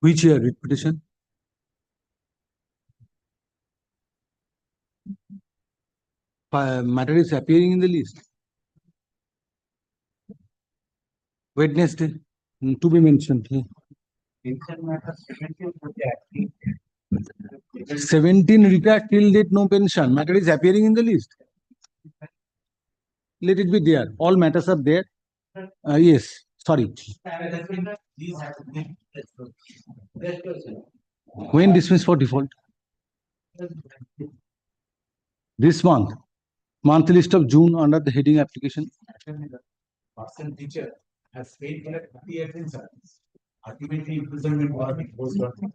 Which year writ petition? Matter is appearing in the list. Wednesday, to be mentioned. 17 retired till date, no pension. Matter is appearing in the list. Let it be there. All matters are there. Yes, sorry. When dismissed for default? This month. Monthly list of June under the heading application. Person teacher has paid for 30 years in service. Ultimately, imprisonment was on.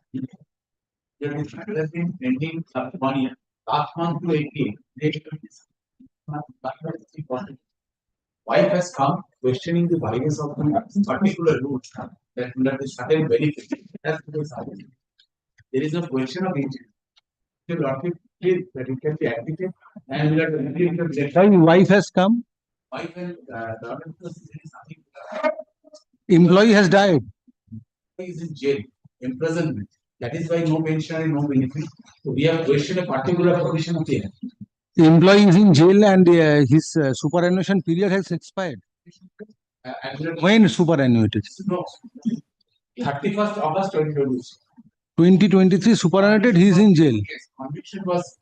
There has been pending 1 year. Last month to 18. Wife has come questioning the values of the particular route that under the certain benefit. There is no question of agent. The lottery clear that it can be activated and we are Wife has come. Wife and Employee has died. Is in jail, imprisonment. That is why no pension and no benefit. So we have questioned a particular provision of the employee is in jail and his superannuation period has expired. When superannuated? No. 31st August 2023. 2023 superannuated, he is in jail. Yes, conviction was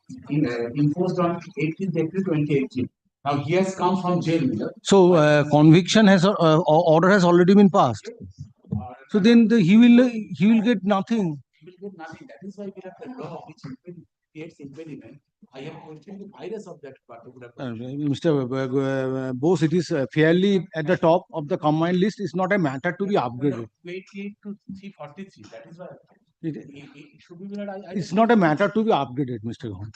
imposed on 18th April 2018. Now he has come from jail. So conviction has order has already been passed. So then he will get nothing. He will get nothing. That is why we have the law which creates impediment. I have questioned the virus of that particular. Mr. Bose, it is fairly at the top of the combined list. It's not a matter to be upgraded. 288 to 343. That is why. It should be. It's not a matter to be upgraded, Mr. Ghaun.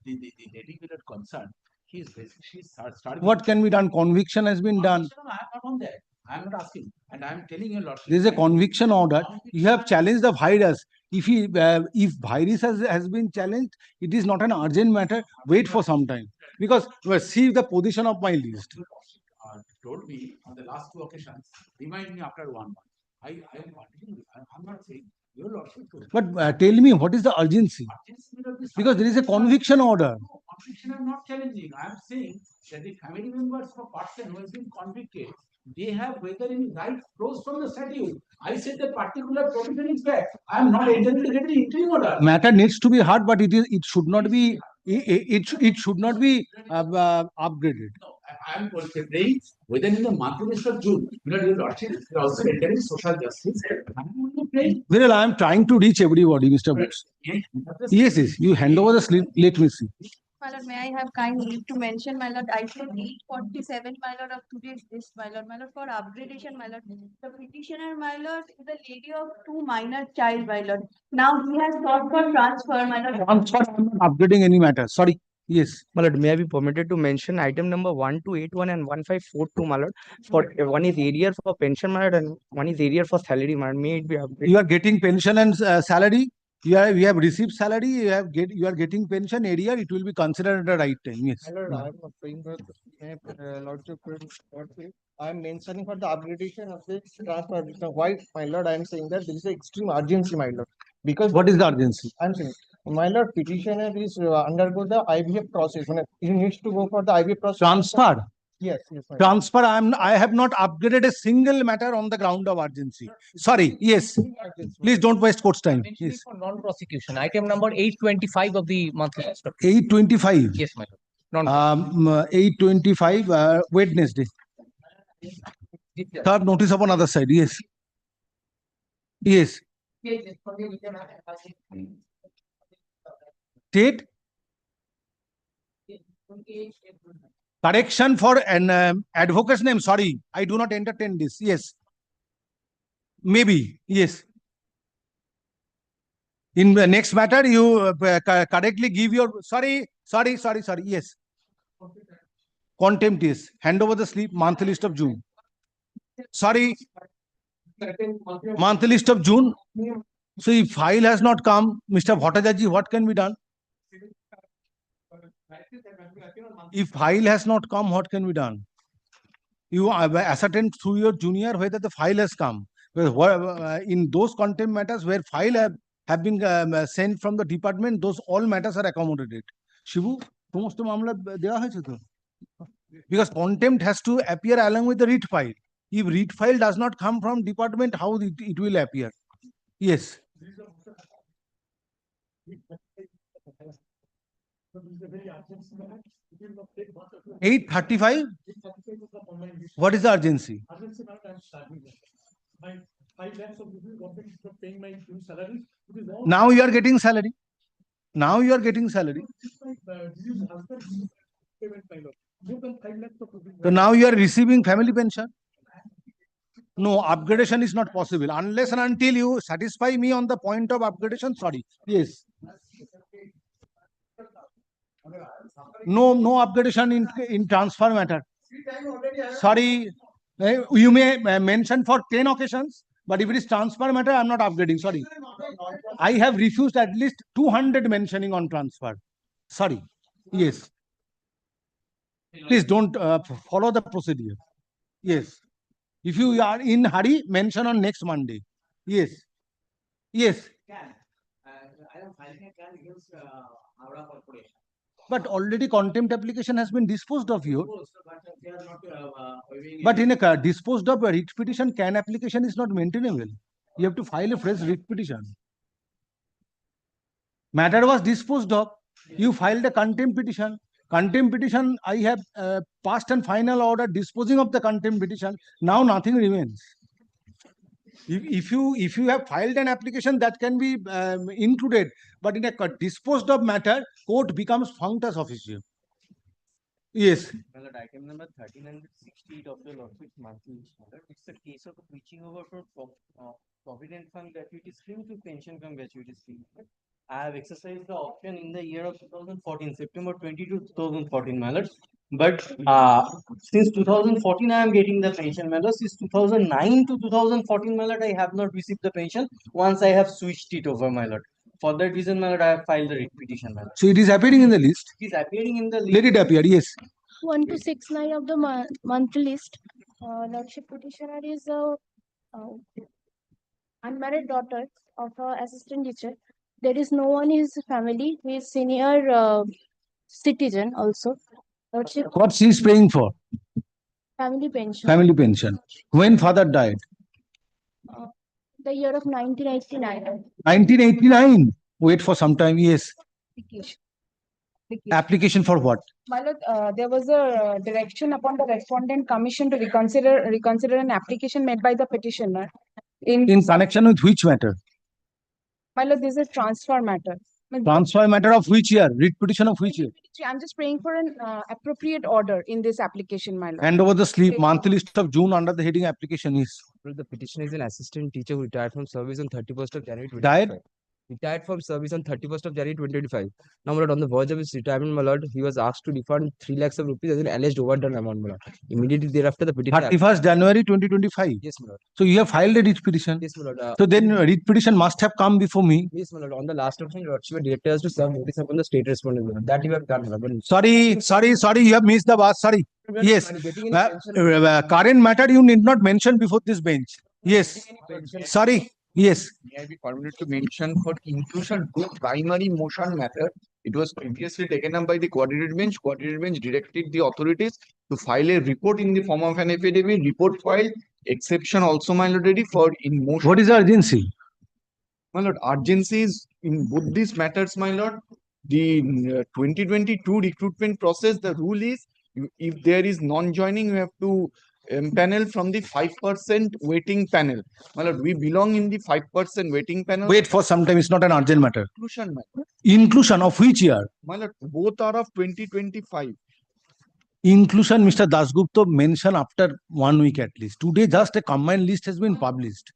The dedicated concern. She's starting. What can be done? Conviction has been done. No, I am not on that. I am not asking, and I am telling you a lot. There is a conviction order. You have challenged the virus. If virus has been challenged, it is not an urgent matter. Wait for some time, because see the position of my list. Told me on the last 2 occasions. Remind me after 1 month. I'm not saying your lordship. But tell me, what is the urgency? Because there is a conviction order. Conviction I'm not challenging. I am saying that the family members of a person who has been convicted, they have whether any right flows from the statute. I said that particular provision is bad. I am not entering the interim order. Matter needs to be hard, but it should not be. It should not be upgraded. No, I am saying whether in the monthly list of June, your lordship is also entering social justice. Well, I am trying to reach everybody, Mr. Bose. Yes, you hand over the slip. Let me see. My lord, may I have kind leave to mention, my lord, item 847, my lord, of today's list, my lord, for upgradation, my lord. The petitioner, my lord, is a lady of 2 minor child, my lord. Now he has sought for transfer, my lord. Transfer, I'm not upgrading any matter. Sorry. Yes. My lord, may I be permitted to mention item number 1281 and 1542, my lord. For one is area for pension, my lord, and one is area for salary, my lord. May it be upgraded? You are getting pension and salary. You have received salary. You are getting pension area. It will be considered at the right time. Yes. My lord, I am not saying that lordship. I am mentioning for the upgradation of the transfer. Why, my lord, I am saying that there is an extreme urgency, my lord. Because what is the urgency? I am saying, my lord, petitioner is undergo the IVF process. He needs to go for the IVF process. Transfer. Yes. Transfer. I have not upgraded a single matter on the ground of urgency. Sorry. Yes. Please don't waste court's time. Yes. For non-prosecution, item number 825 of the monthly list. 825. Yes, my lord. 825 Wednesday. Third notice upon other side. Yes. Yes. State. Correction for an advocate's name. Sorry, I do not entertain this. Yes. Maybe. Yes. In the next matter, you correctly give your sorry. Yes. Contempt is hand over the slip. Monthly list of June. Sorry. Monthly list of June. So if file has not come, Mr. Bhattacharya, what can be done? If file has not come, what can be done? You ascertain through your junior whether the file has come. In those contempt matters where file have been sent from the department, those all matters are accommodated. Shivu, সমস্ত মামলা দেওয়া হয়েছে তো? Because contempt has to appear along with the writ file. If writ file does not come from department, how it will appear? Yes. 8:35. What is the urgency? Now you are getting salary. Now you are getting salary. So now you are receiving family pension. No, upgradation is not possible unless and until you satisfy me on the point of upgradation. Sorry. Yes. No upgradation in transfer matter. Sorry, you may mention for 10 occasions, but if it is transfer matter, I'm not upgrading. Sorry. I have refused at least 200 mentioning on transfer. Sorry. Yes. Please don't follow the procedure. Yes. If you are in hurry, mention on next Monday. Yes. Yes. I am filing a can against Howrah Corporation. But already contempt application has been disposed of you. But they are not waiving But in a disposed of writ petition, can application is not maintainable. You have to file a fresh writ petition. Matter was disposed of. You filed a contempt petition. Contempt petition, I have passed and final order disposing of the contempt petition. Now nothing remains. If you have filed an application, that can be included. But in a disposed of matter, court becomes functus officio. Yes. Well, at item number 1368 of the lawsuit monthly, it's a case of switching over from provident fund gratuity scheme to pension fund gratuity scheme. I have exercised the option in the year of 2014, September 22, 2014, my lord. But since 2014, I am getting the pension, my lord. Since 2009 to 2014, my lord, I have not received the pension once I have switched it over, my lord. For that reason, my lord, I have filed the writ petition, my lord. So it is appearing in the list. It is appearing in the list. Let it appear. Yes. 1269 of the monthly list. Lordship petitioner is unmarried daughter of a assistant teacher. There is no one in his family. He is senior citizen also. Lordship What she is paying for? family pension. Family pension. When father died? The year of 1989. 1989. Wait for some time. Yes. Application for what? My lord, there was a direction upon the respondent commission to reconsider an application made by the petitioner. In connection with which matter? My lord, this is a transfer matter. Transfer matter of which year? Writ petition of which year? I'm just praying for an appropriate order in this application, my lord. Hand over the slip. Monthly list of June under the heading application is. The petitioner is an assistant teacher who retired from service on 31st of January 2025. Died? Retired from service on 31st of January 2025. Now, my lord, on the verge of his retirement, my lord, he was asked to refund 3 lakhs of rupees as an alleged overdone amount, my lord. Immediately thereafter, the petitioner. 31st January 2025. Yes, my lord. So you have filed a writ petition. Yes, my lord. So then writ petition must have come before me. Yes, my lord. On the last option, lordship directed us to serve notice upon the state respondent, my lord. That you have done, my lord. Sorry, you have missed the bus. Sorry. Yes. Current matter you need not mention before this bench. Yes. Sorry. Yes. May I be permitted to mention for inclusion to primary motion matter? It was previously taken up by the coordinated bench. Coordinated bench directed the authorities to file a report in the form of an affidavit. Report file exception also, my lord, ready for in motion. What is the urgency? My lord, urgency is in both these matters, my lord. The 2022 recruitment process, the rule is if there is non-joining, you have to panel from the 5% waiting panel. My lord, we belong in the 5% waiting panel. Wait for some time. It's not an urgent matter. Inclusion, my lord. Inclusion of which year? My lord, both are of 2025. Inclusion, Mr. Dasgupta mentioned after 1 week at least. Today, just a combined list has been published.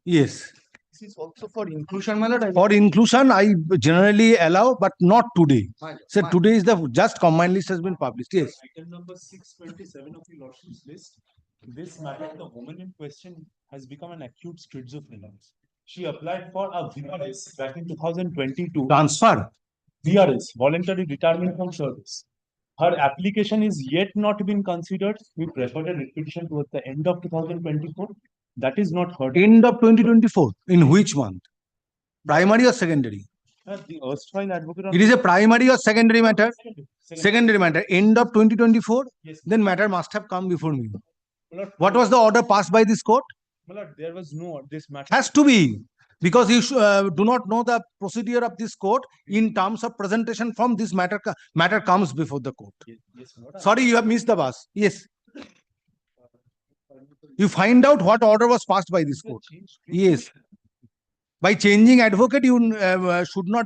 Yes. This is also for inclusion, my lord. For inclusion, I generally allow, but not today. So My- today is the just combined list has been published. Yes. Item number 627 of the lordship's list. This matter, the woman in question has become an acute schizophrenic. She applied for a VRS back in 2022. Transfer. VRS, voluntary retirement from service. Her application is yet not been considered. We preferred a repetition towards the end of 2024. That is not heard. End of 2024. In which month? Primary or secondary? The erstwhile advocate. It is a primary or secondary matter? Secondary. Secondary matter. End of 2024. Yes. Then matter must have come before me. My lord, What was the order passed by this court? my lord, there was no, this matter. Has to be, because you do not know the procedure of this court in terms of presentation from this matter. Matter comes before the court. Yes, my lord. Sorry, you have missed the bus. Yes. You find out what order was passed by this court. Yes. By changing advocate, you should not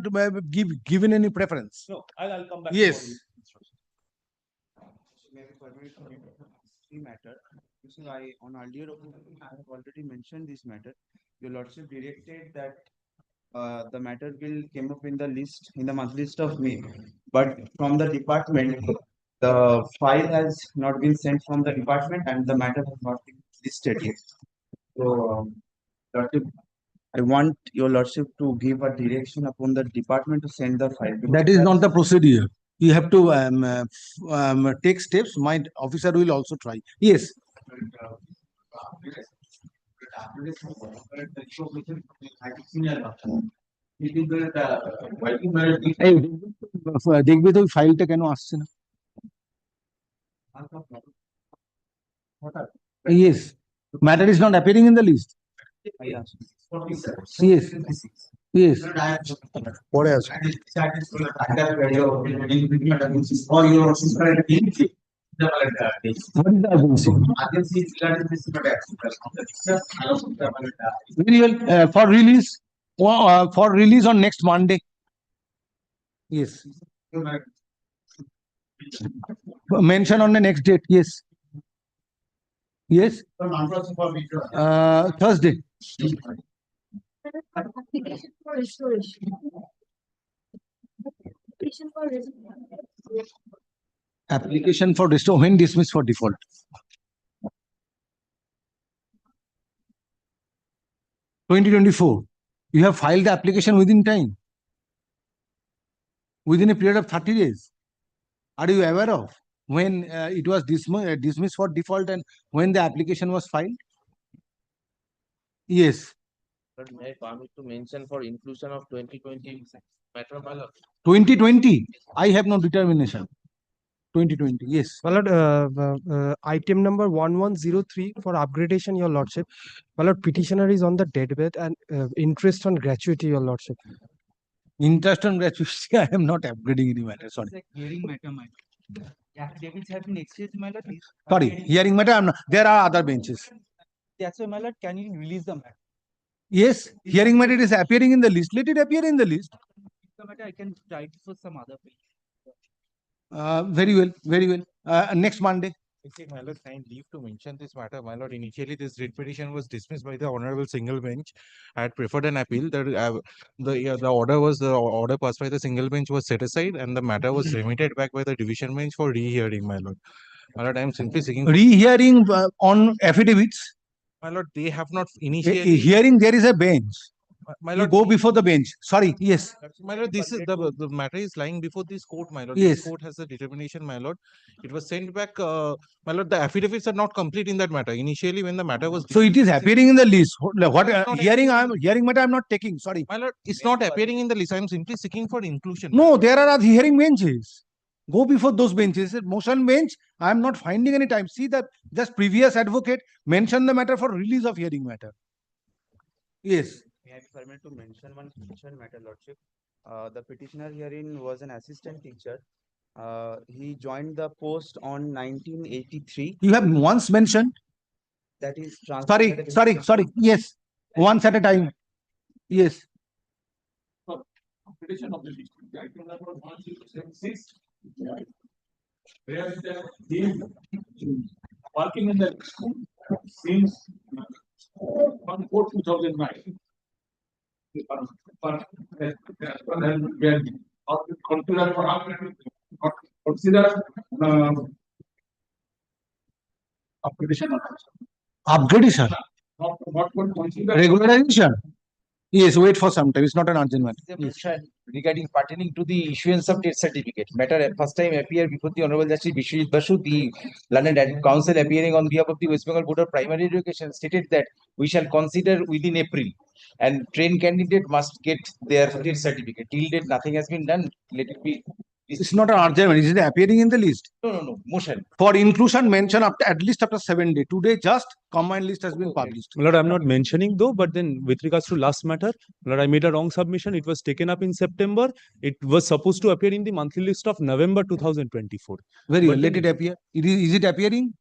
given any preference. No, I'll come back. Yes. For this instruction. Maybe permit me to the matter. You see, on earlier occasion, I have already mentioned this matter. Your lordship directed that the matter will came up in the list, in the month list of May. But from the department, the file has not been sent from the department and the matter has not been listed yet. So, lordship, I want your lordship to give a direction upon the department to send the file. because That is not that's- the procedure. You have to take steps. My officer will also try. Yes. এই দেখবে তো ফাইলটা কেন আসছে না? Yes. Matter is not appearing in the list. Yes. Yes. পরে আছে। What is the urgency? Very well. For release on next Monday. Yes. Mention on the next date. Yes. Yes. Thursday. Application for restoration. Application for restoration. Application for restore when dismissed for default. 2024. You have filed the application within time. Within a period of 30 days. Are you aware of when it was dismissed for default and when the application was filed? Yes. But may I permit to mention for inclusion of 2020 matter, my lord? 2020. I have no determination. 2020. Yes. My lord, item number 1103 for upgradation, your lordship. My lord, petitioner is on the deathbed and interest on gratuity, your lordship. Interest on gratuity. I am not upgrading any matter. Sorry. It's a hearing matter, my lord. Affidavits have been exchanged, my lord. Sorry. Hearing matter. I'm not. There are other benches. That's why, my lord, can you release the matter? Yes. Hearing matter is appearing in the list. Let it appear in the list. The matter I can try it for some other page. Very well. Very well. Next Monday. My lord, kind leave to mention this matter. My lord, initially this writ petition was dismissed by the honorable single bench. I had preferred an appeal that the order passed by the single bench was set aside and the matter was remitted back by the division bench for rehearing, my lord. My lord, I am simply seeking. Rehearing on affidavits. My lord, they have not initially. Hearing, there is a bench. My You lord, go before the bench. Sorry. Yes. my lord, this is the matter is lying before this court, my lord. Yes. This court has a determination, my lord. It was sent back, my lord. The affidavits are not complete in that matter. Initially, when the matter was. So it is appearing in the list. What not hearing matter I'm not taking. Sorry. My lord, it's not appearing in the list. I am simply seeking for inclusion. No, there are other hearing benches. Go before those benches. Motion bench, I am not finding any time. See that just previous advocate mentioned the matter for release of hearing matter. Yes. May I be permitted to mention one petition matter, lordship? The petitioner herein was an assistant teacher. He joined the post on 1983. You have once mentioned. That is Sorry. Yes. Once at a time. Yes. Petition of the district, item number 1076. Where he is working in the school since 1/4/2009. Consider upgradation. Upgradation. Not consider Regularization. Yes, wait for some time. It's not an urgent matter. The motion regarding pertaining to the issuance of death certificate. Matter at first time appeared before the Honorable Justice Vishwajit Basu, the London Council appearing on behalf of the West Bengal Board of Primary Education stated that we shall consider within April and trained candidate must get their death certificate. Till date, nothing has been done. Let it be. It's not an urgent matter. Is it appearing in the list? No. Motion. For inclusion, mention at least after 7 days. Today, just combined list has been published. My lord, I'm not mentioning though, but then with regards to last matter, my lord, I made a wrong submission. It was taken up in September. It was supposed to appear in the monthly list of November 2024. Very But well. Let then- it appear. Is it appearing?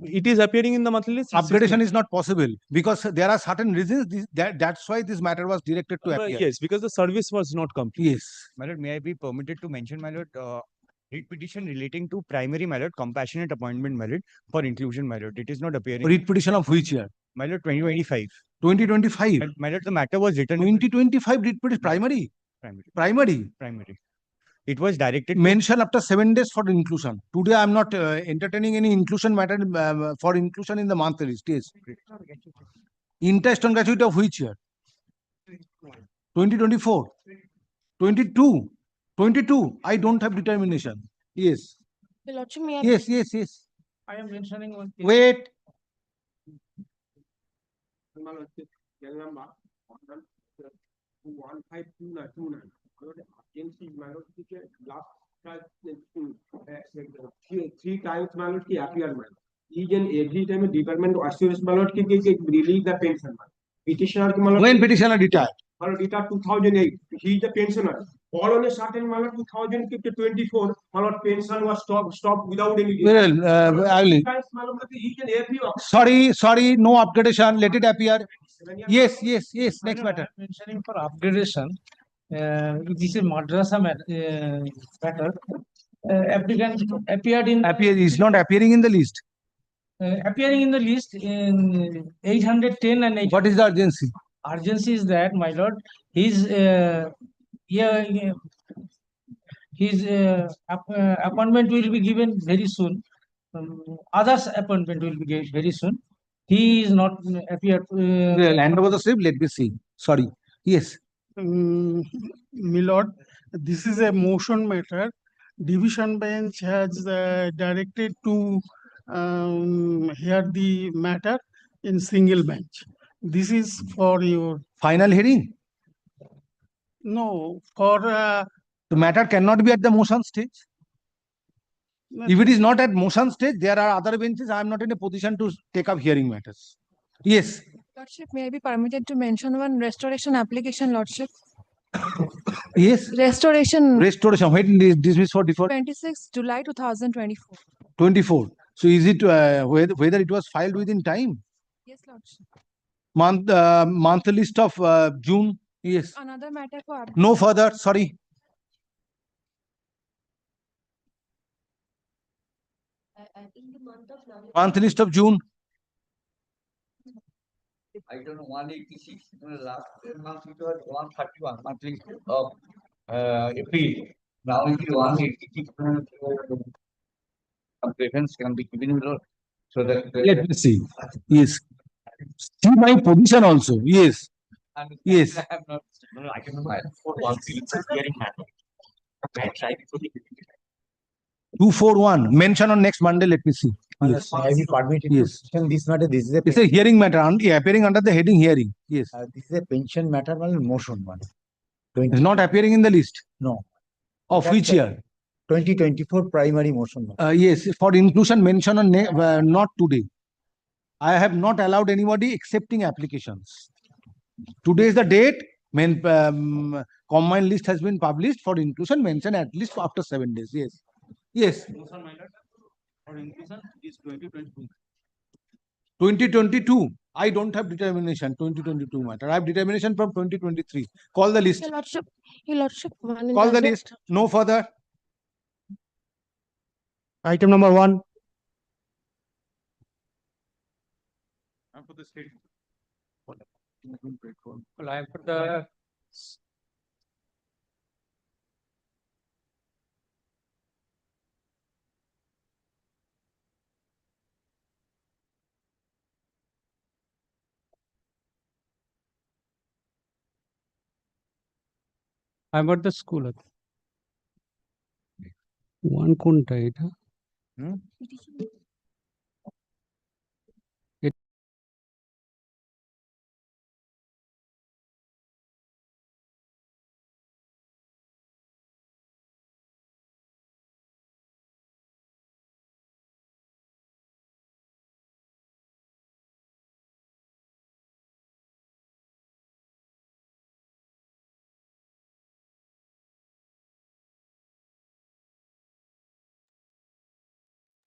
It is appearing in the monthly list. It's Upgradation is not possible because there are certain reasons. That's why this matter was directed to appear. Yes, because the service was not complete. Yes. My lord, may I be permitted to mention, my lord, writ petition relating to primary, my lord, compassionate appointment, my lord, for inclusion, my lord. It is not appearing. Writ petition of which year? My lord, 2025. 2025. My lord, the matter was written. 2025 writ petition primary. Primary. It was directed. Mention after 7 days for inclusion. Today I am not entertaining any inclusion matter for inclusion in the monthly list. Yes. Interest on gratuity of which year? 2024. 22. 22. I don't have determination. Yes. Your Lordship, may I? Yes. I am mentioning one thing. Wait. Three times ballot ki appear man. Each and every time a department assures ballot ki release the pension man. Petitioner ki ballot. When petitioner retired? Ballot retired 2008. He is the pensioner. All on a certain ballot 2024 ballot pension was stopped without any. Well, I will. Each and every. Sorry, no upgradation. Let it appear. Yes. Next matter. Mentioning for upgradation, this is madrasa matter. Applicant appeared in. Is not appearing in the list. Appearing in the list in 810 and 8. What is the urgency? Urgency is that, my lord, his appointment will be given very soon. Others' appointment will be given very soon. He is not appeared. Well, hand over the slip. Let me see. Sorry. Yes. My lord, this is a motion matter. Division bench has directed to hear the matter in single bench. This is for your Final hearing. no for The matter cannot be at the motion stage. If it is not at motion stage, there are other benches. I am not in a position to take up hearing matters. Yes. Lordship, may I be permitted to mention one restoration application, Lordship? Yes. Restoration. When is dismissed for default? 26 July 2024. 24. So is it whether it was filed within time? Yes, Lordship. Month list of June. Yes. Another matter for No further. Sorry. Month list of June. I don't know, 186. Last month it was 131 monthly of April. Now it is 186. Preference can be given so that. Let me see. Yes. See my position also. Yes. Yes. I have not. No, I can buy for one hearing matter. I tried to. 241. Mention on next Monday. Let me see. Yes. May I be permitted to Yes. mention this matter? This is a It's a hearing matter appearing under the heading hearing. Yes. this is a pension matter, motion one. It's not appearing in the list. No. Of That's which the- year? 2024 primary motion. Yes. For inclusion mention on not today. I have not allowed anybody accepting applications. Today is the date. Combined list has been published for inclusion mention at least after 7 days. Yes. Yes. Motion, my lord, for inclusion is 2022. 2022. I don't have determination. 2022 matter. I have determination from 2023. Call the list. Your Lordship, one Call the indulgence. list. No further. Item number 1. I'm for the state. Well, I am for the about the school. One কোনটা এটা?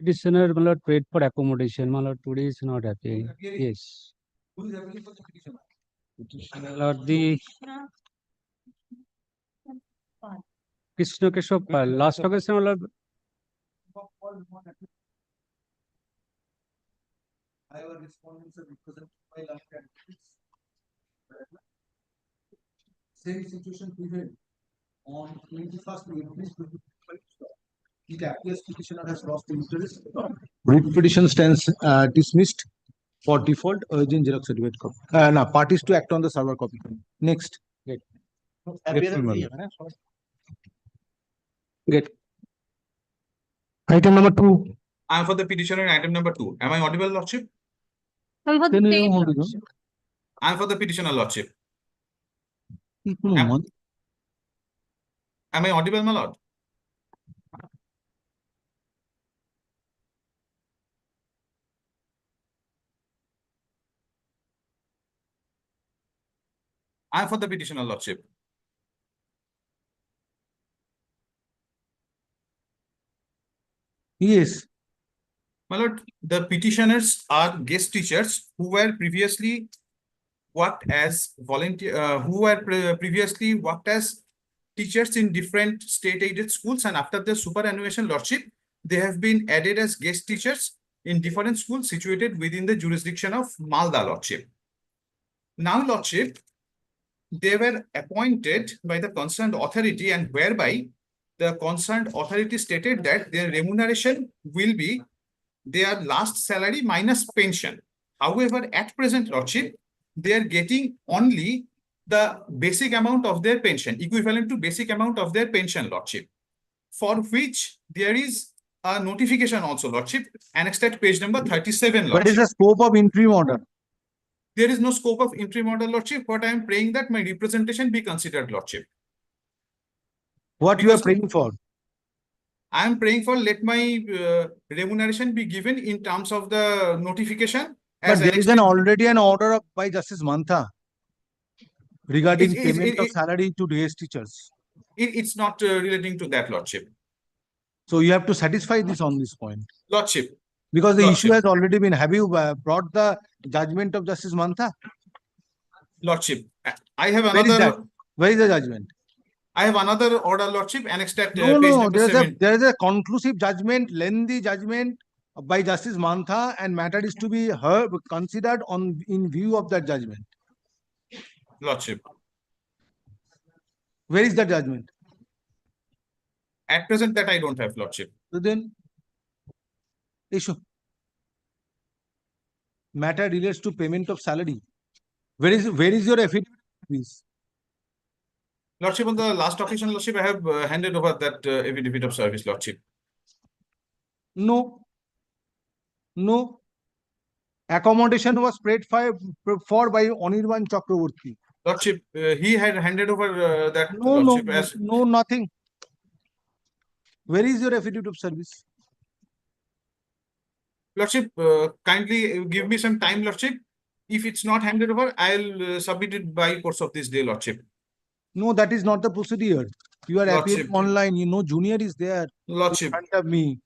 Petitioner my lord paid for accommodation. My lord today is not happy. Yes. Who is appealing for the petitioner? My lord the Krishna Keshav Pal. Last occasion my lord Our respondents are represented by land advocates. Same situation prevailed on 21st April 2025. It appears petitioner has lost interest. Writ petition stands dismissed for default, urging xerox certificate copy. No, parties to act on the server copy. Next. Get. Item number 2. I am for the petitioner in item number 2. Am I audible, Lordship? For the Then same you hold it, lordship. I am for the petitioner, Lordship. no? Am I audible, my lord? I am for the petitioner, Lordship. Yes. My lord, the petitioners are guest teachers who were previously worked as previously worked as teachers in different state-aided schools, and after the superannuation, Lordship, they have been added as guest teachers in different schools situated within the jurisdiction of Malda, Lordship. Now, Lordship, they were appointed by the concerned authority, and whereby the concerned authority stated that their remuneration will be their last salary minus pension. However, at present, Lordship, they are getting only the basic amount of their pension, equivalent to basic amount of their pension, Lordship, for which there is a notification also, Lordship, annexed at page number 37, What is Lordship. the scope of interim order? There is no scope of interim order, Lordship, but I am praying that my representation be considered, Lordship. What you are praying for? I am praying for let my remuneration be given in terms of the notification. But there is already an order by Justice Mantha regarding payment of salary to DS teachers. It's not relating to that, Lordship. So you have to satisfy this on this point. Lordship. Because the Lordship. issue has already been, have you brought the judgment of Justice Mantha? Lordship, I have Where is that? another. Where is the judgment? I have another order, Lordship, annexed at No, page no, number 7. there is a conclusive judgment, lengthy judgment by Justice Mantha, and matter is to be heard, considered on in view of that judgment. Lordship. Where is the judgment? At present, that I don't have, Lordship. So then, issue. Matter relates to payment of salary. Where is your affidavit, please? Lordship, on the last occasion, Lordship, I have handed over that affidavit of service, Lordship. No. No. Accommodation was paid for by Anirban Chakraborty. Lordship, he had handed over that, No, Lordship, no, as no, nothing. Where is your affidavit of service? Lordship, kindly give me some time, Lordship. If it's not handed over, I'll submit it by course of this day, Lordship. No, that is not the procedure. You are Lordship. appearing online. You know, junior is there Lordship. in front of me.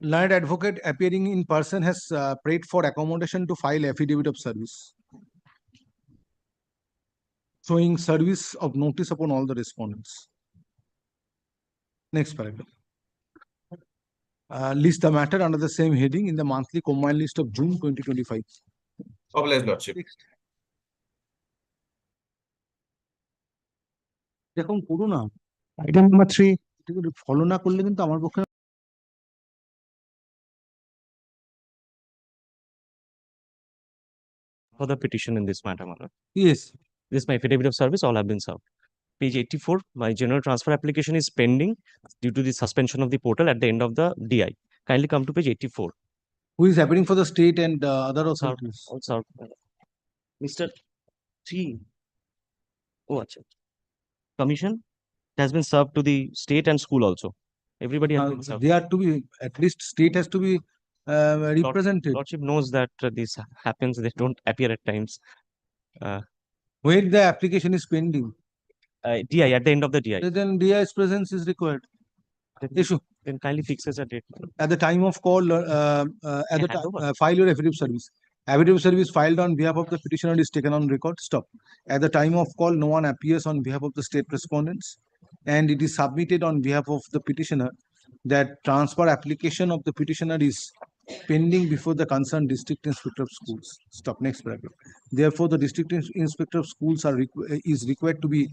Learned advocate appearing in person has prayed for accommodation to file affidavit of service, showing service of notice upon all the respondents. Next paragraph. List the matter under the same heading in the monthly combined list of June 2025. Obliged, Lordship. দেখুন করুন না। Item number 3. Follow না করলে কিন্তু আমার পক্ষে For the petition in this matter, my lord. yes. This is my affidavit of service, all have been served. Page 84, my general transfer application is pending due to the suspension of the portal at the end of the DI. Kindly come to page 84. Who is appearing for the state and other All served, authorities? all served. Mr. T. Oh, acha. Commission has been served to the state and school also. Everybody has been served. They are to be, at least state has to be represented. Lordship knows that this happens, they don't appear at times. Where the application is pending, DI, at the end of the DI. then DI's presence is required. Issue. Then kindly fixes a date. At the time of call, at the time, file your affidavit service. Affidavit service filed on behalf of the petitioner is taken on record. Stop. At the time of call, no one appears on behalf of the state respondents, and it is submitted on behalf of the petitioner that transfer application of the petitioner is pending before the concerned district inspector of schools. Stop. Next paragraph. Therefore, the district inspector of schools is required to be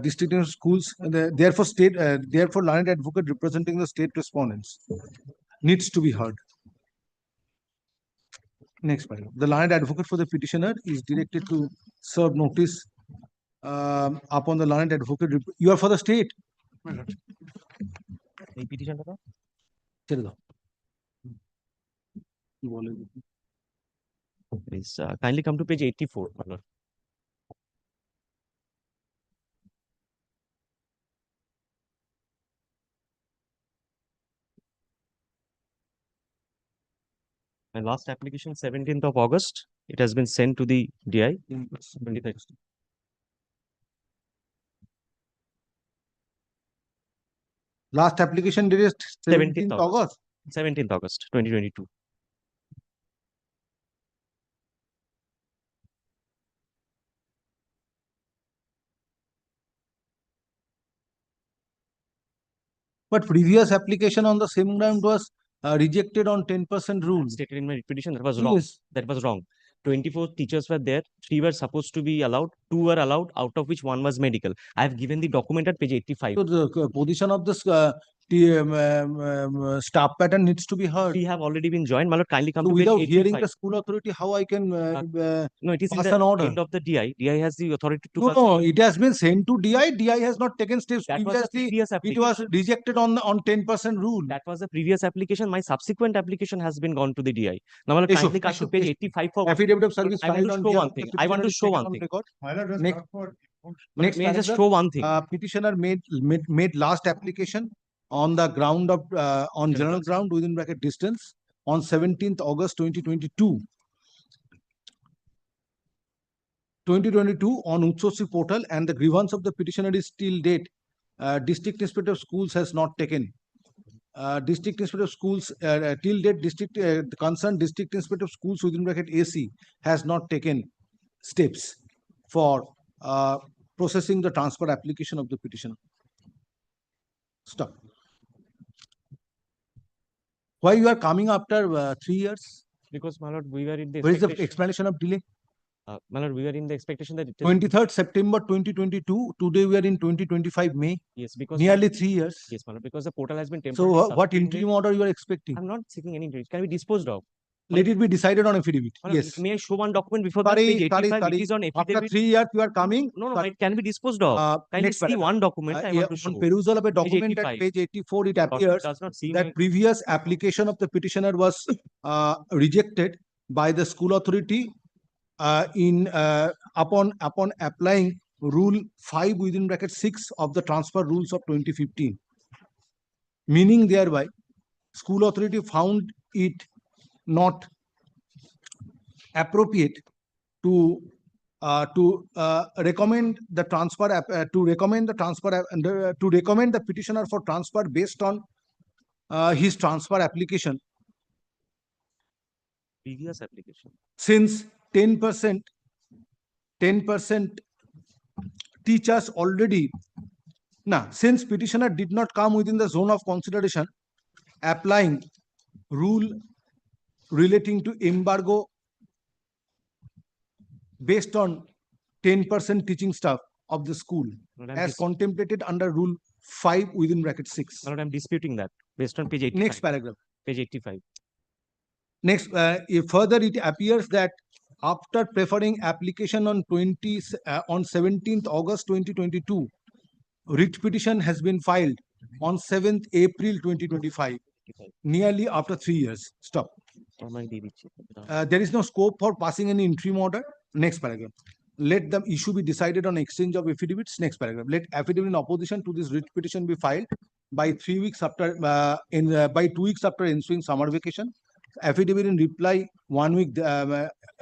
district of schools. Therefore, learned advocate representing the state respondents needs to be heard. Next paragraph. The learned advocate for the petitioner is directed to serve notice upon the learned advocate. You are for the state. এই পিটিশনটা দাও ছেড়ে দাও কি বলে Please kindly come to page 84, my lord. My last application, 17th of August, it has been sent to the DI. 23rd. Last application date is 17th August. 17th August, 2022. But previous application on the same ground was rejected on 10% rule. Stated in my petition, that was wrong. Yes. That was wrong. 24 teachers were there, 3 were supposed to be allowed, 2 were allowed, out of which 1 was medical. I have given the document at page 85. So the position of this staff pattern needs to be heard. 3 have already been joined. My lord, kindly come So to page without 85. hearing the school authority, how I can No, it is in pass the an order? end of the DI. DI has the authority to pass. No, it has been sent to DI. DI has not taken steps. That was the Previously, previous it application. was rejected on 10% rule. That was the previous application. My subsequent application has been gone to the DI. Now, my lord, Issue, kindly come to issue, page issue. 85 for Affidavit of service I want filed to on show behalf one of the thing. I want to petitioner is show taken one on thing. record. Next, Next May I just paragraph. show one thing? Petitioner made last application on the ground of on general ground within bracket distance on 17th August 2022. 2022 on Utsosi portal, and the grievance of the petitioner is till date. District Inspector of Schools has not taken. District Inspector of Schools till date. The concerned District Inspector of Schools within bracket AC has not taken steps for processing the transfer application of the petitioner. Stop. Why you are coming after 3 years? Because, my lord, we were in the Where is the expectation. explanation of delay? My lord, we were in the expectation that it is 23rd September 2022. Today we are in 2025 May. yes, because Nearly 3 years. yes, my lord, because the portal has been So temporarily what suspended. interim order you are expecting? I'm not seeking any interim. It can be disposed of. Let it be decided on affidavit. My lord, Yes. may I show one document before that? Page 85. It is on After affidavit. 3 years you are coming. No, it can be disposed of. Kindly Next see paragraph. one document I want to show. On perusal of a document at 85. page 84, it Lordship appears does not see that my previous application of the petitioner was rejected by the school authority upon applying rule 5 within bracket 6 of the transfer rules of 2015. Meaning thereby, school authority found it not appropriate to recommend the transfer to recommend the petitioner for transfer based on his transfer application, previous application. since 10% teachers already since petitioner did not come within the zone of consideration, applying rule relating to embargo based on 10% teaching staff of the school Madam, as this- contemplated under rule 5 within bracket 6. My lord, I'm disputing that based on page 85. Next paragraph. Page 85. Next, if further it appears that after preferring application on 17th August 2022, writ petition has been filed on 7th April 2025, nearly after 3 years. Stop. There is no scope for passing any interim order. Next paragraph. Let the issue be decided on exchange of affidavits. Next paragraph. Let affidavit in opposition to this writ petition be filed by 3 weeks after by 2 weeks after ensuing summer vacation. Affidavit in reply 1 week.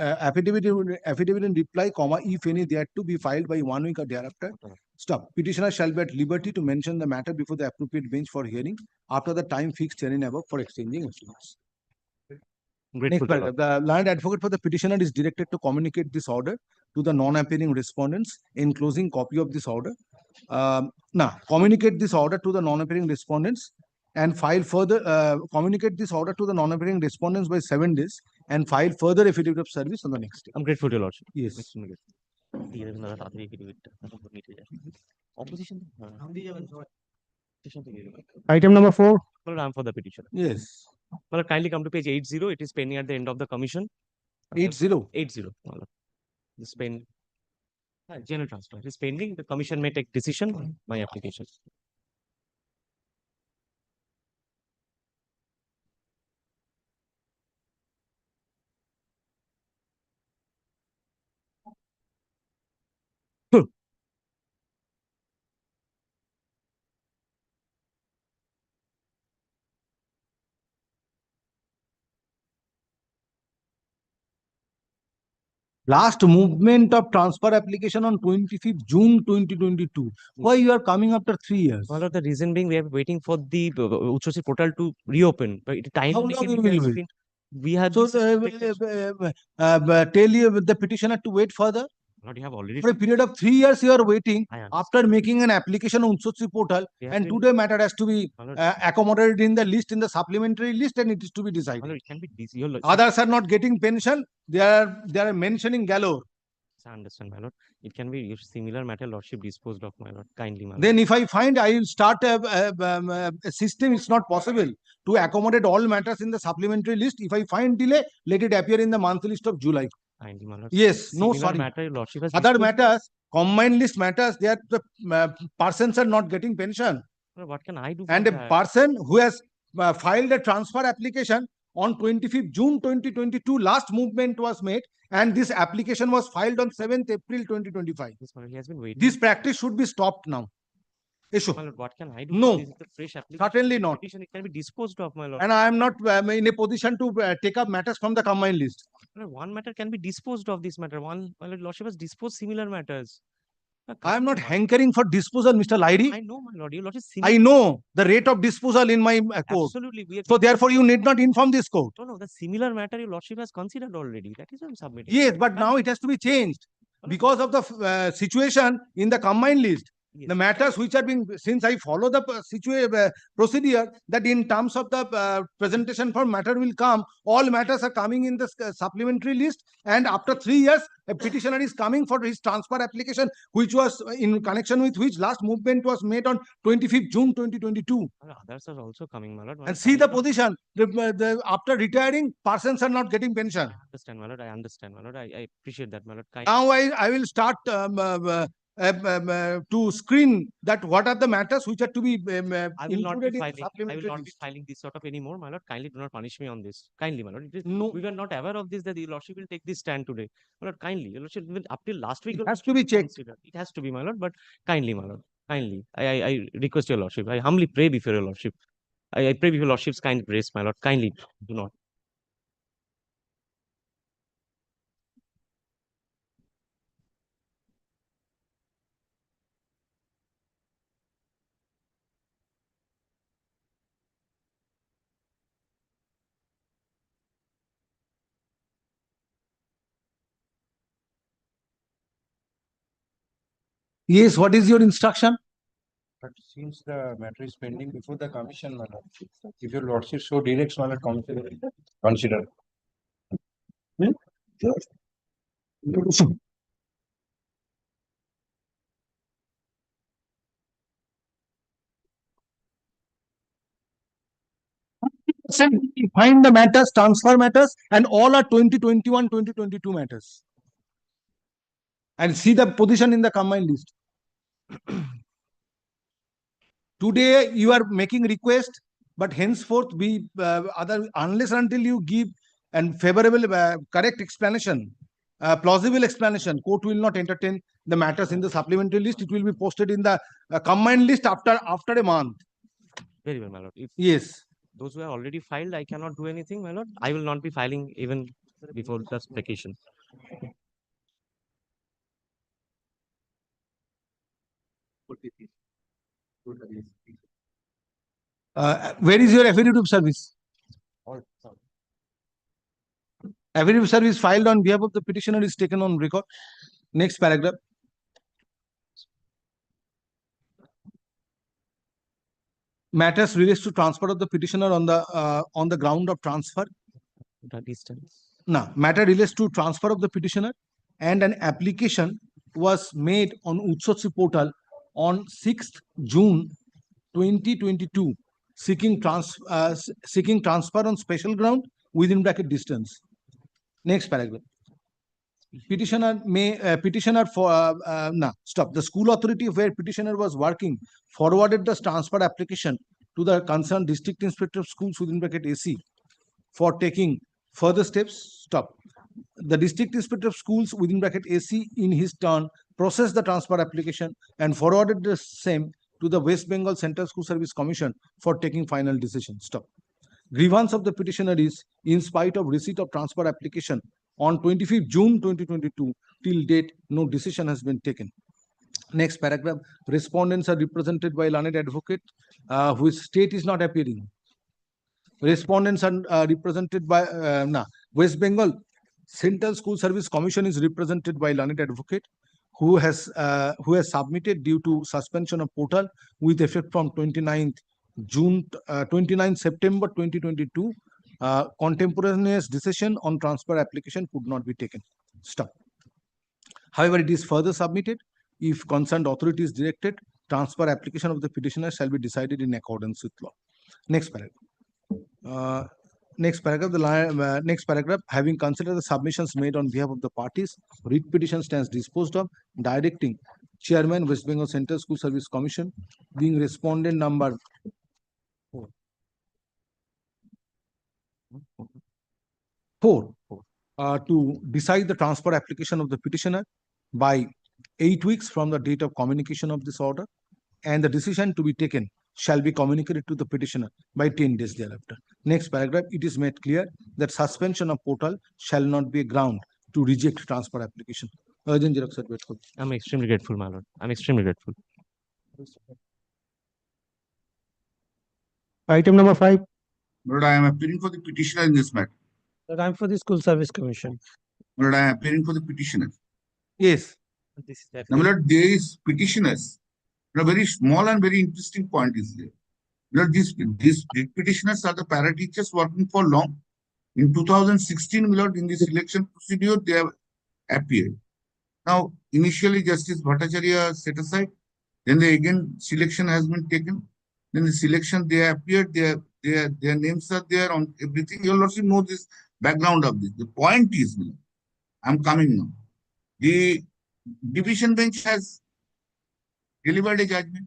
Affidavit in reply, comma, if any, they are to be filed by 1 week or thereafter. Stop. Petitioner shall be at liberty to mention the matter before the appropriate bench for hearing after the time fixed herein above for exchanging estimates. Next paragraph. The learned advocate for the petitioner is directed to communicate this order to the non-appearing respondents. Enclosing copy of this order. Communicate this order to the non-appearing respondents and file further. Communicate this order to the non-appearing respondents by 7 days and file further affidavit of service on the next day. I'm grateful to your lordship. Yes. Opposition. Item number 4. Well, I'm for the petition. Yes. Well, kindly come to page 80. It is pending at the end of the commission. 80. 80. Well, this pen. General transfer. It is pending. The commission may take decision on my application. Last movement of transfer application on 25th June 2022. Why you are coming after 3 years? Well, the reason being we are waiting for the Uchhosi portal to reopen. But time How long you will wait? We had So tell you the petitioner to wait further. Lord, you have already For a period of 3 years, you are waiting after making an application on Uchhosi portal, and today matter has to be accommodated in the list, in the supplementary list, and it is to be decided. It can be Others are not getting pension. They are mentioning galore. I understand, my lord. It can be if similar matter lordship disposed of, my lord. Kindly, my lord. Then if I find I will start a system, it's not possible to accommodate all matters in the supplementary list. If I find delay, let it appear in the monthly list of July. Kindly, my lord. Yes, no, Similar sorry. matter lordship has Other disposed of. matters, combined list matters, they are the persons are not getting pension. Well, what can I do? And for a that? person who has filed a transfer application on 25th June 2022, last movement was made, and this application was filed on 7th April 2025. Yes, my lord, he has been waiting. This practice should be stopped now. Issue. My lord, what can I do? No, This is the fresh application. certainly not. Petition, it can be disposed of, my lord. And I am not in a position to take up matters from the combined list. My lord, one matter can be disposed of. This matter, my lord, lordship has disposed similar matters. I am not hankering for disposal, Mr. Lairi. I know, my lord. Your lordship. I know the rate of disposal in my court. Absolutely. So therefore, you need not inform this court. No, the similar matter your lordship has considered already. That is why I'm submitting. Yes, but now it has to be changed because of the situation in the combined list. The matters which are being, since I follow the procedure, that in terms of the presentation for matter will come, all matters are coming in the supplementary list, and after 3 years, a petitioner is coming for his transfer application, which was in connection with which last movement was made on 25th June 2022. Others are also coming, my lord. And see the position, after retiring, persons are not getting pension. I understand, my lord. I understand, my lord. I appreciate that, my lord. Now I will start to screen that what are the matters which are to be I will not be included in filing. I will supplementary not be list. filing this sort of anymore, my lord. Kindly do not punish me on this. Kindly, my lord. It is, No. we were not aware of this, that the lordship will take this stand today. My lord, kindly. Your lordship, even up till last week, It your has to lordship be will checked. consider. It has to be, my lord. But kindly, my lord. Kindly. I request your lordship. I humbly pray before your lordship. I pray before your lordship's kind grace, my lord. Kindly do not. Yes, what is your instruction? But since the matter is pending before the commission, my lord, if your lordship so directs, my lord, consider. Hmm? Find the matters, transfer matters, and all are 2021, 2022 matters. And see the position in the combined list. Today you are making request, but henceforth we unless until you give and favorable correct explanation, plausible explanation, court will not entertain the matters in the supplementary list. It will be posted in the combined list after a month. Very well, my lord. If Yes. those who are already filed, I cannot do anything, my lord. I will not be filing even before the vacation. Where is your affidavit of service? Affidavit of service filed on behalf of the petitioner is taken on record. Next paragraph. Matters relates to transfer of the petitioner on the ground of transfer. The distance. No, matter relates to transfer of the petitioner, and an application was made on Utsotsi portal on 6th June 2022 seeking transfer on special ground within bracket distance. Next paragraph. Petitioner the school authority where petitioner was working forwarded the transfer application to the concerned district inspector of schools within bracket AC for taking further steps. The district inspector of schools within bracket AC in his turn processed the transfer application and forwarded the same to the West Bengal Central School Service Commission for taking final decision. Grievance of the petitioner is, in spite of receipt of transfer application on 25th June 2022, till date, no decision has been taken. Next paragraph. Respondents are represented by learned advocate whose state is not appearing. Respondents are represented by West Bengal Central School Service Commission is represented by learned advocate who has submitted due to suspension of portal with effect from 29th September 2022. Contemporaneous decision on transfer application could not be taken. However, it is further submitted if concerned authority is directed, transfer application of the petitioner shall be decided in accordance with law. Next paragraph. Next paragraph. Having considered the submissions made on behalf of the parties, writ petition stands disposed of, directing Chairman West Bengal Central School Service Commission, being respondent number 4, to decide the transfer application of the petitioner by 8 weeks from the date of communication of this order, and the decision to be taken shall be communicated to the petitioner by 10 days thereafter. Next paragraph. It is made clear that suspension of portal shall not be a ground to reject transfer application. I'm extremely grateful, my lord. I'm extremely grateful. Item number 5. Lord, I am appearing for the petitioner in this matter. Lord, I'm for the School Service Commission. Lord, I am appearing for the petitioner. Yes. Now, my Lord, there is petitioners. A very small and very interesting point is there. Lord, these petitioners are the para teachers working for long. In 2016, my Lord, in the selection procedure, they have appeared. Now, initially, Justice Bhattacharya set aside. Then again selection has been taken. Then the selection, they appeared. Their names are there on everything. You also know this background of this. The point is, I'm coming now. The division bench has delivered a judgment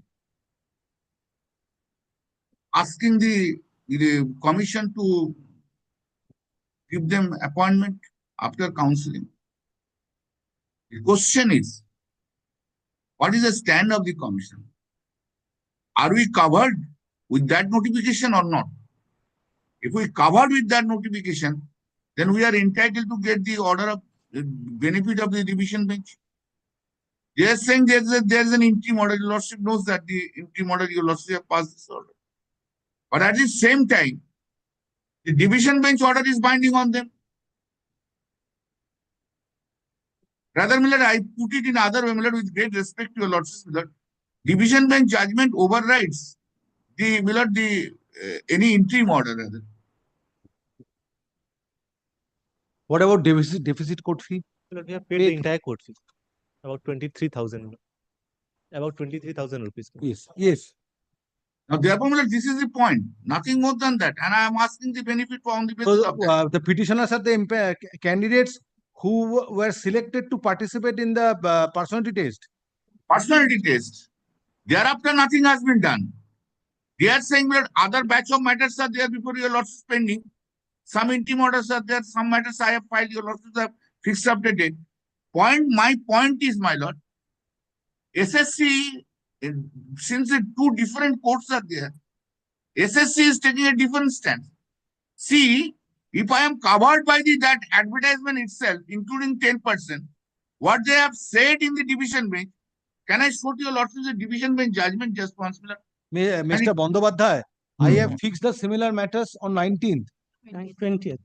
asking the commission to give them appointment after counseling. The question is, what is the stand of the commission? Are we covered with that notification or not? If we covered with that notification, then we are entitled to get the order of benefit of the division bench. They are saying there's an interim order. Your Lordship knows that the interim order, your Lordship have passed this order. But at the same time, the division bench order is binding on them. Rather, my Lord, I put it in other way, my Lord, with great respect to your Lordship, my Lord. Division bench judgment overrides the, my Lord, any interim order, rather. What about deficit court fee? We have paid the entire court fee, about 23,000. About 23,000 rupees. Yes. Yes. Now, therefore, my lord, this is the point, nothing more than that. And I am asking the benefit on the basis So of that. the petitioners are the candidates who were selected to participate in the personality test. Personality test. Thereafter, nothing has been done. They are saying that other batch of matters are there before your lordship pending. Some interim orders are there, some matters I have filed, your lordship have fixed up the date. My point is, my lord, SSC, since the two different courts are there, SSC is taking a different stance. See, if I am covered by that advertisement itself, including 10%, what they have said in the division bench, can I show to your lordship the division bench judgment just once, my lord? Mr. Bandyopadhyay, I have fixed the similar matters on 19th. 20th.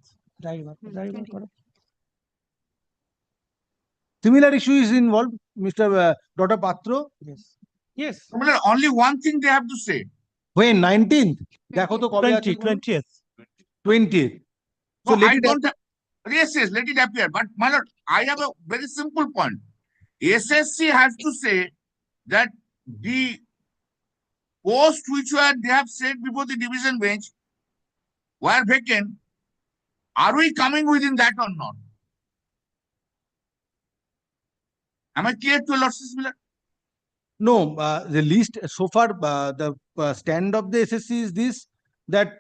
Similar issue is involved, Mr. Dr. Patro. Yes. Yes. My lord, only one thing they have to say. When 19th? দেখো তো কবে আছে 20th. 20th. So let I it don't. Yes, let it appear. But my lord, I have a very simple point. SSC has to say that the post which they have said before the division bench were vacant. Are we coming within that or not? Am I clear to your lordship, my lord? No, the list so far, the stand of the SSC is this, that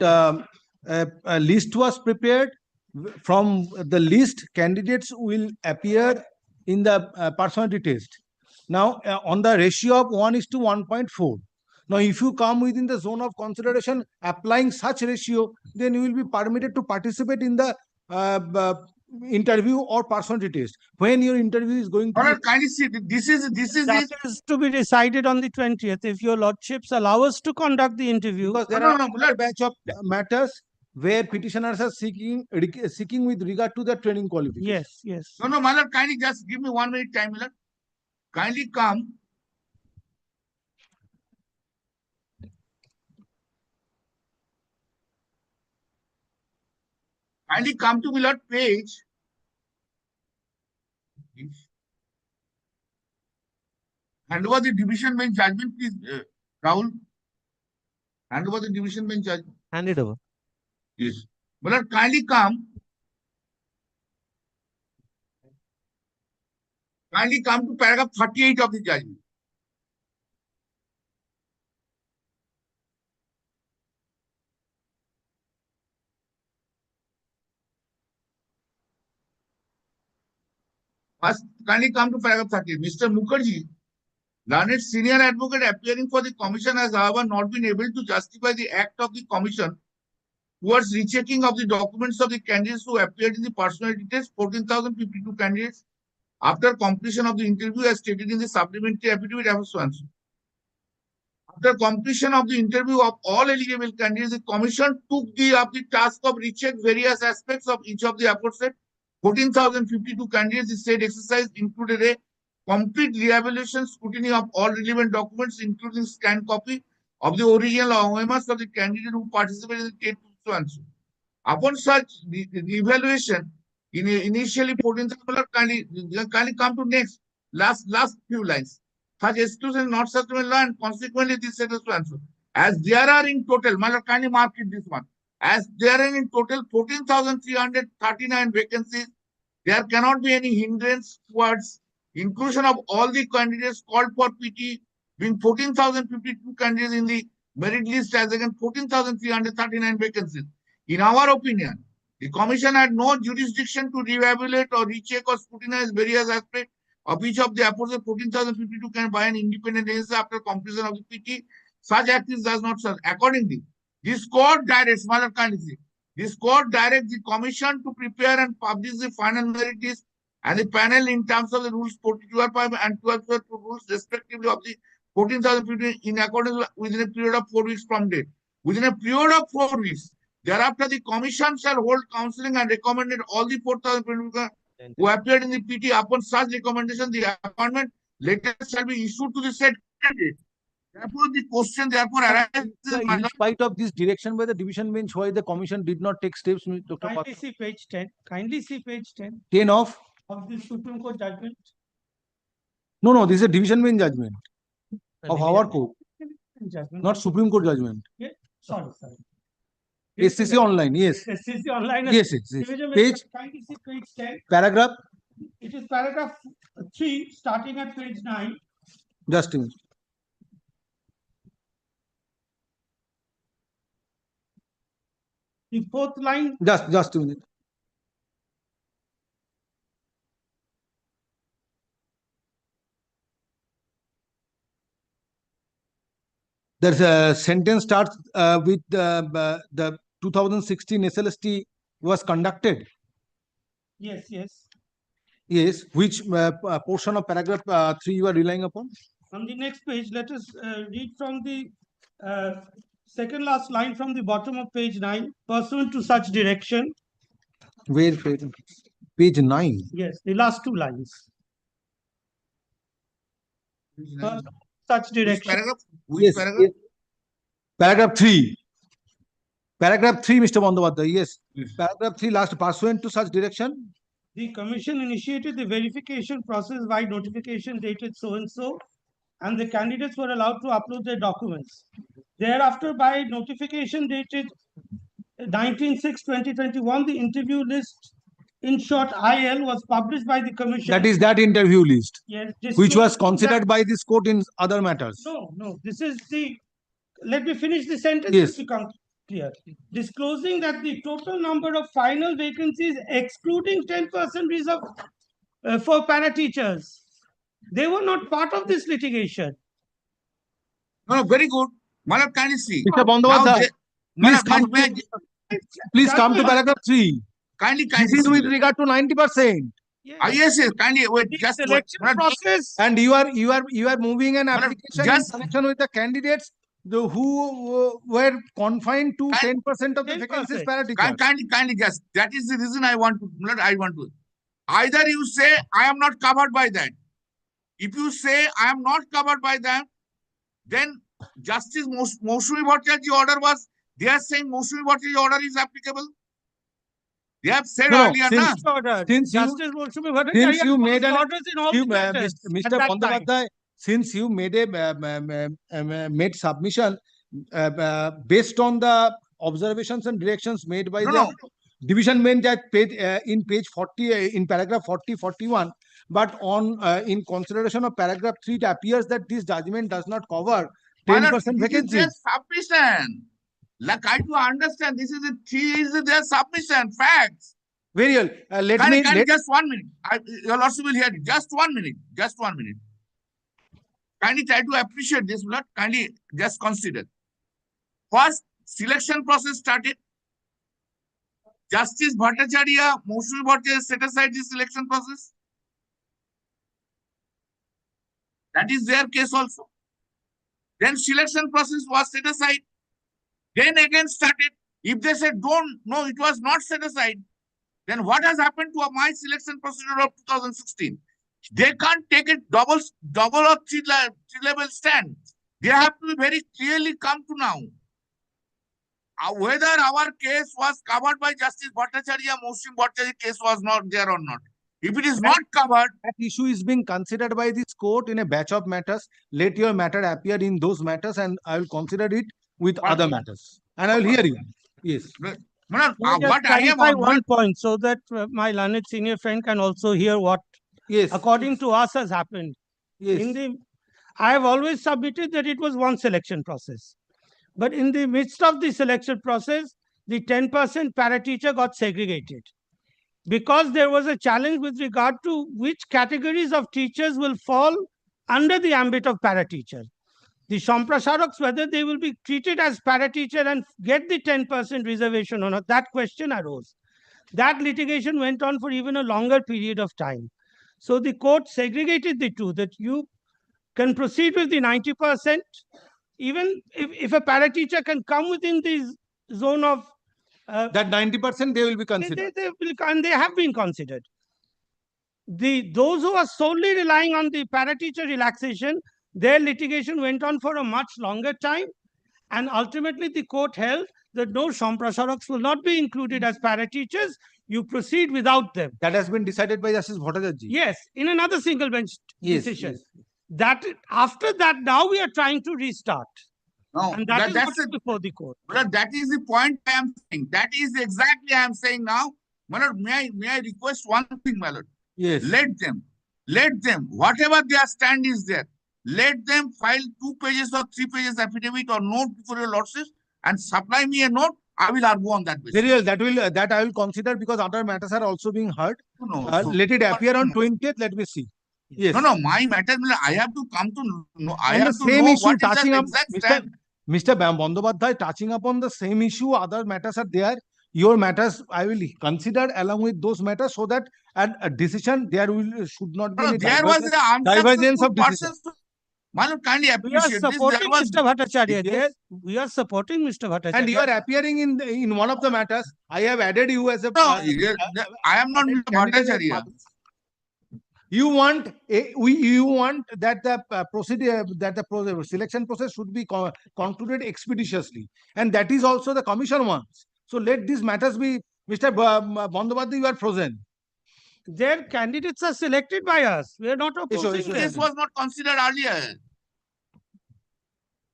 a list was prepared. From the list, candidates will appear in the personality test. Now, on the ratio of 1:1.4. Now, if you come within the zone of consideration, applying such ratio, then you will be permitted to participate in the interview or personality test. When your interview is going to Lord, kindly see, this is That is to be decided on the 20th. If your lordships allow us to conduct the interview. because there are another batch of matters where petitioners are seeking with regard to the training qualification. Yes, yes. No, my lord, kindly just give me 1 minute time, my lord. Kindly come. Kindly come to my lord page. Hand over the division bench judgment, please, Rahul. Hand over the division bench judgment. Hand it over. Yes. My lord, kindly come. Kindly come to paragraph 38 of the judgment. First, kindly come to paragraph 30. Mr. Mukherjee, learned senior advocate appearing for the commission has, however, not been able to justify the act of the commission towards rechecking of the documents of the candidates who appeared in the personality test, 14,052 candidates, after completion of the interview as stated in the supplementary affidavit of Swanson. After completion of the interview of all eligible candidates, the commission took the task of recheck various aspects of each of the aforesaid 14,052 candidates. The said exercise included a complete re-evaluation scrutiny of all relevant documents, including scanned copy of the original OMS of the candidate who participated in the test. Upon such the evaluation, initially 14,000, kindly come to next last few lines. Such exclusion not sustainable law, and consequently this set to answer. As there are in total, kindly mark it this one. As there are in total 14,339 vacancies, there cannot be any hindrance towards inclusion of all the candidates called for PT, being 14,052 candidates in the merit list as against 14,339 vacancies. In our opinion, the Commission had no jurisdiction to re-evaluate or recheck or scrutinize various aspects of each of the aforesaid 14,052 can by an independent agency after completion of the PT. Such actions does not serve. Accordingly, this court directs, this court directs the Commission to prepare and publish the final merit list and the panel in terms of the rules 42.5 and 12 rules respectively of the 14,050 in accordance within a period of 4 weeks from date. Within a period of 4 weeks, thereafter the Commission shall hold counseling and recommended all the 4,000 who appeared in the PT. Upon such recommendation, the appointment letter shall be issued to the said candidate. Therefore, the question arises. In spite of this direction by the division bench, why the commission did not take steps, Dr. Kindly see page 10. Kindly see page 10 10 of the Supreme Court judgment. No, this is a division bench judgment of our court. Judgment. not Supreme Court judgment. Yeah, sorry. SCC online, yes. SCC online. Yes, yes, yes. Division Page, kindly see page 10. paragraph, It is paragraph 3, starting at page 9. just a minute. The fourth line. Just a minute. There's a sentence starts with the 2016 SLST was conducted. Yes. Yes, which portion of paragraph 3 you are relying upon? On the next page, let us read from the second last line from the bottom of page 9. Pursuant to such direction. Where page 9? Yes, the last two lines. Such direction. Which paragraph? Yes. Paragraph 3. Paragraph 3, Mr. Bandyopadhyay. Yes. Paragraph 3, last, pursuant to such direction. The commission initiated the verification process by notification dated so and so, and the candidates were allowed to upload their documents. Thereafter, by notification dated 19/6/2021, the interview list, in short IL, was published by the commission. That is that interview list, Yes, which was disclosing considered that- by this court in other matters. No, this is the, let me finish the sentence Yes. to become clear. Disclosing that the total number of final vacancies, excluding 10% reserve for para teachers, they were not part of this litigation. No, very good. Malab, can you see? Mr. Bandyopadhyay, please come to paragraph 3. Kindly, This is with regard to 90%. Yes, kindly wait. Just wait. Malab, process. And you are moving an application in just- connection with the candidates who were confined to 10% of the vacancies para teachers. kindly just. That is the reason I want to. Either you say I am not covered by that. If you say I am not covered by that, then Justice Mousumi Bhattacharya order was. They are saying Mousumi Bhattacharya order is applicable. They have said No, earlier, since- na? Since you made an orders in all the matters at Mr. that time. Bandyopadhyay, since you made made submission based on the observations and directions made by the division bench at page in page 40 in paragraph 40-41, but on in consideration of paragraph 3, it appears that this judgment does not cover 10% vacancies. Submission. Like I do understand, this is their submission facts. Very well. Let Kindly, me just 1 minute. Your lordship will hear it. Just 1 minute. Just 1 minute. Kindly try to appreciate this, Lord. Kindly just consider. First, selection process started. Justice Bhattacharya, Mousumi Bhattacharya set aside this selection process. That is their case also. Then selection process was set aside. Then again started. If they said no, it was not set aside, then what has happened to my selection procedure of 2016? They can't take it double or three level stand. They have to be very clearly come to now. Whether our case was covered by Justice Bhattacharya, Mousumi Bhattacharya case was not there or not. If it is not covered, that issue is being considered by this court in a batch of matters. Let your matter appear in those matters, and I will consider it with other matters, and I will hear you. Yes. Let me just clarify one point so that my learned senior friend can also hear what, according to us, has happened. Yes. I have always submitted that it was one selection process, but in the midst of the selection process, the 10% para teacher got segregated because there was a challenge with regard to which categories of teachers will fall under the ambit of para teacher. The Samprasaraks, whether they will be treated as para teacher and get the 10% reservation or not, that question arose. That litigation went on for even a longer period of time. So the court segregated the two, that you can proceed with the 90%, even if a para teacher can come within the zone of that 90% they will be considered. They have been considered. Those who are solely relying on the para teacher relaxation, their litigation went on for a much longer time, and ultimately the court held that no, Samprasaraks will not be included as para teachers. You proceed without them. That has been decided by Justice Bhattacharya. Yes, in another single bench Yes, decision. That after that, now we are trying to restart. No, And that is what that's is it. before the court. But that is the point I am saying. That is exactly I am saying now. My lord, may I request one thing, my lord? Yes. Let them, whatever their stand is there, let them file 2 pages or 3 pages affidavit or note before your lordship and supply me a note. I will argue on that basis. Very well. That I will consider because other matters are also being heard. No, Let it appear on 20th. Let me see. Yes. No, my matter, I have to come to know, I On the have to same know issue, what is touching the up, exact Mr. stand. Mr. Bandyopadhyay, touching upon the same issue, other matters are there. Your matters I will consider along with those matters so that at a decision there should not be No, any there was an divergence unsuccessful of decision. person. My lord, kindly We are appreciate this. There supporting was Mr. Bhattacharya. Yes. We are supporting Mr. Bhattacharya. And you are appearing in one of the matters. I have added you as a. no, I am not added Mr. candidate as Bhattacharya. part- You want you want that the procedure that the selection process should be concluded expeditiously, and that is also the commission wants. So let these matters be, Mr. Bandyopadhyay, you are frozen. Their candidates are selected by us. We are not opposing them. This was not considered earlier.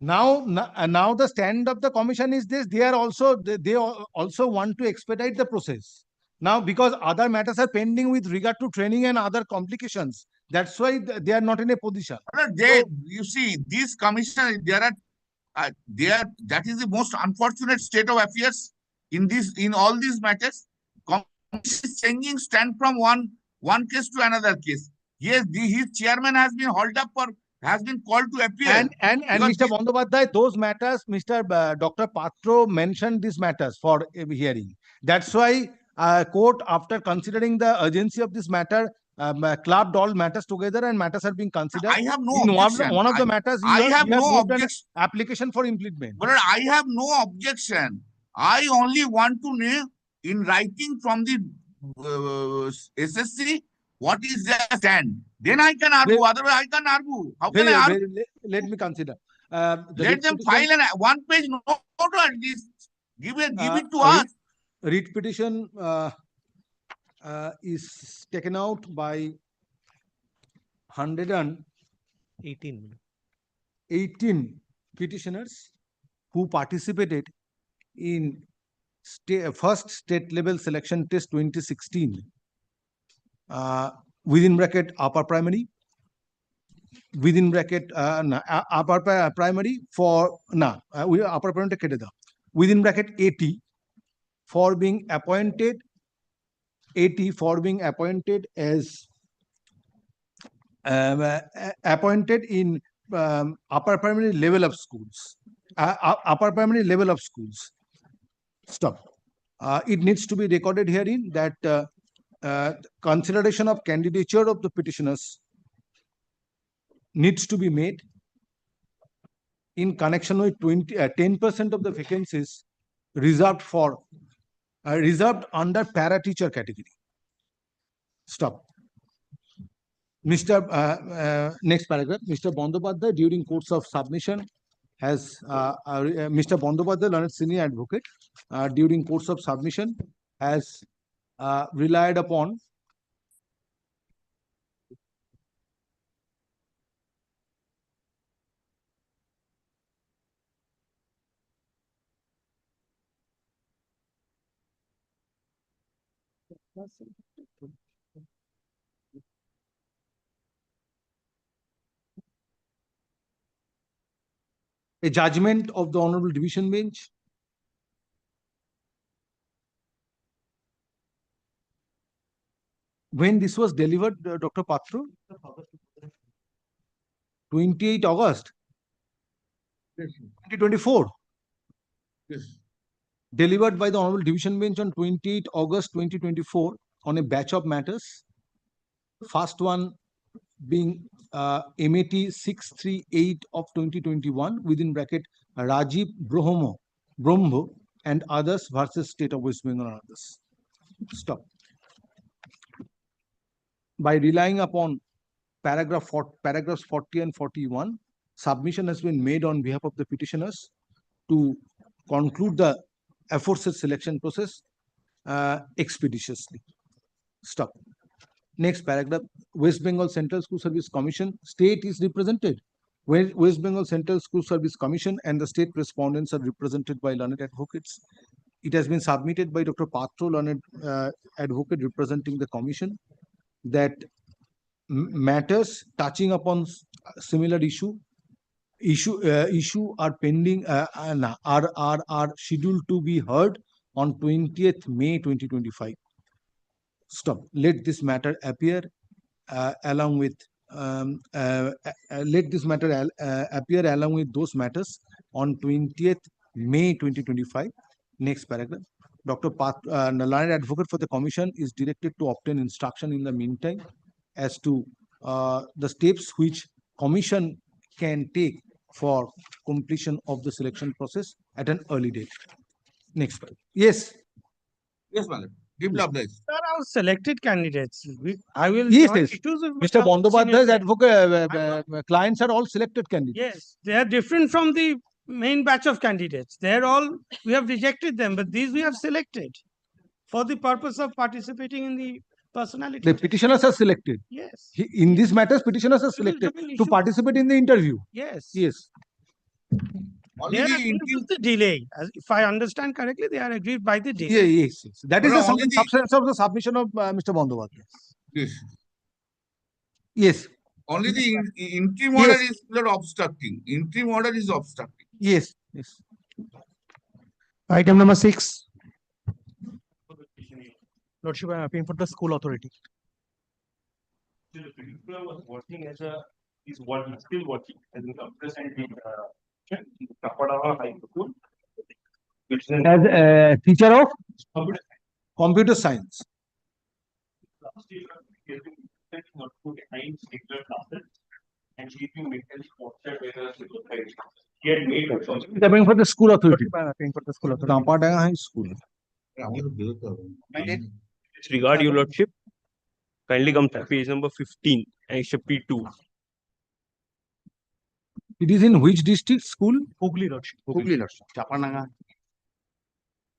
Now the stand of the commission is this. They also want to expedite the process. Now, because other matters are pending with regard to training and other complications, that's why they are not in a position. You see, this commission, that is the most unfortunate state of affairs in all these matters. Commission is changing stand from one case to another case. Yes, his chairman has been called to appear. And Mr. Bandyopadhyay, those matters, Dr. Patro mentioned these matters for a hearing. That's why court, after considering the urgency of this matter, clubbed all matters together and matters are being considered. I have no in objection. one of the matters, I have no moved an objection. application for impleachment. But I have no objection. I only want to know in writing from the SSC what is their stand. Then I can argue. Otherwise, I can't argue. How can I argue? Let me consider. Let them file a one-page note at least. Give it to us. Writ petition is taken out by 118 petitioners who participated in first state level selection test 2016 within bracket upper primary, within bracket upper primary for upper primary কেটে দাও, within bracket 80 for being appointed as appointed in upper primary level of schools. Stop. It needs to be recorded herein that consideration of candidature of the petitioners needs to be made in connection with 10% of the vacancies reserved under para teacher category. Stop. Next paragraph. Mr. Bandyopadhyay, during course of submission, has Mr. Bandyopadhyay, learned senior advocate, during course of submission, has relied upon a judgment of the Honorable Division Bench when this was delivered, Dr. Patro? 28 August 2024. Yes. Delivered by the Honorable Division Bench on 28 August 2024 on a batch of matters. First one being MAT 638 of 2021 within bracket Rajiv Brahmo and others versus State of West Bengal and others. Stop. By relying upon paragraphs 40 and 41, submission has been made on behalf of the petitioners to conclude the aforesaid selection process expeditiously. Stop. Next paragraph. West Bengal Central School Service Commission, state is represented West Bengal Central School Service Commission and the state respondents are represented by learned advocates. It has been submitted by Dr. Patro, learned advocate representing the commission, that matters touching upon similar issue are pending and are scheduled to be heard on 20th May 2025. Stop. Let this matter appear along with appear along with those matters on 20th May 2025. Next paragraph. Dr. the learned advocate for the commission is directed to obtain instruction in the meantime as to the steps which commission can take for completion of the selection process at an early date. Next paragraph. Yes. Yes, Malad. Develop this. There are selected candidates. I will. Yes, join yes. issues with Mr. my Bandyopadhyay's senior advocate clients are all selected candidates. Yes, they are different from the main batch of candidates. They're all, we have rejected them, but these we have selected for the purpose of participating in the personality. The petitioners are selected. Yes. In these matters, petitioners are We will selected join to issue. participate in the interview. Yes. Yes. They are agreed with the delay. If I understand correctly, they are agreed by the delay. Yeah, yes, yes. That is the only the- substance of the submission of Mr. Bandyopadhyay. Yes. Yes. Only the interim Yes. order is not obstructing. Interim order is obstructing. Yes. Yes. Item number 6. Lordship, I am appealing for the school authority. So the principal was working as a, still working as a computer science in Calcutta High School. It's an As a teacher of computer computer science. last year, he has been taking not to attend regular classes, and she's been mentally tortured by the civil rights. He had made a choice. I am appealing for the school authority. I am appealing for the school authority. Calcutta High School. This regard, your lordship, kindly come to page number 15, annexure P2. It is in which district school? Hooghly, Lordship. Hooghly, Lordship. Chapananga.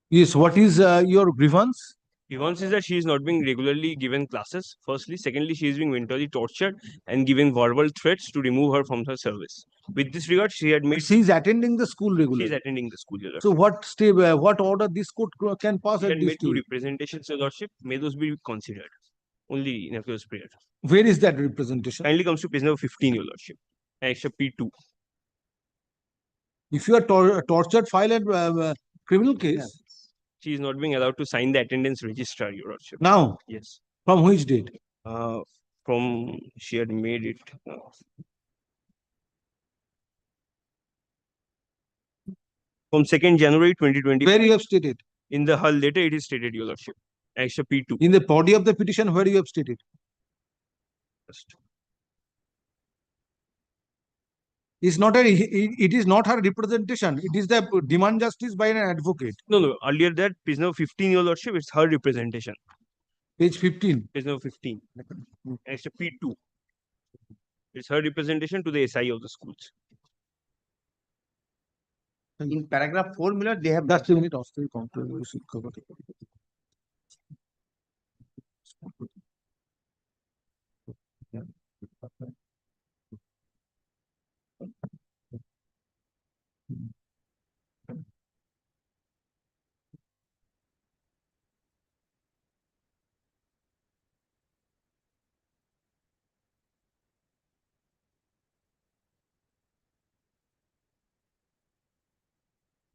Yes. What is your grievance? Grievance is that she is not being regularly given classes, firstly. Secondly, she is being mentally tortured and given verbal threats to remove her from her service. With this regard, she had made. She is attending the school She regularly. is attending the school, your lordship. So what step, what order this court can pass She at had this made two stage? representations, your lordship. May those be considered only in a close period. Where is that representation? Kindly comes to page number 15, your lordship. Annexure P2. If you are tortured, file a criminal case. She is not being allowed to sign the attendance register, your lordship. Now, Yes. from which date? From she had made it. From 2nd January 2020. Where you have stated? In the her letter, it is stated, your lordship. Annexure P2. In the body of the petition, where you have stated? It's not it is not her representation. It is the demand justice by an advocate. No. Earlier that, page number 15, your lordship, it's her representation. Page 15. Page number 15. Annexure P2. It's her representation to the SI of the schools. In paragraph 4, Miller, they have. That's the unit of the counter.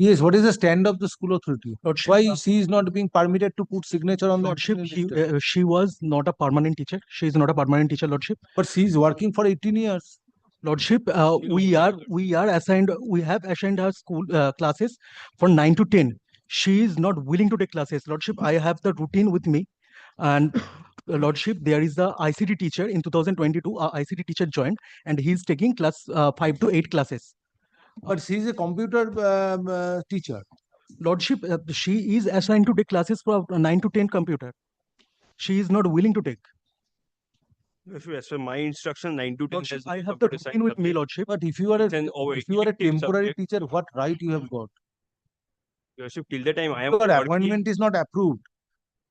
Yes, what is the stand of the school authority? Lordship, Why she is not being permitted to put signature on the Lordship, attendance register? she was not a permanent teacher. She is not a permanent teacher, Lordship. But she is working for 18 years. Lordship, we are assigned, we have assigned her school classes for 9 to 10. She is not willing to take classes. Lordship, I have the routine with me, and Lordship, there is a ICT teacher in 2022. A ICT teacher joined, and he is taking class 5 to 8 classes. But she is a computer teacher. Lordship, she is assigned to take classes for 9 to 10 computer. She is not willing to take. As per my instruction, 9 to 10 Lordship, has I have computer the science routine with me, subject. Lordship. But if you are a Elective temporary subject. teacher, what right you have got? Lordship, till the time I am Your working, appointment is not approved.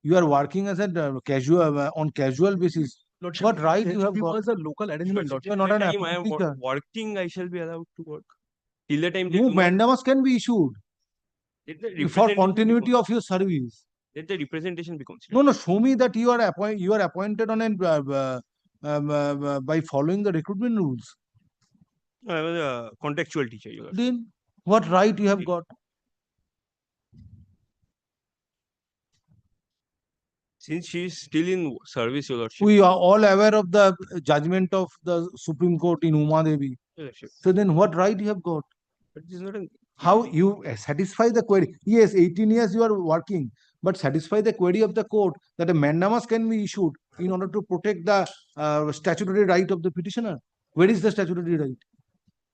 You are working as a casual on casual basis. Lordship, What right you have it got? was a local arrangement, You Lordship. are not an time I am applicant teacher. working, I shall be allowed to work. Till the time they No do not, mandamus can be issued let the for representation continuity become- of your service. let the representation be considered. No, no, show me that you are appointed on an by following the recruitment rules. I was a contextual teacher. You are. Then what right you have got? Since she is still in service, Your Lordship. We are all aware of the judgment of the Supreme Court in Uma Devi. Your Lordship. So then what right you have got? But it is not an How you satisfy the query? Yes, 18 years you are working, but satisfy the query of the court that a mandamus can be issued in order to protect the statutory right of the petitioner. Where is the statutory right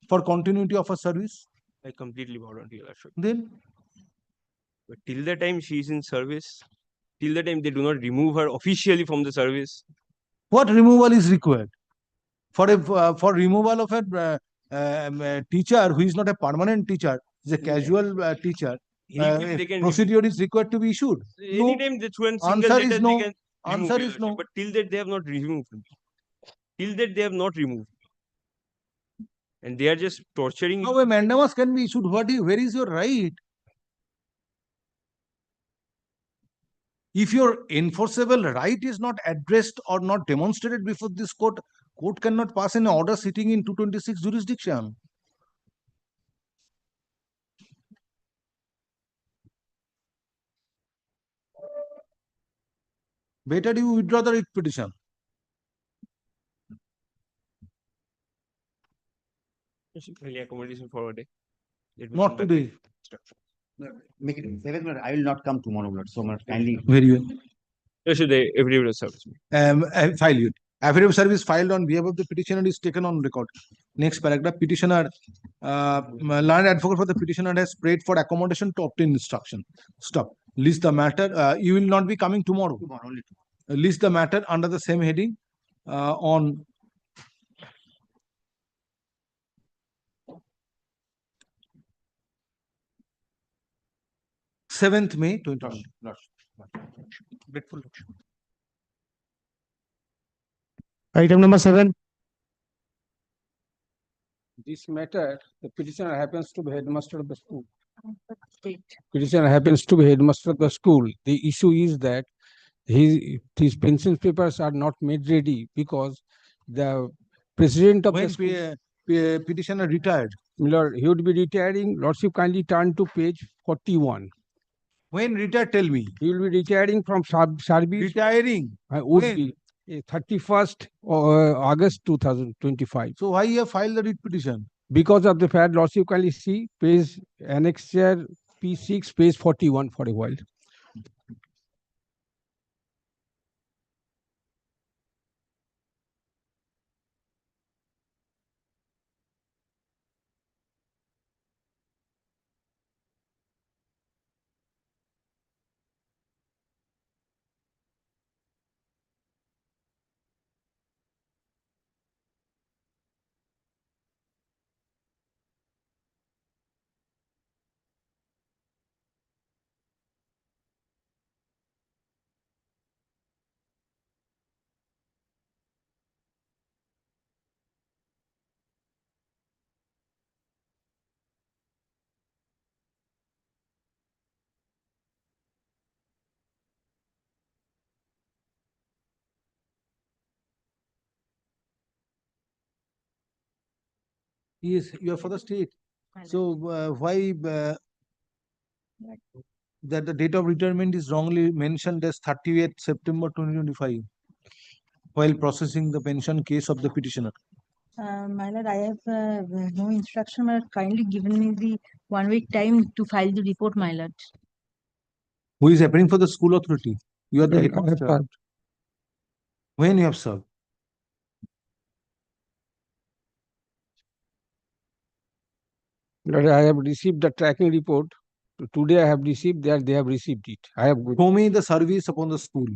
for continuity of a service? I completely bow down to Your Lordship. Then But till the time she is in service, till the time they do not remove her officially from the service, what removal is required for a for removal of a teacher who is not a permanent teacher, is a casual teacher? Anytime they can Procedure is required to be issued. No. anytime they throw in single Answer letter, is no. they can remove Answer Your is no. Lordship. But till that they have not removed me. Till that they have not removed. And they are just torturing me. How a mandamus can be issued? Where is your right? If your enforceable right is not addressed or not demonstrated before this court, court cannot pass an order sitting in 226 jurisdiction. Better you withdraw the writ petition. Early accommodation for a day. Let me Not come back today. with instruction. Make it 7 minutes. I will not come tomorrow, Lord. So much kindly. Very well. Yes, they every service. File it. Affidavit of service filed on behalf of the petitioner is taken on record. Next paragraph, petitioner, learned advocate for the petitioner has prayed for accommodation to obtain instruction. Stop. List the matter. You will not be coming tomorrow. Tomorrow only. List the matter under the same heading on seventh May 2020. Grateful. Item number 7. This matter, the petitioner happens to be headmaster of the school. Petitioner happens to be headmaster of the school. The issue is that his pension papers are not made ready because the president of When the school, petitioner retired? Lord, he would be retiring. Lordship kindly turn to page 41. When retired, tell me. He will be retiring from service. Retiring? Would When? be 31st August 2025. So why you have filed the writ petition? Because of the fact, Lordship kindly see page annexure P6, page 41 for a while. Yes, you are for the state. So why that the date of retirement is wrongly mentioned as 30th September 2025 while processing the pension case of the petitioner? My lord, I have no instruction. My lord, kindly given me the 1 week time to file the report, my lord. Who is appearing for the school authority? You are the I have headmaster. served. When you have served? Lord, I have received the tracking report. Today I have received that they have received it. I have Show me the service upon the school.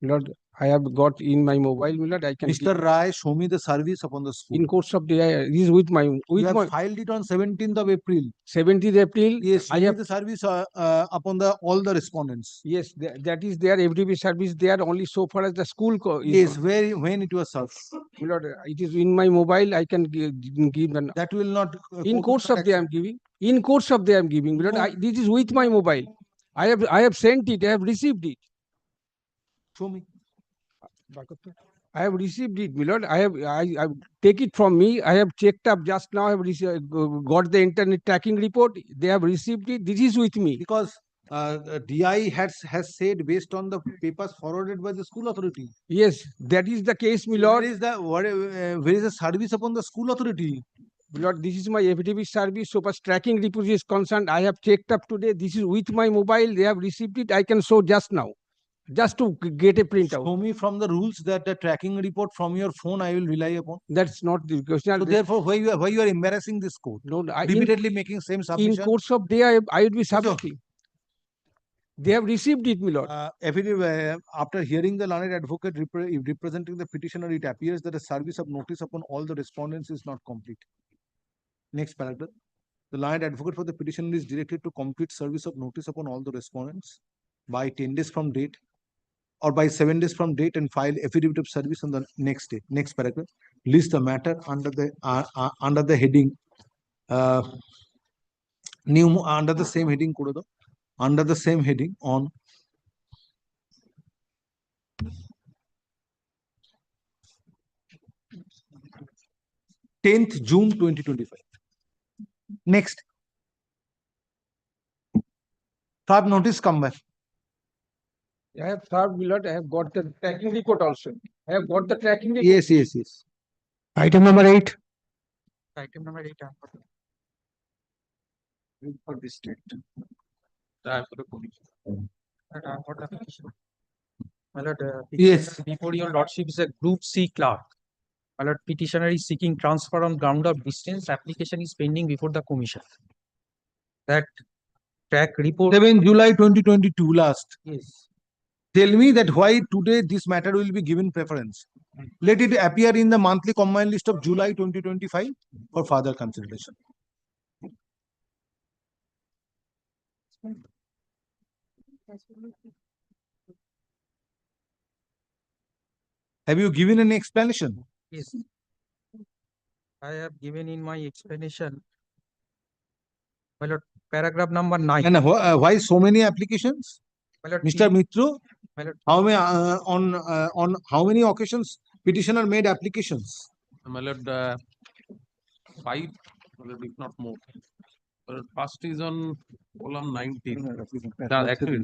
Lord, I have got in my mobile, my lord, I can. Mr. Rai, show me the service upon the school. In course of the, this is with my, You with have my filed it on 17th of April. 17th April. Yes, show I me have, the service upon the all the respondents. yes, that is their FDP service there only so far as the school. Yes, where, when it was served. My lord, it is in my mobile, I can give the. That will not. In court course will not of the I am accept. giving. In course of the I am giving. My lord, No. this is with my mobile. I have sent it. I have received it. Show me. I have received it, my lord. I take it from me. I have checked up just now. I have got the internet tracking report. They have received it. This is with me. Because DI has said based on the papers forwarded by the school authority. Yes, that is the case, my Where lord. is the where is the service upon the school authority? My lord, this is my FDP service. So far as tracking report is concerned, I have checked up today. This is with my mobile. They have received it. I can show just now. Just to get a printout. Show me from the rules that the tracking report from your phone I will rely upon. That's not the question. So therefore, why you are embarrassing this court? No, Repeatedly making same submission. in course of day, I would be submitting. They have received it, my lord. After hearing the learned advocate representing the petitioner, it appears that the service of notice upon all the respondents is not complete. Next paragraph. The learned advocate for the petitioner is directed to complete service of notice upon all the respondents by 10 days from date or by 7 days from date and file affidavit of service on the next day. Next paragraph. List the matter under the heading under the same heading under the same heading on 10th June 2025. Next. Third notice come back. I have served, my lord. I have got the tracking report also. I have got the tracking report. Yes. Item number 8. Item number 8. For this state. My lord, Yes. before your lordship is a Group C clerk. My lord, petitioner is seeking transfer on ground of distance. Application is pending before the commission. That track report. 7 July 2022 last. Yes. Tell me that why today this matter will be given preference. Let it appear in the monthly combined list of July 2025 for further consideration. Have you given any explanation? Yes. I have given in my explanation. My lord, paragraph number 9. And why so many applications? My lord, Mr. Mitro, my lord, how many on how many occasions petitioner made applications? My lord, 5, if not more. First is on column 19. Actually,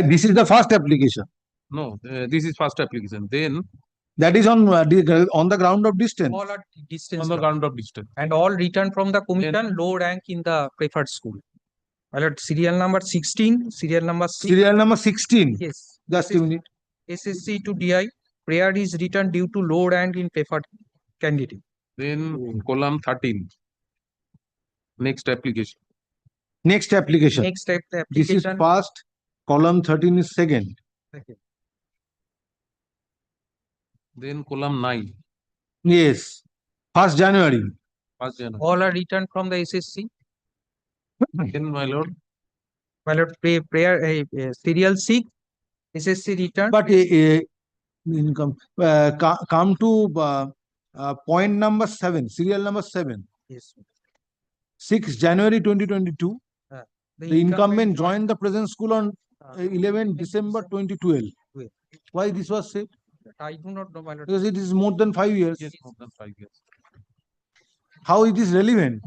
This is the first application. no, this is first application. Then that is on the ground of distance. all are distance. On the ground of distance. And all returned from the commission, low rank in the preferred school. My lord, serial number 16, serial number 6. Serial number 16. Yes. Just a minute. SSC to DI, prayer is returned due to low rank in preferred candidate. Then column 13. Next application. Next application. Next application. This is first. Column 13 is second. Okay. Then column 9. Yes. 1st January. 1st January. All are returned from the SSC. Then my lord. My lord, prayer serial 6, SSC return. But income come to point number 7, serial number 7. Yes. 6 January 2022. The incumbent joined the present school on 11 December 2012. Why this was said? I do not know, my lord. Because it is more than 5 years. Yes, more than 5 years. How it is relevant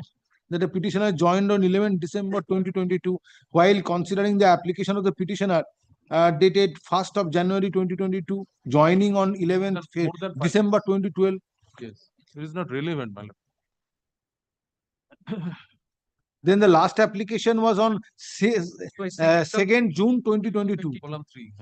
that the petitioner joined on 11 December 2022 while considering the application of the petitioner dated 1st of January 2022, joining on 11th December 2012. Yes, it is not relevant, my lord. Then the last application was on 2nd June 2022. Column 3.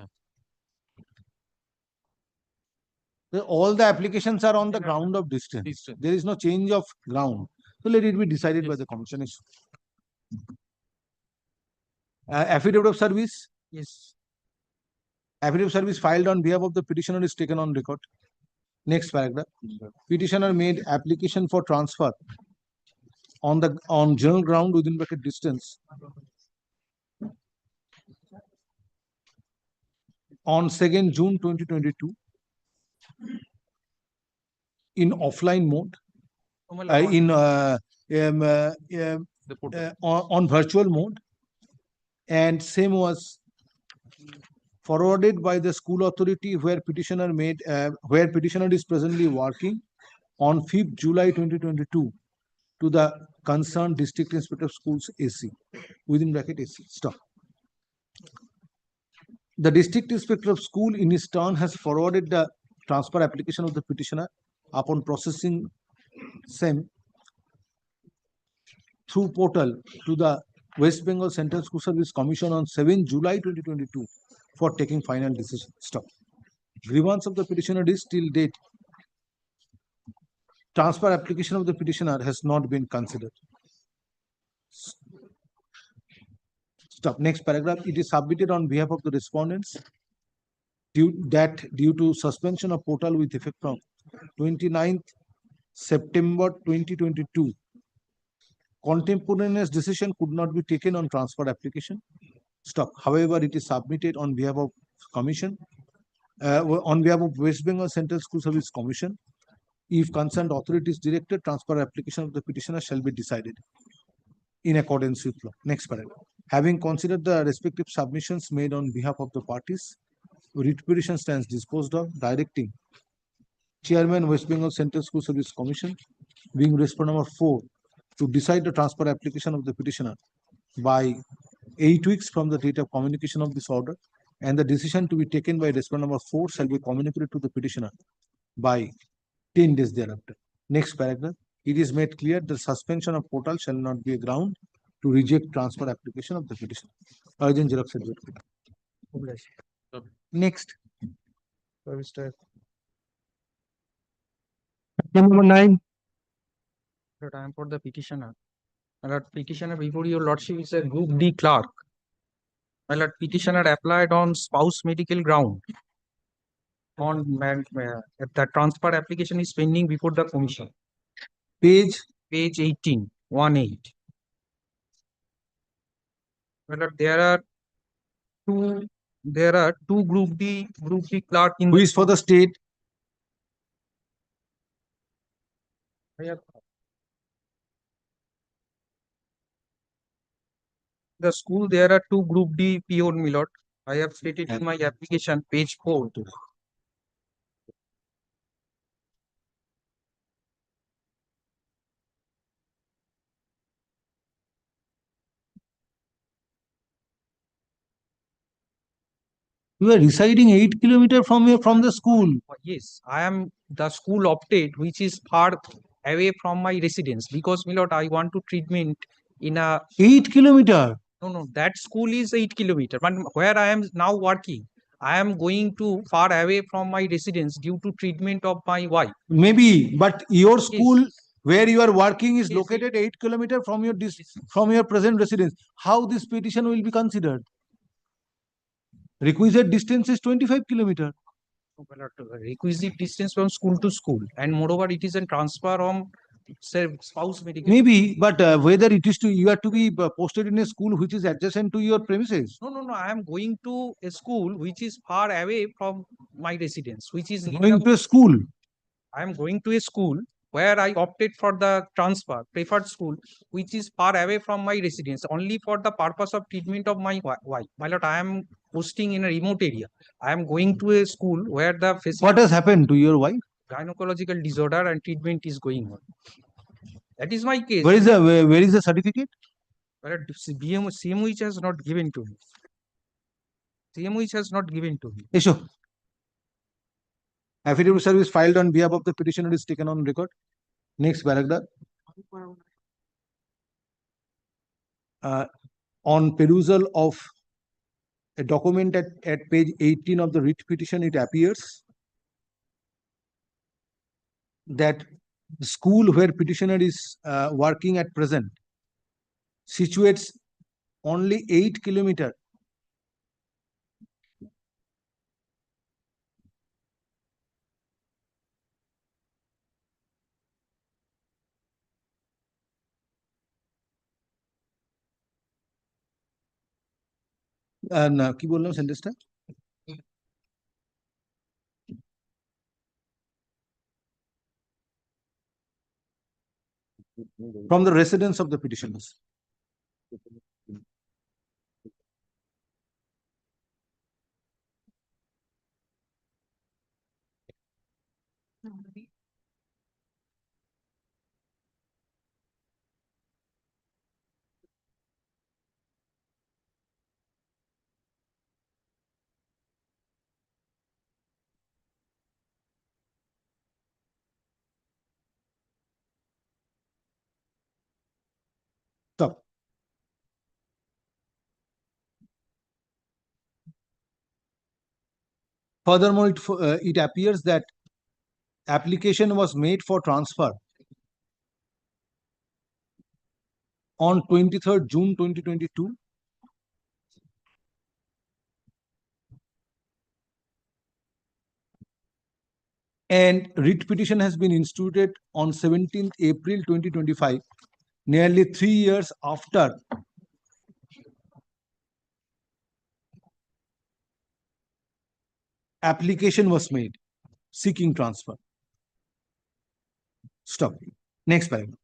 All the applications are on the ground of distance. There is no change of ground. So let it be decided by the commission. Affidavit of service. Yes. Affidavit of service filed on behalf of the petitioner is taken on record. Next paragraph. Petitioner made application for transfer on general ground within bracket distance on 2nd June 2022 in offline mode, on virtual mode, and same was forwarded by the school authority where petitioner is presently working on 5th July 2022 to the concerned district inspector of schools AC within bracket AC. Stop. The district inspector of school in his turn has forwarded the transfer application of the petitioner upon processing same through portal to the West Bengal Central School Service Commission on 7th July 2022 for taking final decision. Stop. Grievance of the petitioner is till date. Transfer application of the petitioner has not been considered. Stop. Next paragraph. It is submitted on behalf of the respondents due to suspension of portal with effect from 29th September 2022. Contemporaneous decision could not be taken on transfer application. Stop. However, it is submitted on behalf of Commission, on behalf of West Bengal Central School Service Commission. If concerned authorities directed, transfer application of the petitioner shall be decided in accordance with law. Next paragraph. Having considered the respective submissions made on behalf of the parties, writ petition stands disposed of, directing Chairman West Bengal Central School Service Commission, being respondent number 4, to decide the transfer application of the petitioner by 8 weeks from the date of communication of this order, and the decision to be taken by respondent number 4 shall be communicated to the petitioner by 10 days thereafter. Next paragraph. It is made clear that suspension of portal shall not be a ground to reject transfer application of the petitioner. Urgent xerox certificate. Next. Number 9. Time for the petitioner. My lord, petitioner before your lordship is a Group D clerk. My lord, petitioner applied on spouse medical ground. The transfer application is pending before the commission. Page 18, 1-8. My lord, there are two Group D clerk in Who is for the state? The school, there are two Group D PO, my lord. I have stated in my application, page 4. You are residing 8 kilometers from the school. Yes, I am the school opted, which is far away from my residence, because my lord, I want to treatment in a 8 kilometers. No, that school is 8 kilometers. But where I am now working, I am going to far away from my residence due to treatment of my wife. Maybe, but your school where you are working is located 8 kilometers from your present residence. How this petition will be considered? Requisite distance is 25 kilometers. Requisite distance from school to school, and moreover, it is a transfer from spouse medical. Maybe, but whether it is you are to be posted in a school which is adjacent to your premises. No. I am going to a school which is far away from my residence, which is Going to a school. I am going to a school where I opted for the transfer, preferred school, which is far away from my residence, only for the purpose of treatment of my wife. My lord, I am posting in a remote area. I am going to a school where the What has happened to your wife? Gynecological disorder and treatment is going on. That is my case. Where is the certificate? Well, CMOH has not given to me. CMOH has not given to me. Issue. Affidavit of service filed on behalf of the petitioner is taken on record. Next paragraph. On perusal of a document at page 18 of the writ petition, it appears that the school where petitioner is working at present situates only 8 kilometers না কি বললাম সেন্টেন্সটা? From the residence of the petitioners. Stop. Furthermore, it appears that application was made for transfer on 23rd June 2022. And writ petition has been instituted on 17th April 2025, nearly 3 years after application was made seeking transfer. Stop. Next paragraph.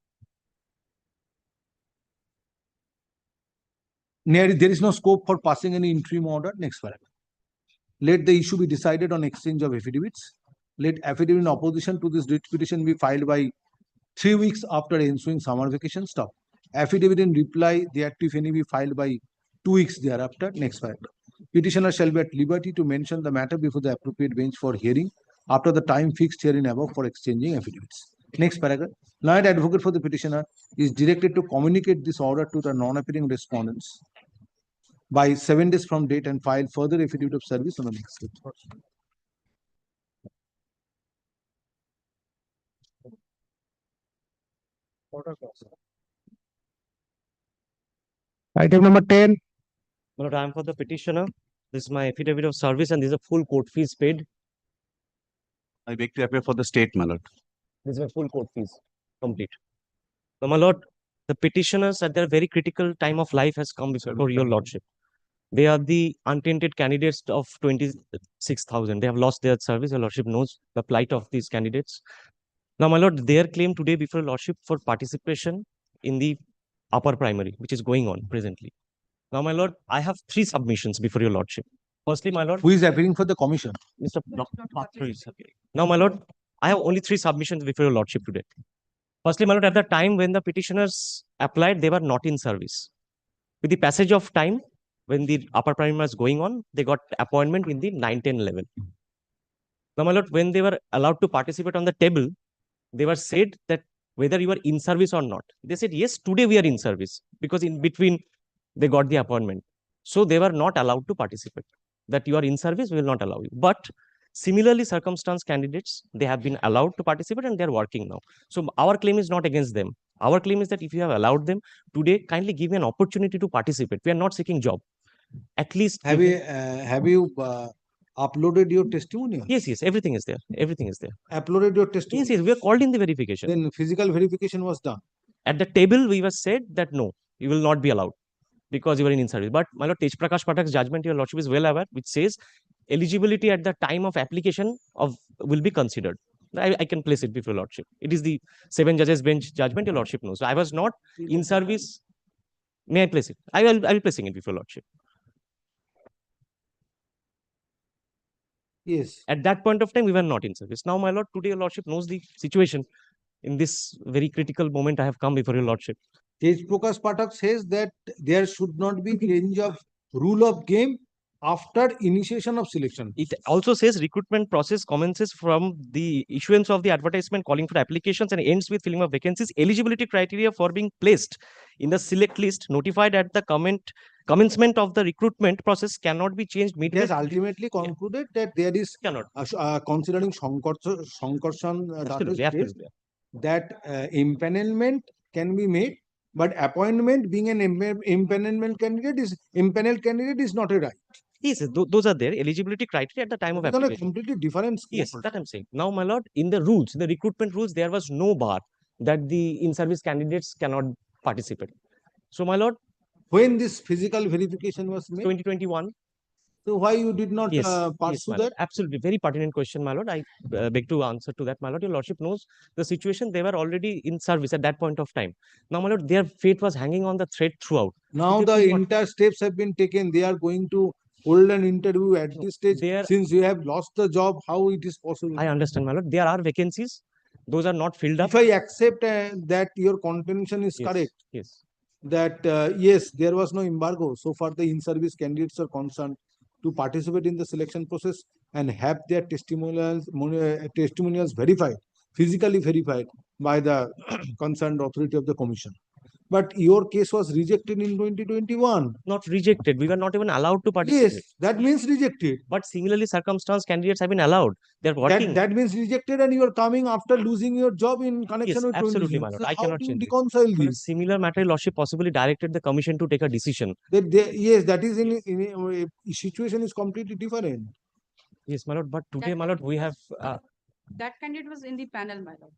There is no scope for passing any interim order. Next paragraph. Let the issue be decided on exchange of affidavits. Let affidavit in opposition to this writ petition be filed by 3 weeks after ensuing summer vacation. Stop. Affidavit in reply thereto, if any, be filed by 2 weeks thereafter. Next paragraph. Petitioner shall be at liberty to mention the matter before the appropriate bench for hearing after the time fixed herein above for exchanging affidavits. Next paragraph. Learned advocate for the petitioner is directed to communicate this order to the non-appearing respondents by 7 days from date and file further affidavit of service on the next day. Item number 10. My lord, I am for the petitioner. This is my affidavit of service and these are full court fees paid. I beg to appear for the state, my lord. These are full court fees. Complete. So, my lord, the petitioners at their very critical time of life has come before your lordship. They are the untainted candidates of 26,000. They have lost their service. Your lordship knows the plight of these candidates. Now, my lord, their claim today before your lordship for participation in the upper primary, which is going on presently. Now, my lord, I have 3 submissions before your lordship. Firstly, my lord. Who is appearing for the commission? Mr. Patra is appearing. Now, my lord, I have only 3 submissions before your lordship today. Firstly, my lord, at the time when the petitioners applied, they were not in service. With the passage of time, when the upper primary was going on, they got appointment in the 9-10 level. Now, my lord, when they were allowed to participate on the table, they were said that whether you are in service or not. They said, yes, today we are in service because in between they got the appointment. So they were not allowed to participate. That you are in service, we will not allow you. But similarly, circumstance candidates, they have been allowed to participate and they are working now. So our claim is not against them. Our claim is that if you have allowed them today, kindly give me an opportunity to participate. We are not seeking job. At least have you uploaded your testimonial? Yes, yes, everything is there. Everything is there. Uploaded your testimonial? Yes, yes, we are called in the verification. Then physical verification was done. At the table, we were said that no, you will not be allowed because you are in service. But my lord, Tej Prakash Pathak's judgment, your lordship is well aware, which says eligibility at the time of application of will be considered. I can place it before your lordship. It is the 7 judges bench judgment, your lordship knows. So I was not in service. May I place it? I will be placing it before your lordship. Yes. At that point of time, we were not in service. Now, my lord, today your lordship knows the situation. In this very critical moment, I have come before your lordship. Tej Prakash Pathak says that there should not be change of rule of game after initiation of selection. It also says recruitment process commences from the issuance of the advertisement calling for applications and ends with filling of vacancies. Eligibility criteria for being placed in the select list notified at the commencement of the recruitment process cannot be changed midway. It has ultimately concluded that there is considering Sankarshan that empanelment can be made, but appointment being an empanelment candidate is not a right. Yes, those are there. Eligibility criteria at the time of application. A completely different scope. Yes, that I'm saying. Now, my lord, in the rules, the recruitment rules, there was no bar that the in-service candidates cannot participate. So, my lord, When this physical verification was made? 2021. So why you did not Yes, pursue my lord. that? Absolutely. Very pertinent question, my lord. I beg to answer to that, my lord. Your lordship knows the situation. They were already in service at that point of time. Now, my lord, their fate was hanging on the thread throughout. Now the entire steps have been taken. They are going to hold an interview at this stage. Since you have lost the job, how it is possible? I understand, my lord. There are vacancies. Those are not filled up. If I accept that your contention is correct, Yes. that yes, there was no embargo so far the in-service candidates are concerned to participate in the selection process and have their testimonials verified, physically verified by the concerned authority of the commission. But your case was rejected in 2021. Not rejected. We were not even allowed to participate. Yes, that means rejected. But similarly, circumstanced candidates have been allowed. They're working. That means rejected, and you are coming after losing your job in connection Yes, with absolutely, 20. my lord. So I how cannot do you change it. reconcile But a this? similar matter, your lordship possibly directed the commission to take a decision. Yes, that is in a situation is completely different. Yes, my lord. But today, my lord, we have. That candidate was in the panel, my lord.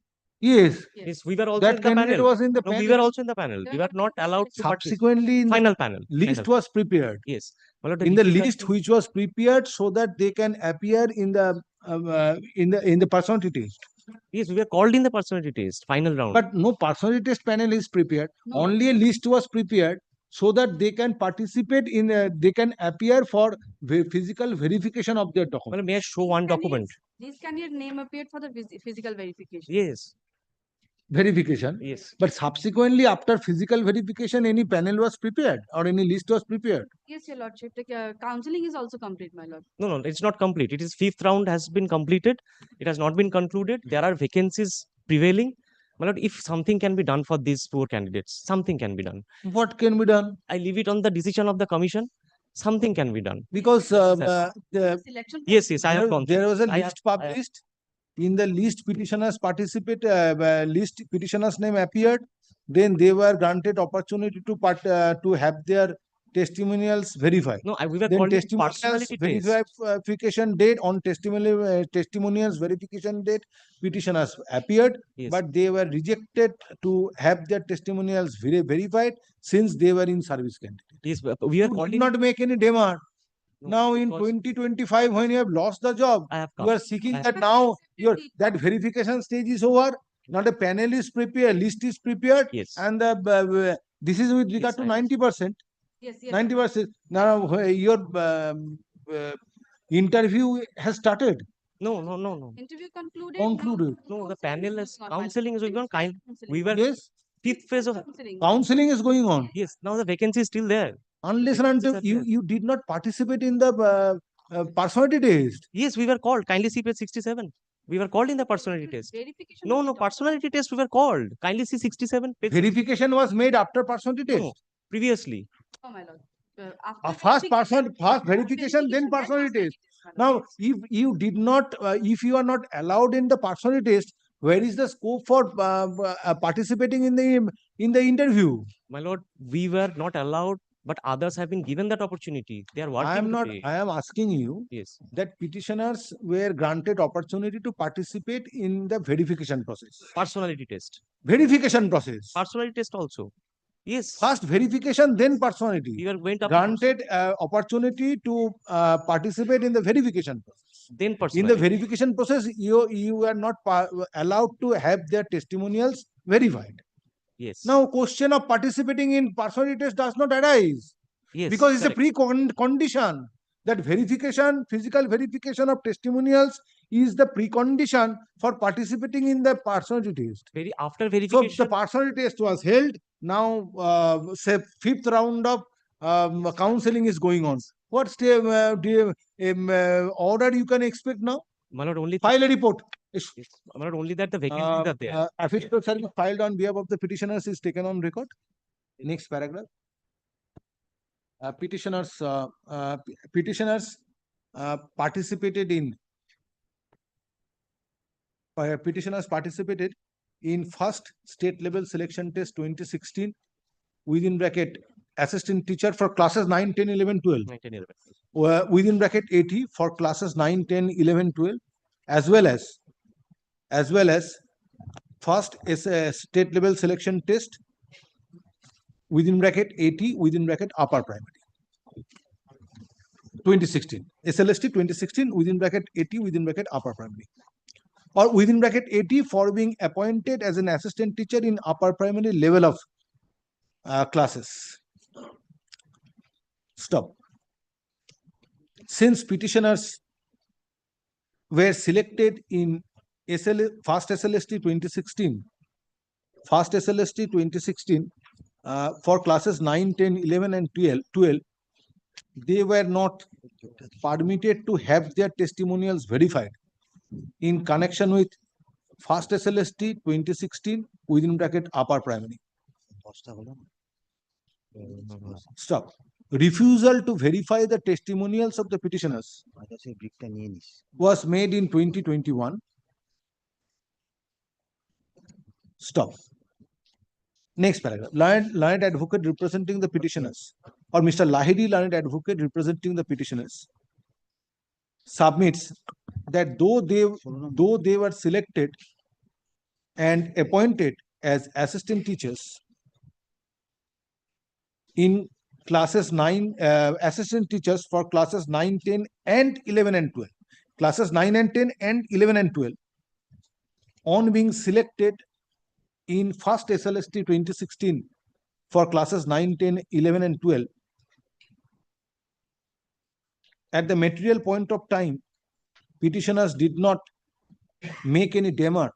Yes. Yes, we were also That in the candidate panel. was in the No, we panel. were also in the panel. We were not allowed to participate. Subsequently, in Final the panel. list Final. was prepared. Yes. My lord, In the difficulty- list which was prepared so that they can appear in the personality test. Yes, we were called in the personality test, final round. But no personality test panel is prepared. Only a list was prepared so that they can participate in, they can appear for physical verification of their document. Well, may I show one document? This candidate name appeared for the physical verification. Yes. Verification. Yes. But subsequently, after physical verification, any panel was prepared or any list was prepared. Yes, your lordship. The counseling is also complete, my lord. No, it's not complete. It is fifth round has been completed. It has not been concluded. There are vacancies prevailing. My lord, if something can be done for these poor candidates, something can be done. What can be done? I leave it on the decision of the commission. Something can be done. Because yes, I have gone. there was a I have- list published. In the list, petitioners participate. List petitioners' name appeared. Then they were granted opportunity to have their testimonials verified. No, we were Then called in testimonials personality test. verification date on testimonials verification date, petitioners appeared, Yes. but they were rejected to have their testimonials verified since they were in service candidate. Yes, we are You called did in. not make any demand. No, Now in because 2025, when you have lost the job, I have you come. are seeking I- that now that verification stage is over. Now the panel is prepared, list is prepared, Yes. and this is with regard Yes, to I 90%. Yes, yes. 90%. Now your interview has started. No. Interview concluded. Concluded. No, the panel is counseling is going on. We were Yes. fifth phase of Counseling is going on. yes. Now the vacancy is still there. Unless and until you did not participate in the personality test. Yes, we were called. Kindly see page 67. We were called in the personality test. Verification. No, personality test we were called. Kindly see 67 page. Verification was made after personality test. No, previously. Oh, my lord. First verification, then personality test. Now, if you did not, if you are not allowed in the personality test, where is the scope for participating in the interview? My lord, we were not allowed, but others have been given that opportunity. They are working. I am not. today. I am asking you. Yes. That petitioners were granted opportunity to participate in the verification process. Personality test. Verification process. Personality test also. Yes. First verification, then personality. We were went up. Granted opportunity to participate in the verification process. Then In personality. the verification process, you are not allowed to have their testimonials verified. Yes. Now, question of participating in personality test does not arise. Yes. Because it's correct. a precondition that verification, physical verification of testimonials is the precondition for participating in the personality test. After So verification. the personality test was held. Now, say fifth round of counseling is going on. What order you can expect now? My lord, only File a report. yes. My lord, only that the vacancies are there. Affidavit service filed on behalf of the petitioners is taken on record. Next paragraph. Petitioners participated in first state level selection test 2016 within bracket assistant teacher for classes 9, 10, 11, 12. 9, 10, 11. Within bracket 80 for classes 9, 10, 11, 12, as well as first is a state level selection test within bracket 80 within bracket upper primary. 2016. SLST 2016 within bracket 80 within bracket upper primary. Or within bracket 80 for being appointed as an assistant teacher in upper primary level of classes. Stop. Since petitioners were selected in first SLST 2016, for classes 9, 10, 11 and 12, they were not permitted to have their testimonials verified in connection with first SLST 2016 within bracket upper primary. Stop. Refusal to verify the testimonials of the petitioners was made in 2021. Stop. Next paragraph. Learned advocate representing the petitioners, or Mr. Lahiri, learned advocate representing the petitioners, submits that though they were selected and appointed as assistant teachers in classes 9, assistant teachers for classes 9, 10 and 11 and 12. Classes 9 and 10 and 11 and 12. On being selected in first SLST 2016 for classes 9, 10, 11 and 12, at the material point of time, petitioners did not make any demur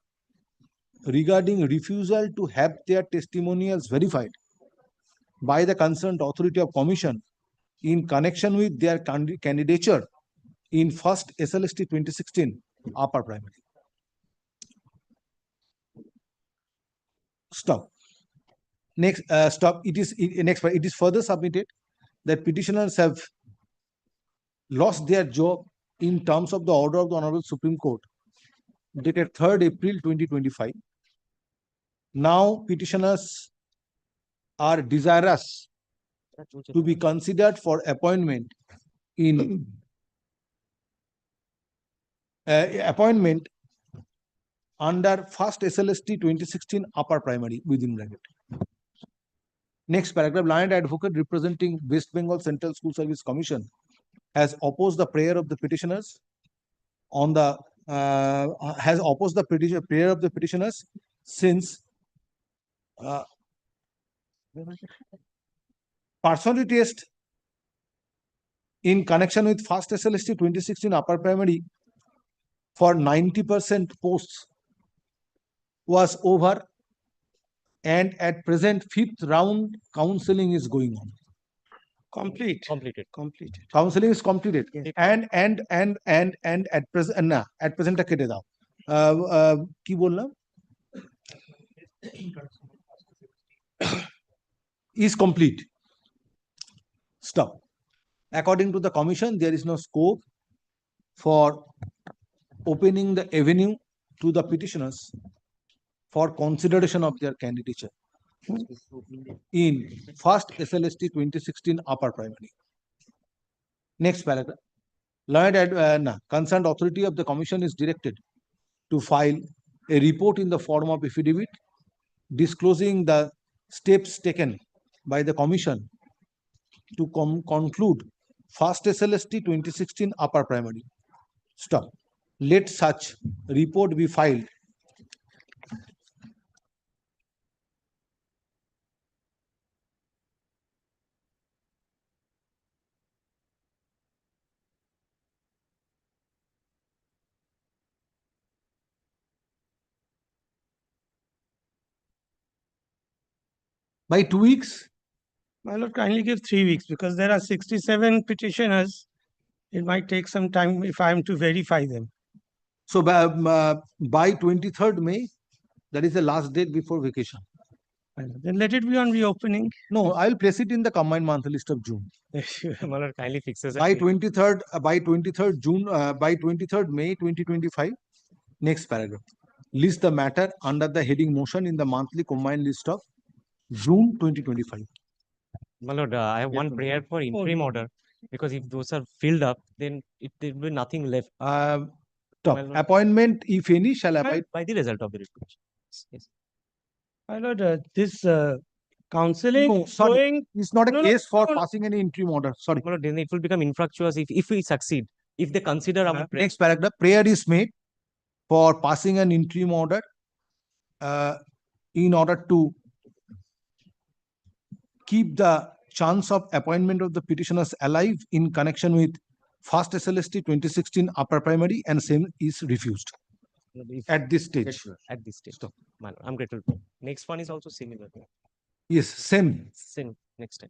regarding refusal to have their testimonials verified by the concerned authority of commission in connection with their candidature in first SLST 2016 upper primary. Stop. Next, stop. It is further submitted that petitioners have lost their job in terms of the order of the Honorable Supreme Court dated 3rd April 2025. Now petitioners are desirous to be considered for appointment in appointment under first SLST 2016 upper primary within bracket. Next paragraph. Learned advocate representing West Bengal Central School Service Commission has opposed the prayer of the petitioners on the prayer of the petitioners since personality test in connection with first SLST 2016 upper primary for 90% posts was over, and at present 5th round counseling is going on. Completed. Counseling is completed. Yes. And at present at present কেটে দাও কি বললাম is complete. Stop. According to the commission, there is no scope for opening the avenue to the petitioners for consideration of their candidature in first SLST 2016 upper primary. Next paragraph. Concerned authority of the commission is directed to file a report in the form of affidavit disclosing the steps taken by the commission to conclude first SLST 2016 upper primary. Stop. Let such report be filed by 2 weeks. My lord, kindly give 3 weeks because there are 67 petitioners. It might take some time if I am to verify them. So by 23rd May, that is the last date before vacation. Then let it be on reopening. No, I will place it in the combined monthly list of June. My lord, kindly fixes it. By 23rd June, by 23rd May 2025. Next paragraph. List the matter under the heading motion in the monthly combined list of June 2025. My lord, I have one prayer for interim order because if those are filled up, then there will be nothing left. Top. Appointment, if any, shall abide by the result of the report. Yes. My lord, this Counseling No, sorry, going. it's not a No, no, case for no, no. passing any interim order. Sorry. My lord, then it will become infructuous if we succeed. If they consider our prayer. Next paragraph, prayer is made for passing an interim order in order to keep the chance of appointment of the petitioners alive in connection with first SLST 2016 upper primary, and same is refused at this stage. At this stage. My lord, I'm grateful. Next one is also similar. Yes, same. Same. Next time.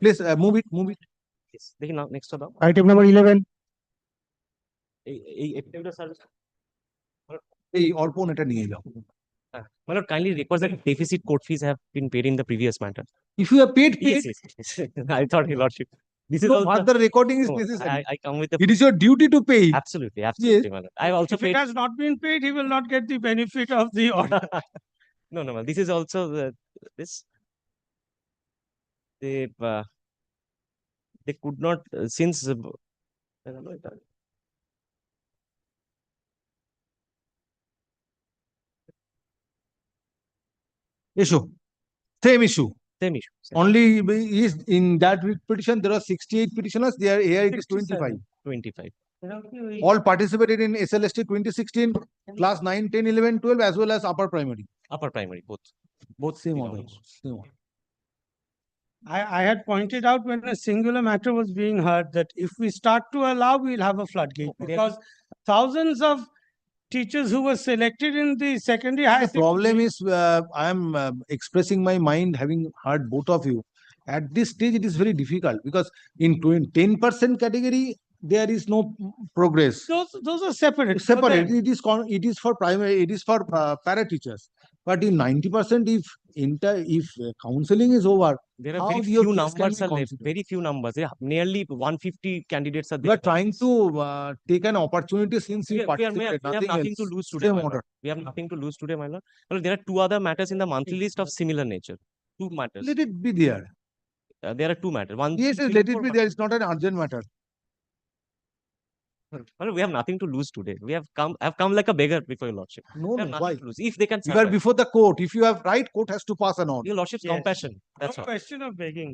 Please move it, move it. Yes. দেখি now next to the Item number 11. এই affidavit of service. এই অর্পণ এটা নিয়ে যাও। My lord, kindly request that deficit court fees have been paid in the previous matter. If you have paid, Yes, yes. I thought, your lordship. This is no also further recording is no, necessary. I come with the It is your duty to pay. absolutely, absolutely, my lord. I have also If it paid. has not been paid, he will not get the benefit of the order. No, no, this is also this. They could not since. I don't know it. Issue. Same issue. Same issue. Only is in that petition there are 68 petitioners. There here it is 25. 25. All participated in SLST 2016 class 9, 10, 11, 12 as well as upper primary. Upper primary, both. Both same order. Same order. I had pointed out when a singular matter was being heard that if we start to allow, we'll have a floodgate because thousands of teachers who were selected in the secondary high The problem is I am expressing my mind having heard both of you. At this stage it is very difficult because in 10% category there is no progress. Those are separate. Separate. It is for primary. It is for para teachers. But in 90%, if counseling is over, There are how very your few case can numbers be are left. considered? Very few numbers. Yeah, nearly 150 candidates are You are there. trying to take an opportunity since you We have participated. nothing to else. lose today, Same my order. lord. We have nothing to lose today, my lord. Well, there are two other matters in the monthly list of similar nature. Two matters. Let it be there. There are two matters. One. Yes, yes, let it be there. It's not an urgent matter. Well, we have nothing to lose today. We have come like a beggar before your lordship. No, We have no, nothing why? to lose. If they can You are survive. before the court. If you have right, court has to pass an order. Your lordship's Yes. compassion. That's No all. question of begging.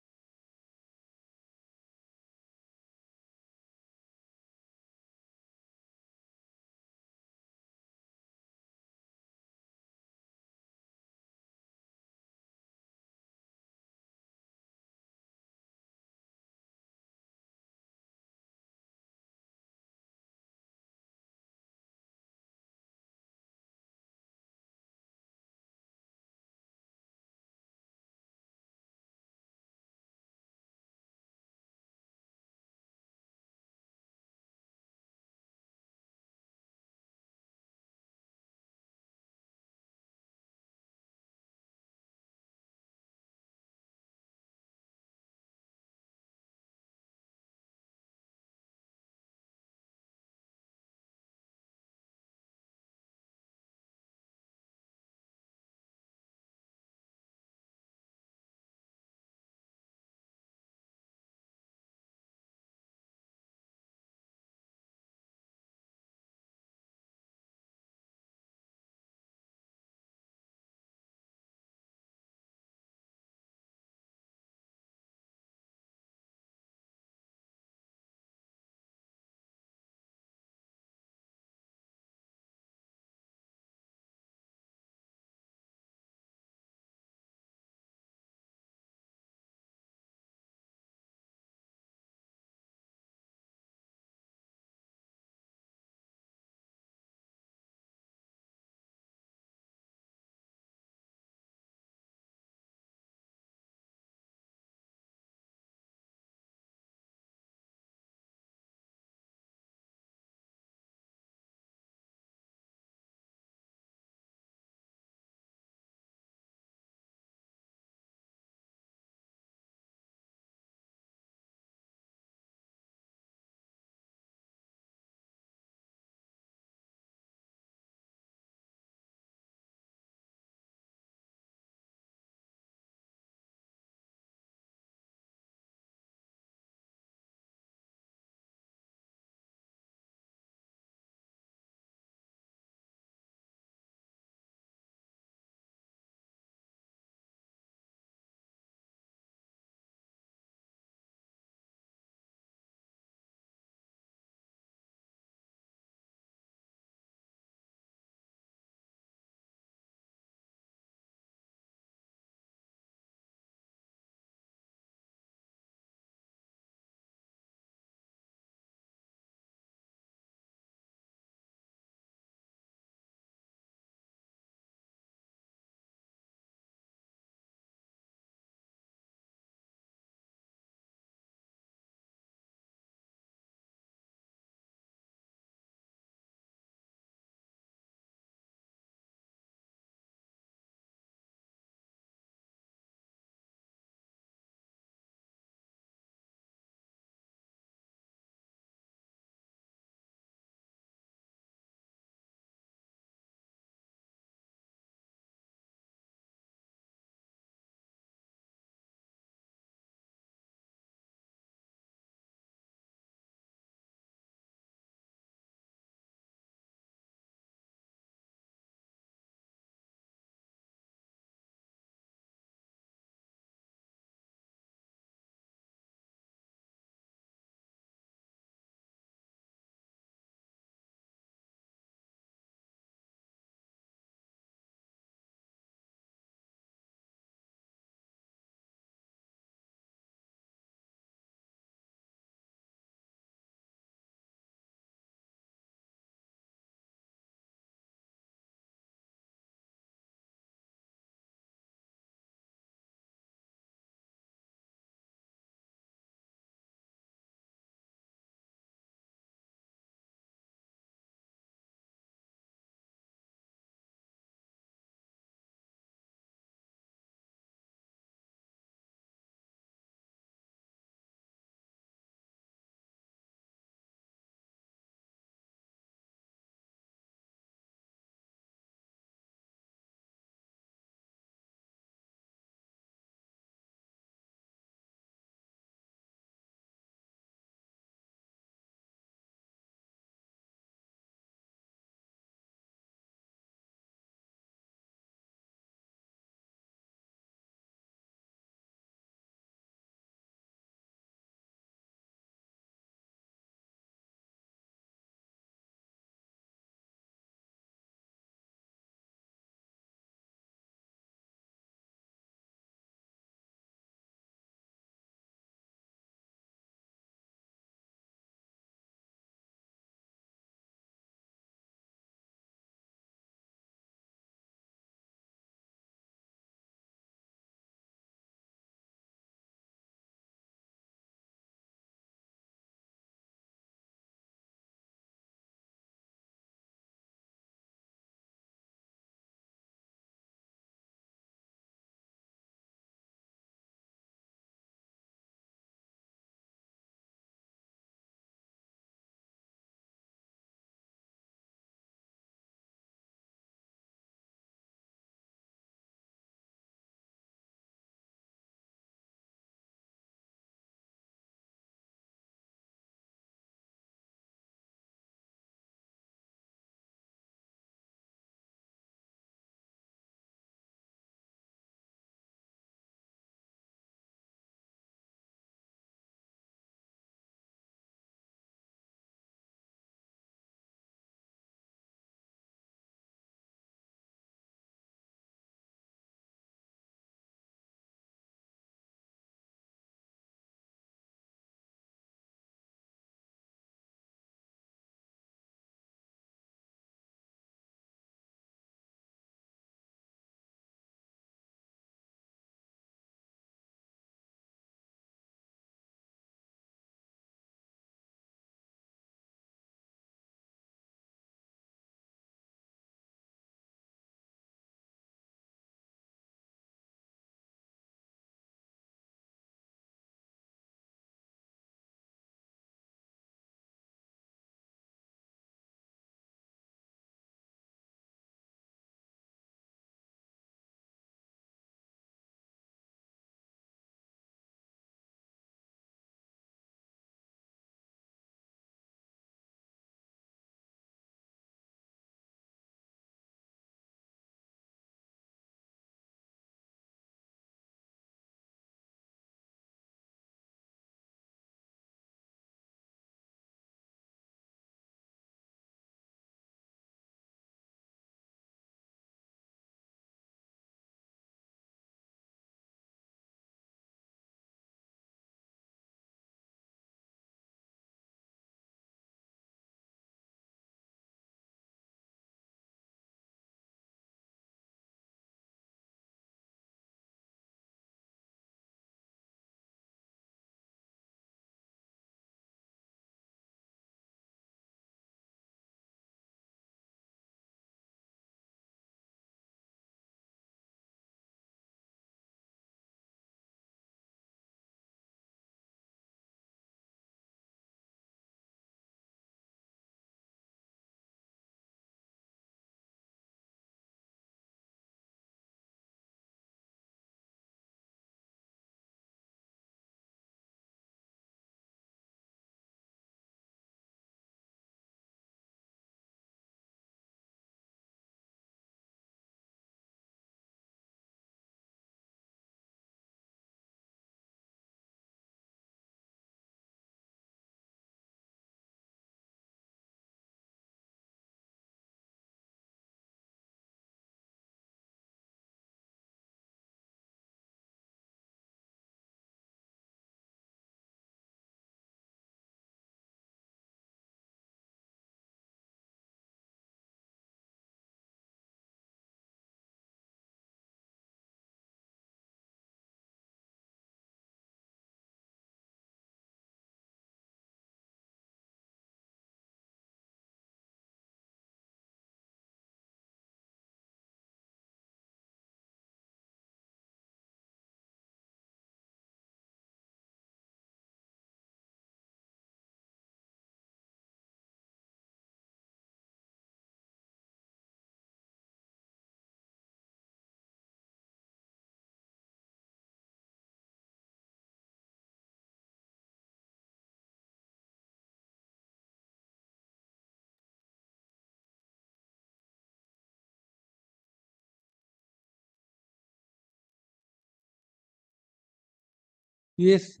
Yes.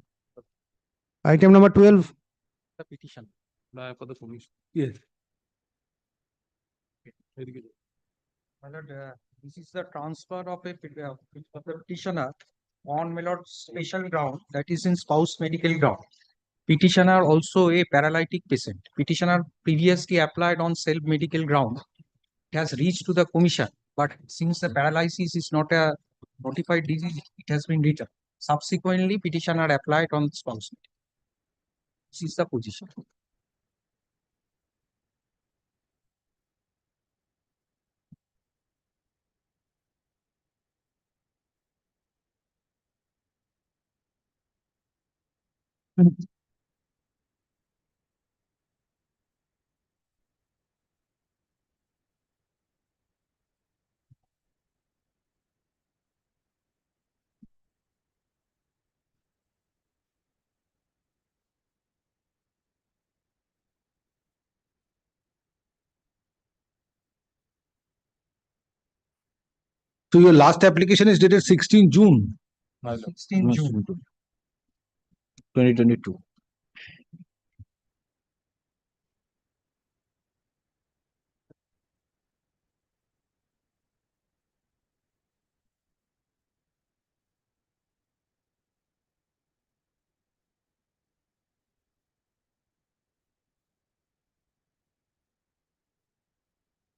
Item number 12. The petition. For the commission. Yes. My lord, this is the transfer of of the petitioner on, my lord, special ground, that is in spouse medical ground. Petitioner also a paralytic patient. Petitioner previously applied on self-medical ground. It has reached to the commission, but since the paralysis is not a notified disease, it has been returned. Subsequently, petitioner applied on spouse. This is the position. So your last application is dated 16 June. 16 June. 2022.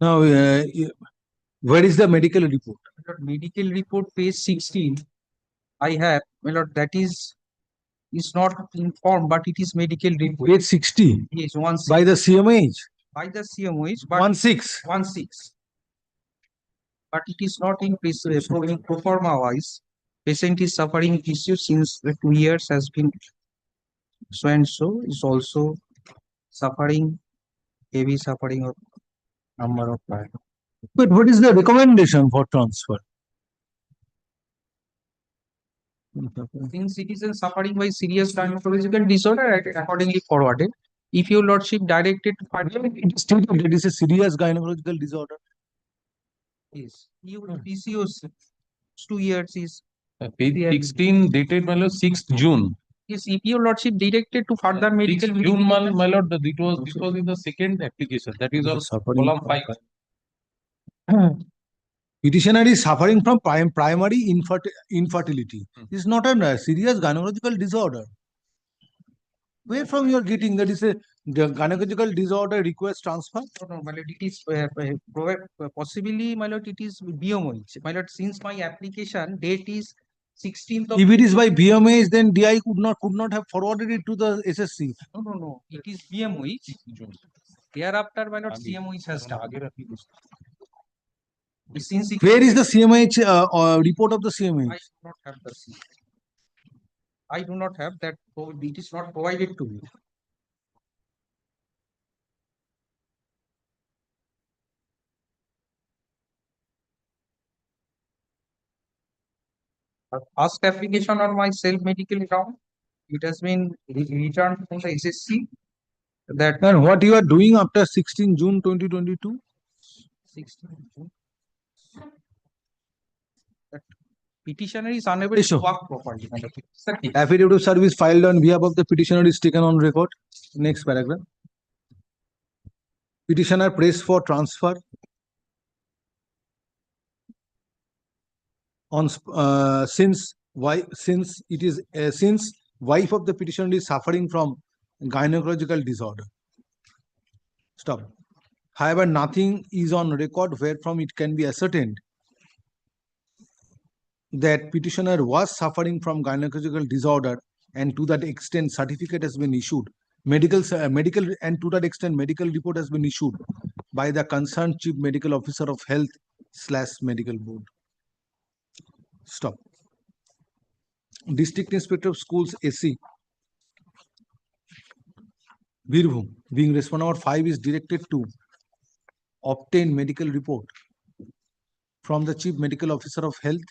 Now, where is the medical report? Medical report page 16. I have, my lord, that is not informed, but it is medical report. Page 60. Yes, 1 By the CMH. by the CMOH, but 1/6. 1/6. But it is not in pro forma wise. Patient is suffering issue since the 2 years has been so and so is also suffering heavy suffering of number of prior. But what is the recommendation for transfer? Since citizen suffering by serious gynecological disorder, accordingly forwarded. If your lordship directed to It is stated that it is a serious gynecological disorder. yes, you PCOS 2 years is Page 16 dated, my lord, 6th June. yes. If your lordship directed to further medical 6th June, my lord, this was in the second application. That is on column 5. Petitioner is suffering from primary infertility. This is not a serious gynecological disorder. Where from you are getting that is a gynecological disorder request transfer? No, my lord, it is possibly, my lord, it is BMOH. My lord, since my application date is 16th of If it is by BMH, then DI could not have forwarded it to the SSC. no, it is BMOH. Thereafter, my lord, CMOH has done. Since it Where is the CMH report of the CMH? I do not have the C. I do not have that. It is not provided to me. First application on my self-medical ground, it has been returned from the SSC. That And what you are doing after 16 June 2022? 16 June. That petitioner is unable to work properly. Affidavit of service filed on behalf of the petitioner is taken on record. Next paragraph. Petitioner prays for transfer on since wife of the petitioner is suffering from gynecological disorder. Stop. However, nothing is on record wherefrom it can be ascertained that petitioner was suffering from gynecological disorder, and to that extent certificate has been issued. Medical and to that extent medical report has been issued by the concerned chief medical officer of health / medical board. Stop. District Inspector of Schools AC Birbhum, being respondent number 5, is directed to obtain medical report from the chief medical officer of health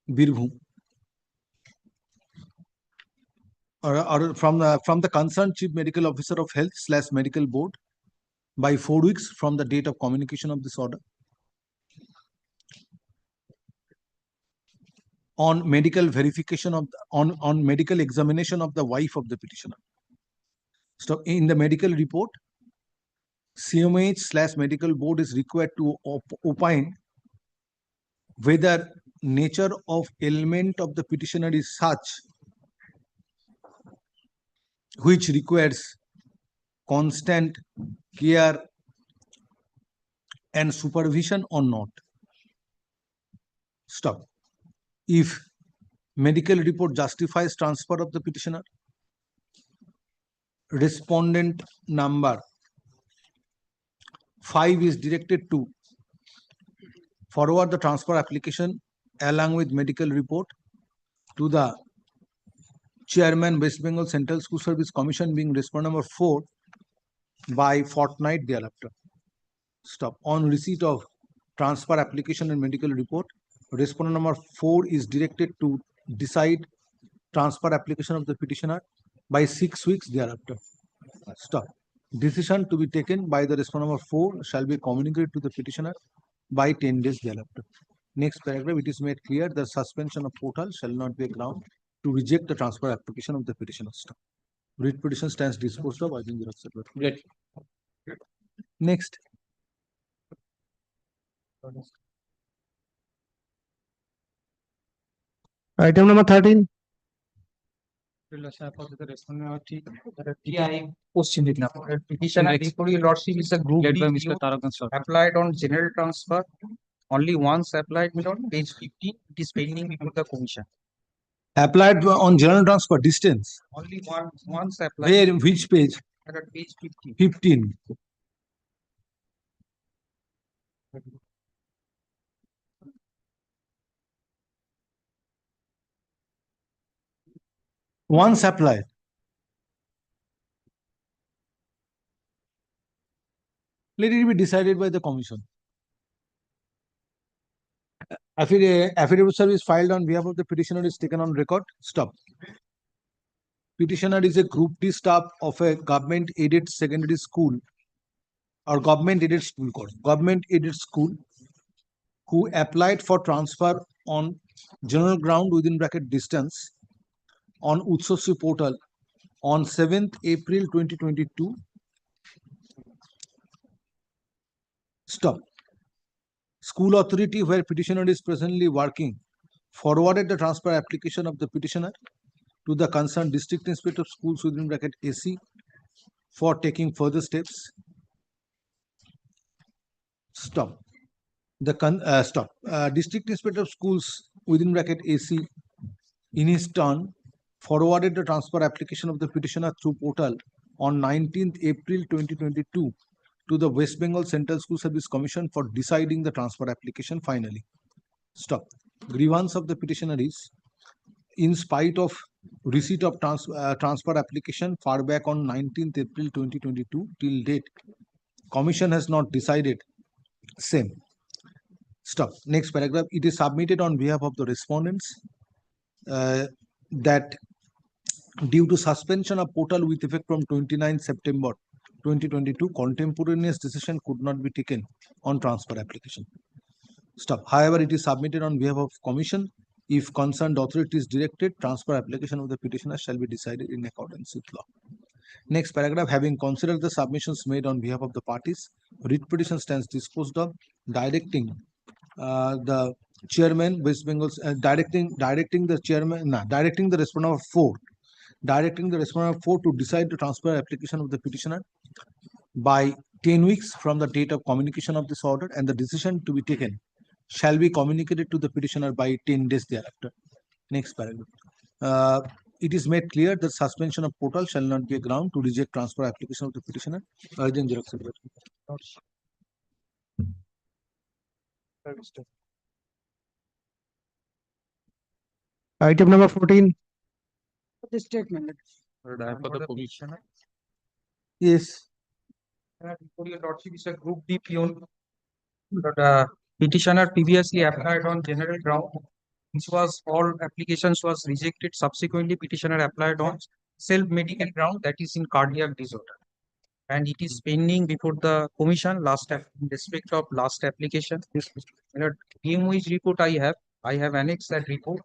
Birbhum, or from the concerned chief medical officer of health / medical board by 4 weeks from the date of communication of this order. on medical verification of, on medical examination of the wife of the petitioner. So in the medical report, CMH/medical board is required to opine whether nature of ailment of the petitioner is such which requires constant care and supervision or not. Stop. If medical report justifies transfer of the petitioner, respondent number 5 is directed to forward the transfer application along with medical report to the Chairman, West Bengal Central School Service Commission, being respondent number 4 by fortnight thereafter. Stop. On receipt of transfer application and medical report, respondent number 4 is directed to decide transfer application of the petitioner by 6 weeks thereafter. Stop. Decision to be taken by the respondent number 4 shall be communicated to the petitioner by 10 days thereafter. Next paragraph, it is made clear that suspension of portal shall not be a ground to reject the transfer application of the petitioner. Stop. Writ petition stands disposed of. I think you have Great. Next. Item number 13. Yeah, I question it now. Petition before your lordship is a group Led D by PO Mr. Tarakan sir. applied on general transfer. Only once applied, my lord, page 15. It is pending before the commission. Applied on general transfer distance. Only once applied. Where, which page? At page 15. 15. Once applied. Let it be decided by the commission. Affidavit service filed on behalf of the petitioner is taken on record. Stop. Petitioner is a group D staff of a government aided secondary school or government aided school who applied for transfer on general ground within bracket distance on Utsosri portal on 7th April 2022. Stop. School authority where petitioner is presently working forwarded the transfer application of the petitioner to the concerned district inspector of schools within bracket AC for taking further steps. Stop. District inspector of schools within bracket AC in his turn forwarded the transfer application of the petitioner through portal on 19th April 2022 to the West Bengal Central School Service Commission for deciding the transfer application finally. Stop. Grievance of the petitioner is, in spite of receipt of transfer application far back on 19th April 2022 till date, commission has not decided same. Stop. Next paragraph. It is submitted on behalf of the respondents that due to suspension of portal with effect from 29 September 2022, contemporaneous decision could not be taken on transfer application. Stop. However, it is submitted on behalf of commission. If concerned authority is directed, transfer application of the petitioner shall be decided in accordance with law. Next paragraph, having considered the submissions made on behalf of the parties, writ petition stands disposed of, directing the chairman, West Bengal, directing the respondent of 4 to decide the transfer application of the petitioner by 10 weeks from the date of communication of this order, and the decision to be taken shall be communicated to the petitioner by 10 days thereafter. Next paragraph. It is made clear that suspension of portal shall not be a ground to reject transfer application of the petitioner. Urgent xerox. Item number 14. The statement. For the commissioner. Yes. Before your lordship is a group D PO. But petitioner previously applied on general ground. This was all applications was rejected. Subsequently, petitioner applied on self-medical ground, that is in cardiac disorder. And it is pending before the commission in respect of last application. DMO's report I have. I have annexed that report.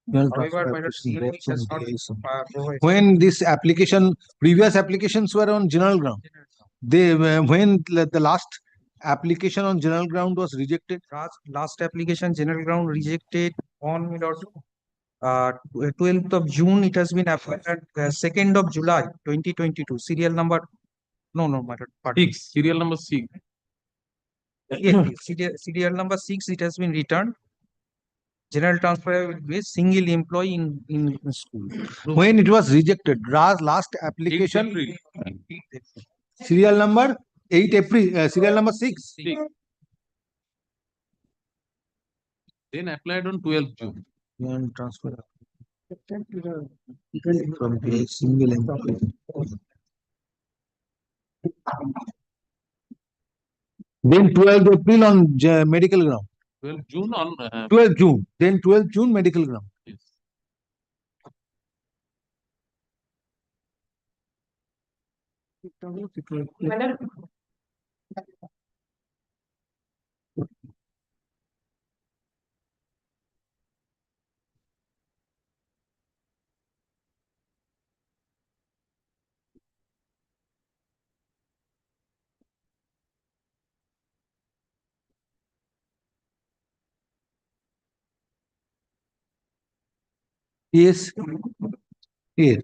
Well, However, my lord, application CMH based on has not litigation. provided. When this application, previous applications were on general ground, they, when the last application on general ground was rejected? Last application, general ground rejected on, my lord, 12th of June, it has been applied at 2nd of July, 2022, serial number, no, my lord, pardon. Serial number 6. Yes, serial number 6, it has been returned. General transfer will be a single employee in school. When it was rejected, last application, serial number 8 April, serial number 6. Then applied on 12th June. Transfer from a single employee. Then 12th April on medical ground. 12th June on 12th June. Then 12th June medical ground. yes. Yes. Yes.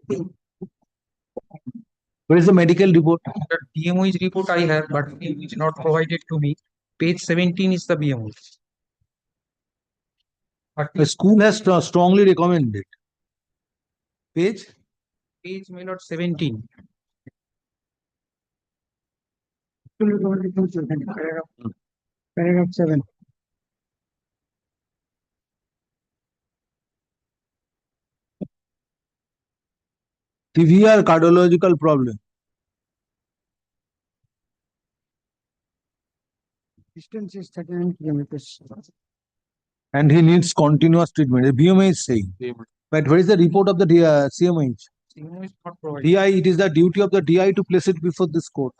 Where is the medical report? The BMO's report I have, but it is not provided to me. Page 17 is the BMO. But The school has strongly recommended. Page? Page, my lord, 17. Paragraph 7. Severe cardiological problem. Distance is 39 kilometers. And he needs continuous treatment. The BMA is saying. But where is the report of the CMH? CMO is not provided. DI, it is the duty of the DI to place it before this court.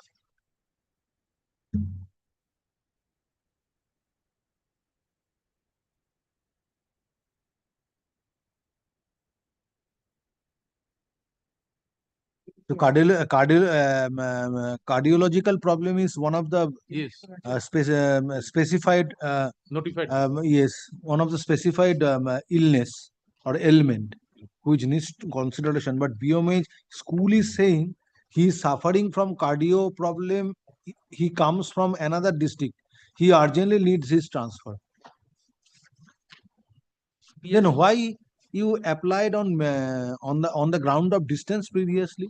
So cardiological problem is one of the Yes. specified Notified. yes, one of the specified illness or ailment which needs consideration. But BMH school is saying he is suffering from cardio problem. He comes from another district. He urgently needs his transfer. Then why you applied on the ground of distance previously?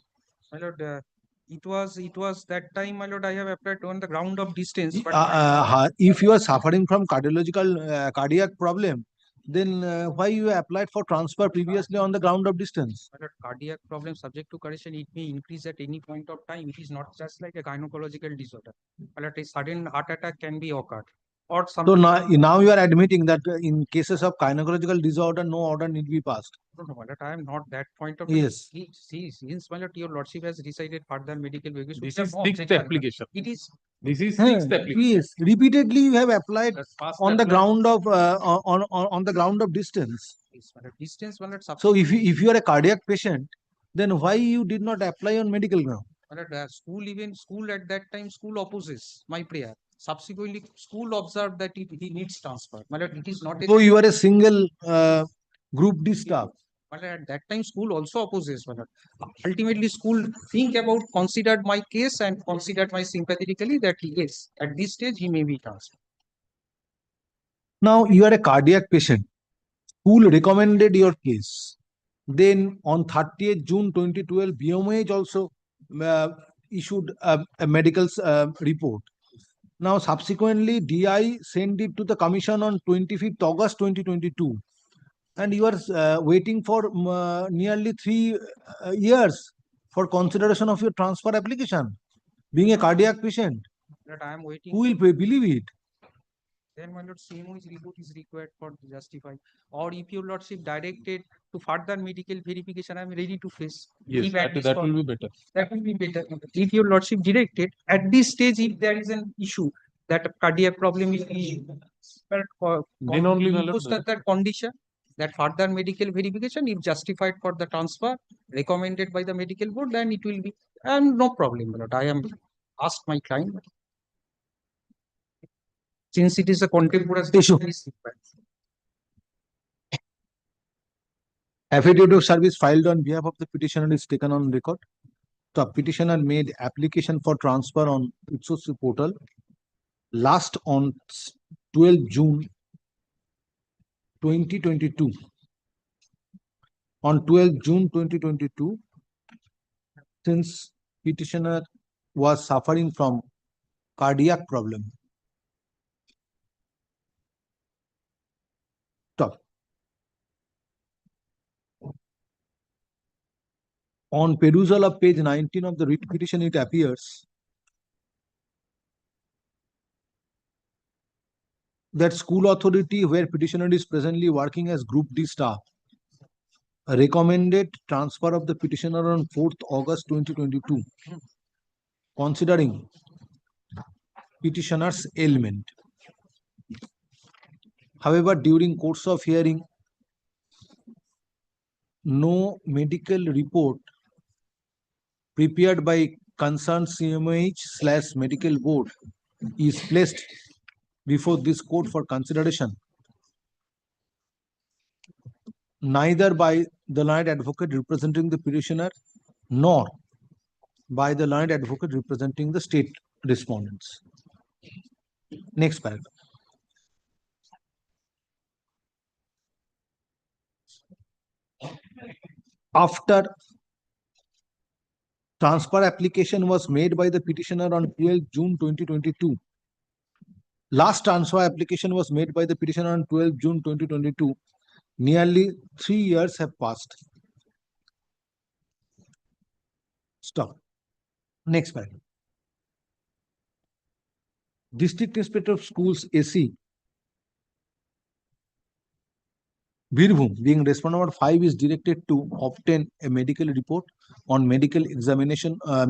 My lord, it was that time, my lord, I have applied on the ground of distance. But If you are suffering from cardiac problem, then why you applied for transfer previously on the ground of distance? my lord, cardiac problem subject to correction, it may increase at any point of time. It is not just like a gynecological disorder. My lord, a sudden heart attack can be occurred. Or So something. now you are admitting that in cases of gynecological disorder, no order need be passed. No, my lord, I am not that point of Yes. See, since my lord, your lordship has decided further medical reviews. This is sixth application. It is. This is Huh, sixth application. yes, repeatedly you have applied That's first on the applied. ground of on the ground of distance. Yes, my lord, distance, my lord, So if you are a cardiac patient, then why you did not apply on medical ground? my lord, school at that time, school opposes my prayer. Subsequently, school observed that he needs transfer. My lord, it is not a. So you are a single group D staff. But at that time, school also opposes. But ultimately, school considered my case and considered my sympathetically that yes, at this stage he may be transferred. Now you are a cardiac patient. School recommended your case. Then on 30th June 2012, BMH also issued a medical report. Now subsequently, DI sent it to the commission on 25th August 2022. And you are waiting for nearly 3 years for consideration of your transfer application. Being a cardiac patient, That I am waiting. who will believe it? Then my lord, CMO's report is required for justify. Or if your lordship directed to further medical verification, I am ready to face. Yes, If at this that point- will be better. That will be better. If your lordship directed, at this stage, if there is an issue that a cardiac problem is issue, But Then only, my lord, post that condition, that further medical verification, if justified for the transfer, recommended by the medical board, then it will be, no problem, my lord. I am asked my client. Since it is a contemporary issue. Affidavit of service filed on behalf of the petitioner is taken on record. The petitioner made application for transfer on Ipsos portal last on 12 June 2022. On 12 June 2022, since petitioner was suffering from cardiac problem. Stop. On perusal of page 19 of the writ petition, it appears that school authority where petitioner is presently working as Group D staff recommended transfer of the petitioner on 4th August 2022, considering petitioner's ailment. However, during course of hearing, no medical report prepared by concerned CMH/medical board is placed before this court for consideration, neither by the learned advocate representing the petitioner nor by the learned advocate representing the state respondents. Next paragraph. After transfer application was made by the petitioner on 12 June 2022, last transfer application was made by the petitioner on 12 June 2022. Nearly 3 years have passed. Stop. Next paragraph. District Inspector of Schools AC Birbhum, being respondent number 5, is directed to obtain a medical report on medical examination, or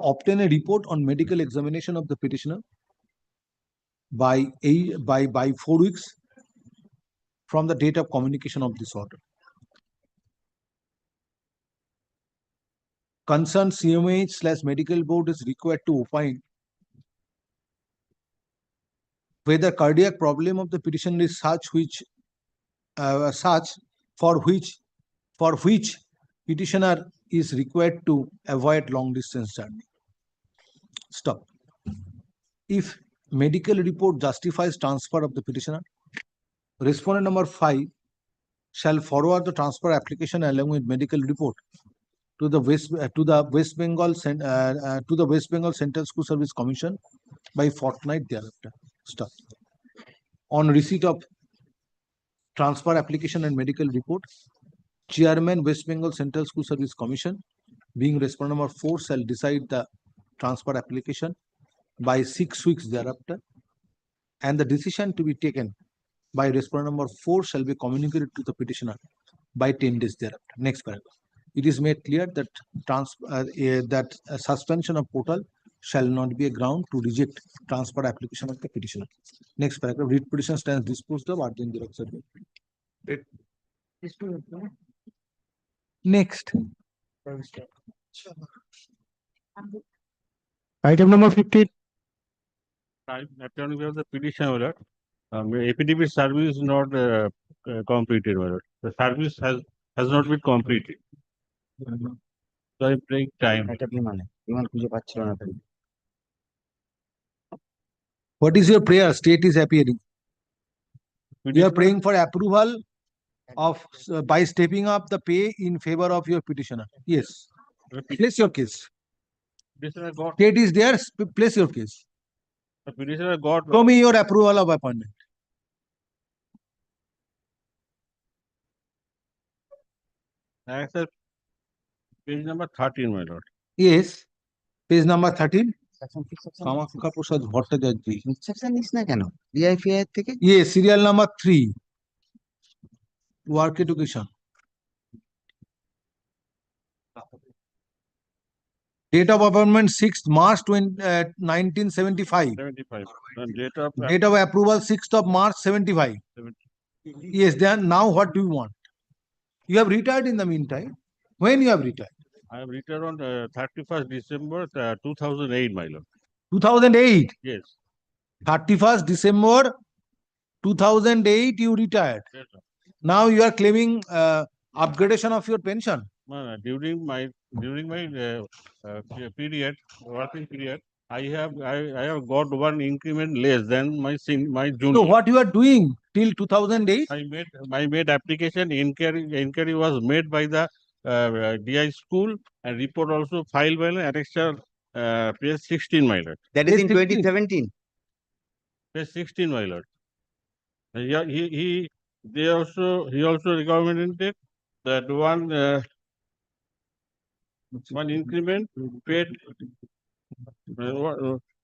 obtain a report on medical examination of the petitioner by 4 weeks from the date of communication of this order. Concerned CMH/medical board is required to opine whether cardiac problem of the petitioner is such for which petitioner is required to avoid long distance journey. Stop. If medical report justifies transfer of the petitioner, respondent number 5 shall forward the transfer application along with medical report to the West Bengal Central School Service Commission by fortnight thereafter. Stop. On receipt of transfer application and medical report, Chairman West Bengal Central School Service Commission, being respondent number 4, shall decide the transfer application by 6 weeks thereafter, and the decision to be taken by respondent number 4 shall be communicated to the petitioner by 10 days thereafter. Next paragraph. It is made clear that suspension of portal shall not be a ground to reject transfer application of the petitioner. Next paragraph. Writ petition stands disposed of at the end of the Next. Item number 15. Apparently, we have the petition, my lord. APDP service is not completed, my lord. The service has not been completed. So I take time. What is your prayer? State is appearing. You are praying for approval of by stepping up the pay in favor of your petitioner. Yes. Place your case. State is there. Place your case. The petitioner got. Show me your approval of appointment. Answer page number 13, my lord. Yes. Page number 13. Yes, serial number 3. Work education. Date of appointment 6th March 1975. 75. And date of Date of approval 6th of March 75. 70. Yes, then now what do you want? You have retired in the meantime. When you have retired? I have returned on 31st December 2008, my lord. 2008. Yes. 31st December 2008 you retired. Yes, sir. Now you are claiming upgradation of your pension. During my period, working period, I have got one increment less than my junior. So what you are doing till 2008? I made application. Inquiry was made by the DI school, and report also filed by the annexure page 16, my lord. That is in 2017. Page 16, my lord. Yeah, he also recommended that one increment paid,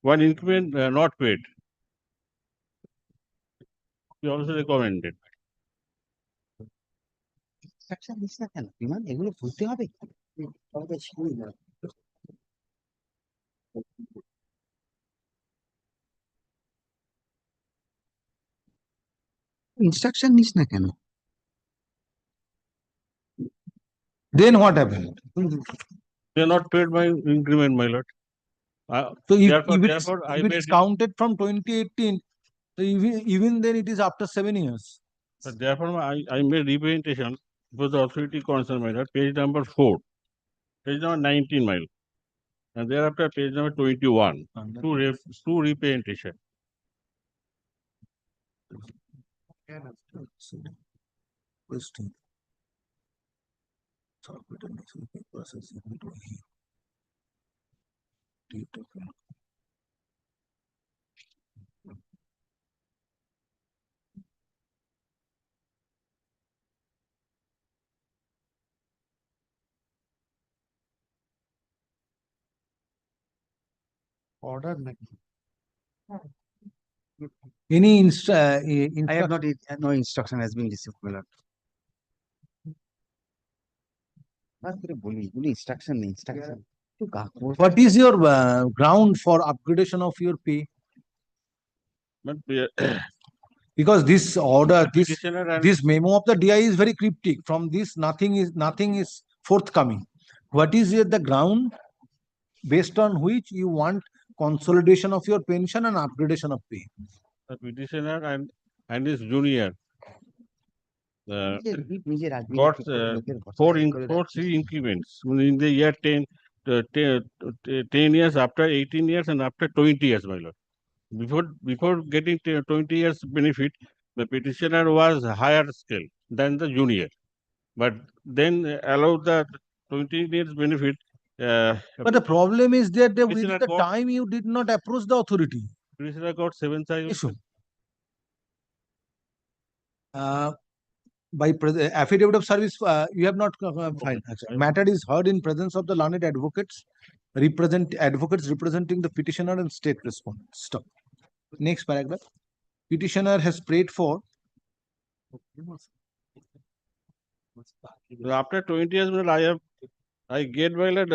one increment not paid. He also recommended. Instruction this না কেন? বিমান এগুলো ভুলতে হবে। Instruction নিস না কেন? Then what happened? They are not paid my increment, my lord. So therefore, I if it made is counted from 2018, so even then it is after 7 years. But therefore, I made representation for the authority concerned, my lord, page number 4, page number 19, my lord, and thereafter page number 21, two representation. Question. Order. Any I have not, no instruction has been received, my lord. Instruction. What is your ground for upgradation of your pay? But Because this order, petitioner and this memo of the DI is very cryptic. From this, nothing is forthcoming. What is the ground based on which you want consolidation of your pension and upgradation of pay? the petitioner and his junior got three increments in the year 10 years, after 18 years, and after 20 years, my lord. Before getting 20 years benefit, the petitioner was higher scale than the junior, but then allowed the 20 years benefit. But the problem is that with Petitioner the got- time you did not approach the authority. Petitioner got 7,000. Issue. By affidavit of service, you have not filed. Matter is heard in presence of the learned advocates representing the petitioner and state respondent. Stop. Next paragraph. Petitioner has prayed for. After 20 years, I get my lord,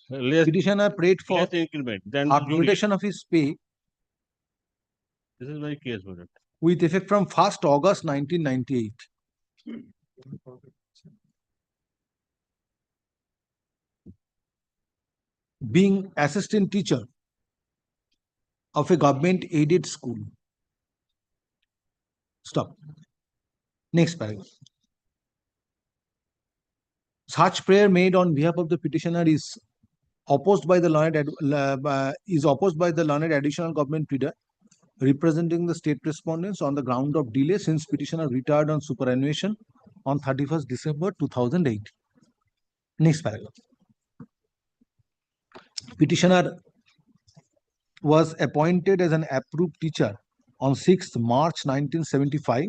less Petitioner prayed for less increment than the junior. upgradation of his pay This is my case, my lord. with effect from 1st August 1998. Being assistant teacher of a government aided school. Stop. Next paragraph. Such prayer made on behalf of the petitioner is opposed by the learned additional government pleader representing the state respondents on the ground of delay since petitioner retired on superannuation on 31st December 2008. Next paragraph. Petitioner was appointed as an approved teacher on 6th March 1975.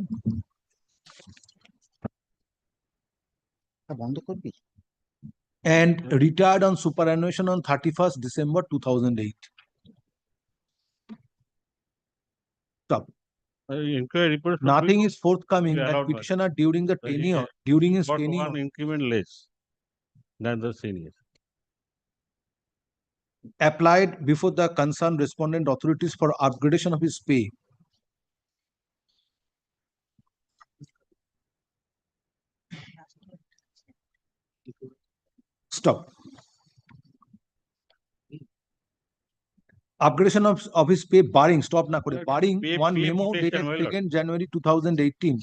And retired on superannuation on 31st December 2008. Stop. Inquiry report. Nothing is forthcoming be that allowed by- petitioner during the So he tenure, during his got tenure. one increment less than the senior. applied before the concerned respondent authorities for upgradation of his pay. Stop. Upgradation of his pay barring, stop na kore, barring one memo dated 2nd January 2018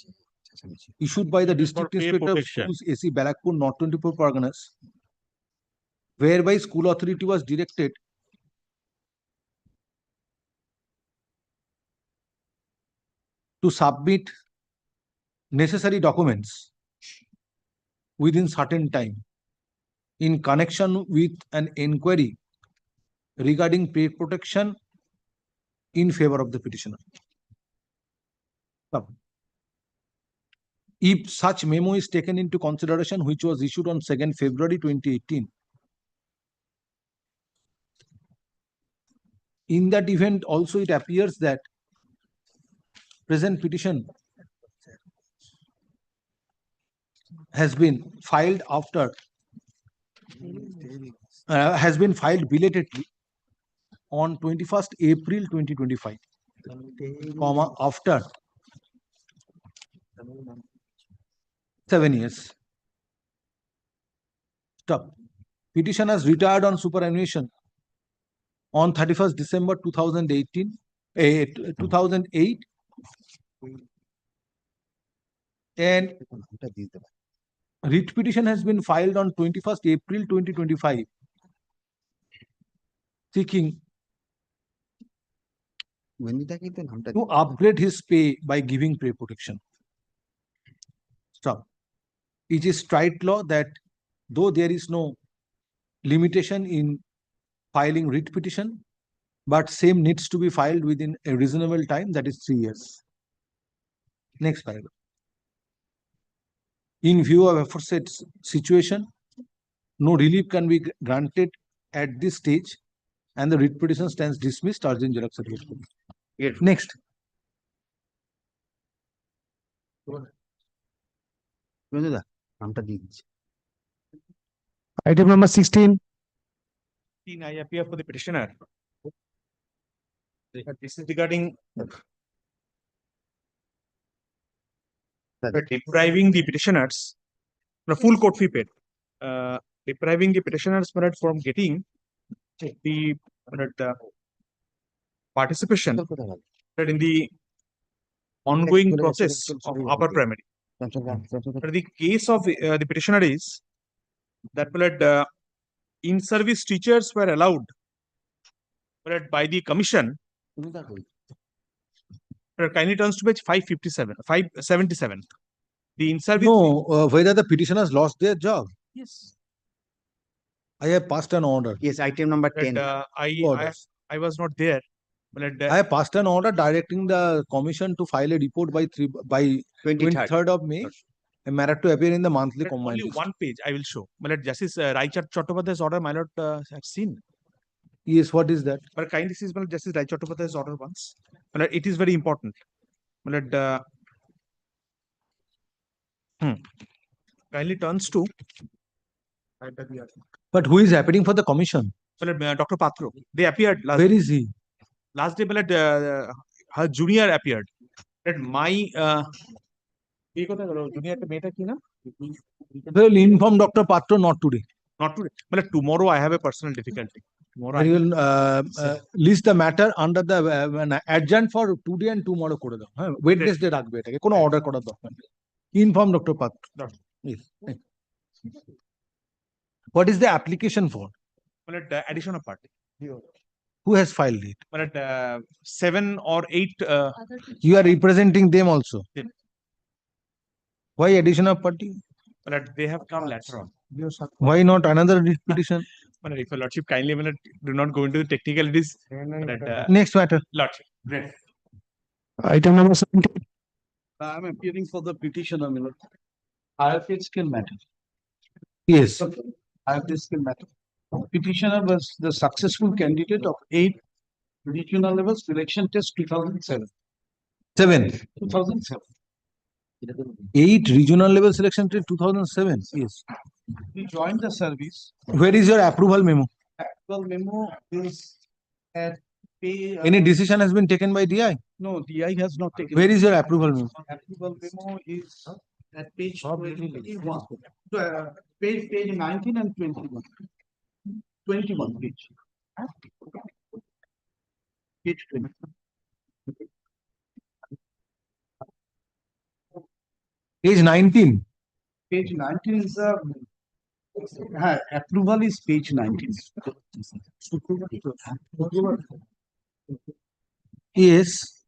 issued by the District Inspector of Schools AC Barakpur, North 24 Parganas, whereby school authority was directed to submit necessary documents within certain time in connection with an inquiry regarding pay protection in favor of the petitioner. Now, if such memo is taken into consideration, which was issued on 2nd February 2018, in that event also it appears that present petition has been filed after has been filed belatedly on 21st April 2025, comma, after 7 years. Stop. Petitioners retired on superannuation on 31st December 2018, 2008, and writ petition has been filed on 21st April 2025, seeking to upgrade his pay by giving pay protection. Stop. It is straight law that though there is no limitation in filing writ petition, but same needs to be filed within a reasonable time, that is 3 years. Next paragraph. In view of aforesaid situation, no relief can be granted at this stage, and the writ petition stands dismissed. Urgent xerox certificate. Next. Item number 16. I appear for the petitioner. This is regarding depriving the petitioners the full court fee paid. Depriving the petitioners from getting the participation in the ongoing process of upper primary. But the case of the petitioner is that in-service teachers were allowed by the commission. Kindly turns to page 577. The in-service. No, whether the petitioners lost their job. Yes. I have passed an order. Yes, item number 10. I was not there. I have passed an order directing the commission to file a report by 23rd of May. A matter to appear in the monthly combined Only list. one page I will show. Justice Raichand Chattopadhyay's order, my lord, have seen. Yes, what is that? But kindly see Justice Raichand Chattopadhyay's order once. It is very important. Kindly turns to. But who is appearing for the commission? Dr. Patro. They appeared last. Where is he? Last day, her junior appeared. My junior meta ki na? Well, inform Dr. Patro not today. Not today. Tomorrow I have a personal difficulty. Tomorrow You will list the matter under the adjourn for today and tomorrow. Wednesday রাখবে এটাকে কোনো order করার দরকার নেই. Inform Dr. Patro. Yes. What is the application for? Addition of party. Who has filed it? 7 or 8. You are representing them also. Them. Why addition of party? They have come later on. Why not another petition? If your lordship kindly do not go into the technicalities. Next matter. Lordship. Great. Item number 17. I am appearing for the petitioner, my lord. I have a skill matter. Yes. I have this skill matter. Petitioner was the successful candidate of 8 regional level selection test 2007. 2007. 8 regional level selection till 2007. Yes. He joined the service. Where is your approval memo? Actual memo is at pay. Any decision has been taken by DI? No, DI has not taken. Where is your approval memo? Approval memo is at page 21. Page 19 and 21. 21 page. Page 20. Page 19. Page 19 is approval is page 19. Yes.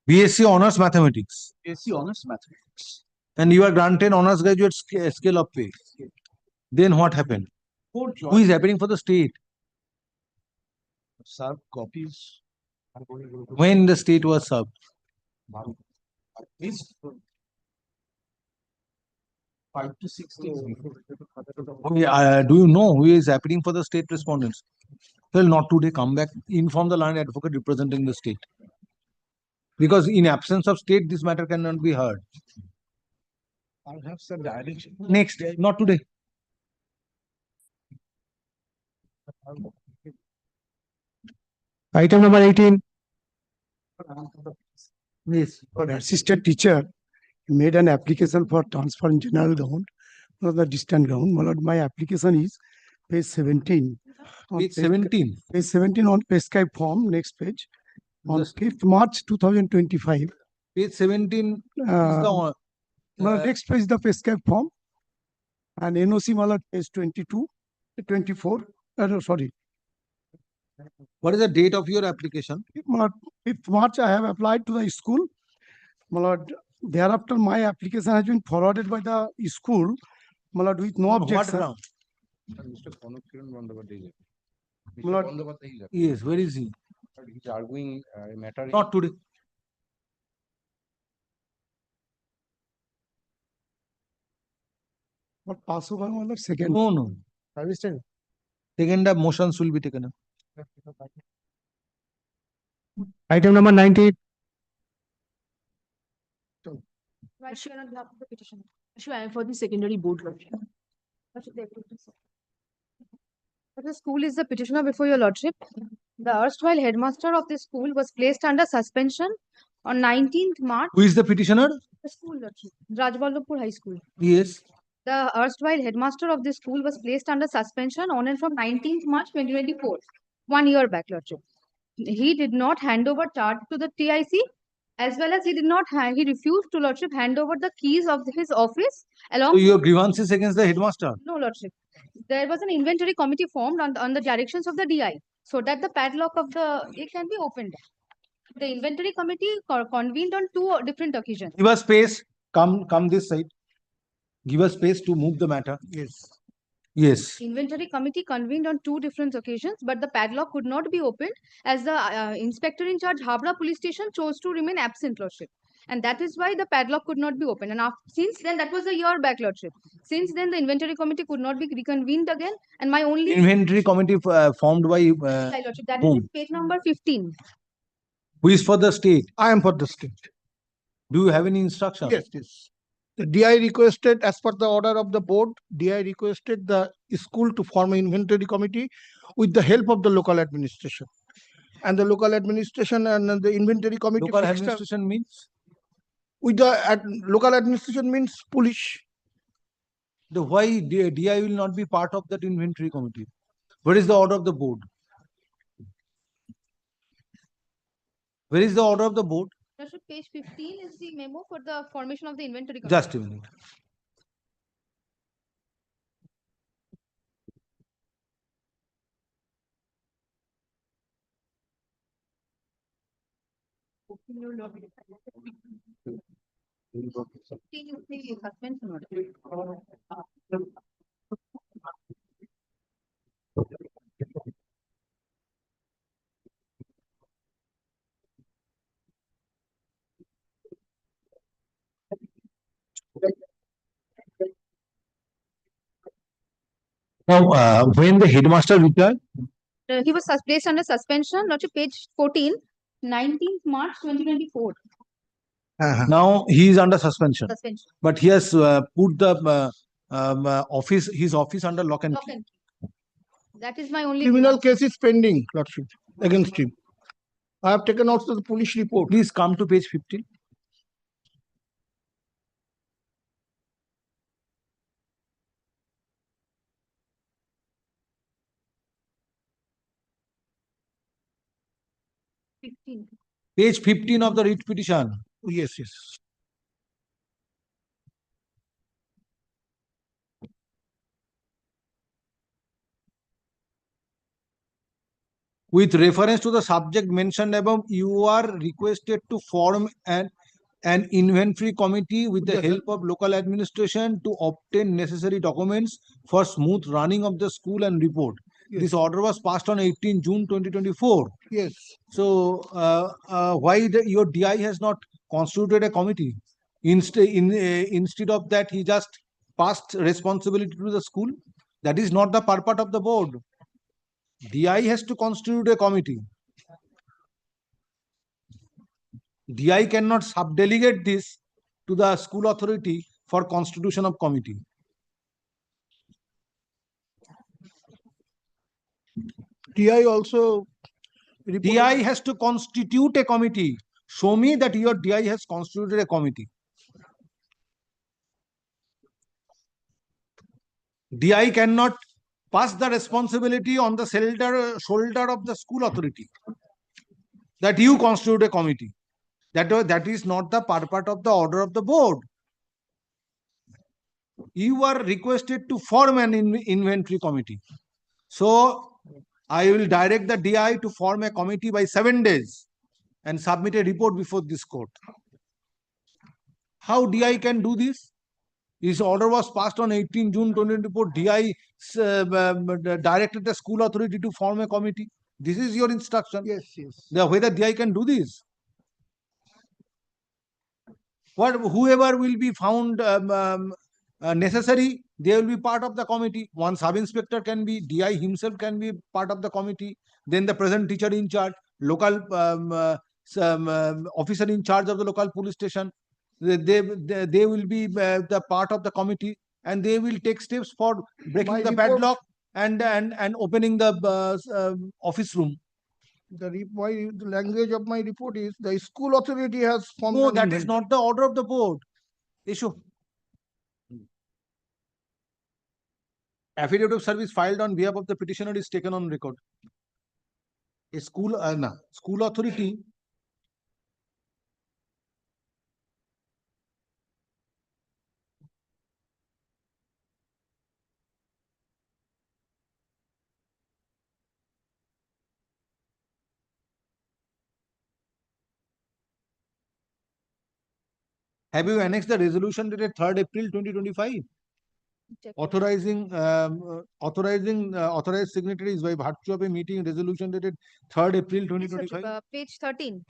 BSc Honors Mathematics. BSc Honors Mathematics. And you are granted honors graduate scale of pay. Then what happened? Who is appearing for the state? Serve copies. When the state was served? Is 5 to 6 days before. Do you know who is appearing for the state respondents? Well, not today. Come back. Inform the learned advocate representing the state. Because in absence of state, this matter cannot be heard. I have some direction. Next, not today. Item number 18. Yes. For assistant teacher, made an application for transfer in general ground, not the distant ground. My lord, my application is page 17. Page 17. Page 17 on prescribed form, next page. On 5th March 2025. Page 17 is the next page the prescribed form. And NOC Malad page 22, 24. No, sorry. What is the date of your application? 5th March I have applied to the school. My lord, thereafter my application has been forwarded by the school. My lord, with no objection. ground? Mr. Konok Kiran Bandyopadhyay. My lord, Mr. Bandyopadhyay is Yes, where is he? He's arguing a matter. Not today. what pass over, my lord, second. No, no. Second up motions will be taken up. Item number 19. Issue on behalf of the petitioner. Issue I am for the secondary board. Lordship. The school is the petitioner before your lordship. The erstwhile headmaster of the school was placed under suspension on 19th March. Who is the petitioner? The school lordship, Rajvallabhpur High School. Yes. The erstwhile headmaster of the school was placed under suspension on and from 19th March 2024, 1 year back, lordship. He did not hand over charge to the TIC, as well as he refused to lordship hand over the keys of his office along. So your grievance is against the headmaster? No, lordship. There was an inventory committee formed on the directions of the DI, so that the padlock of it can be opened. The inventory committee convened on 2 different occasions. Give us space. Come this side. Give us space to move the matter. Yes. Yes. Inventory committee convened on 2 different occasions, but the padlock could not be opened as the inspector in charge Habra police station chose to remain absent, lordship. And that is why the padlock could not be opened. And since then, that was a year back, lordship. Since then, the inventory committee could not be reconvened again. And my only Inventory committee formed by lordship, that whom? is page number 15. Who is for the state? I am for the state. Do you have any instruction? Yes, yes. The DI requested, as per the order of the board, DI requested the school to form an inventory committee with the help of the local administration. And the local administration and the inventory committee. Local administration means? With the local administration means police. The why DI will not be part of that inventory committee? What is the order of the board? Where is the order of the board? Lordship, page 15 is the memo for the formation of the inventory committee. Just a minute. Now, when the headmaster retired? He was placed under suspension. Lordship, page 14, 19th March 2024. Now he is under suspension. Suspension. But he has put the his office under lock and key. That is my only. Criminal case is pending, Lordship, against him. I have taken also the police report. Please come to page 15. Page 15 of the writ petition. Yes, yes. With reference to the subject mentioned above, you are requested to form an inventory committee with the help of local administration to obtain necessary documents for smooth running of the school and report. Yes. This order was passed on 18 June 2024. Yes. So, why your DI has not constituted a committee? Instead of that, he just passed responsibility to the school. That is not the purpose of the board. DI has to constitute a committee. DI cannot subdelegate this to the school authority for constitution of committee. DI also. DI has to constitute a committee. Show me that your DI has constituted a committee. DI cannot pass the responsibility on the shoulder of the school authority that you constitute a committee. That is not the purpose of the order of the board. You are requested to form an inventory committee. So, I will direct the DI to form a committee by 7 days and submit a report before this court. How DI can do this? His order was passed on 18 June 2024. DI directed the school authority to form a committee. This is your instruction. Yes, yes. Whether DI can do this. Whoever will be found necessary, they will be part of the committee. One sub-inspector can be, DI himself can be part of the committee. Then the present teacher in charge, local officer in charge of the local police station. They will be the part of the committee, and they will take steps for breaking the padlock and opening the office room. The language of my report is the school authority has formed. No, that is not the order of the board. Issue. Affidavit of service filed on behalf of the petitioner is taken on record. A school authority Have you annexed the resolution dated 3rd April 2025? Authorizing authorized signatories by virtue of a meeting resolution dated 3rd April 2025? Page 13.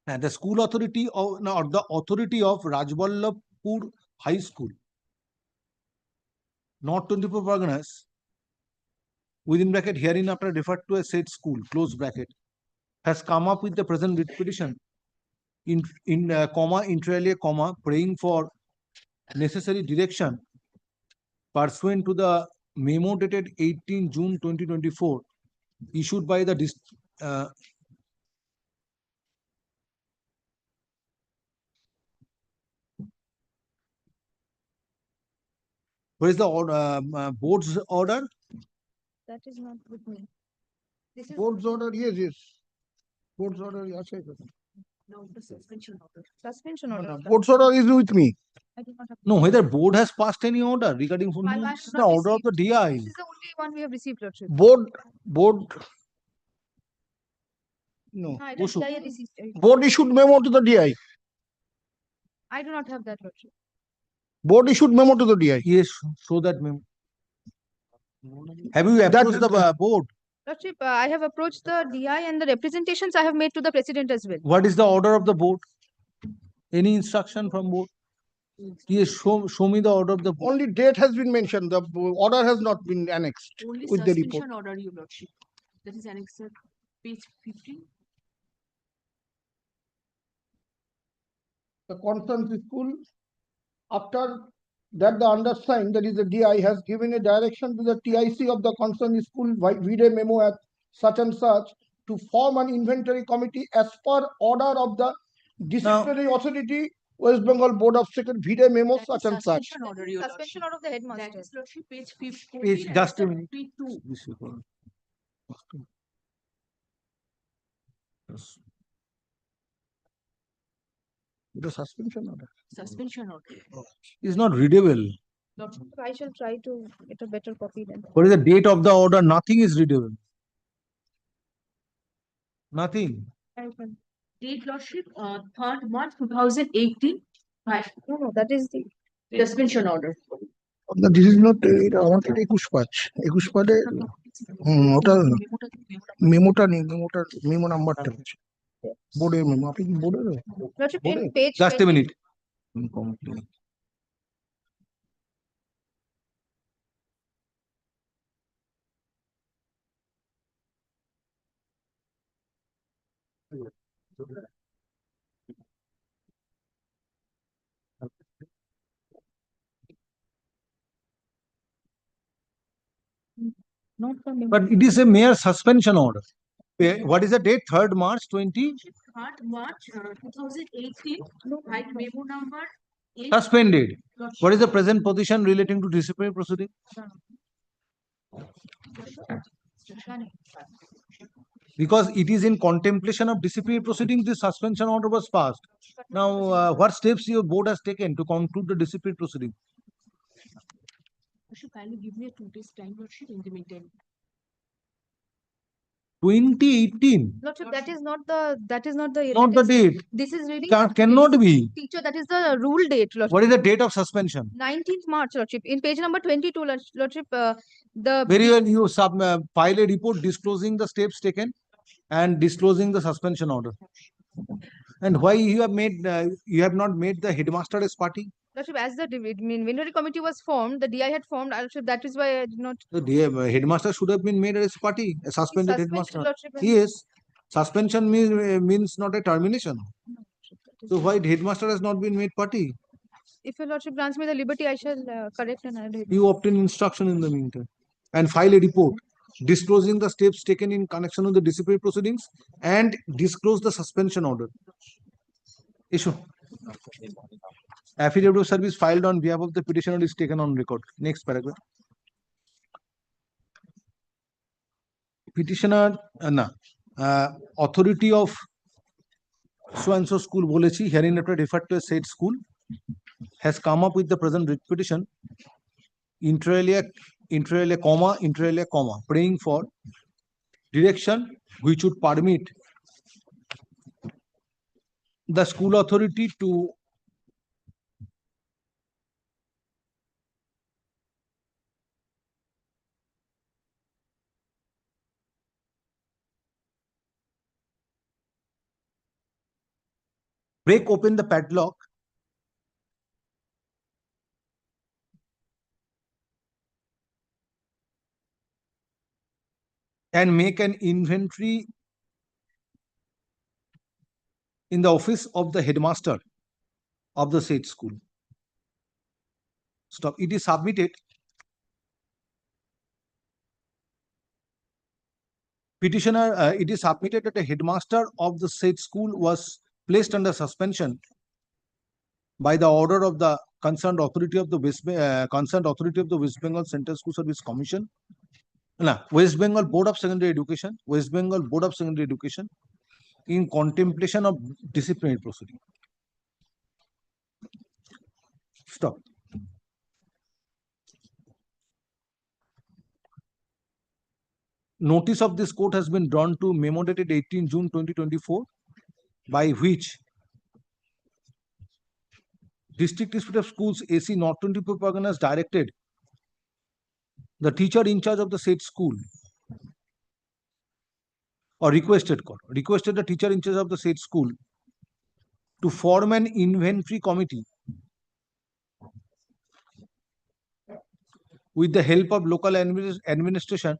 The school authority of the authority of Rajvallabhpur High School, North 24 Parganas, within bracket herein after referred to as said school, close bracket, has come up with the present writ petition in comma inter alia comma praying for necessary direction pursuant to the memo dated 18 June 2024 issued by the where is the board's order? That is not with me. This is Board's order, yes. Board's order, yes. no, the suspension order. Suspension order. Board's order is with me. I do not have. No, whether board has passed any order regarding I have this is the not order of the received. DI. This is the only one we have received, Lordship. Board, no. I don't think I received. Board issued memo to the DI. I do not have that, Lordship. Board issued memo to the DI. Yes, show that memo. Have you approached the board? Lordship, I have approached the DI and the representations I have made to the president as well. What is the order of the board? Any instruction from board? Yes, show me the order of the board. Only date has been mentioned. The order has not been annexed Only with the report. suspension order, your lordship. That is annexed at page 15. The concerned school, after that the undersigned, that is the DI, has given a direction to the TIC of the concerned school by video memo at such and such to form an inventory committee as per order of the disciplinary authority, West Bengal Board of Secretary, video memo such and such. Suspension order, your Suspension order of the That headmaster. is lordship, page 15. Page, just a minute. 52. This is all. Yes. The suspension order. Suspension order. Is not readable. Lordship, I shall try to get a better copy then. What is the date of the order? Nothing is readable. Nothing. date lordship, 3rd March 2018. Right. No, that is the Suspension order. No, this is not আমাদের 21 পাঁচ 21 পাদে ওটা মেমোটা নেই memo নাম্বারটা হচ্ছে বোর্ডের memo আপনি কি বোর্ডের Lordship, in page Just a 20 minute. Not the memo. But it is a mere suspension order. What is the date? 3rd March 20? 3rd March 2018. Right, memo number 8. Suspended. What is the present position relating to disciplinary proceeding? Because it is in contemplation of disciplinary proceedings, this suspension order was passed. Now, what steps your board has taken to conclude the disciplinary proceeding? Should kindly give me a 2 days time, lordship, in the meantime. 2018. Lordship, that is not the Not the date. This is reading. Cannot be. Teacher, that is the rule date, Lordship. What is the date of suspension? 19th March, Lordship. In page number 22, Lordship, the Very well, you file a report disclosing the steps taken and disclosing the suspension order. And why you have not made the headmaster as party? Lordship, as the inventory committee was formed, the DI had formed, Lordship, that is why I did not. The headmaster should have been made as party, a suspended headmaster. Lordship. Yes, suspension means not a termination. So why headmaster has not been made party? If your Lordship grants me the liberty, I shall correct and add it. You obtain instruction in the meantime and file a report disclosing the steps taken in connection with the disciplinary proceedings and disclose the suspension order. Issue. Affidavit of service filed on behalf of the petitioner is taken on record. Next paragraph. Petitioner, authority of so and so school bolechi, herein after referred to as said school, has come up with the present writ petition, inter alia, comma, praying for direction which would permit the school authority to break open the padlock and make an inventory in the office of the headmaster of the said school. Stop. It is submitted. Petitioner, it is submitted that the headmaster of the said school was placed under suspension by the order of the concerned authority of the West Bengal Central School Service Commission, West Bengal Board of Secondary Education, West Bengal Board of Secondary Education, in contemplation of disciplinary proceeding. Stop. Notice of this court has been drawn to memo dated 18 June 2024, by which District Institute of Schools AC North 24 Parganas directed the teacher in charge of the said school or requested the teacher in charge of the said school to form an inventory committee with the help of local administration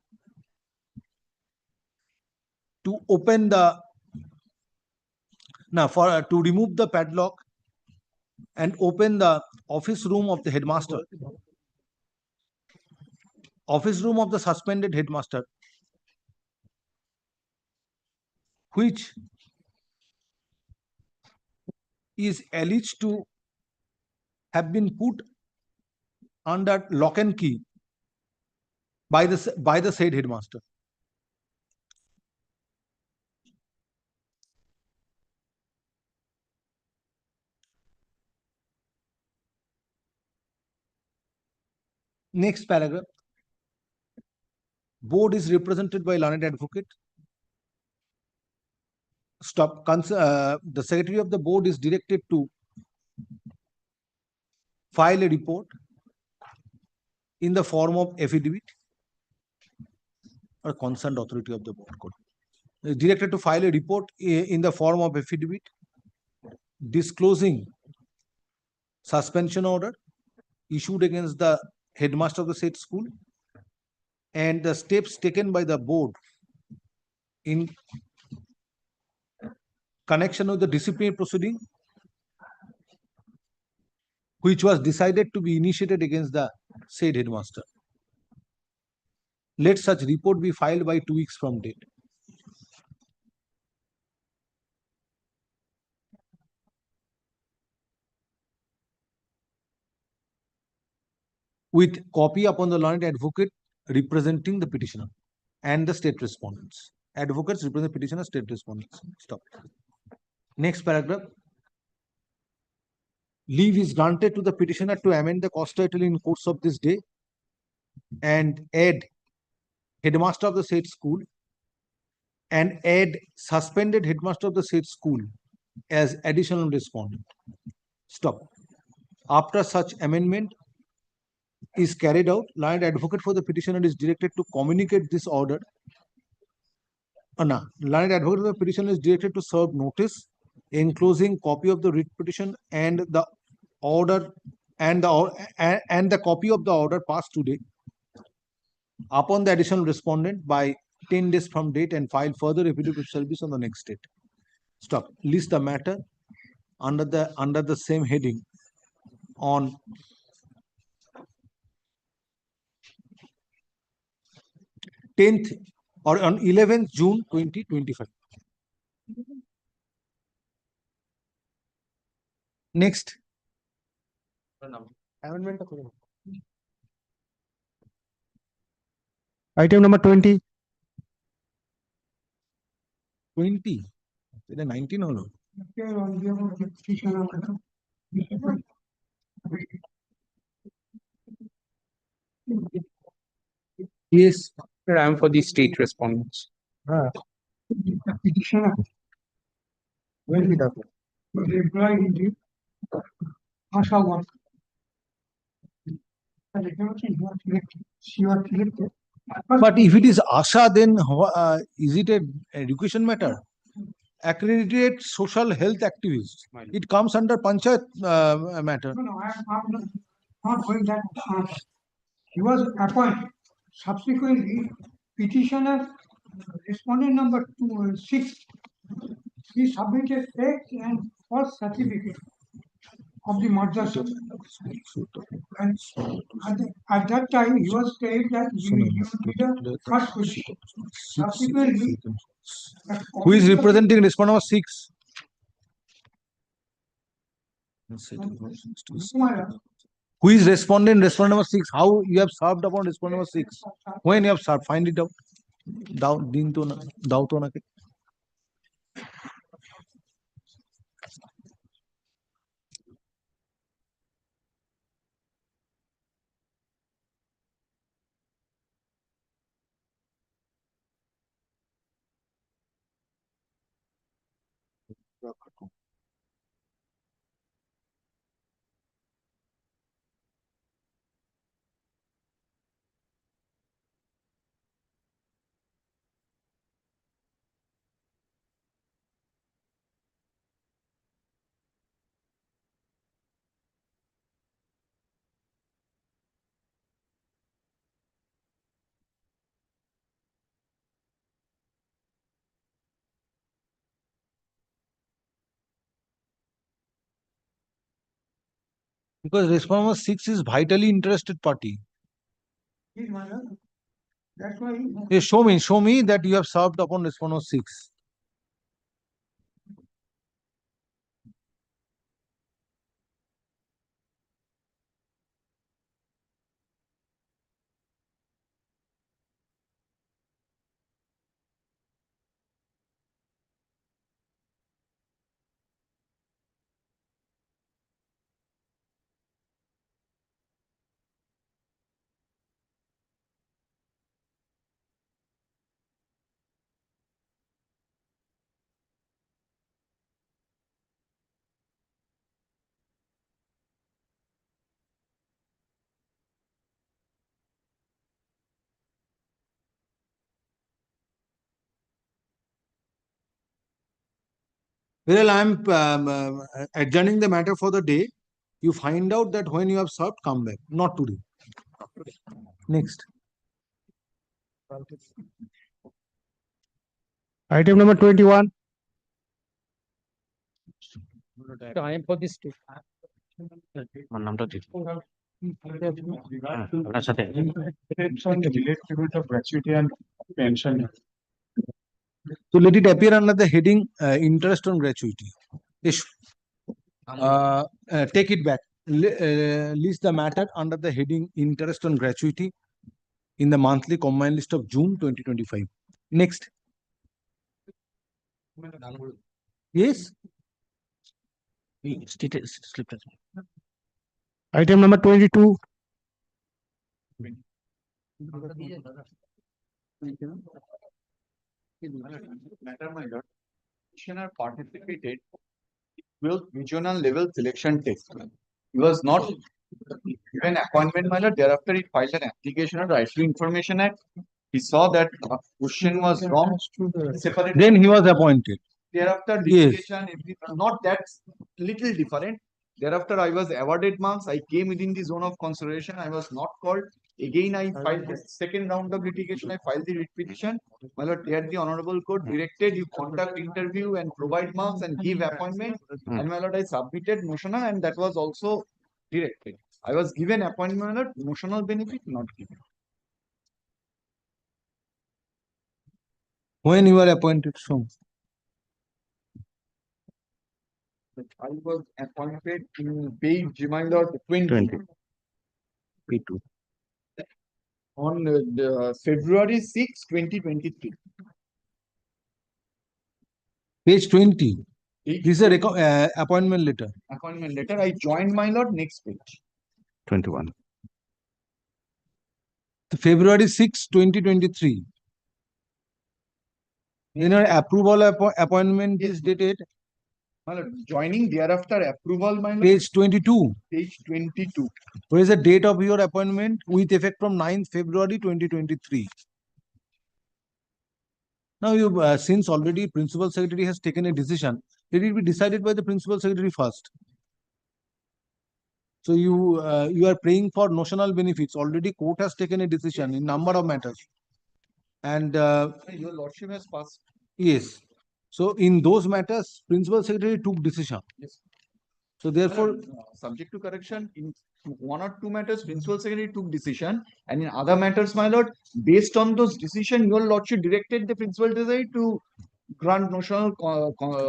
to open the to remove the padlock and open the office room of the headmaster, office room of the suspended headmaster, which is alleged to have been put under lock and key by the said headmaster. Next paragraph. Board is represented by learned advocate. The secretary of the board is directed to file a report in the form of affidavit or concerned authority of the board. Is directed to file a report in the form of affidavit disclosing suspension order issued against the headmaster of the said school and the steps taken by the board in connection with the disciplinary proceeding which was decided to be initiated against the said headmaster. Let such report be filed by 2 weeks from date. With copy upon the learned advocate representing the petitioner and the state respondents. Advocates represent the petitioner, state respondents. Stop. Next paragraph. Leave is granted to the petitioner to amend the cost title in course of this day and add headmaster of the said school and add suspended headmaster of the said school as additional respondent. Stop. After such amendment is carried out, learned advocate for the petitioner is directed to communicate this order. Learned advocate of the petitioner is directed to serve notice enclosing copy of the writ petition and the order and the copy of the order passed today upon the additional respondent by 10 days from date and file further affidavit of service on the next date. Stop. List the matter under the same heading on tenth or on 11th June 2025. Next. Item number 20. 20. 19 holo. Yes, I am for the state respondents. Petitioner. When did that? Reply indeed. Asha work. She was selected. But if it is Asha, then is it a education matter? Accredited social health activist. It comes under Panchayat matter. No, I am not going that far. He was appointed. Subsequently, petitioner respondent number 6, he submitted fake and false certificate of the madrasa. And at that time, he was saying that he would be the first position. Subsequently, Who is representing respondent number 6? Who is respondent number 6? How you have served upon respondent number 6? When you have served, find it out. Dao to na ke. Because respondent 6 is vitally interested party. That's why. Yes, show me that you have served upon respondent 6. Well, I'm adjourning the matter for the day. You find out that when you have served, come back. Not today. Next. Item number 21. Time for this too. নামটা ঠিক আপনার সাথে Gratuity and pension. So let it appear under the heading interest on gratuity. Issue. Take it back. List the matter under the heading interest on gratuity in the monthly combined list of June 2025. Next. Yes. Item number 22. Matter, my lord. Petitioner participated with regional level selection test. He was not given appointment, my lord. Thereafter, he filed an application on Right to Information Act. He saw that question was wrong. Separate. Then he was appointed. Thereafter, Yes. litigation, not that little different. Thereafter, I was awarded marks. I came within the zone of consideration. I was not called. Again, I filed the second round of litigation. I filed the writ petition. My lord, there the honorable court directed you conduct interview and provide marks and give appointment. And my lord, I submitted motional and that was also directed. I was given appointment, my lord, motional benefit not given. When you were appointed, so I was appointed in page, my lord, 20. P2. On February 6, 2023. page 20. This is a appointment letter. Appointment letter. I joined, my lord, next page. 21. February 6, 2023. Then your approval appointment is dated My lord, joining thereafter approval, my lord. page 22. Page 22. Where is the date of your appointment with effect from 9th February 2023? Now you since already principal secretary has taken a decision, let it be decided by the principal secretary first. So you are praying for notional benefits. Already court has taken a decision in number of matters. And Your lordship has passed. yes. So in those matters, principal secretary took decision. Yes. So therefore, Subject to correction, in one or two matters, principal secretary took decision, and in other matters, my lord, based on those decision, your lordship directed the principal secretary to grant notional.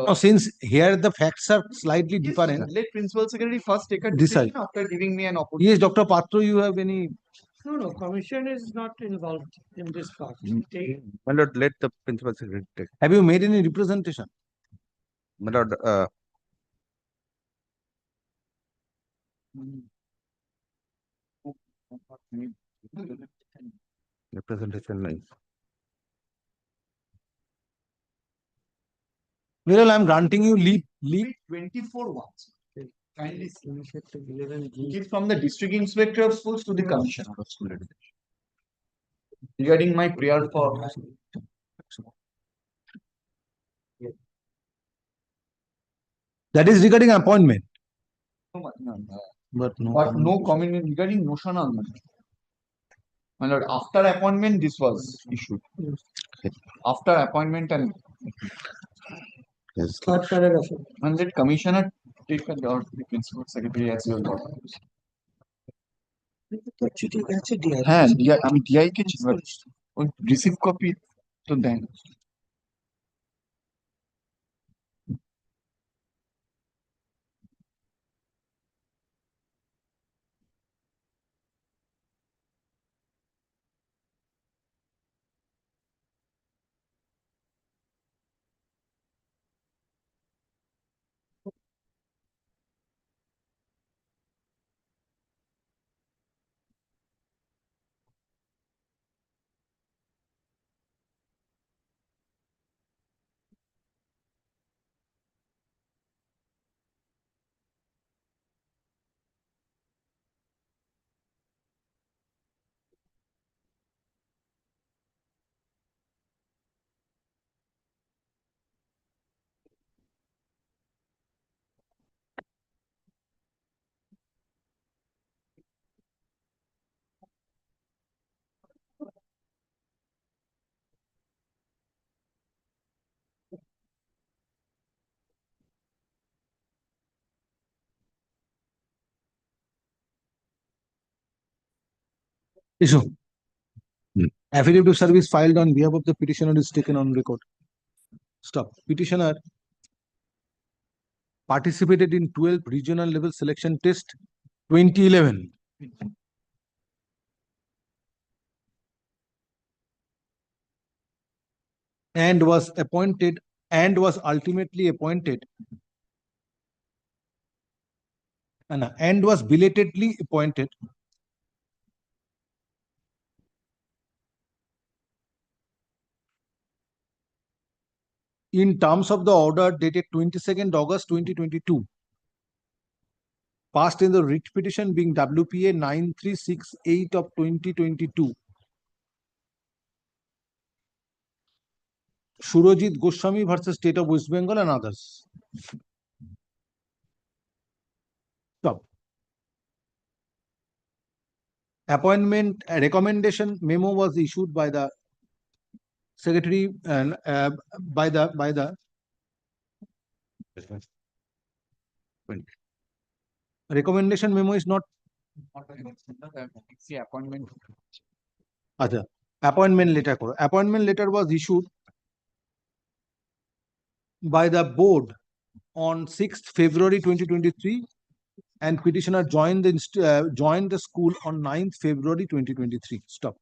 now since here the facts are slightly Yes, different. let principal secretary first take a Decide. decision after giving me an opportunity. Yes, Dr. Patro, you have any? No, commission is not involved in this part. My lord, let the principal secretary take. Have you made any representation? My lord, representation line. Well, I am granting you leave. 24 once. Kindly see. It is from the district inspector of schools to the commissioner of school education. Regarding my prayer for. That is regarding appointment. But no comment regarding notional money. My lord, after appointment, this was issued. After appointment and. Yes. And that commissioner take a note to the principal secretary as your law. হ্যাঁ আমি DI কে চিনব ওই receive copy তো দেন Issue. Affidavit of service filed on behalf of the petitioner is taken on record. Stop. Petitioner participated in 12th regional level selection test 2011. And was ultimately appointed and was belatedly appointed in terms of the order dated 22nd August 2022, passed in the writ petition being WPA 9368 of 2022. Surojit Goswami versus State of West Bengal and others. Stop. Appointment recommendation memo was issued by the secretary and by the recommendation memo is not appointment. Appointment letter. Appointment letter was issued by the board on 6th February 2023 and petitioner joined the school on 9th February 2023. Stop.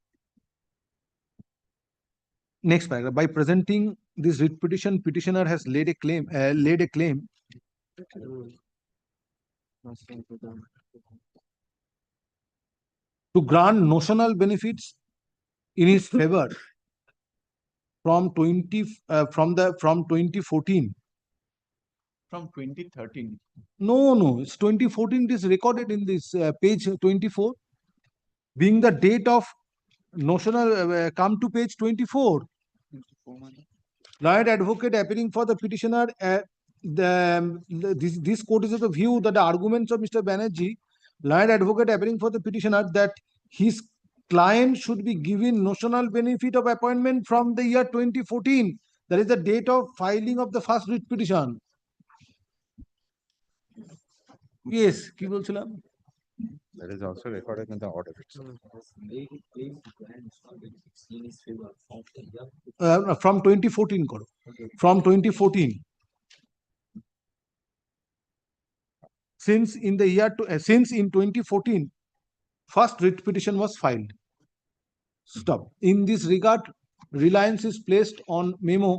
Next paragraph. By presenting this writ petition, petitioner has laid a claim to grant notional benefits in his favor from 2014. From 2013. No, it's 2014. It is recorded in this page 24. Being the date of notional, come to page 24. Learned advocate appearing for the petitioner. This court is of the view that the arguments of Mr. Banerjee, learned advocate appearing for the petitioner, that his client should be given notional benefit of appointment from the year 2014. That is the date of filing of the first writ petition. Yes, কি বলছিলাম? That is also recorded in the order itself. From 2014 করো. From 2014. Since in 2014, first writ petition was filed. Stop. In this regard, reliance is placed on memo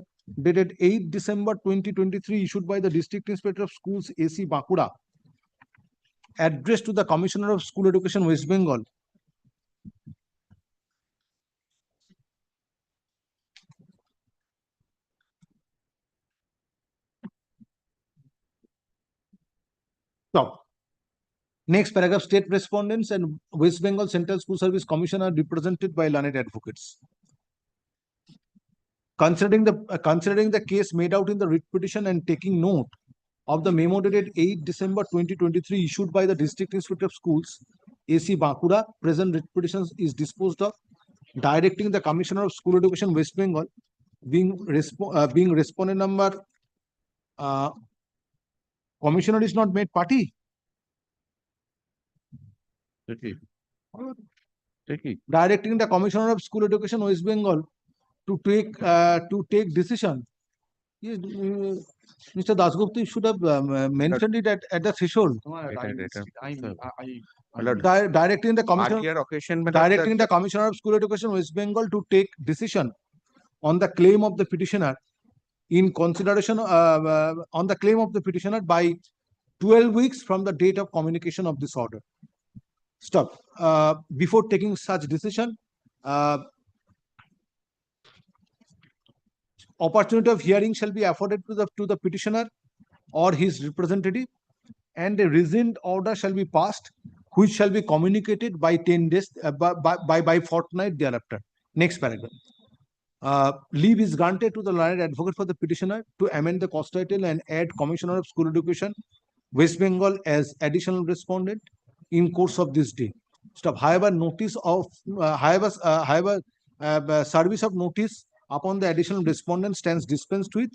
dated 8 December 2023 issued by the District Inspector of Schools AC Bankura, addressed to the Commissioner of School Education West Bengal. Stop. Next paragraph. State respondents and West Bengal Central School Service Commissioner represented by learned advocates. Considering the case made out in the writ petition and taking note of the memo dated 8 December 2023 issued by the District Inspector of Schools AC Bankura, present writ petition is disposed of, directing the Commissioner of School Education West Bengal, being respondent number commissioner is not made party. Directing the Commissioner of School Education West Bengal to take decision. Yes, Mr. Dasgupta should have mentioned it at the threshold. Directing the Commissioner of School Education West Bengal to take decision on the claim of the petitioner in consideration on the claim of the petitioner by 12 weeks from the date of communication of this order. Stop. Before taking such decision, opportunity of hearing shall be afforded to the petitioner or his representative, and a rescind order shall be passed, which shall be communicated by 10 days by fortnight thereafter. Next paragraph. Leave is granted to the learned advocate for the petitioner to amend the cost title and add Commissioner of School Education West Bengal as additional respondent in course of this day. Stop. However, service of notice upon the additional respondent stands dispensed with,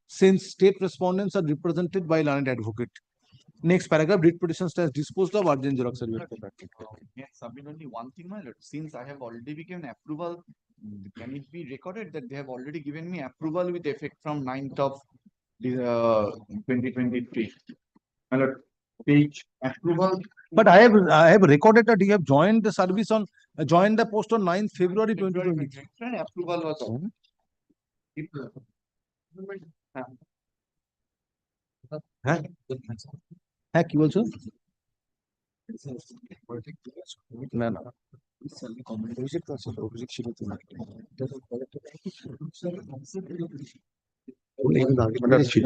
since state respondents are represented by learned advocate. Next paragraph, writ petition stands disposed of, urgent xerox service. Yes, submit only one thing, my lord. Since I have already given approval, can it be recorded that they have already given me approval with effect from 9th of 2023? My lord, page approval. But I have recorded that you have joined the service on joined the post on 9th February 2020. Approval was on. হ্যাঁ কি বলছো? না না অভিযোগ তো আছে, অভিযোগ ছিল তো না ছিল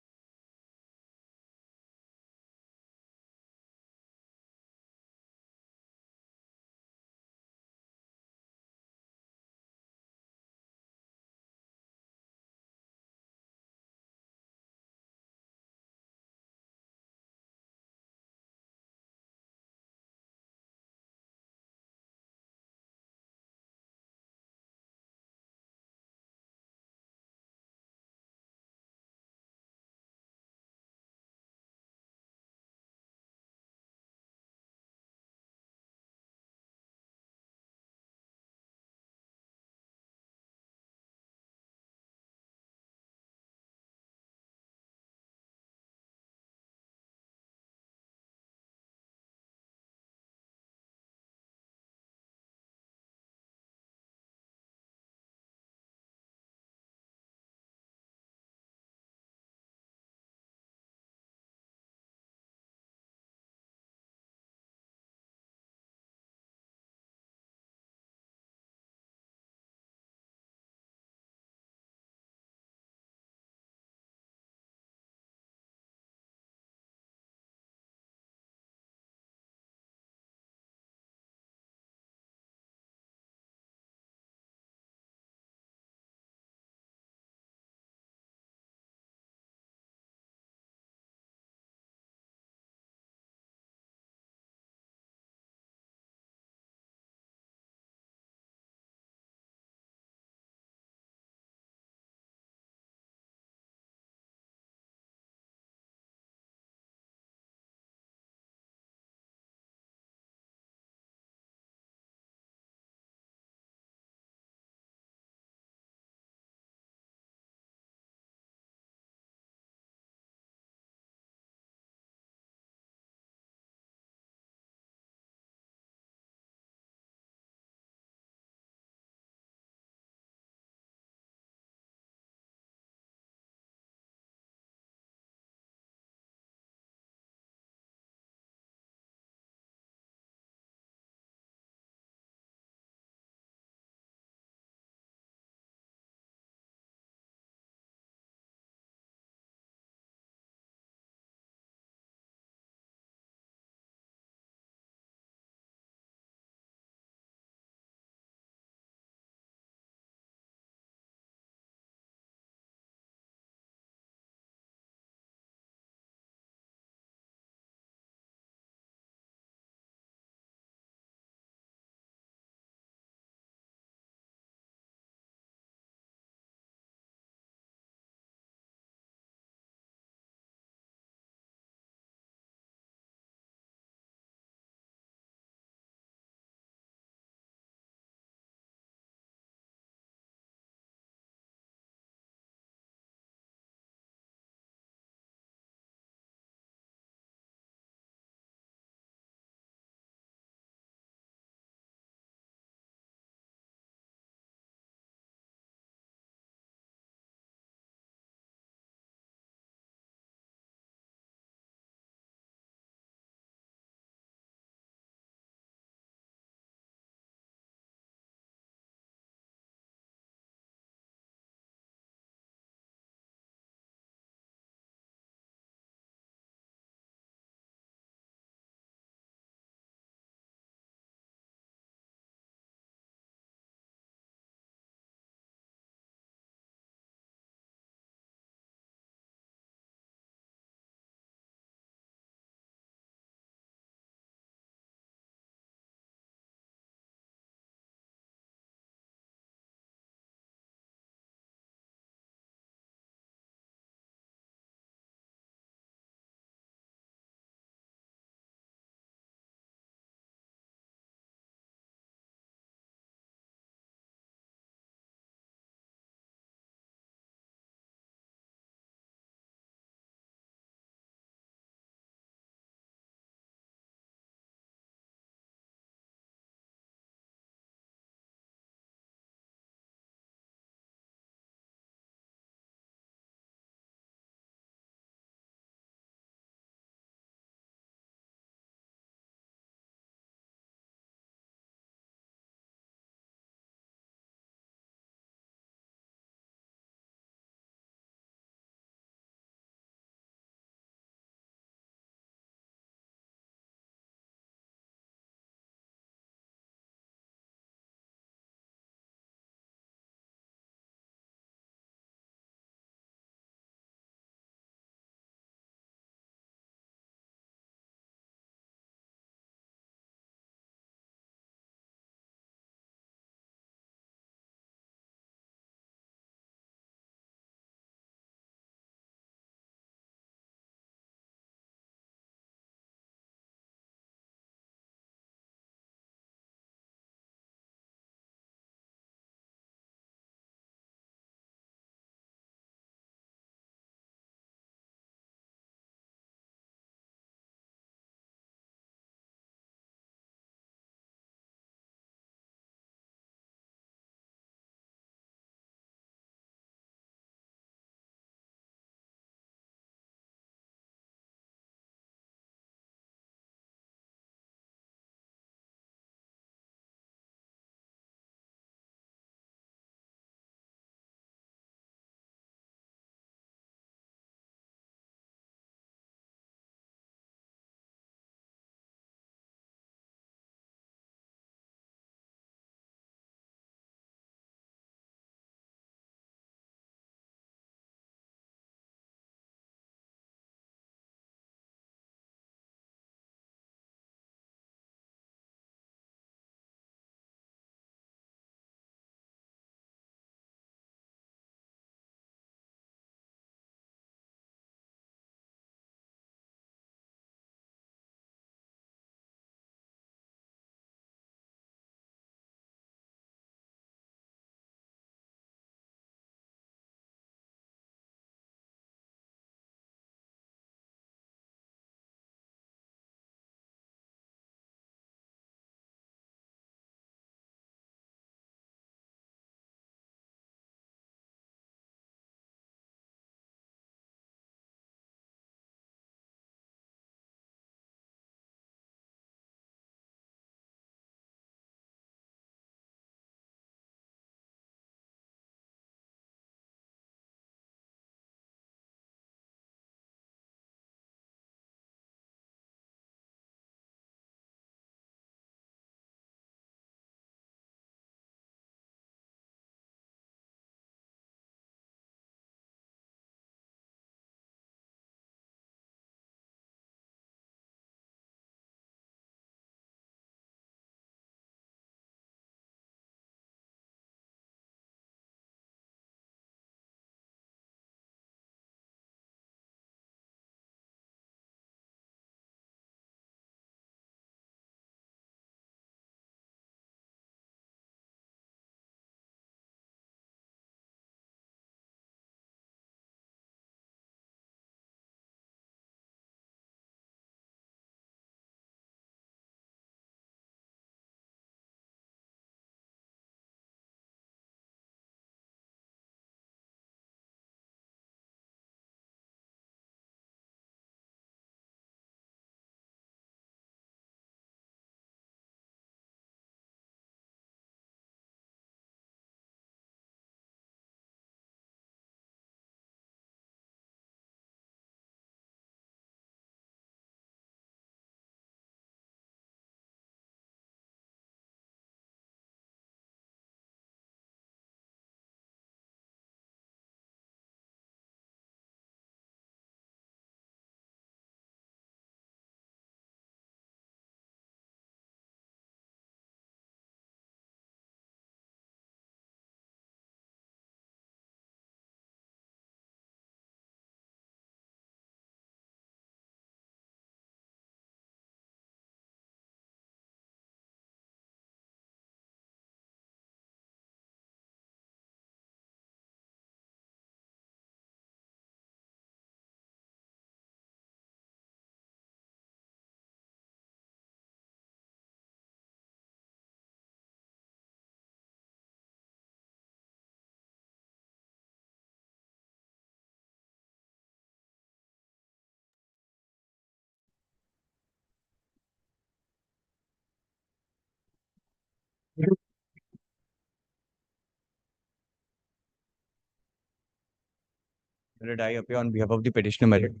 My lord, I appear on behalf of the petitioner, my lord.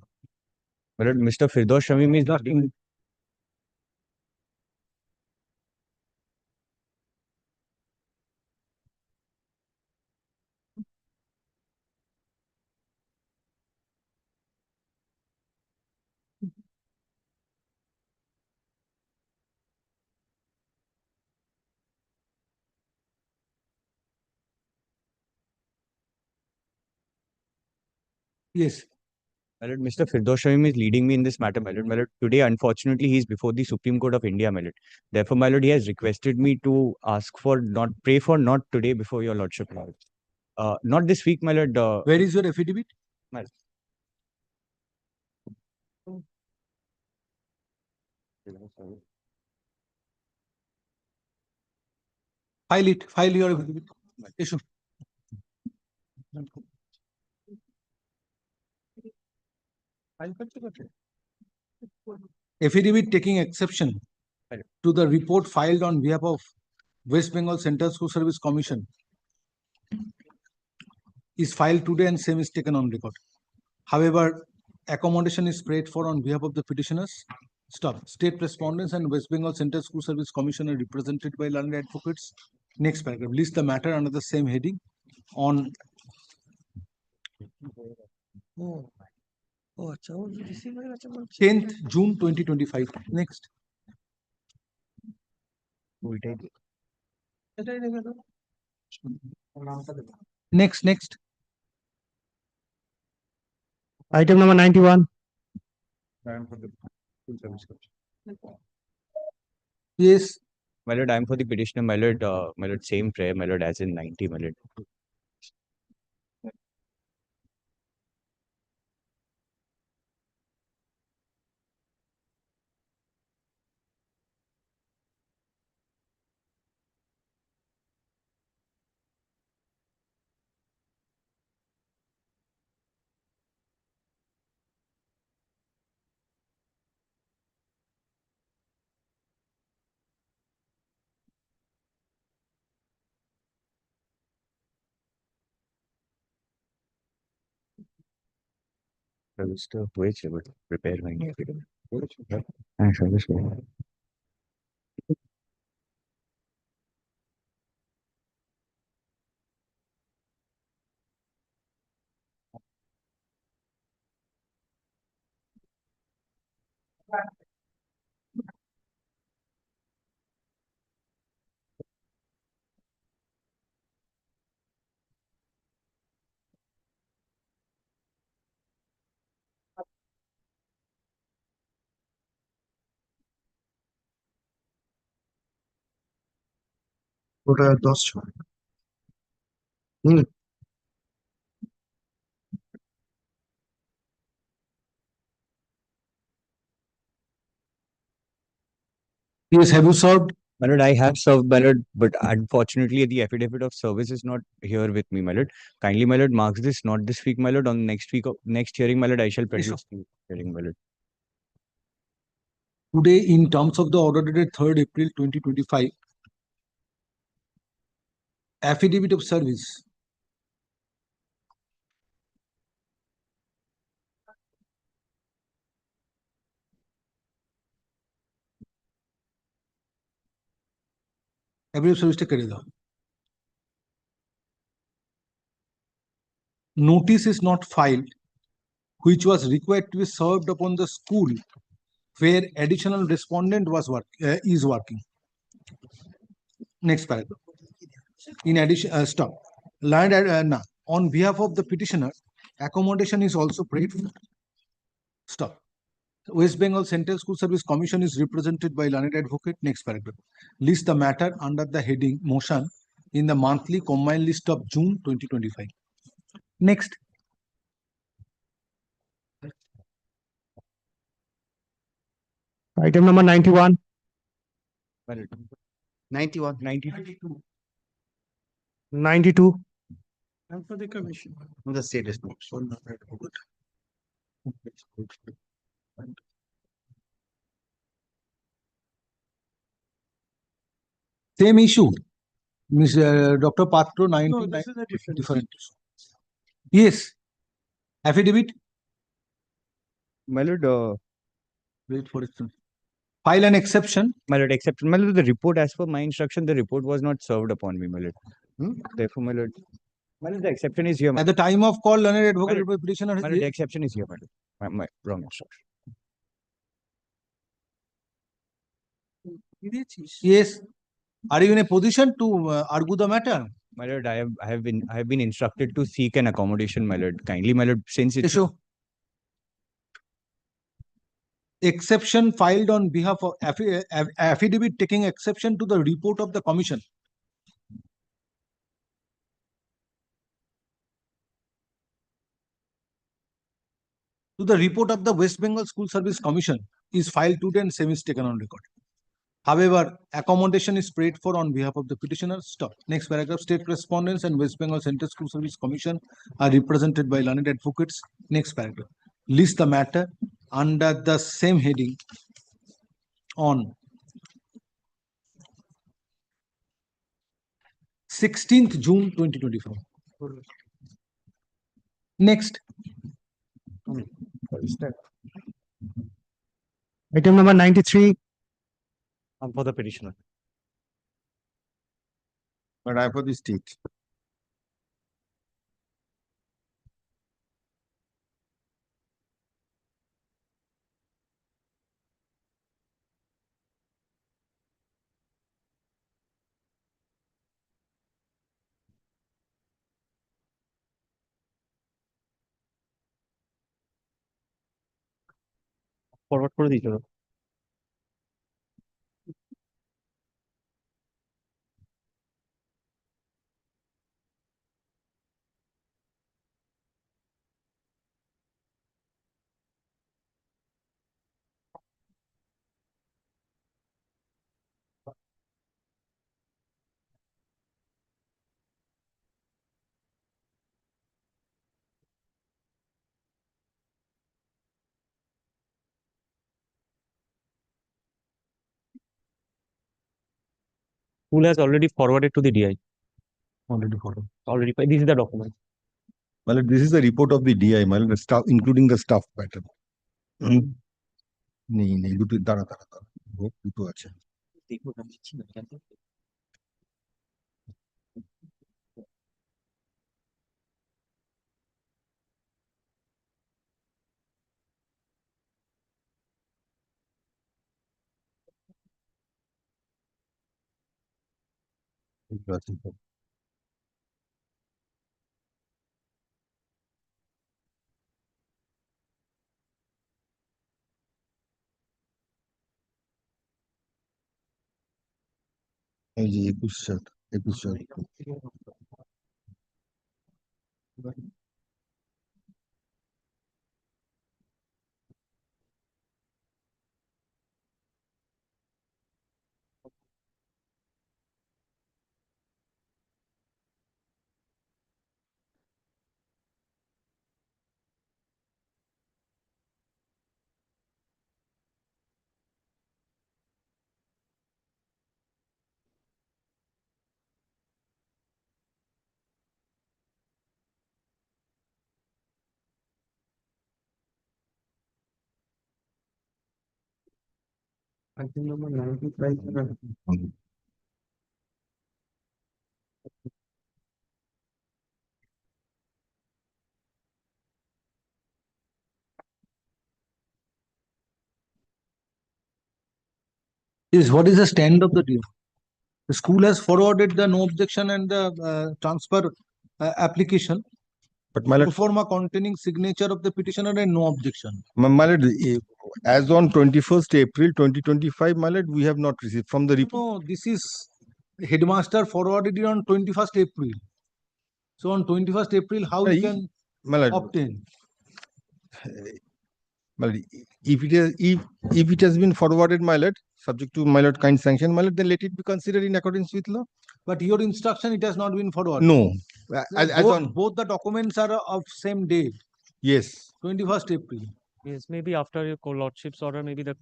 My lord, Mr. Firdaus Shamim is leading. Yes. My lord, Mr. Firdaus Shamim is leading me in this matter, my lord. My lord, today, unfortunately, he is before the Supreme Court of India, my lord. Therefore, my lord, he has requested me to pray for not today before your lordship, my lord. Not this week, my lord. Where is your affidavit? My lord. File your affidavit. Issue. Affidavit taking exception to the report filed on behalf of West Bengal Central School Service Commission is filed today and same is taken on record. However, accommodation is prayed for on behalf of the petitioners. Stop. State respondents and West Bengal Central School Service Commission are represented by learned advocates. Next paragraph. List the matter under the same heading on 10th June 2025. Next. Next. Item number 91. Yes. My lord, I am for the petitioner, my lord. My lord, same prayer, my lord, as in 90, my lord. Mr. Which would prepare my affidavit. And service. ওটা 10 Yes, have you served? My lord, I have served, my lord, but unfortunately, the affidavit of service is not here with me, my lord. Kindly, my lord, marks this not this week, my lord. On next week, next hearing, my lord, I shall produce the hearing, my lord. Today, in terms of the order dated 3rd April 2025, affidavit of service. Affidavit of service take care. Notice is not filed, which was required to be served upon the school where additional respondent is working. Next paragraph. In addition, stop. On behalf of the petitioner, accommodation is also prayed for. Stop. West Bengal Central School Service Commission is represented by learned advocate. Next paragraph. List the matter under the heading motion in the monthly combined list of June 2025. Next. Item number 91. 91 92. 92. And for the commission. The state is not. Same issue. Dr. Patro, No, this is a different. Yes. Affidavit, My lord, wait for it. File an exception. my lord, exception. My lord, the report, as per my instruction, the report was not served upon me, my lord. Therefore, my lord, the exception is here. At the time of call, learned advocate My petitioner. lord, the exception is here, my lord. My wrong instruction. Yes. Are you in a position to argue the matter? My lord, I have been instructed to seek an accommodation, my lord. Kindly, my lord, since it's Issue. Exception filed on behalf of affidavit taking exception to the report of the commission. To the report of the West Bengal School Service Commission is filed today and same is taken on record. However, accommodation is prayed for on behalf of the petitioner. Stop. Next paragraph. State respondents and West Bengal Central School Service Commission are represented by learned advocates. Next paragraph. List the matter under the same heading on 16th June 2024. Next. Item number 93. For the petitioner. But I for the state. Forward করে দিতে হবে। School has already forwarded to the DI. Already forwarded. Already, this is the document. Well, this is the report of the DI, the staff, including the staff pattern. नहीं দুটো দাঁড়া দুটো আছে এই যে 21 সাল Item number 95. Is what is the stand of the deal? The school has forwarded the no objection and the transfer application. But my lord, forma containing signature of the petitioner and no objection. my lord, as on 21st April 2025, my lord, we have not received from the report. No, this is headmaster forwarded it on 21st April. So on 21st April, how you can my lord, obtain? my lord, if it has been forwarded, my lord, subject to my lord kind sanction, my lord, then let it be considered in accordance with law. But your instruction, it has not been forwarded. No, as on both the documents are of same date. Yes. 21st April. Yes, maybe after your lordship's order, maybe the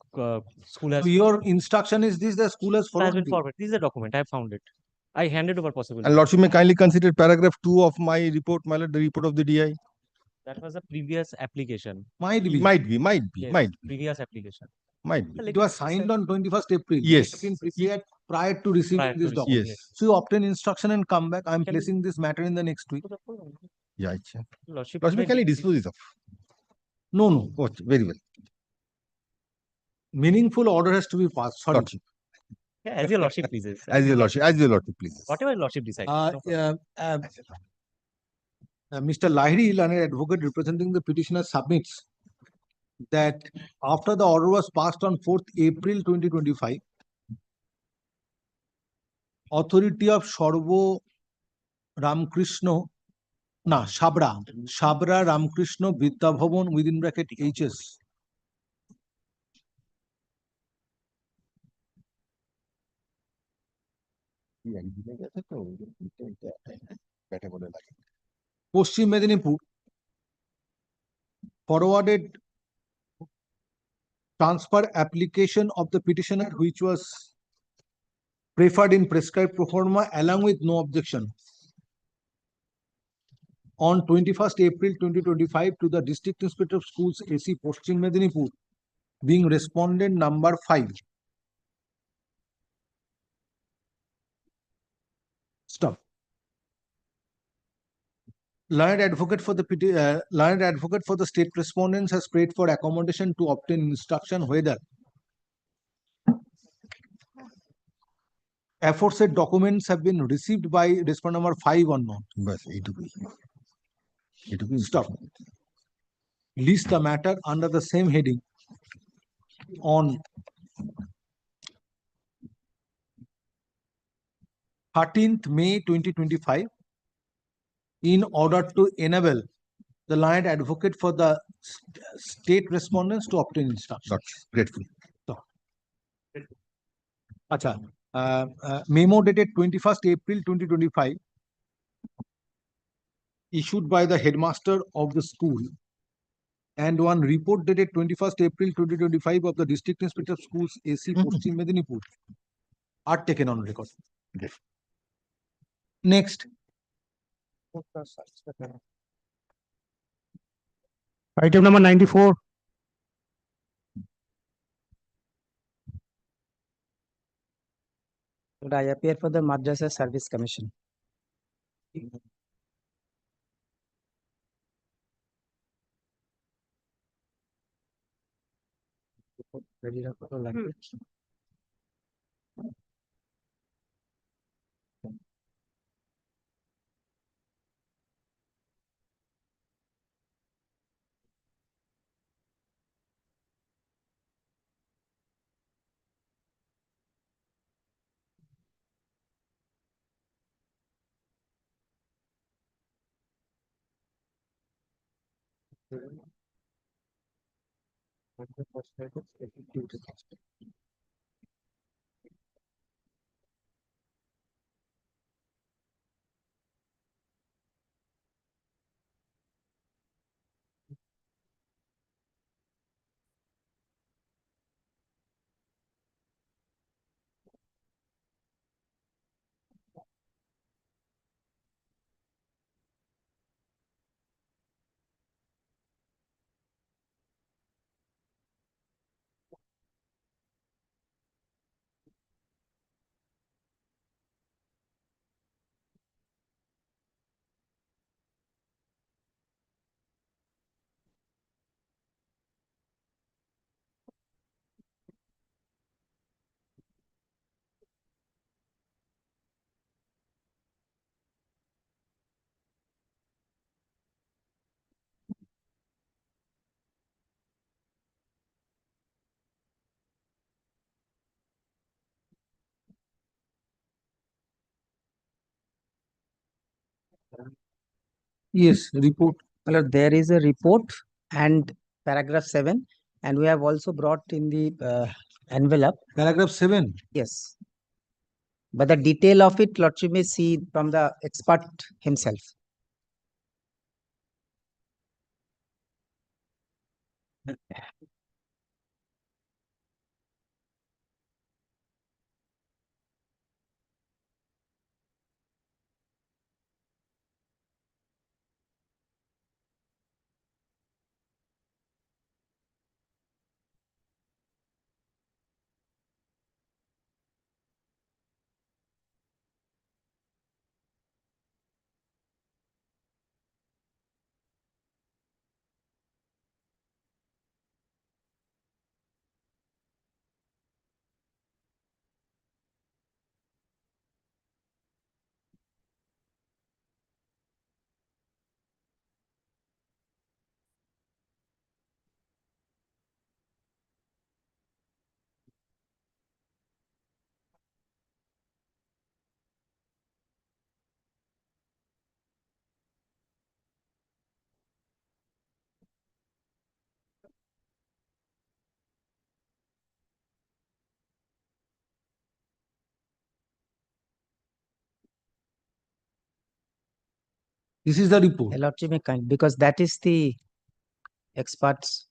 school has. So your instruction is this: the school has Has forwarded. been forwarded. This is the document. I have found it. I handed over possibly. And lordship may kindly consider paragraph 2 of my report, my lord, the report of the DI. That was a previous application. Might be. Yes, previous application. It was signed on 21st April. Yes. It has been prepared prior to receiving Prior to this receiving, document. yes. So you obtain instruction and come back. I am Can we- placing this matter in the next week. Yeah, it's, Lordship, Lordship, can you dispose it of? No, no. Oh, very well. Meaningful order has to be passed. Sorry. Lordship. Yeah, as your lordship pleases. As your lordship, please. Whatever your lordship decides. No problem. Mr. Lahiri, learned advocate representing the petitioner, submits that after the order was passed on 4th April 2025, authority of Shabra Ramkrishna Vidya Bhavan within bracket HS Paschim Medinipur forwarded transfer application of the petitioner which was preferred in prescribed pro forma along with no objection on 21st April 2025 to the District Inspector of Schools AC Paschim Medinipur, being respondent number 5. Stop. Learned advocate for the state respondents has prayed for accommodation to obtain instruction whether aforesaid documents have been received by respondent number 5 or not. Stop. List the matter under the same heading on 13th May 2025 in order to enable the learned advocate for the state respondents to obtain instruction. Grateful. So, memo dated 21st April 2025 issued by the headmaster of the school and one report dated 21st April 2025 of the District Inspector of Schools AC Paschim Medinipur are taken on record. Yes. Next. Item number 94. Would I appear for the Madrasa Service Commission? Yes, report. Well, there is a report and paragraph 7, and we have also brought in the envelope. Paragraph 7. Yes. But the detail of it, Lordship may see from the expert himself. This is the report. Your Lordship may kind, because that is the experts.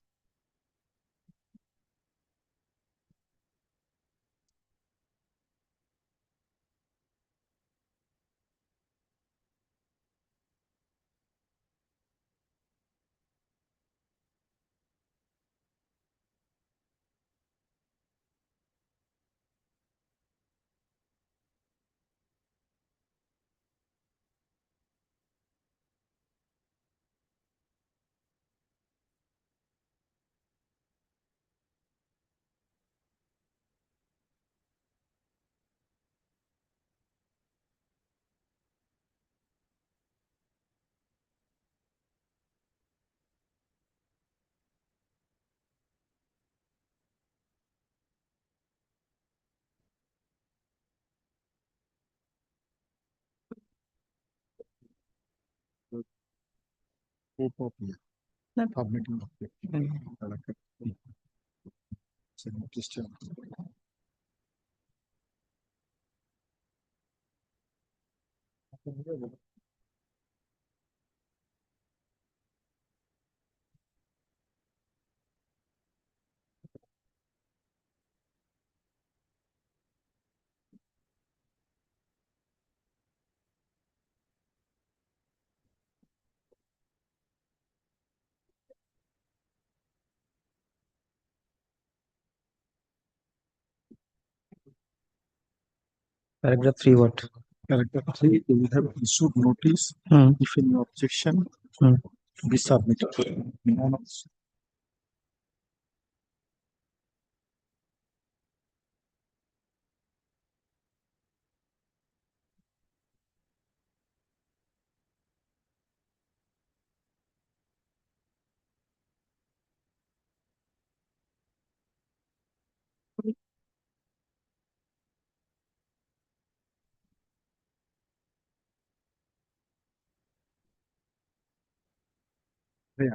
Paragraph 3 what? Paragraph 3, we have issued notice. If any objection, be submitted.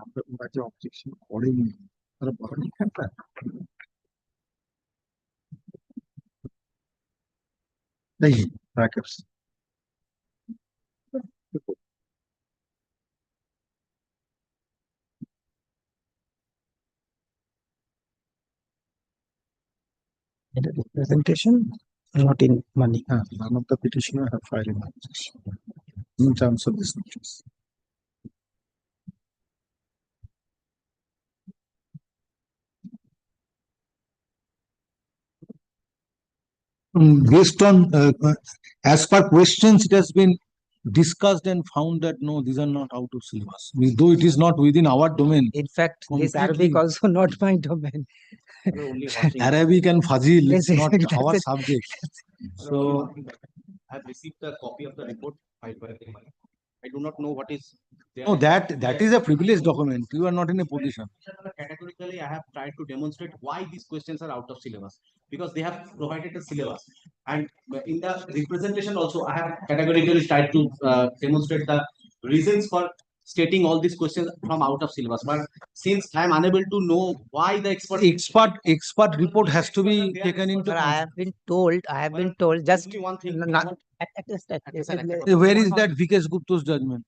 আমরা ওরা যে objection করেনি তারা বলেনি কেনটা नहीं brackets Representation not in money. None of the petitioner have filed an objection in terms of this notice. Based on, as per questions, it has been discussed and found that no, these are not out of syllabus. Though it is not within our domain. In fact, this Completely. Arabic also not my domain. Arabic and Fazil, Yes, it's not that's our it. subject. So, I've received a copy of the report filed by the mother. I do not know what is there. no, that is a privileged document. You are not in a position. Categorically, I have tried to demonstrate why these questions are out of syllabus, because they have provided a syllabus, and in the representation also I have categorically tried to demonstrate the reasons for stating all these questions from out of syllabus. But since I am unable to know why the Expert report has to be taken into. But I have been told just only one thing. Where is that Vikesh Gupta's judgment?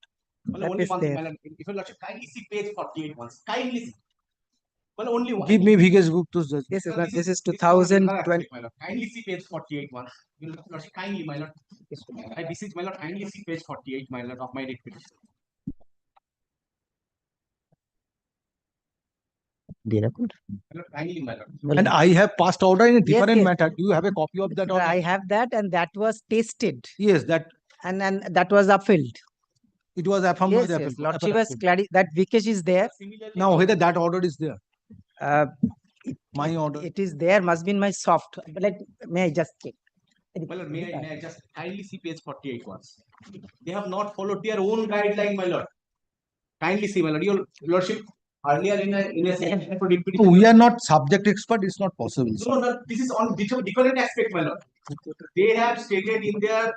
Well, that only is one thing, there. madam. If you kindly see page 48 once, kindly see. Well, only one. Give me Vikesh Gupta's judgment. Yes, Well, this is this is our 2020. my lord. Kindly see page 48 once. Will Lordship, kindly, my lord. I beseech my lord, kindly see page 48, my lord, of my writ petition. My lord, kindly, my lord. And I have passed order in a different yes. matter. Do you have a copy of that order? I have that, and that was tasted, Yes, that and that was upheld. it was affirmed. Yes, by the yes. appellate- Lordship has appellate court. clarified that Vikesh is there. Now, whether that order is there, Uh, my order. it is there. Must be in my soft. But may I just check? My lord, may I just kindly see page 48 once. They have not followed their own guideline, my lord. Kindly see, my lord. Your lordship, earlier in a section for writ petition. We are not subject expert. It's not possible. No, no, this is on different aspect, my lord. They have stated in their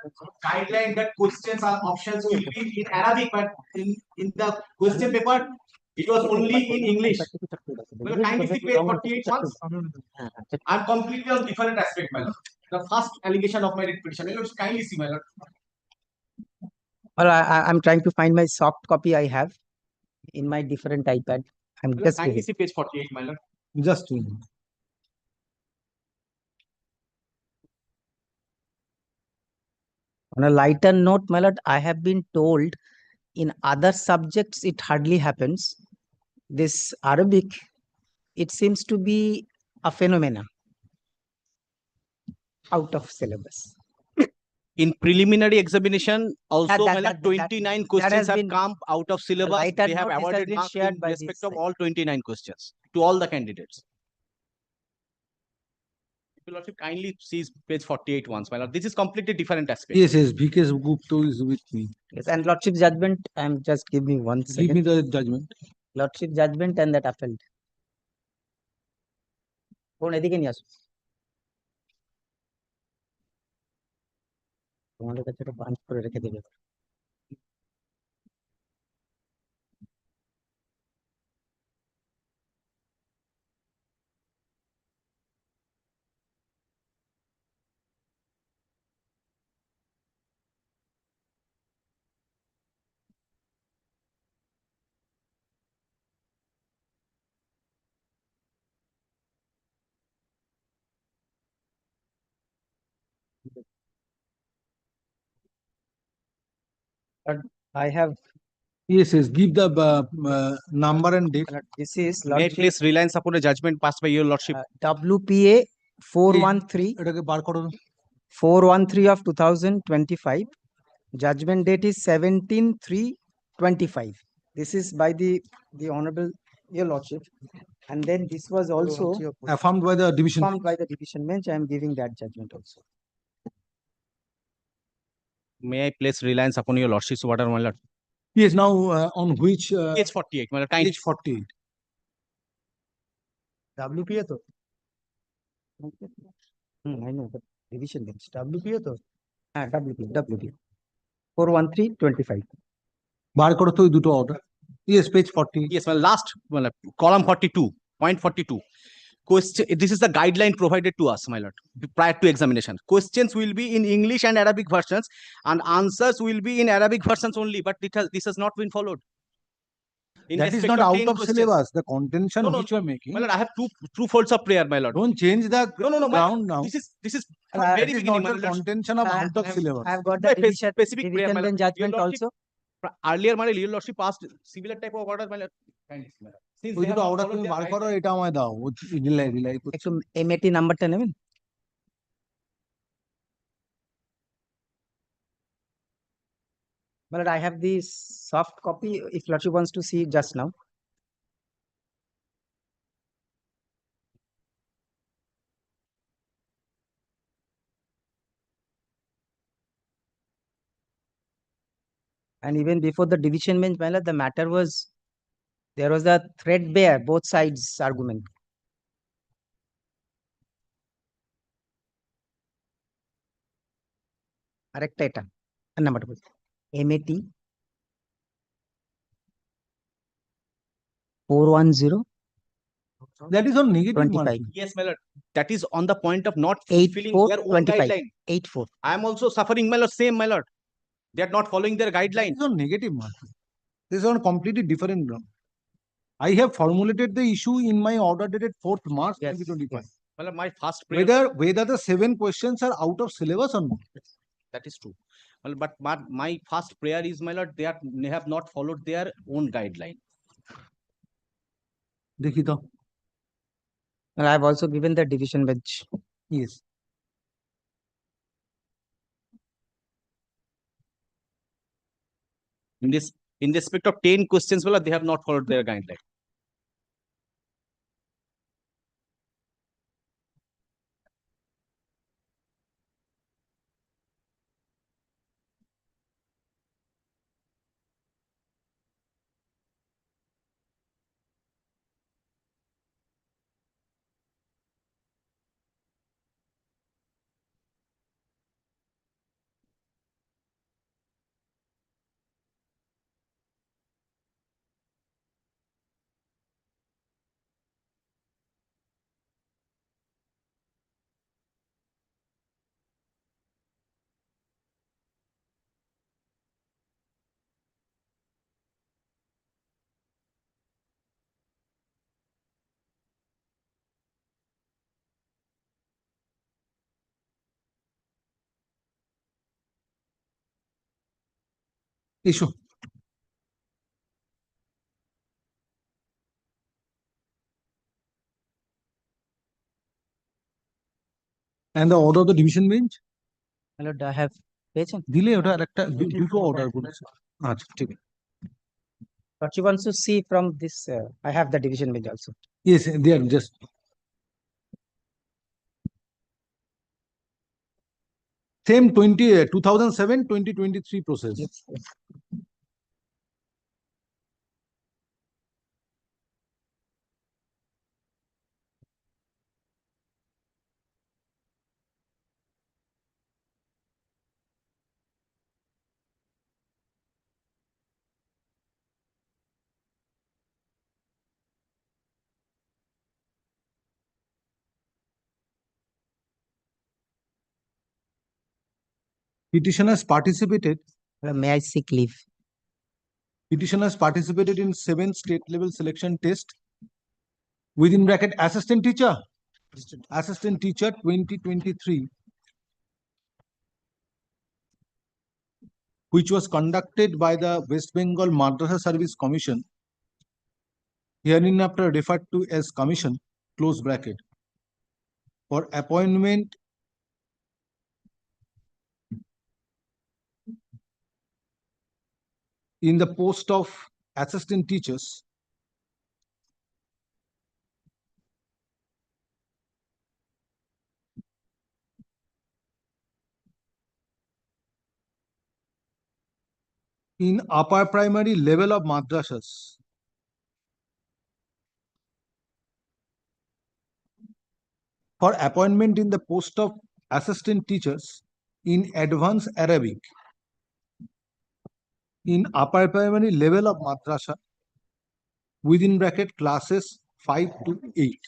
guideline that questions are options will be in Arabic, but in the question paper, it was only in English. Well, kindly see page 48 once. I'm completely on different aspect, my lord. The first allegation of my writ petition. Kindly see, my lord. Well, I'm trying to find my soft copy I have in my different iPad. I'm My lord, just kindly giving. see page 48, my lord. Just On a lighter note, my lord, I have been told in other subjects it hardly happens. This Arabic, it seems to be a phenomena out of syllabus. In preliminary examination, also, my lord, that 29 has questions have been come out of syllabus. lighter They have note, this has awarded been marks shared in by respect this of side. all 29 questions to all the candidates. Your lordship, kindly sees page 48 once, my lord. This is completely different aspect. Yes, VK Gupta is with me. Yes, and Lordship judgment, just give me one second. Give me the judgment. Lordship judgment and that upheld. কোন এদিকে নিয়ে আসো তোমাদের কাছে একটা punch করে রেখে দেবে But I have. Yes, give the number and date. This is May I place reliance upon a judgment passed by your lordship? WPA 413 এটাকে বার করো 413 of 2025. Judgment date is 17/3/25. This is by the Honorable Your Lordship. And then this was also affirmed by the division. affirmed by the division bench. I am giving that judgment also. May I place reliance upon your lordship's order, my lord? Yes, now on which Page 48, my lord. Kindly. page 48. WPA to? I know, but division bench. WPA to? WPA. 413/25. বার করো তো ওই দুটো order. Yes, page 40. Yes, my last, my lord, column 42, point 42. Question, this is the guideline provided to us, my lord, prior to examination. Questions will be in English and Arabic versions, and answers will be in Arabic versions only, but this has not been followed. In That is respect not out 10 of questions. syllabus. The contention No, no, which you are making. My lord, I have two folds of prayer, my lord. Don't change the No, ground now. This is from That very That is beginning, not my the lord. contention of out of syllabus. I have got the My division, specific prayer, division my bench lord. judgment Your lordship, also. Earlier, my lord, your lordship passed similar type of order, my lord. Kindly, my lord. Since ওই they have দুটো not order followed তুমি their বার করো guidelines. এটা আমায় দাও rely একটু MAT নাম্বারটা নেবেন But I have the soft copy if Lordship wants to see it just now. And even before the division bench, my lord, the matter was, there was a threadbare, both sides argument. আরেকটা এটা নাম্বারটা বলছি MAT 410 That is on negative 25. marking. Yes, my lord. That is on the point of not 8 fulfilling 4 their own 25 guideline. 8 4. I am also suffering, my lord. Same, my lord. They are not following their That guideline. is on negative marking. This is on completely different ground. I have formulated the issue in my order dated 4th March 2025. My lord, my first prayer. Whether the 7 questions are out of syllabus or not. That is true. Well, but my first prayer is, my lord, they have not followed their own guideline. দেখি তো And I have also given the division bench. Yes. In respect of 10 questions, well, they have not followed their guideline. issue. And the order of the division bench? My lord, I have পেয়েছেন? দিলে ওটা আরেকটা দুটো order করেছে। আচ্ছা ঠিক আছে। But you want to see from this, I have the division bench also. Yes, they are just. Same 2007-2023 process. Yes, yes. Petitioners participated. May I seek leave? Petitioners participated in 7 state level selection test within bracket assistant teacher 2023, which was conducted by the West Bengal Madrasa Service Commission, hereinafter referred to as Commission, close bracket, for appointment in the post of assistant teachers in upper primary level of madrasas for appointment in the post of assistant teachers in advanced Arabic in upper primary level of madrasa within bracket classes 5 to 8.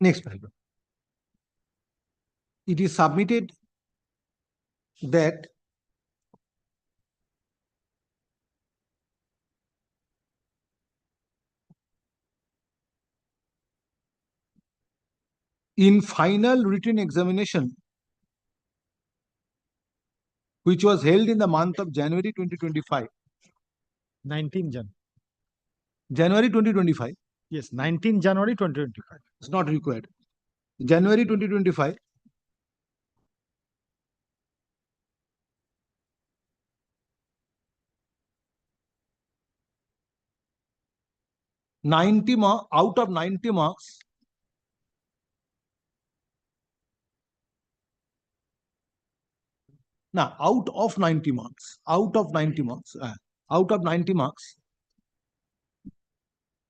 Next paragraph. It is submitted that in final written examination, which was held in the month of January 2025. 19 Jan. January 2025. Yes, 19 January 2025. It's not required. January 2025. Out of 90 marks, now out of 90 marks,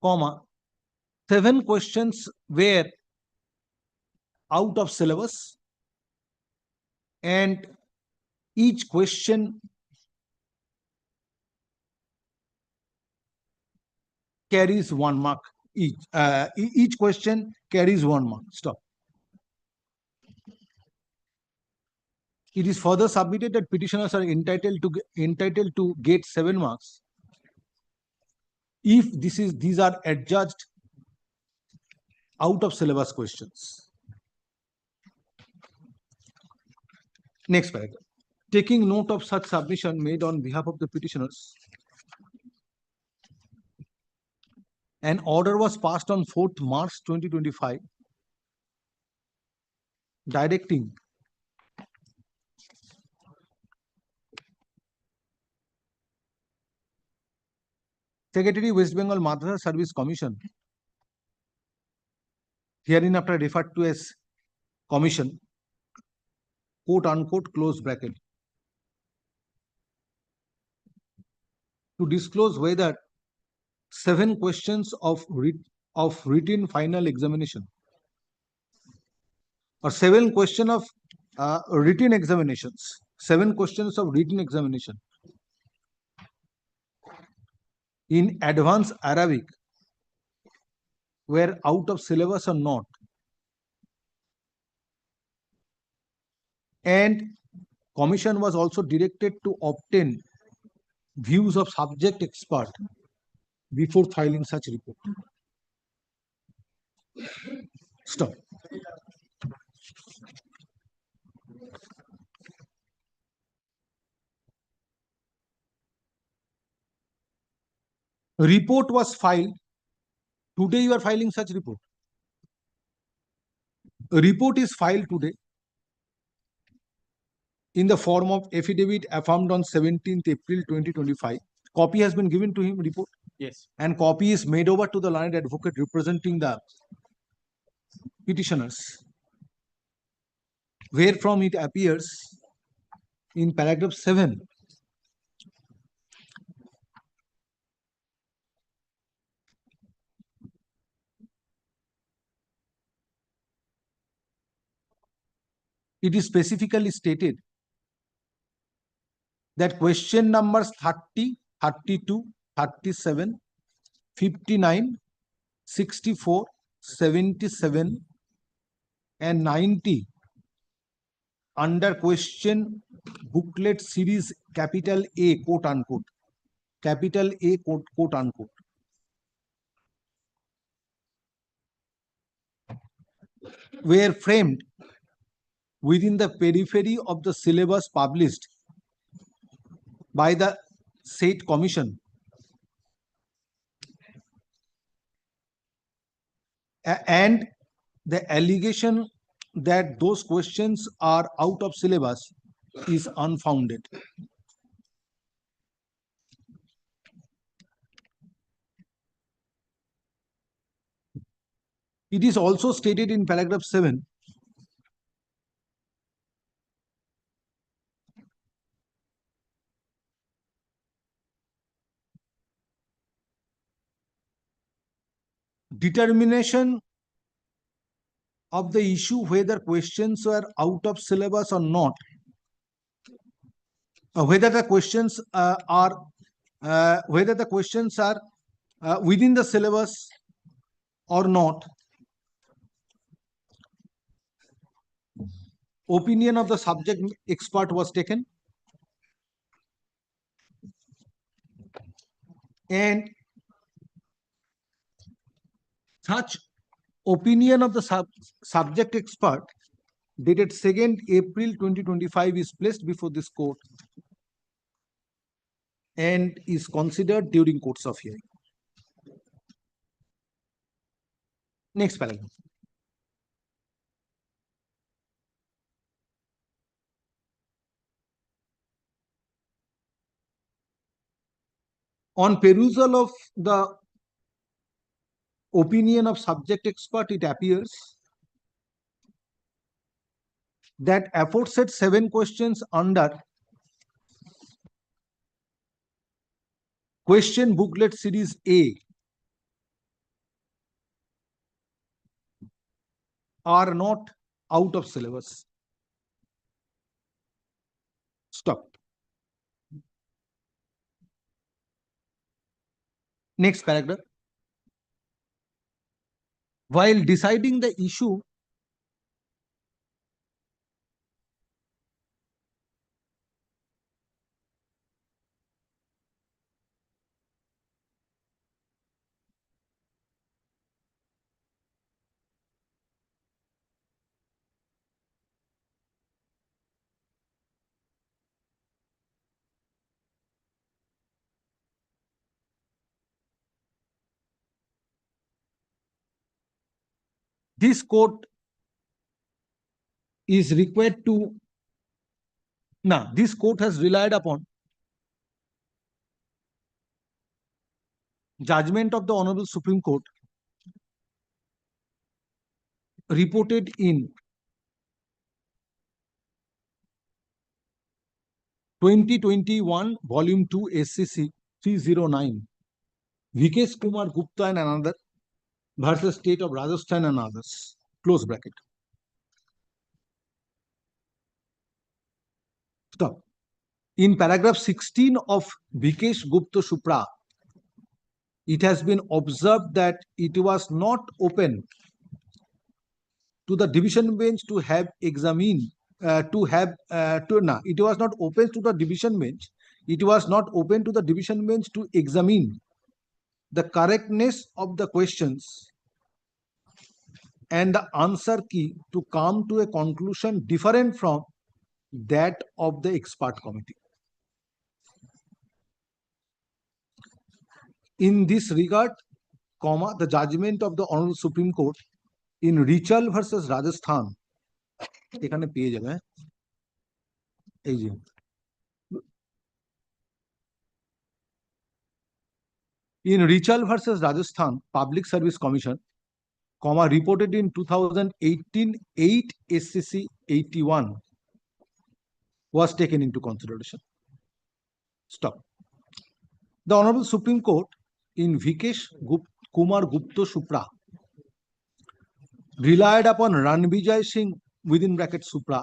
comma, 7 questions were out of syllabus and each question carries 1 mark each. Each question carries 1 mark. Stop. It is further submitted that petitioners are entitled to get 7 marks if these are adjudged out of syllabus questions. Next paragraph. Taking note of such submission made on behalf of the petitioners, an order was passed on 4th March 2025 directing Secretary West Bengal Madrasa Service Commission, hereinafter referred to as Commission, quote unquote, close bracket, to disclose whether 7 questions of written final examination, or 7 question of written examinations, 7 questions of written examination in advanced Arabic were out of syllabus or not, and commission was also directed to obtain views of subject expert before filing such report. Stop. Report was filed. Today you are filing such report. A report is filed today in the form of affidavit affirmed on 17th April 2025. Copy has been given to him, report. Yes. And copy is made over to the learned advocate representing the petitioners, wherefrom it appears in paragraph 7 it is specifically stated that question numbers 30, 32, 37, 59, 64, 77 and 90 under question booklet series capital A quote unquote, capital A quote unquote, were framed within the periphery of the syllabus published by the said commission, and the allegation that those questions are out of syllabus is unfounded. It is also stated in paragraph 7 determination of the issue whether questions were out of syllabus or not, whether the questions are within the syllabus or not. Opinion of the subject expert was taken, and such opinion of the subject expert dated 2nd April 2025 is placed before this court and is considered during course of hearing. Next paragraph. On perusal of the opinion of subject expert, it appears that aforesaid 7 questions under question booklet series A are not out of syllabus. Stop. Next paragraph. While deciding the issue this court is required to, now this court has relied upon judgment of the Honorable Supreme Court reported in 2021 volume 2 SCC 309 Vikesh Kumar Gupta and another versus State of Rajasthan and others. Close bracket. Stop. In paragraph 16 of Vikesh Gupta Supra, it has been observed that it was not open to the division bench to have examined, it was not open to the division bench. It was not open to the division bench to examine the correctness of the questions and the answer key to come to a conclusion different from that of the expert committee. In this regard, the judgment of the Honorable Supreme Court in Richal versus Rajasthan, এখানে পেয়ে যাবে, এই যে in Richal versus Rajasthan Public Service Commission, reported in 2018 8 SCC 81 was taken into consideration. Stop. The Honorable Supreme Court in Vikesh Kumar Gupta Supra relied upon Ranvijay Singh within bracket Supra,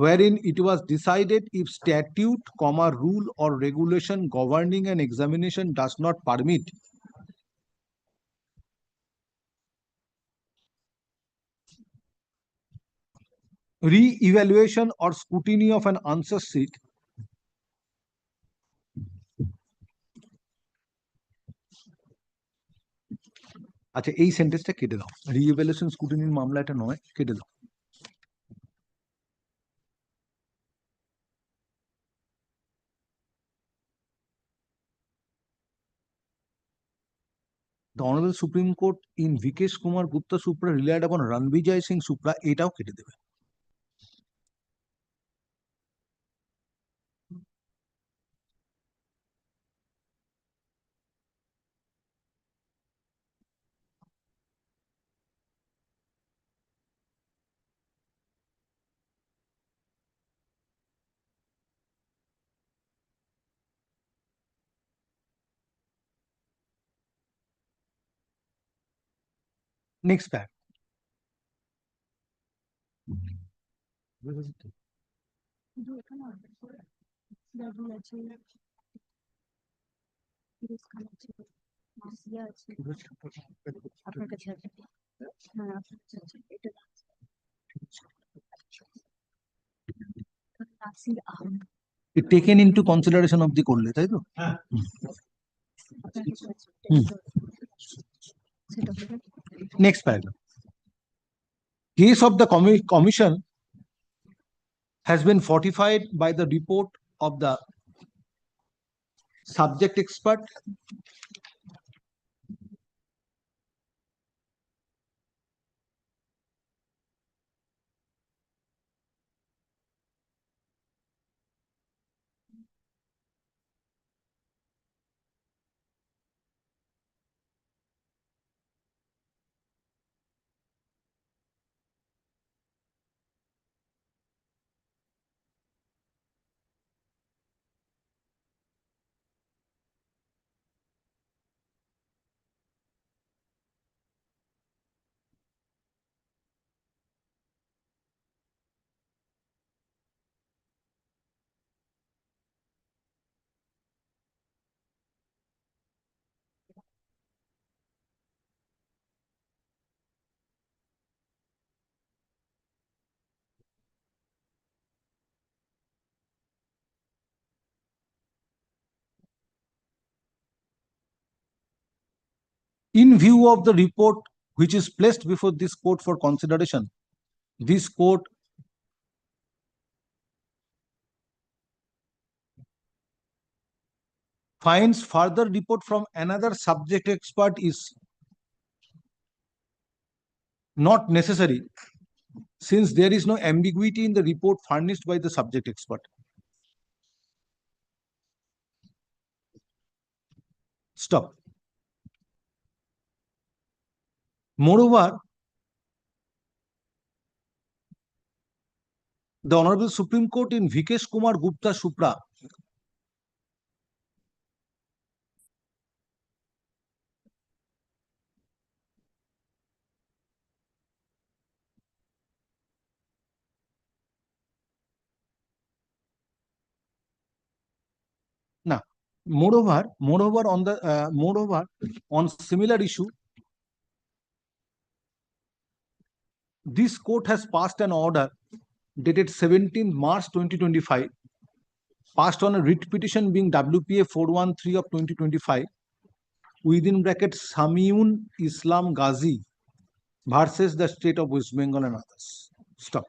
wherein it was decided if statute, rule or regulation governing an examination does not permit re-evaluation or scrutiny of an answer sheet, আচ্ছা এই সেন্টেন্সটা কেটে দাও, রি-ইভ্যালুয়েশন স্ক্রুটিনির মামলা এটা নয়, কেটে দাও। The Honorable Supreme Court in Vikesh Kumar Gupta Supra relied upon Ranvijay Singh Supra, এটাও কেটে দেবে। Next pack. Taken into consideration of the করলে, তাই তো? Next paragraph. Case of the commission has been fortified by the report of the subject expert in view of the report which is placed before this court for consideration. This court finds further report from another subject expert is not necessary, since there is no ambiguity in the report furnished by the subject expert. Stop. Moreover, the Honorable Supreme Court in Vikesh Kumar Gupta Supra Moreover, on similar issue, this court has passed an order dated 17th March 2025, passed on a writ petition being WPA 413 of 2025, within brackets Samiun Islam Ghazi versus the state of West Bengal and others. Stop.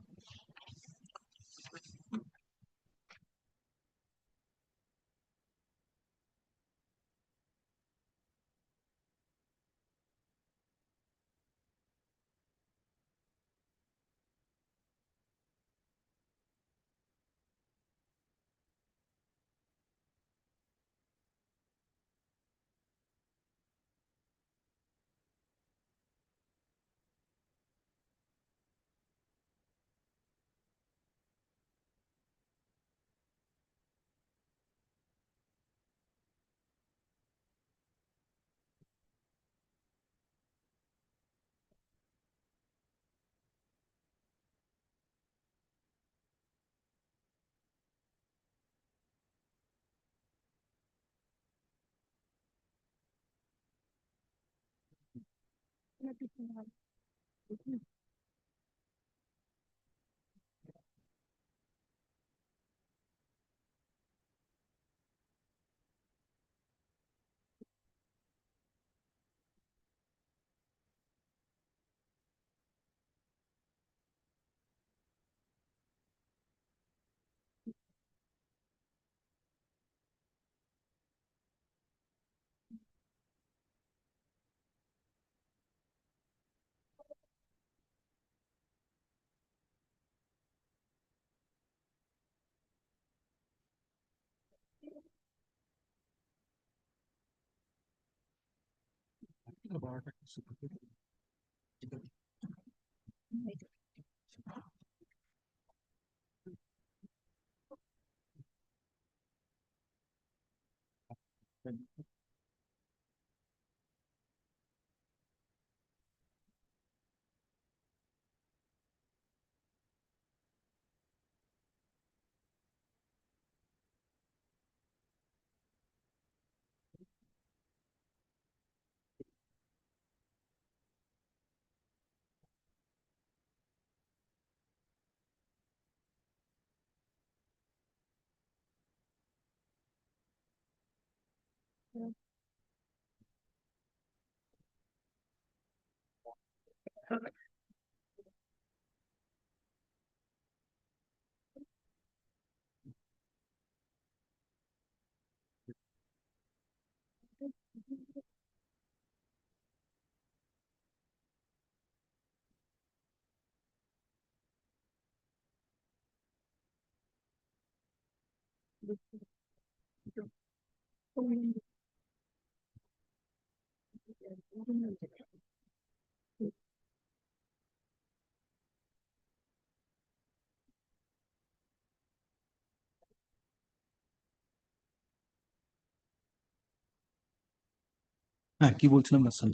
হ্যাঁ কি বলছিলাম Rasel?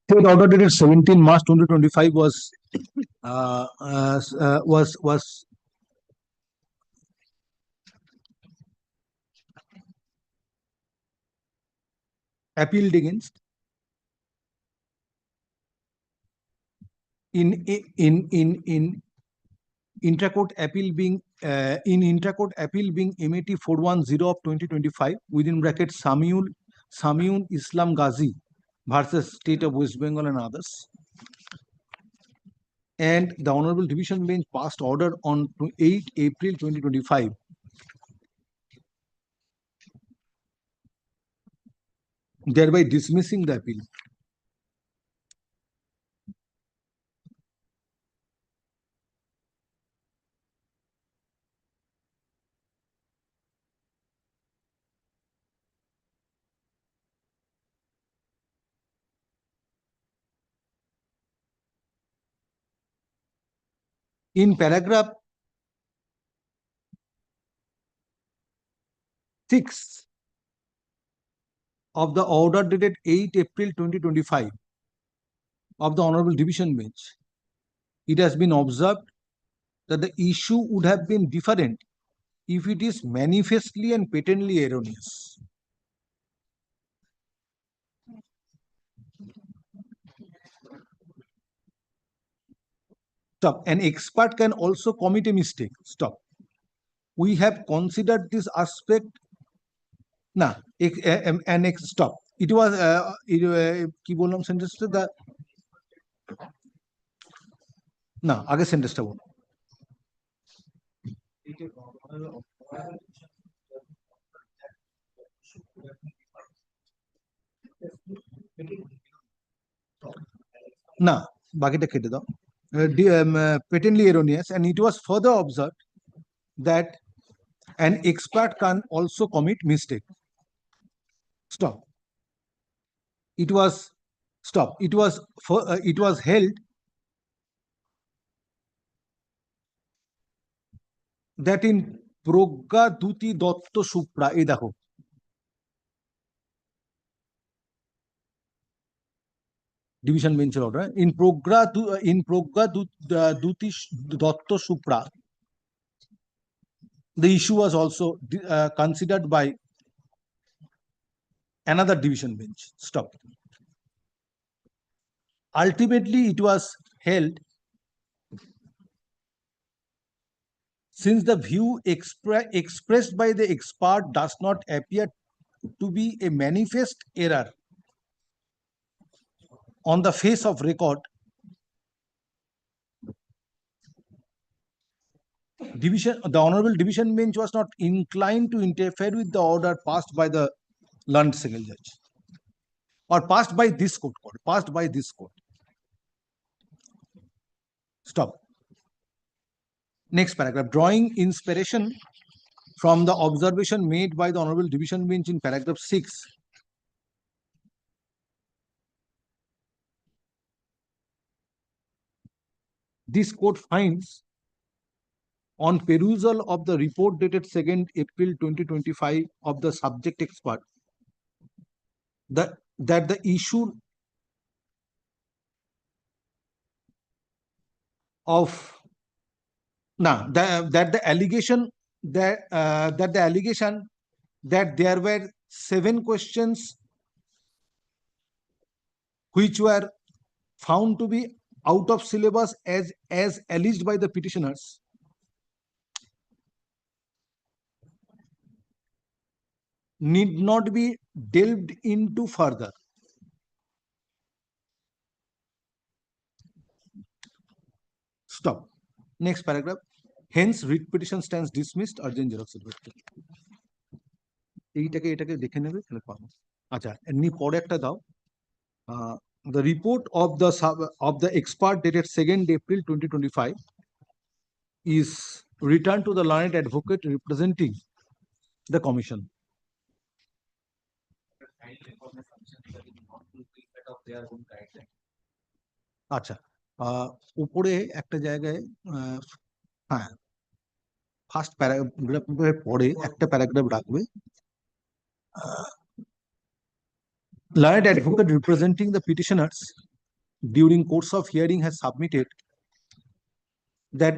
State order dated 17 March 2025 was appealed against in intracourt appeal being MAT 410 of 2025 within brackets Samiun Islam Ghazi versus state of West Bengal and others. And the Honorable Division Bench passed order on 8 April 2025 thereby dismissing the appeal. In paragraph 6, of the order dated 8 April 2025 of the Honorable Division Bench, it has been observed that the issue would have been different if it is manifestly and patently erroneous. Stop. An expert can also commit a mistake. Stop. We have considered this aspect. Nah, stop. It was কি বললাম সেন্টেন্সটা the না আগে সেন্টেন্সটা বল না বাকিটা কেটে দাও patently erroneous, and it was further observed that an expert can also commit mistake. Stop. It was it was held that in Progga Duti Dotto Supra, এই দেখো ডিভিশন বেঞ্চের order in Progga Duti Dotto Supra, the issue was also considered by another division bench. Stop. Ultimately, it was held, since the view expressed by the expert does not appear to be a manifest error on the face of record, the Honorable Division Bench was not inclined to interfere with the order passed by the learned single judge, or passed by this court. Stop. Next paragraph. Drawing inspiration from the observation made by the Honorable Division Bench in paragraph 6, this court finds, on perusal of the report dated 2nd April 2025 of the subject expert, that the issue of that the allegation that there were 7 questions which were found to be out of syllabus as alleged by the petitioners need not be delved into further. Stop. Next paragraph. Hence, writ petition stands dismissed. Urgent xerox certificate. এটাকে দেখে নেবে তাহলে পাবো। আচ্ছা, এমনি পরে একটা দাও। The report of the expert dated 2nd April 2025 is returned to the learned advocate representing the commission. আচ্ছা, উপরে একটা জায়গায় হ্যাঁ ফার্স্ট প্যারাগ্রাফের পরে একটা প্যারাগ্রাফ রাখবে, learned advocate representing the petitioners during course of hearing has submitted that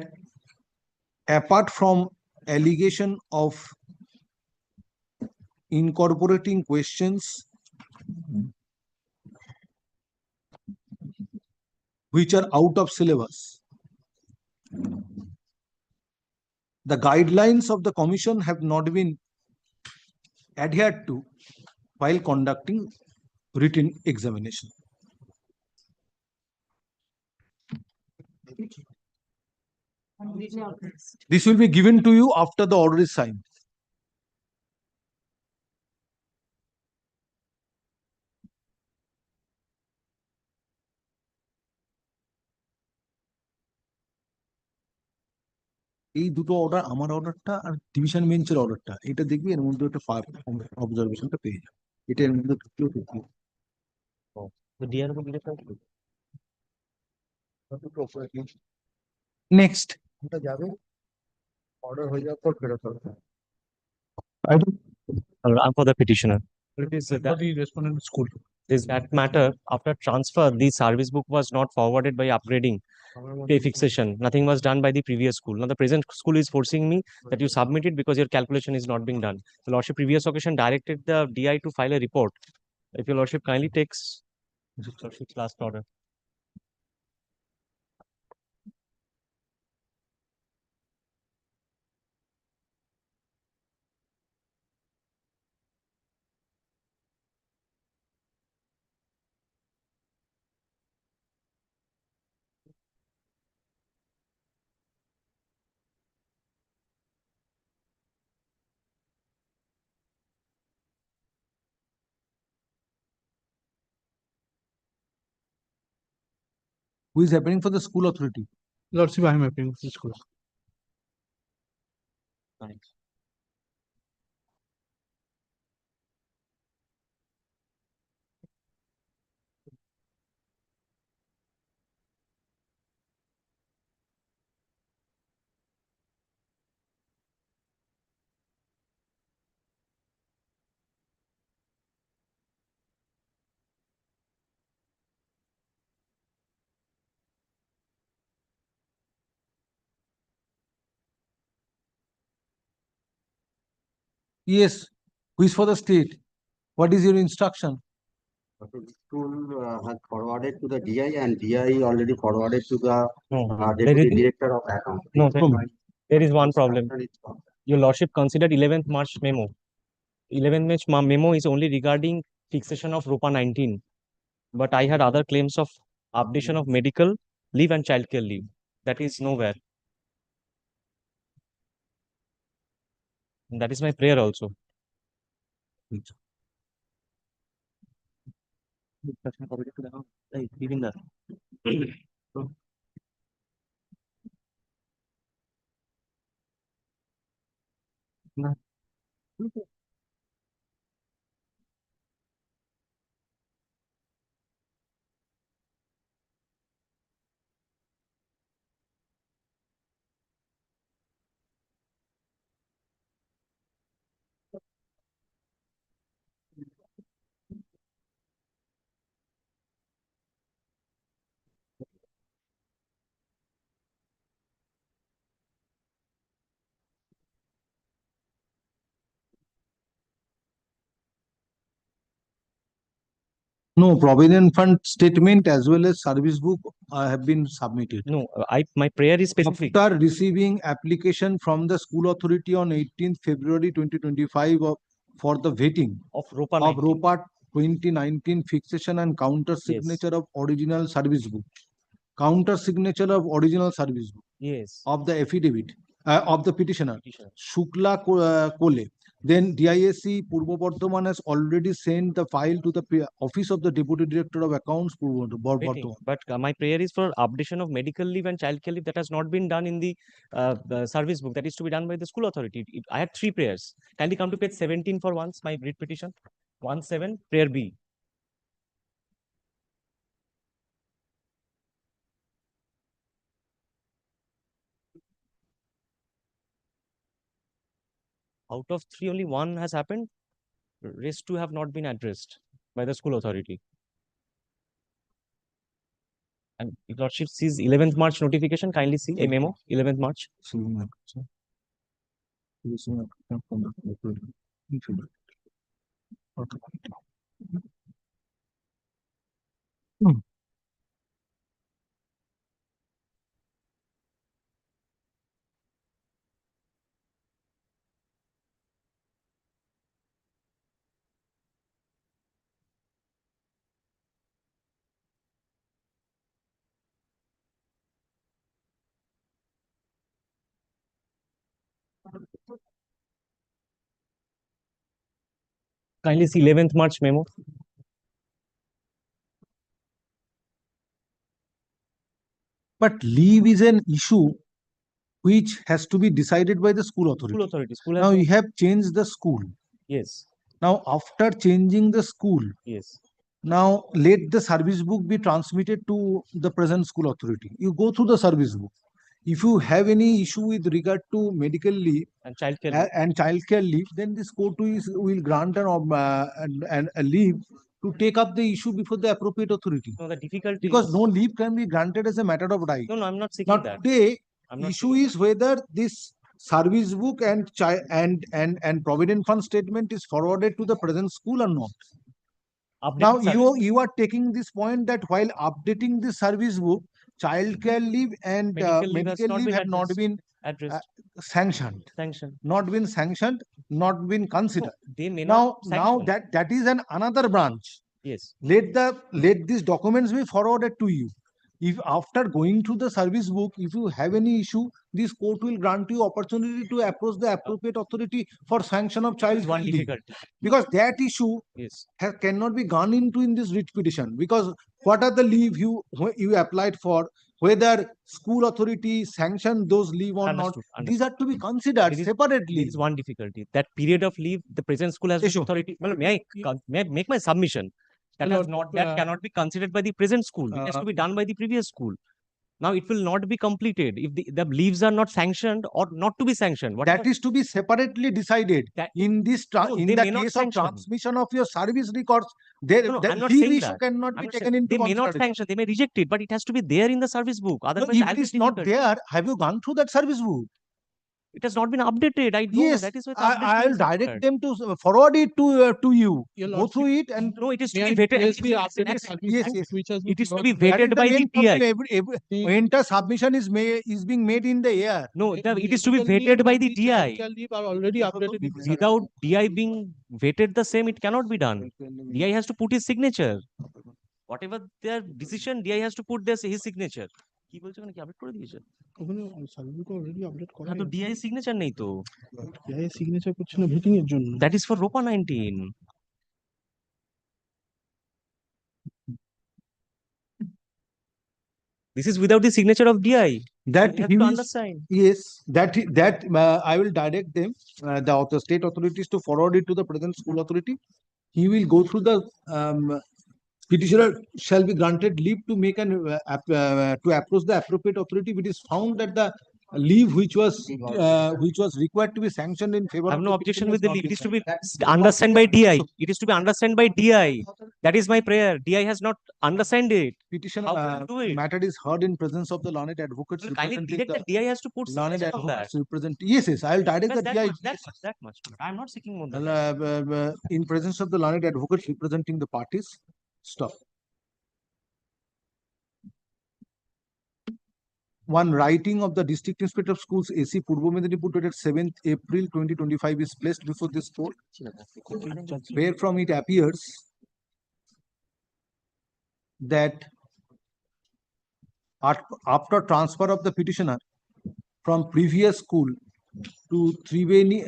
apart from allegation of incorporating questions which are out of syllabus, the guidelines of the commission have not been adhered to while conducting written examination. This will be given to you after the order is signed. এই দুটো order, আমার অর্ডারটা আর division বেঞ্চের অর্ডারটা, এটা দেখবি এর মধ্যে একটা অবজারভেশনটা পেয়ে যাবে, এটা এর মধ্যে ঢুকলেও ঢুকবে। নেক্সট এটা যাবে, অর্ডার হয়ে যাওয়ার পর ফেরত হবে। I'm for the petitioner. It is For the respondent school. is that matter after transfer, the service book was not forwarded by upgrading pay fixation. Nothing was done by the previous school. Now the present school is forcing me that you submit it because your calculation is not being done. The Lordship previous occasion directed the DI to file a report. If your Lordship kindly takes Lordship's last order. Who is appearing for the school authority? Lordship, I am appearing for the school. Thanks. Yes. Who is for the state? What is your instruction? School has forwarded to the DI and DI already forwarded to the There Deputy is- Director of Accounts. No, there is one problem. Your Lordship considered 11th March memo. 11th March memo is only regarding fixation of ROPA 19. But I had other claims of updation of medical leave and childcare leave. That is nowhere. And that is my prayer also. No, Provident Fund statement as well as service book have been submitted. No, my prayer is specific. After receiving application from the school authority on 18th February 2025 for the vetting of ROPA of 19. ROPA 2019 fixation and counter signature of original service book. Counter signature of original service book Yes. of the affidavit of the petitioner. Petitioner. Shukla Kole. Then DISC Purbo Bardhaman has already sent the file to the office of the Deputy Director of Accounts Purbo Waiting. Bardhaman. But my prayer is for updation of medical leave and childcare leave that has not been done in the service book. That is to be done by the school authority. I had 3 prayers. Kindly come to page 17 for once, my writ petition. 17, prayer B. Out of 3, only 1 has happened. Rest 2 have not been addressed by the school authority. And Your Lordship sees 11th March notification. Kindly see a memo, 11th March. Kindly see 11th March memo. But leave is an issue which has to be decided by the school authority. School authority. School has Now no- you have changed the school. Yes. Now after changing the school, Yes. now let the service book be transmitted to the present school authority. You go through the service book. if you have any issue with regard to medical leave And childcare leave. and childcare leave, then this court will grant a leave to take up the issue before the appropriate authority. No, the difficulty Because is, no leave can be granted as a matter of right. no, I'm not seeking Now that. today, I'm not issue is whether this service book and provident fund statement is forwarded to the present school or not. Now Updated service you are taking this point that while updating the service book, childcare leave and medical leave have not been addressed. sanctioned. Sanction. Not been sanctioned, not been considered. They may Now not sanction. that is another branch. Yes. Let these documents be forwarded to you. If after going through the service book, if you have any issue, this court will grant you opportunity to approach the appropriate authority for sanction of child One leave. difficulty. Because that issue Yes. cannot be gone into in this writ petition. Because what are the leave you applied for, whether school authority sanctioned those leave or Understood, not, these are to be considered separately. There is one difficulty. That period of leave, the present school has no authority. Well, may I make my submission? That cannot be considered by the present school. It has to be done by the previous school. Now it will not be completed if the leaves are not sanctioned or not to be sanctioned. That is to be separately decided. In this in they the may not case of sanction. transmission of your service records, there No, the I'm not leave saying issue that. cannot I'm be not saying- taken into They may not consideration. sanction, they may reject it, but it has to be there in the service book. No, Otherwise, if I'll it be is not difficult. there, have you gone through that service book? It has not been updated. I know Yes, that is why the I updation will is direct required. them to forward it to you. Your Go through it and No, it is to May be I vetted. please be Yes, updated service yes, book yes. which has been It is to brought be to- That is vetted the by the main TI. problem. Entire submission is being made in the air. No, it is to be vetted by the DI. are already updated. Without DI being vetted the same, it cannot be done. DI has to put his signature. Whatever their decision, DI has to put his signature. কি বলছে ওখানে কি update করে দিয়েছে? ওখানে service already update করা হ্যাঁ তো ডিআই সিগনেচার নেই তো। ডিআই সিগনেচার করছে না ভেটিং এর জন্য। That is for ROPA 19. This is without the signature of DI. That You have he to will- undersign. Yes, that I will direct them, the state authorities to forward it to the present school authority. He will go through the petitioner shall be granted leave to make to approach the appropriate authority if it is found that the leave which was required to be sanctioned in favor I have of no the objection petitioner with the is leave. not It is to be sanctioned. undersigned by DI. It is to be undersigned by DI. That is my prayer. DI has not undersigned it. Petition How can you do it? matter is heard in presence of the learned advocates Well, kindly representing direct the that DI has to put learned signature on that. advocates represent. Yes, I will direct Bas the that DI much, that much. I am not seeking more than that. in presence of the learned advocates representing the parties. Stop. One writing of the District Inspector of Schools AC Purbo Medinipur dated 7th April 2025 is placed before this court, where from it appears that after transfer of the petitioner from previous school to Tribeni,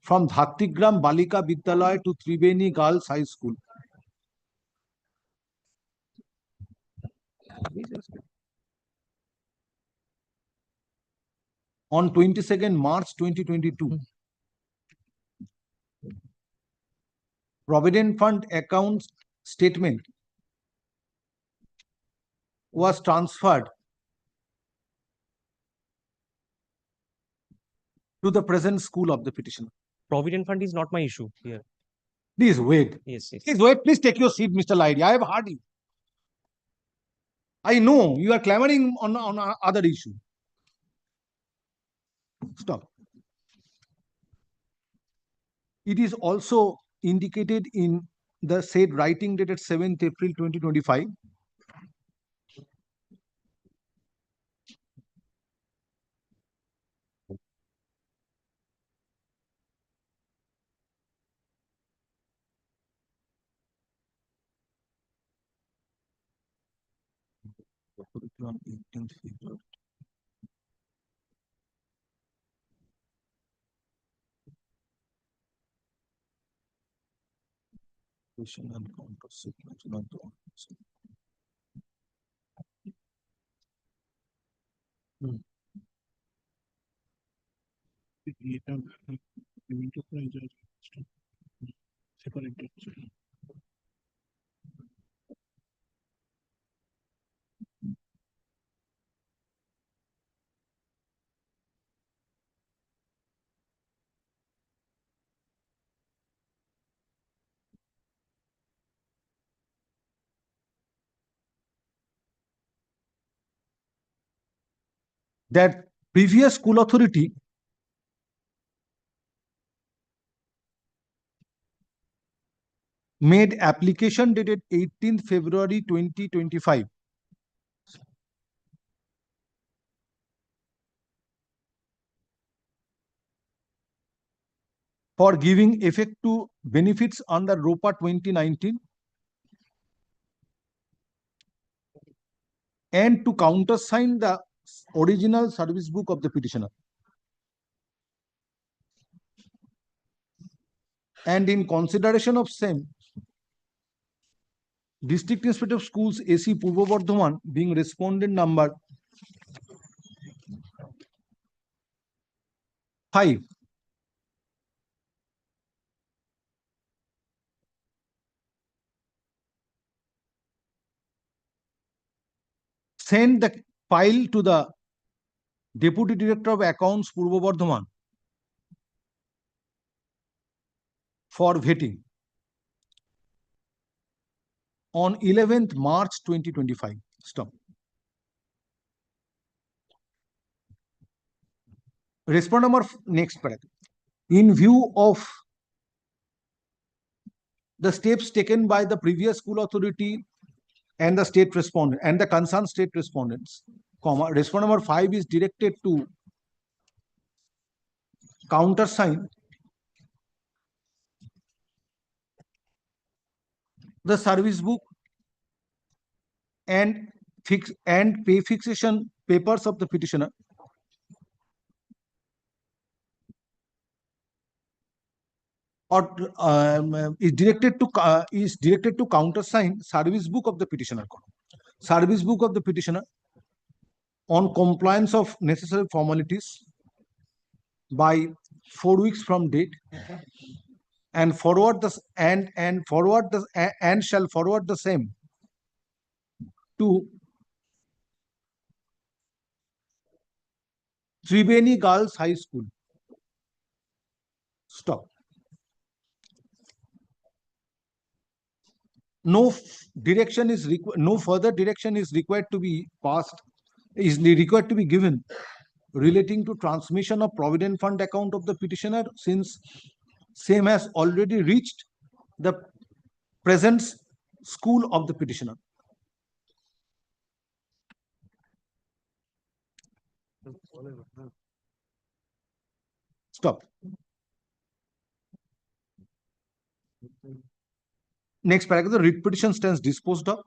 from Dhatigram Balika Vidyalaya to Tribeni Girls High School. On 22nd March 2022, Provident Fund account statement was transferred to the present school of the petitioner. Provident fund is not my issue here. Please wait. Yes, yes. Please wait. Please take your seat, Mr. Laidy. I have heard you. I know you are clamoring on other issue. Stop. It is also indicated in the said writing dated 7th April 2025. On 18th February. Question and counter sequence, not the answer. এটা payment price separated that previous school authority made application dated 18th February 2025 for giving effect to benefits under ROPA 2019 and to countersign the original service book of the petitioner. And in consideration of same, District Inspector of Schools AC Purbo Bardhaman being respondent number 5 send the file to the Deputy Director of Accounts Purbo Bardhaman for vetting on 11th March 2025. Stop. Respond number next paragraph. In view of the steps taken by the previous school authority and the state respondent and the concerned state respondents, comma, respond number 5 is directed to countersign the service book and pay fixation papers of the petitioner or is directed to countersign service book of the petitioner. Service book of the petitioner on compliance of necessary formalities by 4 weeks from date and forward this and shall forward the same to Tribeni Girls High School. Stop. No further direction is required to be given relating to transmission of provident fund account of the petitioner, since same has already reached the present school of the petitioner. Stop. Next paragraph, the writ petition stands disposed of.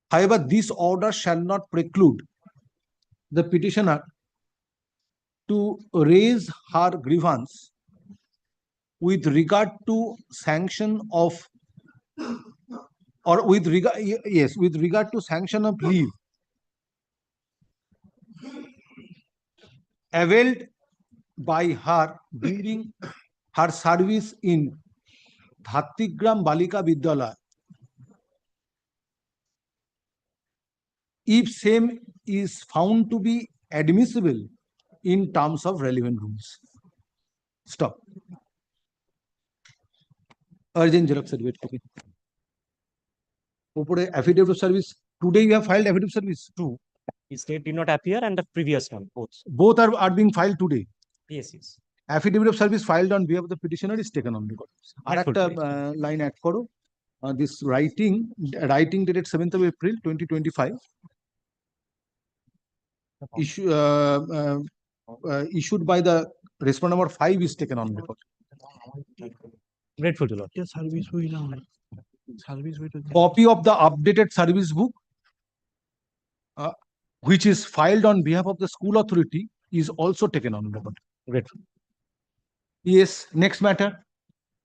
However, this order shall not preclude the petitioner to raise her grievance with regard to sanction of with regard to sanction of leave availed by her during her service in Dhatigram Balika Vidyalaya, if same is found to be admissible in terms of relevant rules. Stop. Urgent Xerox certificate copy. Affidavit of service. Today you have filed affidavit of service. True. His state did not appear and the previous one, both. Both are being filed today. Yes, yes. Affidavit of service filed on behalf of the petitioner is taken on record. Arekta line add koro. This writing dated 7th of April 2025 issued by the respondent number 5 is taken on record. Grateful to Lord. Copy of the updated service book which is filed on behalf of the school authority is also taken on record. Grateful. Yes, next matter.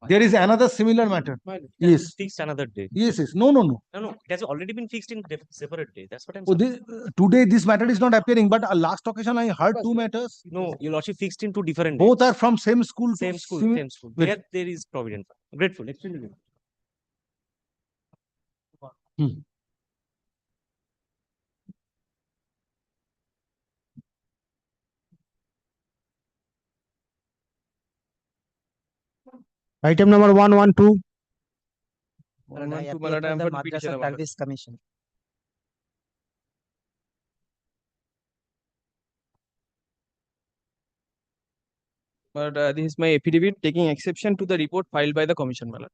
There is another similar matter. Yes. Fixed another day. Yes, yes. No. No, it has already been fixed in separate day. That's what I'm saying. Today this matter is not appearing, but last occasion I heard 2 matters. No, your lordship fixed in 2 different days. Both are from same school. Same school. There is provident fund. Grateful. Extremely grateful. Item number 112. I appeal to to the Madrasa Service Commission. But this is my affidavit taking exception to the report filed by the commission, my lord.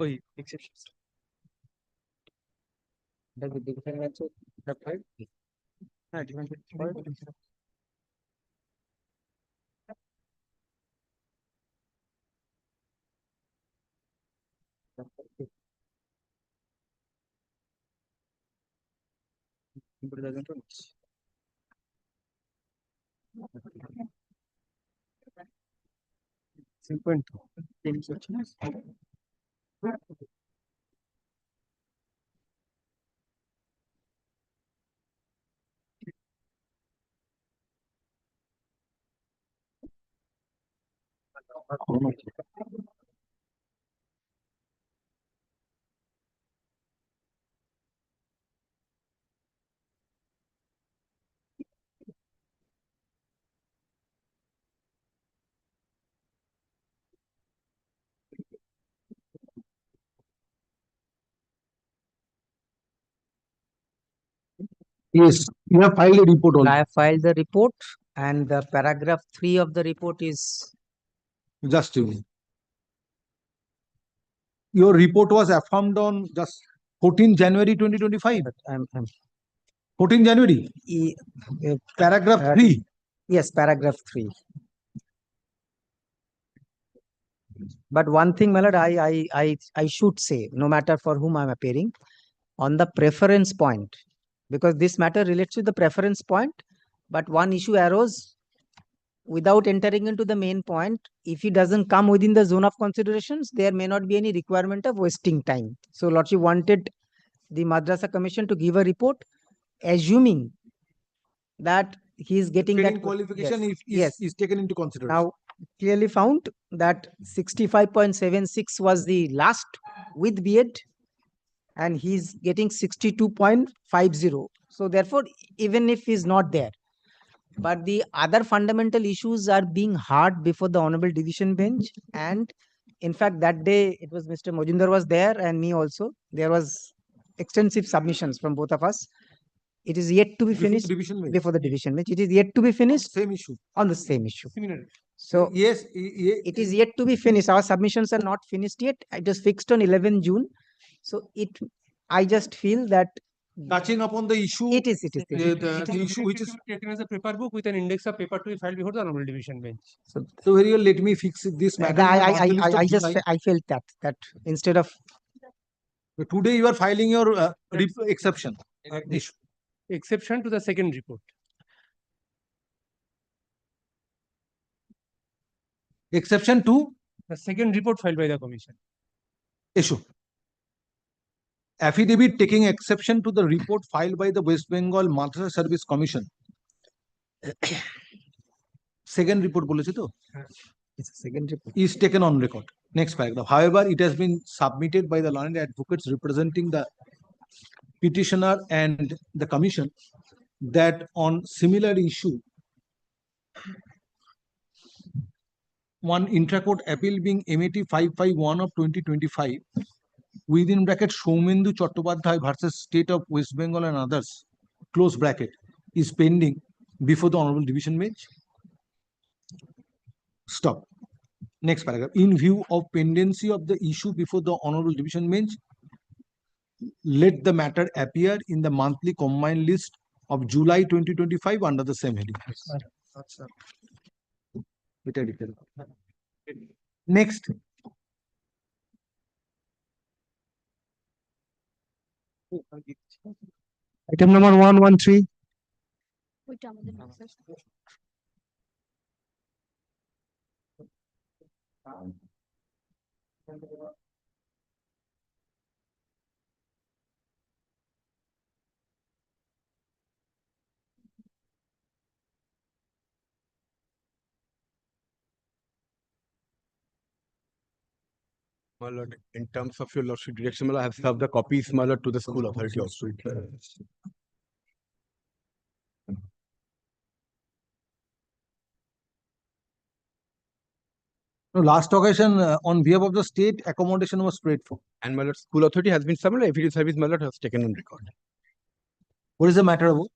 ওই exception. হ্যাঁ, defense এর Yes, you have filed a report also. I have filed the report and the paragraph 3 of the report is. Just a minute. Your report was affirmed on just 14 January 2025. 14 January. Paragraph 3. Yes, paragraph 3. But one thing, my lord, I should say, no matter for whom I am appearing, on the preference point, because this matter relates to the preference point, but one issue arose without entering into the main point. If he doesn't come within the zone of considerations, there may not be any requirement of wasting time. So Lordship wanted the Madrasa Commission to give a report, assuming that he is getting Training that qualification yes, is taken into consideration. Now clearly found that 65.76 was the last with B.Ed and he's getting 62.50. So therefore, even if he's not there, but the other fundamental issues are being heard before the Honorable Division Bench. And in fact, that day it was Mr. Mojumdar was there and me also. There was extensive submissions from both of us. It is yet to be finished before the division bench. It is yet to be finished Same issue. on the same issue. So yes, it is yet to be finished. Our submissions are not finished yet. It is fixed on 11 June. So I just feel that touching upon the issue, it is. The issue which is taken as a paper book with an index of paper to be filed before the honorable division bench. So very well, let me fix this matter. I felt that instead of today you are filing your exception. Issue. Exception to the second report. Exception to the second report filed by the commission. Issue. Affidavit taking exception to the report filed by the West Bengal Madrasa Service Commission. Second report বলেছে তো? Second report is taken on record. Next paragraph. However, it has been submitted by the learned advocates representing the petitioner and the commission that on similar issue, one intra-court appeal being MAT 551 of 2025, within bracket Shoumendu Chattopadhyay versus State of West Bengal and others, close bracket, is pending before the Honorable Division Bench. Stop. Next paragraph. In view of pendency of the issue before the Honorable Division Bench, let the matter appear in the monthly combined list of July 2025 under the same heading. Next. Item number 113. My lord, in terms of your lordship direction, my lord, I have served the copies, my lord, to the school authority also. No, last occasion, on behalf of the state, accommodation was paid for. And my lord, school authority has been summoned, affidavit service, my lord, has taken on record. What is the matter about?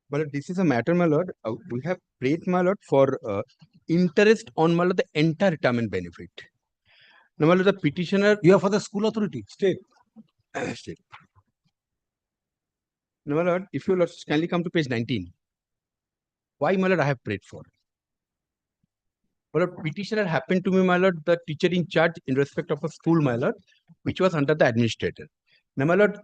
My lord, this is a matter, my lord, we have paid, my lord, for interest on, my lord, the entire retirement benefit. Now, my lord, the petitioner. You are for the school authority? State. State. Now, my lord, if you lord kindly come to page 19. Why, my lord, I have prayed for? My lord, petitioner happened to me, my lord, the teacher in charge in respect of a school, my lord, which was under the administrator. Now, my lord,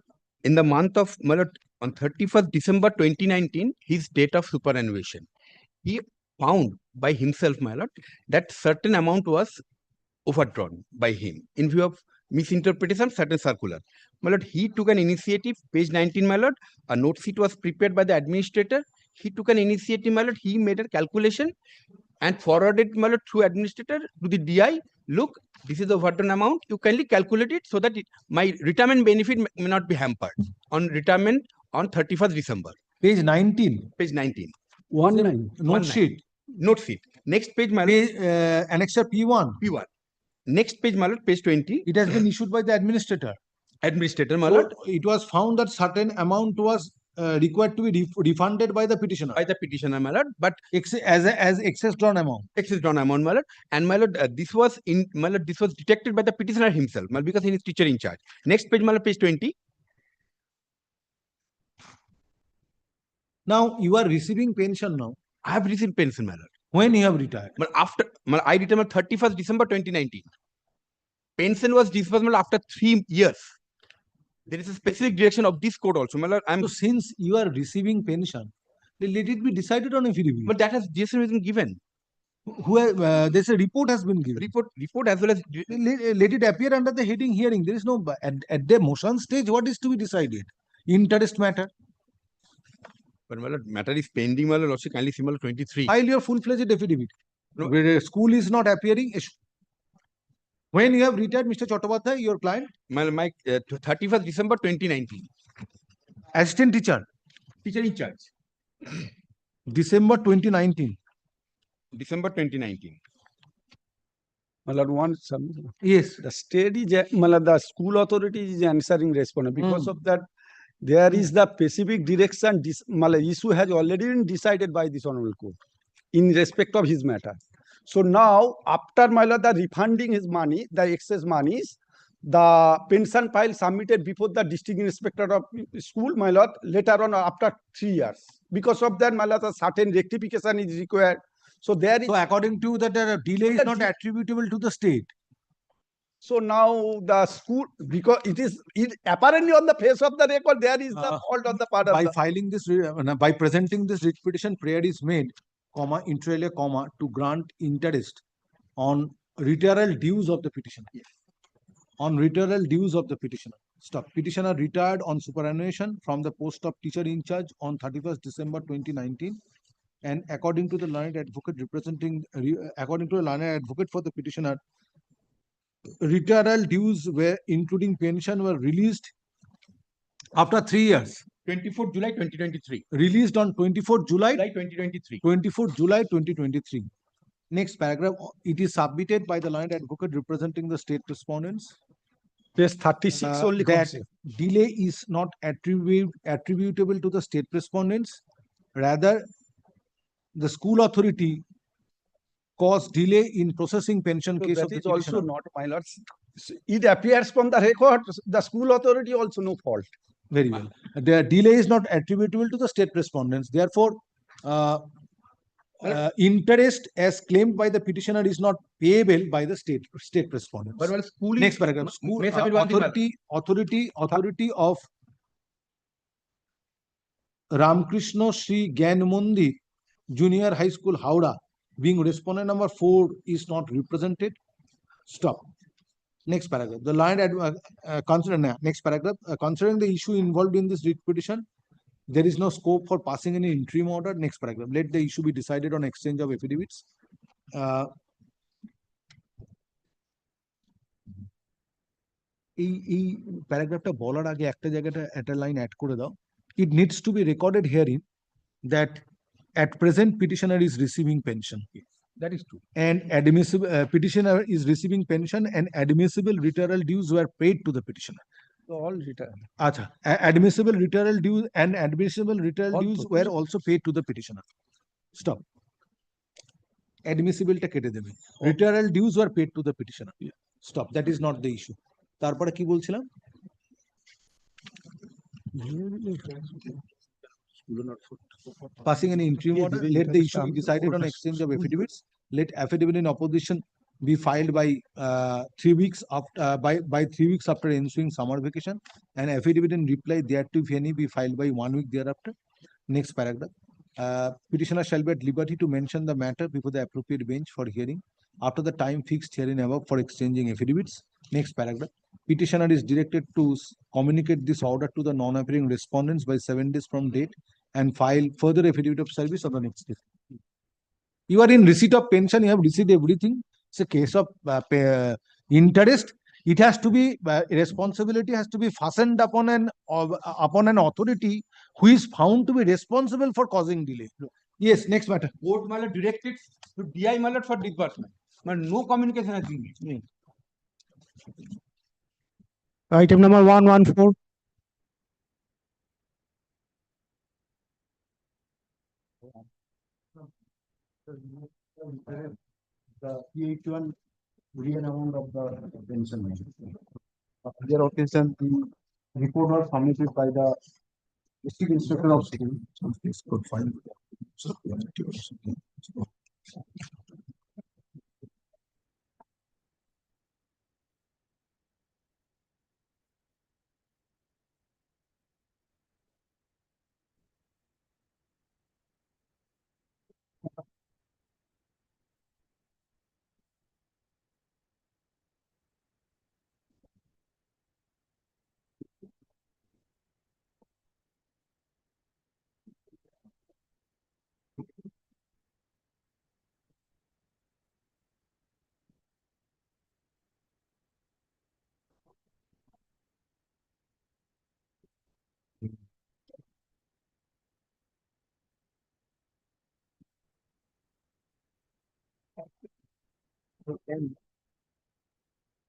in the month of, my lord, on 31st December 2019, his date of superannuation, he found by himself, my lord, that certain amount was overdrawn by him in view of misinterpretation of certain circular. My lord, he took an initiative, page 19, my lord, a note sheet was prepared by the administrator. He took an initiative, my lord, he made a calculation and forwarded, my lord, through administrator to the DI. Look, this is the overdrawn amount. You kindly calculate it so that my retirement benefit may not be hampered on retirement on 31st December. Page 19. Page 19. Note sheet. Note sheet. Next page, my lord. Annexure P1. P1. Next page, my lord, page 20. It has been issued by the administrator. Administrator, my So lord. it was found that certain amount was required to be refunded by the petitioner. By the petitioner, my lord, but as excess drawn amount. Excess drawn amount, my lord. And my lord, this was in, my lord, this was detected by the petitioner himself, my lord, because he is teacher in charge. Next page, my lord, page 20. Now you are receiving pension now. I have received pension, my lord. When you have retired? But after, I retired on 31st December 2019. Pension was disbursement after 3 years. There is a specific direction of this code also, my lord. So since you are receiving pension, let it be decided on affidavit. But that has been given. There's a report has been given. Report as well as let it appear under the heading hearing. There is no at the motion stage. What is to be decided? Interest matter. But my lord, matter is pending, my lord. Also, kindly see, my lord, 23. File your full-fledged affidavit. No. School is not appearing. When you have retired, Mr. Chattopadhyay, your client? My 31st December 2019. Assistant teacher. Teacher in charge. December 2019. December 2019. My lord, one submission. Yes. The state is, my lord, the school authority is answering respondent. Because of that, there is the specific direction. My lord, issue has already been decided by this honorable court in respect of his matter. So now, after, my lord, the refunding his money, the excess monies, the pension file submitted before the district inspector of school, my lord, later on after 3 years. Because of that, my lord, a certain rectification is required. So there is. So according to that, the delay is not attributable to the state. So now the school, because it apparently on the face of the record, there is the fault on the part of by filing this, by presenting this writ petition, prayer is made, comma, inter alia, comma, to grant interest on retirement dues of the petitioner. Yes. On retirement dues of the petitioner. Stop. Petitioner retired on superannuation from the post of teacher in charge on 31st December 2019. And according to the learned advocate according to the learned advocate for the petitioner, retirement dues were including pension were released after 3 years. 24 July 2023. Released on 24 July 2023. 24 July 2023. Next paragraph. It is submitted by the learned advocate representing the state respondents. Page 36 only. That delay is not attributable to the state respondents. Rather, the school authority caused delay in processing pension case of the petitioner. That is also petitioner. not, my lords. It appears from the record, the school authority also no fault. Very well. The delay is not attributable to the state respondents. Therefore, interest as claimed by the petitioner is not payable by the state respondents. But while school Next paragraph. School authority of Ramkrishna Sri Gyan Mandir Junior High School, Howrah, being respondent number 4 is not represented. Stop. Next paragraph. The line next paragraph. Considering the issue involved in this writ petition, there is no scope for passing any interim order. Next paragraph. Let the issue be decided on exchange of affidavits. এই প্যারাগ্রাফটা বলার আগে একটা জায়গাটা একটা line add করে দাও. It needs to be recorded herein that at present petitioner is receiving pension. That is true. And admissible petitioner is receiving pension and admissible referral dues were paid to the petitioner. So all return. Acha, admissible referral dues and admissible referral dues were also paid to the petitioner. Stop. Admissible টা কেটে দেবে. Referral dues were paid to the petitioner. Stop. That is not the issue. তারপরে কি বলছিলাম? Passing an interim order, let the issue be decided on exchange of affidavits. Let affidavit in opposition be filed by 3 weeks after by 3 weeks after ensuing summer vacation, and affidavit in reply thereto, if any, be filed by 1 week thereafter. Next paragraph. Petitioner shall be at liberty to mention the matter before the appropriate bench for hearing after the time fixed herein above for exchanging affidavits. Next paragraph. Petitioner is directed to communicate this order to the non-appearing respondents by 7 days from date and file further affidavit of service on the next day. You are in receipt of pension, you have received everything. It's a case of interest. It has to be, responsibility has to be fastened upon an authority who is found to be responsible for causing delay. Yes, next matter. Court directed to DI for disbursement. But no communication has been made. Item number 114. The PH1 real amount of the pension. There occasion the report was submitted by the district inspector of school. This could find.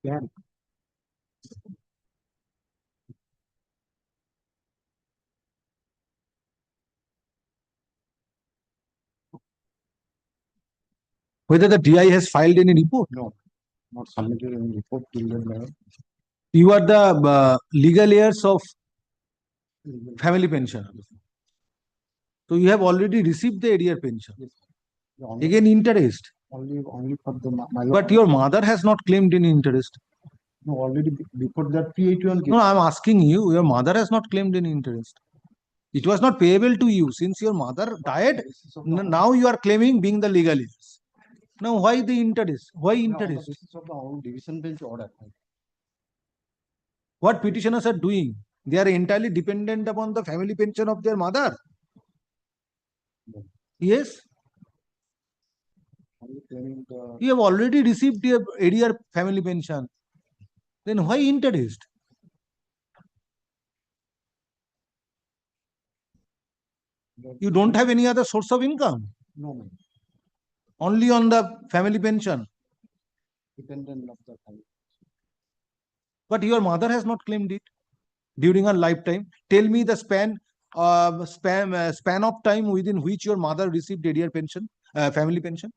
Can. Whether the DI has filed any report? No, not submitted any report till the level. You are the legal heirs of family pension. So you have already received the arrear pension. Yes. Again, interest. Only for the But your mother has not claimed any interest. No, already before that PH1. No, I'm asking you, your mother has not claimed any interest. It was not payable to you since your mother died. Now you are claiming being the legal heirs. Now, why the interest? Why interest? This is of the whole division bench order. What petitioners are doing? They are entirely dependent upon the family pension of their mother. Yes. You have already received your arrear family pension. Then why interest? You don't have any other source of income? No, ma'am. Only on the family pension. Dependent of the family. But your mother has not claimed it during her lifetime. Tell me the span of time within which your mother received arrear pension, family pension.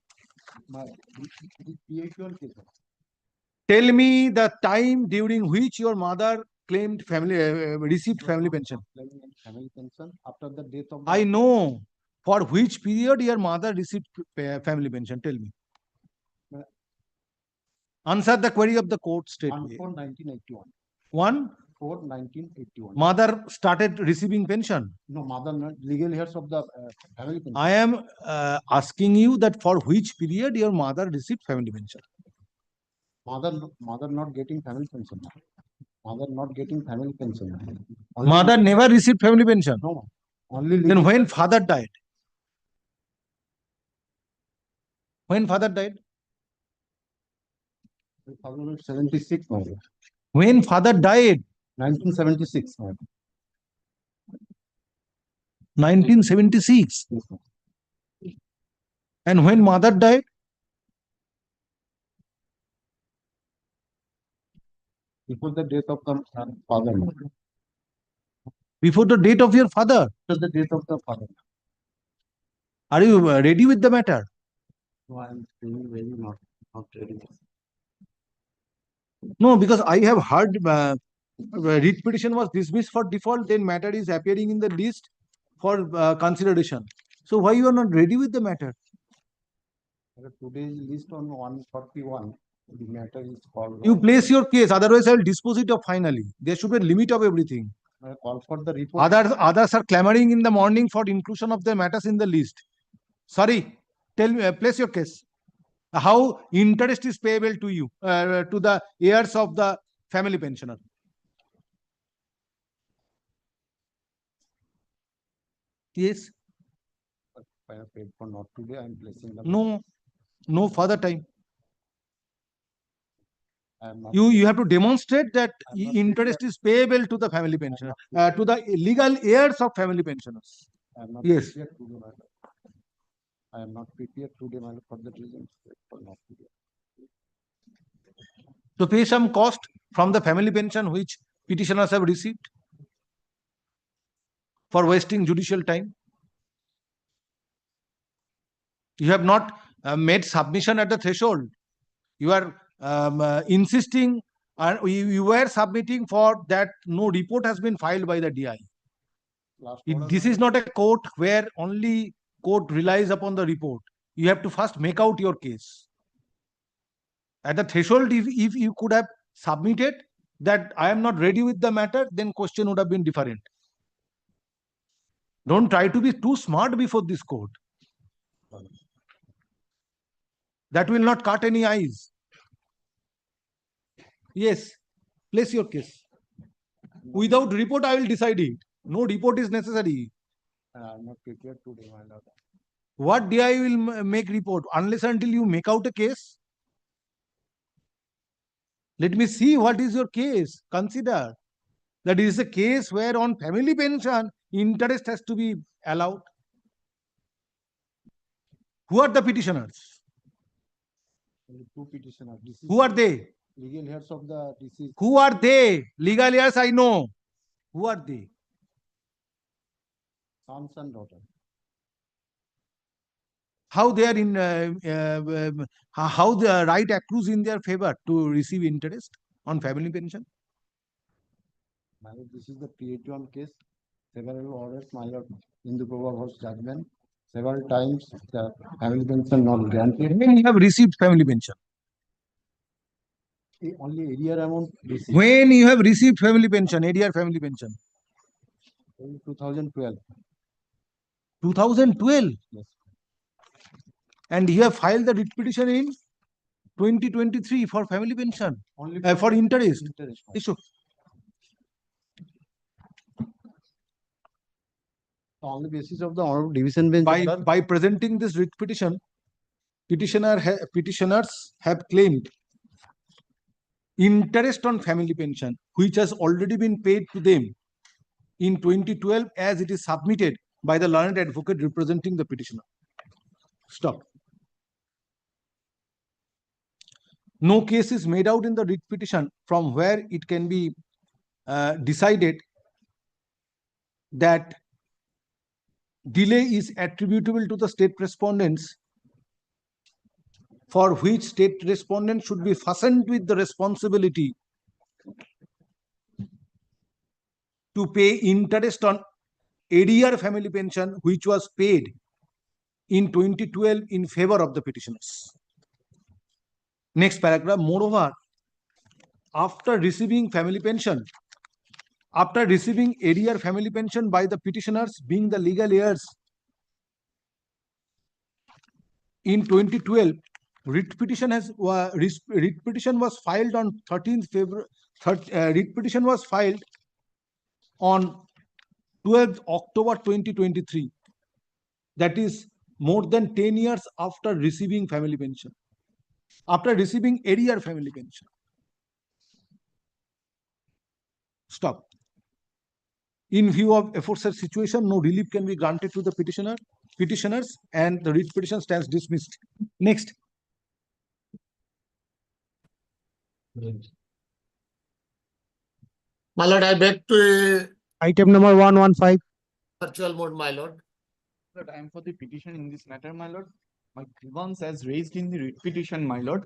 Tell me the time during which your mother claimed received family pension. Family pension after the death of. I know. For which period your mother received family pension? Tell me. Answer the query of the court statement. 1/4/1981. 1/4/1981. 1/4/1981. Mother started receiving pension. No, mother not legal heirs of the family pension. I am asking you that for which period your mother received family pension. Mother not getting family pension. Mother not getting family pension. Mother never received family pension. No, only. Then when father died? When father died? 76. When father died? 1976. 1976. And when mother died? before the death of the father. Before the date of your father. After the death of the father. Are you ready with the matter? So I'm feeling very not ready. No, because I have heard writ petition was dismissed for default, then matter is appearing in the list for consideration. So why you are not ready with the matter? Today's list on 141, the matter is called. You place your case, otherwise I will dispose it of finally. There should be a limit of everything. I call for the report. Others are clamoring in the morning for inclusion of the matters in the list. Sorry, tell me, place your case. How interest is payable to you, to the heirs of the family pensioner? Yes. I have paid for not today, I am placing the. No further time. I am not. You have to demonstrate that I'm not interest is payable to the family pensioner, to the legal heirs of family pensioners. I am not Yes. prepared today, my lord. I am not prepared today, my lord, for that reason. For not today. To pay some cost from the family pension which petitioners have received for wasting judicial time. You have not made submission at the threshold. You are insisting, and you were submitting for that no report has been filed by the DI. This is not a court where only court relies upon the report. You have to first make out your case. At the threshold, if you could have submitted that I am not ready with the matter, then question would have been different. Don't try to be too smart before this court. That will not cut any eyes. Yes, place your case. Without report, I will decide it. No report is necessary. I am not prepared today, my lord. What DI will make report? Unless until you make out a case. Let me see what is your case. Consider that is a case where on family pension, interest has to be allowed. Who are the petitioners? Only two petitioners. Who are they? Legal heirs of the deceased. Who are they? Legal heirs, I know. Who are they? Sons and daughters. How they are in, how the right accrues in their favor to receive interest on family pension? My lord, this is the P81 case. Several orders, my lord, in the Ghosh judgment. Several times the family pension not granted. When you have received family pension? Only arrear amount received. When you have received family pension, ADR family pension? In 2012. 2012? Yes. And you have filed the writ petition in 2023 for family pension? Only for interest? Interest. Issue. On the basis of the honorable division bench order. By presenting this writ petition, petitioners have claimed interest on family pension, which has already been paid to them in 2012 as it is submitted by the learned advocate representing the petitioner. Stop. No case is made out in the writ petition from where it can be decided that delay is attributable to the state respondents, for which state respondent should be fastened with the responsibility to pay interest on ADR family pension which was paid in 2012 in favor of the petitioners. Next paragraph. Moreover, after receiving family pension, after receiving ADR family pension by the petitioners being the legal heirs in 2012, writ petition was filed on 13th February. Writ petition was filed on 12th October 2023. That is more than 10 years after receiving family pension, after receiving ADR family pension. Stop. In view of aforesaid situation, no relief can be granted to the petitioners, and the writ petition stands dismissed. Next. My lord, I beg to Item number 115. virtual mode, my lord. Lord, I am for the petition in this matter, my lord. My grievance as raised in the writ petition, my lord.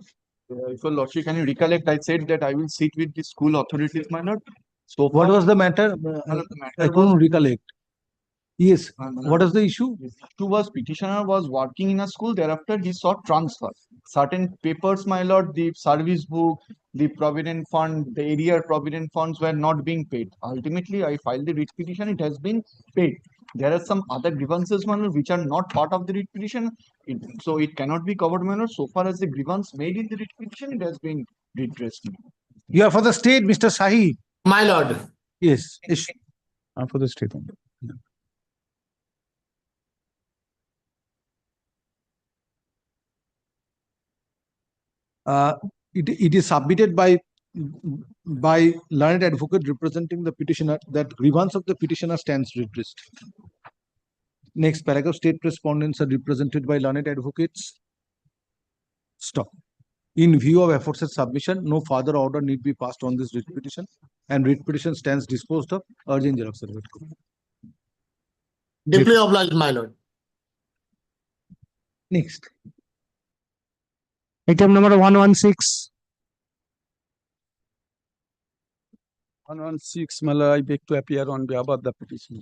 If your lordship, can you recollect, I said that I will sit with the school authorities, my lord. So What far, was the matter? my lord, the I matter couldn't was, recollect. Yes. my What lord, is the issue? the issue was petitioner was working in a school, thereafter he sought transfer. Certain papers, my lord, the service book, the provident fund, the area provident funds were not being paid. Ultimately, I filed the writ petition, it has been paid. There are some other grievances, my lord, which are not part of the writ petition. So it cannot be covered, my lord. So far as the grievance made in the writ petition, it has been redressed. You are for the state, Mr. Shahi. My lord. Yes. I'm for the state. It is submitted by learned advocate representing the petitioner that grievance of the petitioner stands redressed. Next paragraph, state respondents are represented by learned advocates. Stop. In view of aforesaid submission, no further order need be passed on this writ petition, and writ petition stands disposed of. Urging xerox certificate. Deeply obliged, my lord. Next. Item number 116. 116, my lord, I beg to appear on behalf of the petitioner.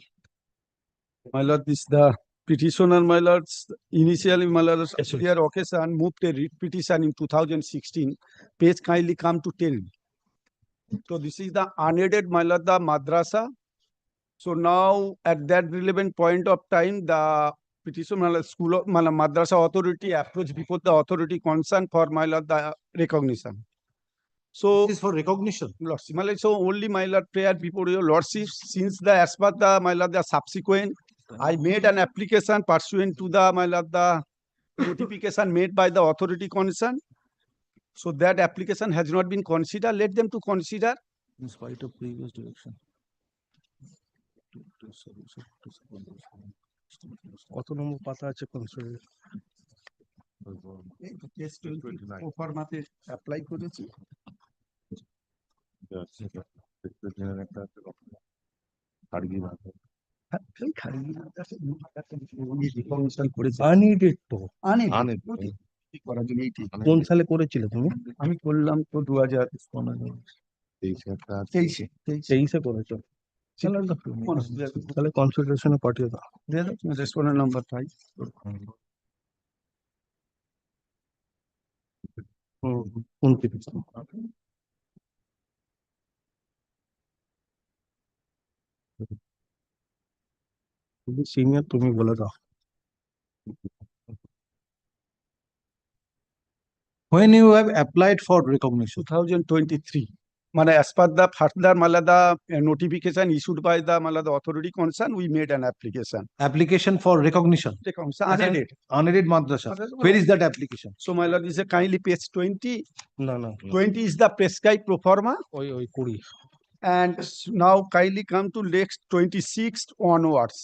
My lord, this the petitioner, my lord, initially, my lord, earlier occasion moved a writ petition in 2016. Page kindly come to 10. So this is the unaided, my lord, the madrasa. So now at that relevant point of time, the petition, my lord, school of my lord, madrasa authority approached before the authority concerned for my lord the recognition. So this is for recognition. Lordship, my lord, so only my lord prayer before your lordship, since the as per the my lord the subsequent, I made an application pursuant to the my lord the notification made by the authority concerned. So that application has not been considered. Let them to consider. In spite of previous direction. কত নম্বর পাতা আছে consider ফরম্যাটে apply করেছি কোন সালে করেছিলে তুমি? আমি করলাম তো 23-এ করেছো। তাহলে কনসিডারেশনে পাঠিয়ে দাও। Respondent number 5। কোন petition? তুমি সিনিয়র, তুমি বলে দাও। When you have applied for recognition? 2023. মানে as per the further malada notification issued by the malada authority concerned, we made an application. Application for recognition. Unaided. Unaided madrasa. Where is that application? So my lord, is a kindly page 20. No. 20 is the prescribed pro forma. ওই 20। And now kindly come to next 26th onwards.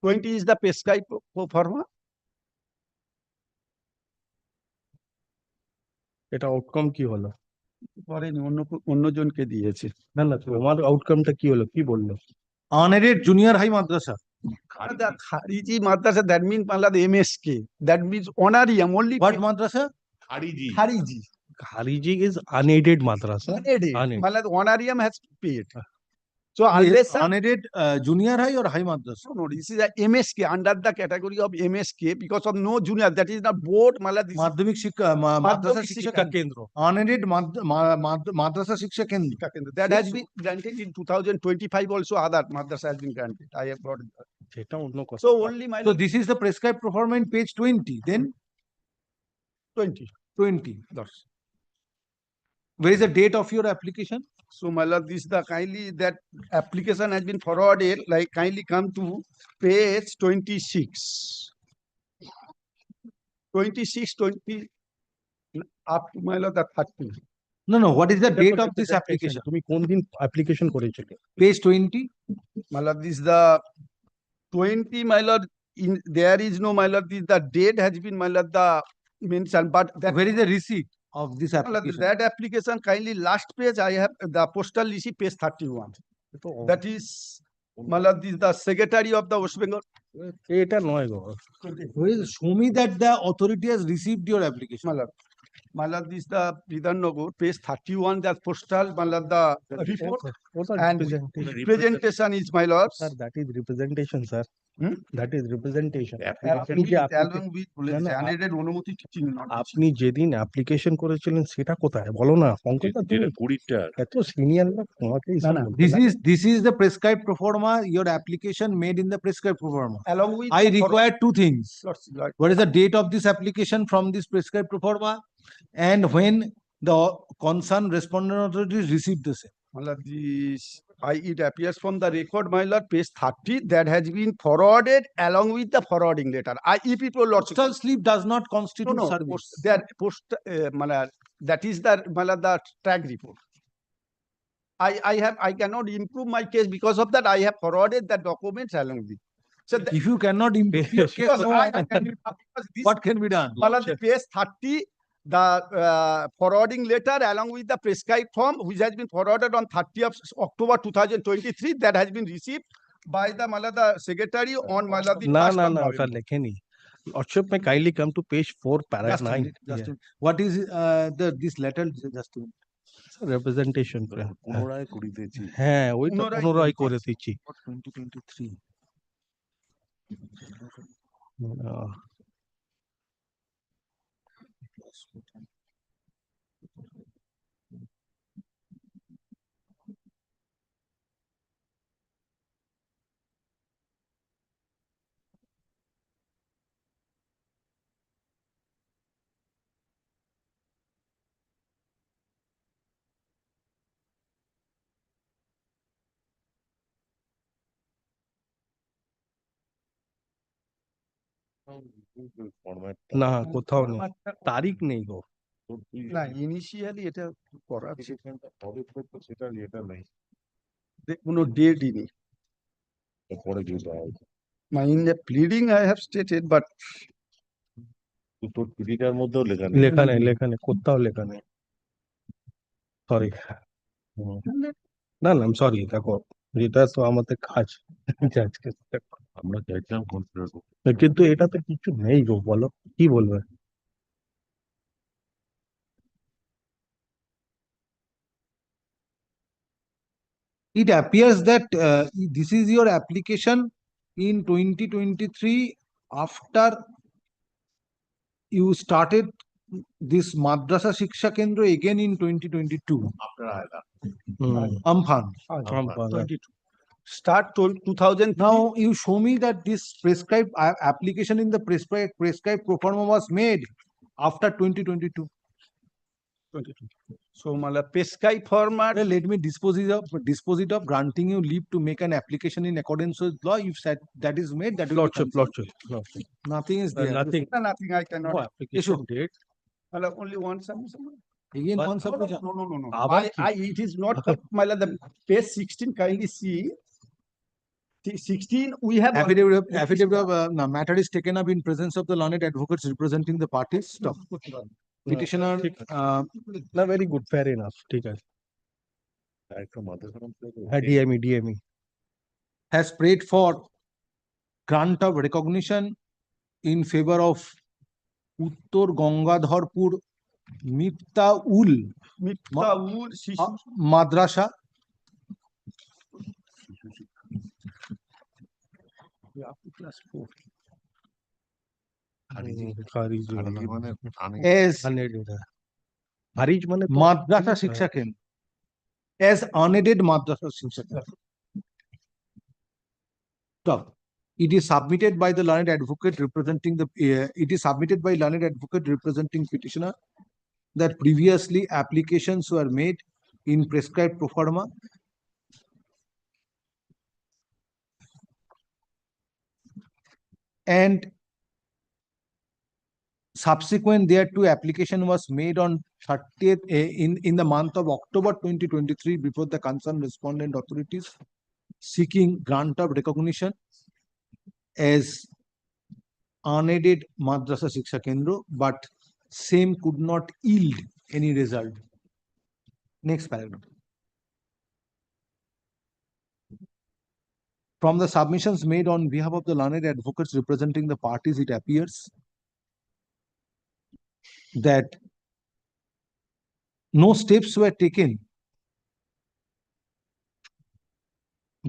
20 is the prescribed pro forma. এটা outcome কি হলো? করেনি, অন্যজনকে দিয়েছে। না তোমার আউটকামটা কি হলো, কি বললো? Unaided junior high madrasa. The Khariji madrasa, that means malada MSK. That means honorarium only. What madrasa? Khariji. Khariji is unaided madrasa. Unaided. Malada honorarium has paid. So Yes, unless unaided junior high or high madrasa? no, this is a MSK under the category of MSK because of no junior. That is not board. Malad Madhyamik Shikha Madrasa Shikha Kendra. Unaided Madrasa Shiksha Kendra. That has been granted in 2025 also. Other madrasa has been granted. I have got সেটা অন্য কথা। so only my So this is the prescribed pro forma in page 20. Then 20. Where is the date of your application? So my lord, this the kindly that application has been forwarded. Like kindly come to page 26. 26, 20 up to my lord the 30. No. What is the date of this application? তুমি কোন দিন application করেছিলে? Page 20. My lord, this the 20, my lord. There is no, my lord, this the date has been, my lord, the mentioned, but that Where is the receipt? of this Well, application. that application kindly last page I have the postal receipt page 31. That is the secretary of the West Bengal. Well, show me that the authority has received your application. Malad is the Vidhannagar, page 31, that postal, the report. And representation is my lord. Sir, that is representation, sir. That is representation. Along with generated অনুমতি teaching, not আপনি যেদিন application করেছিলেন সেটা কোথায় বলো না পঙ্কজদা তুমি এত সিনিয়র লোক তোমাকে এইসব বলতে This is the prescribed pro forma, your application made in the prescribed pro forma. along with I the for- require two things. Lord, What is the date of this application from this prescribed pro forma and when the concerned respondent authorities received the same. Malad, it appears from the record, my lord, page 30, that has been forwarded along with the forwarding letter. If people lord Postal slip does not constitute service. That is the tag report. I cannot improve my case because of that. I have forwarded the documents along with. So If you cannot improve your case, because what can be done? Malad, page 30, the forwarding letter along with the prescribed form, which has been forwarded on 30th October 2023, that has been received by the the secretary on the না 1st না of না November. Sir লেখেনি Arshab may kindly come to page 4 para Just a 9 minute, just a minute. What is this letter? Just a minute. Representation পুনরায় করিতেছি হ্যাঁ ওই তো পুনরায় পুনরায় করে দিচ্ছি 2023. না কোথাও নেই তারিখ নেই গো না ইনিশিয়ালি এটা করা আছে সেটা এটা নাই কোনো ডেটই নেই পরে যেটা in the pleading I have stated, but তোর পিডিটার মধ্যেও লেখা লেখা নেই কোথাও লেখা নেই সরি না না সরি দেখো এটা তো আমাদের কাজ আজকে আমরা চাইছিলাম কনসিডার করতে কিন্তু এটা তো কিছু নেই গো বলো কি বলবে It appears that this is your application in 2023 after you started this Madrasa Shiksha Kendra again in 2022. আপনার আয়লা Amphan. start to 2000. Now you show me that this prescribed application in the prescribed pro forma was made after 2022. 22. So prescribed format. Well, let me dispose it of granting you leave to make an application in accordance with law. If that is made, that will be considered. Nothing is there. nothing Nothing I cannot. no application date Only one submission. Again, one submission. No. আবার It is not the page 16 kindly see. 16 we have Affidavit of matter is taken up in presence of the learned advocates representing the parties. Stop. Petitioner না very good fair enough ঠিক আছে একটা মাদ্রাসা হ্যাঁ DME has prayed for grant of recognition in favor of Uttor Gangadharpur Miftaul Madrasa. As হারিজ মানে Madrasa Shiksha Kendra. As unaided Madrasa Shiksha Kendra. Stop. It is submitted by the learned advocate representing the. It is submitted by learned advocate representing petitioner that previously applications were made in prescribed pro forma. And subsequent thereto application was made on 30th in the month of October 2023 before the concerned respondent authorities seeking grant of recognition as unaided Madrasa Shiksha Kendra, but same could not yield any result. Next paragraph. From the submissions made on behalf of the learned advocates representing the parties, it appears that no steps were taken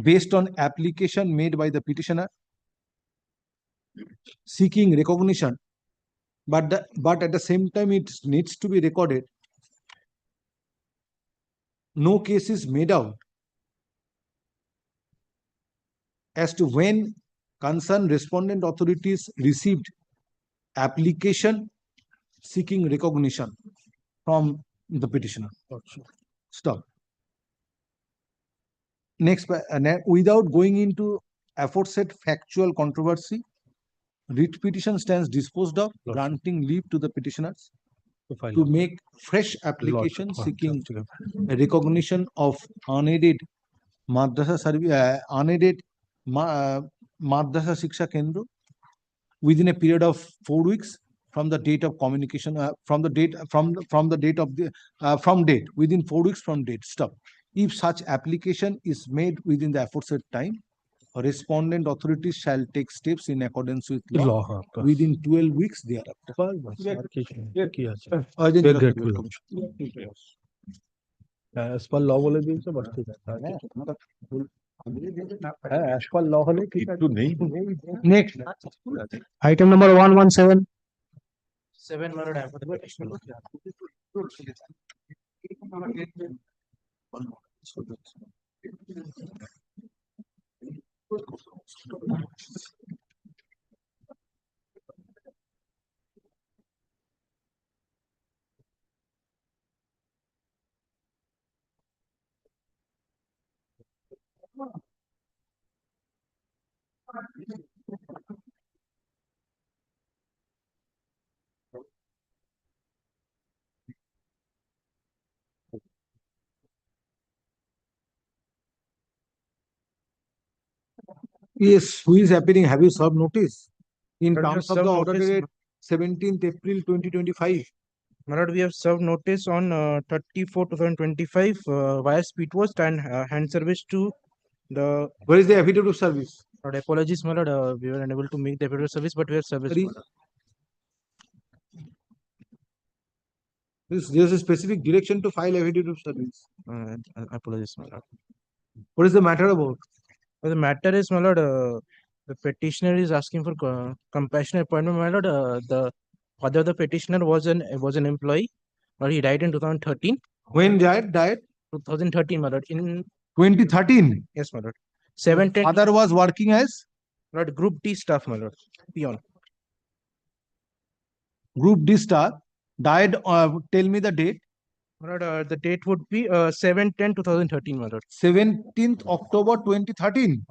based on application made by the petitioner seeking recognition, but at the same time it needs to be recorded. No case is made out as to when concerned respondent authorities received application seeking recognition from the petitioner. Stop. Next, without going into aforesaid factual controversy, writ petition stands disposed of, granting leave to the petitioners to make fresh application seeking recognition of unaided madrasa service, unaided madrasa shiksha kendra within a period of 4 weeks from the date of communication, from the date within 4 weeks from date. Stop. If such application is made within the aforesaid time, respondent authorities shall take steps in accordance with law within 12 weeks thereafter. As per law বলে দিয়েছে but ঠিক আছে হ্যাঁ as per law হলে ঠিক আছে Next. Item number 117. 7, my lord, I have the petition. Yes, who is appearing? Have you served notice? In Lord, we have terms of served the order notice, dated 17th April 2025. My lord, we have served notice on 34 2025 via speed post and hand service to the. Where is the affidavit of service? Lord, apologies, my lord, we were unable to make the affidavit of service, but we have service. Sorry. There's a specific direction to file affidavit of service. Apologies, my lord. What is the matter about? The matter is, my lord, the petitioner is asking for compassionate appointment, my lord. The father of the petitioner was an employee, or he died in 2013. When died? 2013, my lord. In 2013? Yes, my lord. 710. Father was working as? Lord, Group D staff, my lord. Peon. Group D staff. Died, tell me the date. My lord, the date would be 7/10/2013, my lord. 17th October 2013.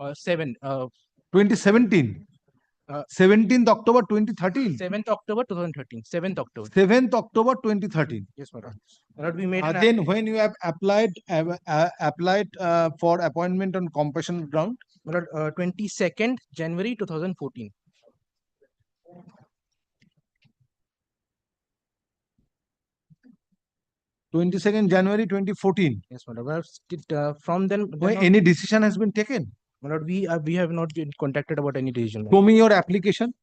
2017. 17th October 2013. 7th October 2013. 7th October. 7th October 2013. Yes, my lord. My lord, we made. Then when you have applied for appointment on compassion ground? My lord, 22nd January 2014. 22nd January 2014. Yes, my lord. From then any decision has been taken? My lord, we have not been contacted about any decision. Show me your application.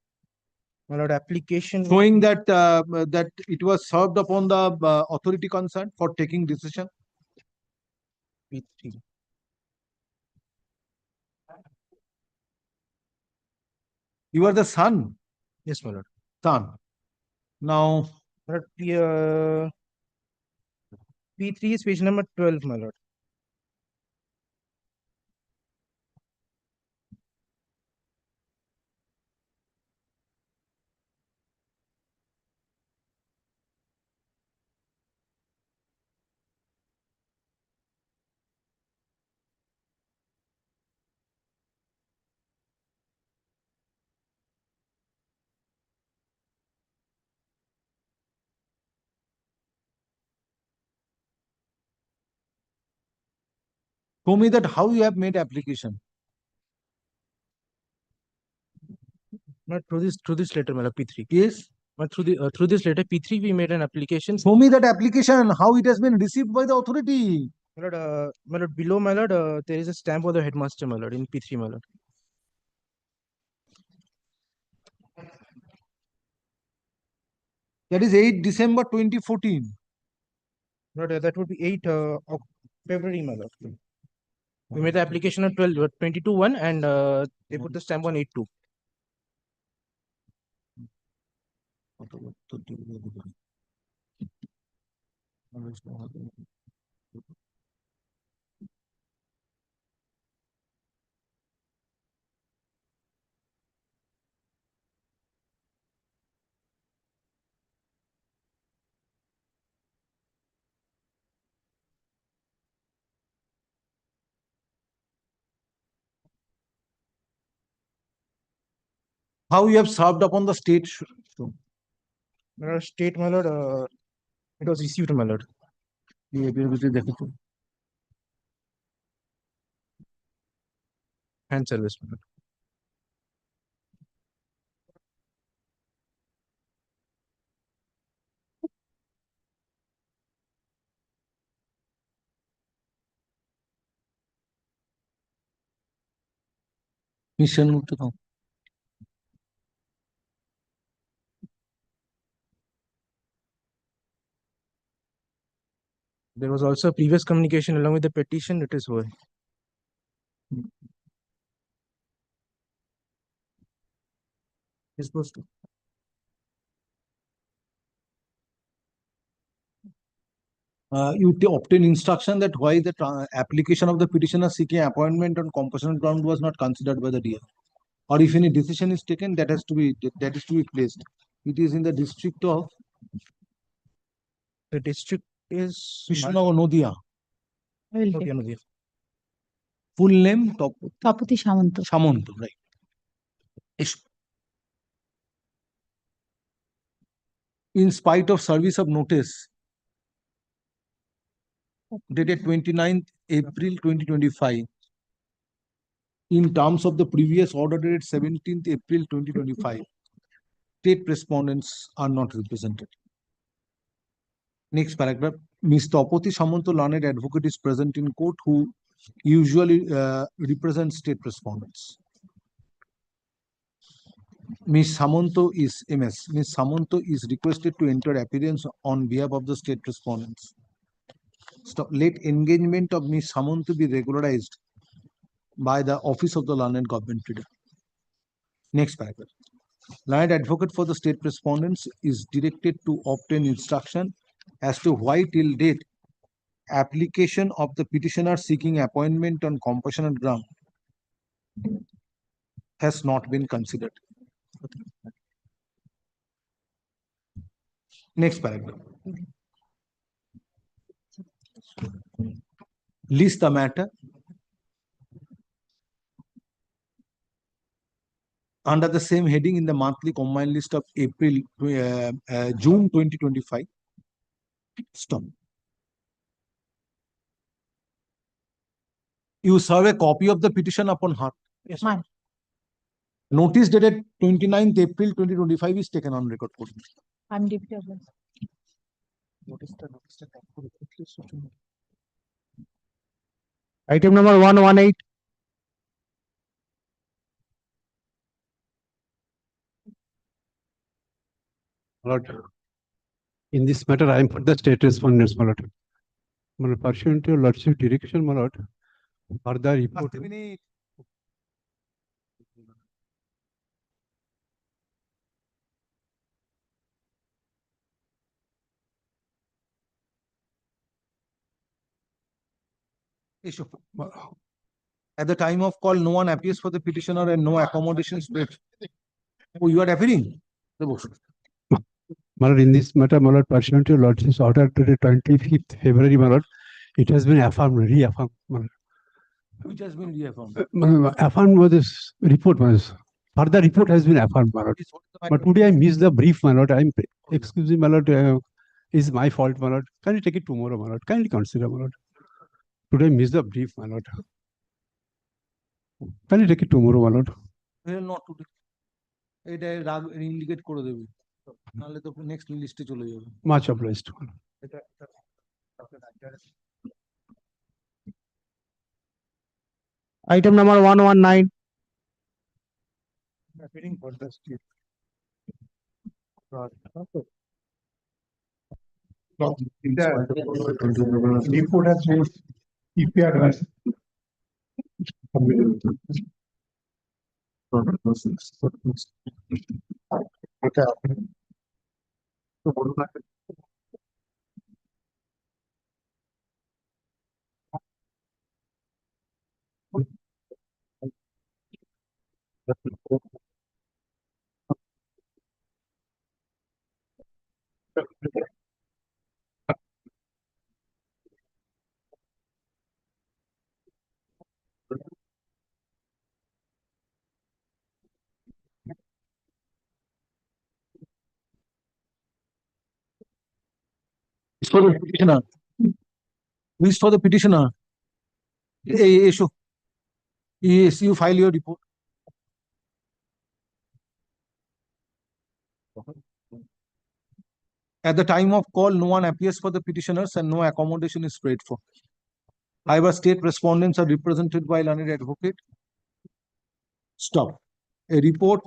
My lord, application showing that that it was served upon the authority concerned for taking decision. P3. You are the son. Yes, my lord. Son. Now, my lord, P3 is page number 12, my lord. show me that how you have made application. Not through this letter, my lord, P3. Yes. But through this letter P3, we made an application. Show me that application, how it has been received by the authority. My lord, below, my lord, there is a stamp of the headmaster, my lord, in P3, my lord. That is 8 December 2014. Lord, that would be 8 of February, my lord. We made the application on 22/1 and they put the stamp on 8/2. How you have served upon the state. My lord, state, my lord, it was received, my lord. Hand service, my lord. Mission. There was also a previous communication along with the petition. It is over. You're supposed to. You obtain instruction that why the application of the petitioner seeking appointment on compassionate ground was not considered by the DA, or if any decision is taken, that is to be placed. It is in the district of. The district is Krishnagar Nodia. Nodia. Full name Tapati Samanto. Samanto, right? In spite of service of notice dated 29th April 2025, in terms of the previous order dated 17th April 2025, state respondents are not represented. Next paragraph. Ms. Tapati Samanto, learned advocate, is present in court, who usually represents state respondents. Ms. Samanto is MS. Ms. Samanto is requested to enter appearance on behalf of the state respondents. Let engagement of Ms. Samanto be regularized by the Office of the Learned Government Reader. Next paragraph. Learned advocate for the state respondents is directed to obtain instruction as to why till date application of the petitioner seeking appointment on compassionate ground has not been considered. Next paragraph. List the matter under the same heading in the monthly combined list of June 2025. Stop. You serve a copy of the petition upon her. Yes, ma'am. Notice dated 29th April 2025 is taken on record. I'm deputy of Item number 118. Lord, in this matter, I am for the state respondents, my lord. My lord, pursuant to your lordship direction, my lord, for the report. Issue. At the time of call, no one appears for the petitioner and no accommodations made. Oh, you are appearing? My lord, in this matter, my lord, pursuant to your lordship's order to the 25th February, my lord, it has been affirmed, reaffirmed, my lord. Which has been reaffirmed. Affirmed was this report was. Further report has been affirmed, my lord. But today I missed the brief, my lord. Excuse me, my lord. Is my fault, my lord. Can you take it tomorrow, my lord? Kindly consider, my lord. Today I missed the brief, my lord. Can you take it tomorrow, my lord? Not today. এটা indicate করে দেবে নাহলে তো next লিস্টে চলে যাবে। Much obliged. Item number 119. Bidding for the state. Report has been EPR. It's for the petitioner. Who is for the petitioner? Issue. Yes, you file your report. At the time of call, no one appears for the petitioners and no accommodation is paid for. However, state respondents are represented by learned advocate. Stop. A report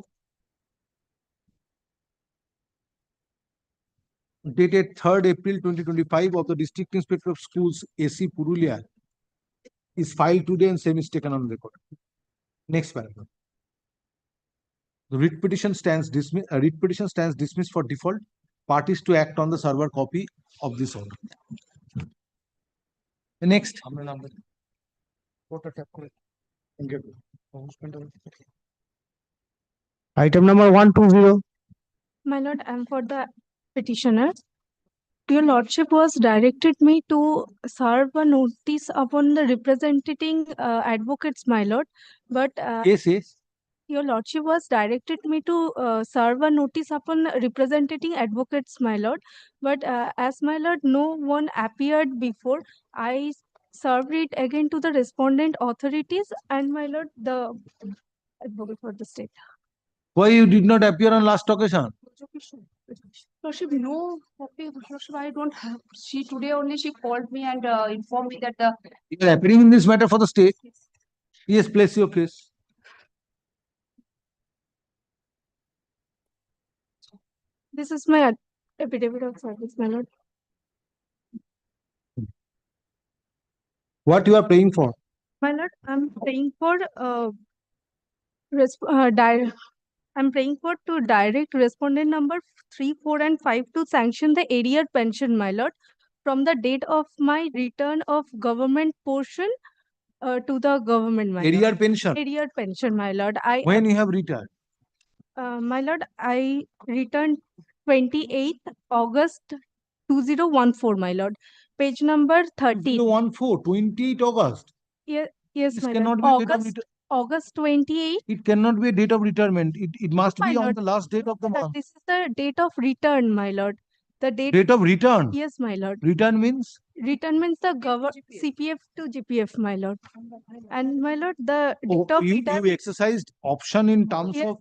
dated 3rd April 2025 of the District Inspector of Schools, AC Purulia, is filed today and same is taken on record. Next paragraph. The writ petition stands dismissed for default. Parties to act on the server copy of this order. The next. Item number 120. My lord, I am for the petitioner. Your lordship was directed me to serve a notice upon the representing advocates, my lord. But Yes, yes. your lordship was directed me to serve a notice upon representing advocates, my lord. But as my lord, no one appeared before. I served it again to the respondent authorities and my lord, the advocate for the state. Why you did not appear on last occasion? Lordship, no, Lordship, I don't have. She today only she called me and informed me that You are appearing in this matter for the state. Yes, place your case. This is my affidavit of service, my lord. What you are paying for? My lord, I'm praying for I'm praying for to direct respondent number 3, 4, and 5 to sanction the arrear pension, my lord, from the date of my return of government portion to the government, my lord. Arrear pension? Arrear pension, my lord. When you have returned? My lord, I returned 28th August 2014, my lord. Page number 30. 2014, 28 August. Yes, This my cannot lord. be date of return. August 28. It cannot be a date of retirement. It must My be on lord, the last date of the month. this is the date of return, my lord. The Date of return? Yes, my lord. Return means? Return means the CPF to GPF, my lord. And my lord, the date of You return. exercised option in terms of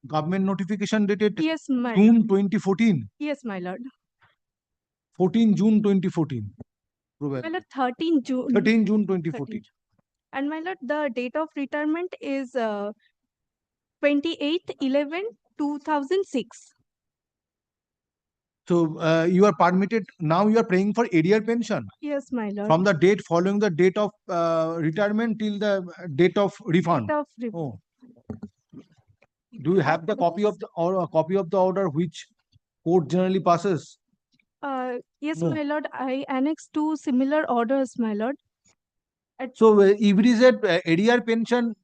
government notification dated Yes, my June 2014. Yes, my lord. 14 June 2014. My lord, 13 June. 13 June 2014. And my lord, the date of retirement is 28/11/2006. So you are permitted, now you are paying for arrear pension? Yes, my lord. From the date following the date of retirement till the date of refund? Oh. Do you have the copy of the or a copy of the order which court generally passes? Yes, No. my lord. I annexed 2 similar orders, my lord. So if it is a arrear pension,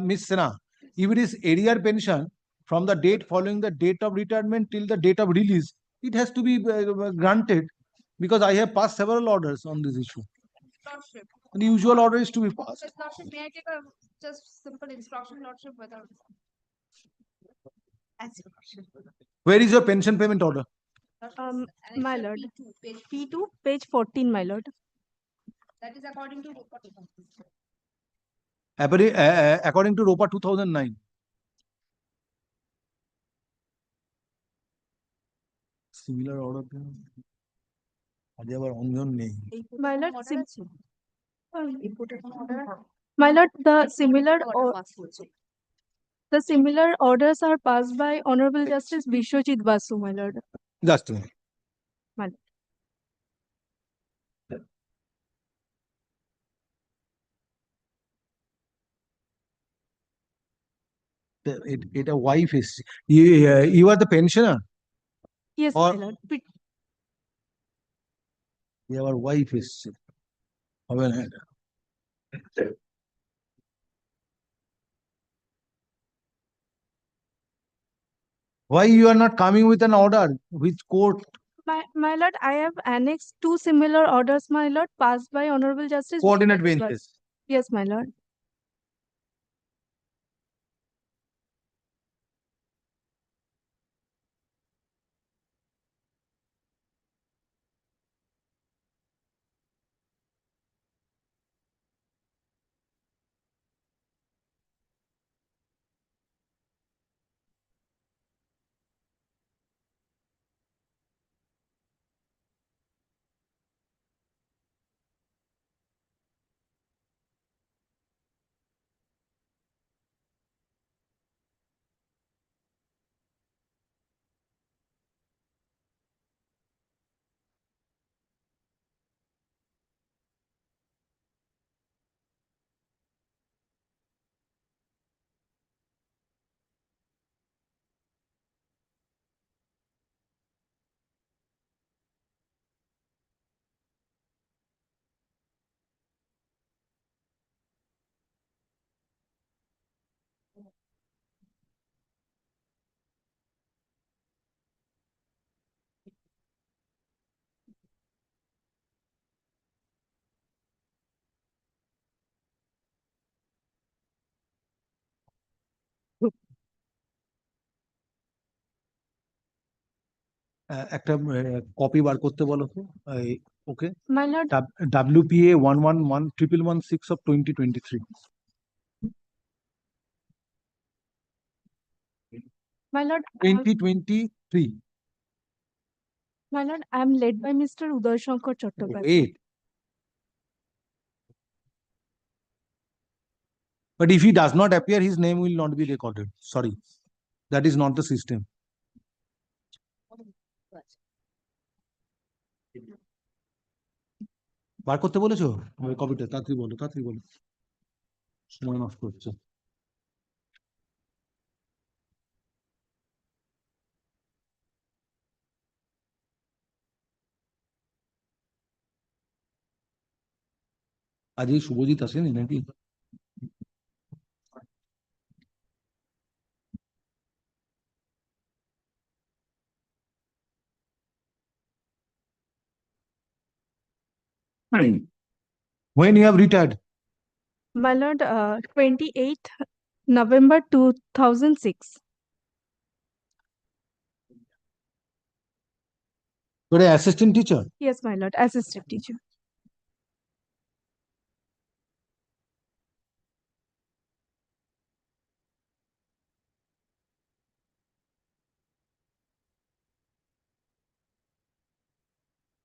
Miss Sinha, if it is arrear pension from the date following the date of retirement till the date of release, it has to be granted because I have passed several orders on this issue. Lordship. The usual order is to be passed. Lordship, may I take a just simple instruction, Lordship, without. Where is your pension payment order? My lord. P2, page 14, my lord. That is according to. According to ROPA 2009. Similar order. আজকে আবার অঞ্জন নেই। My lord, my lord, the similar orders are passed by Honorable Justice Vishwajit Basu, my lord. Just a minute. My lord. এটা wife এসছে। You are the pensioner? Yes, Or- my lord. আবার wife এসছে, হবে না এটা। Why you are not coming with an order which court? My lord, I have annexed two similar orders, my lord, passed by Honorable Justice. Coordinate Vishwajit benches. Basu. Yes, my lord. একটা copy বার করতে বলো তো। ওকে, My lord, WPA 11116 of 2023. my lord, 2023. my lord, I am led by Mr. Uday Shankar Chattopadhyay. Wait. But if he does not appear, his name will not be recorded. Sorry, that is not the system. বার করতে বলেছো ওই কপিটা? তাড়াতাড়ি বলো, তাড়াতাড়ি বলো, সময় নষ্ট হচ্ছে। আজ এই শুভজিৎ আসেনি নাকি? When you have retired? My lord, 28th November 2006. You're an assistant teacher? Yes, my lord, assistant teacher.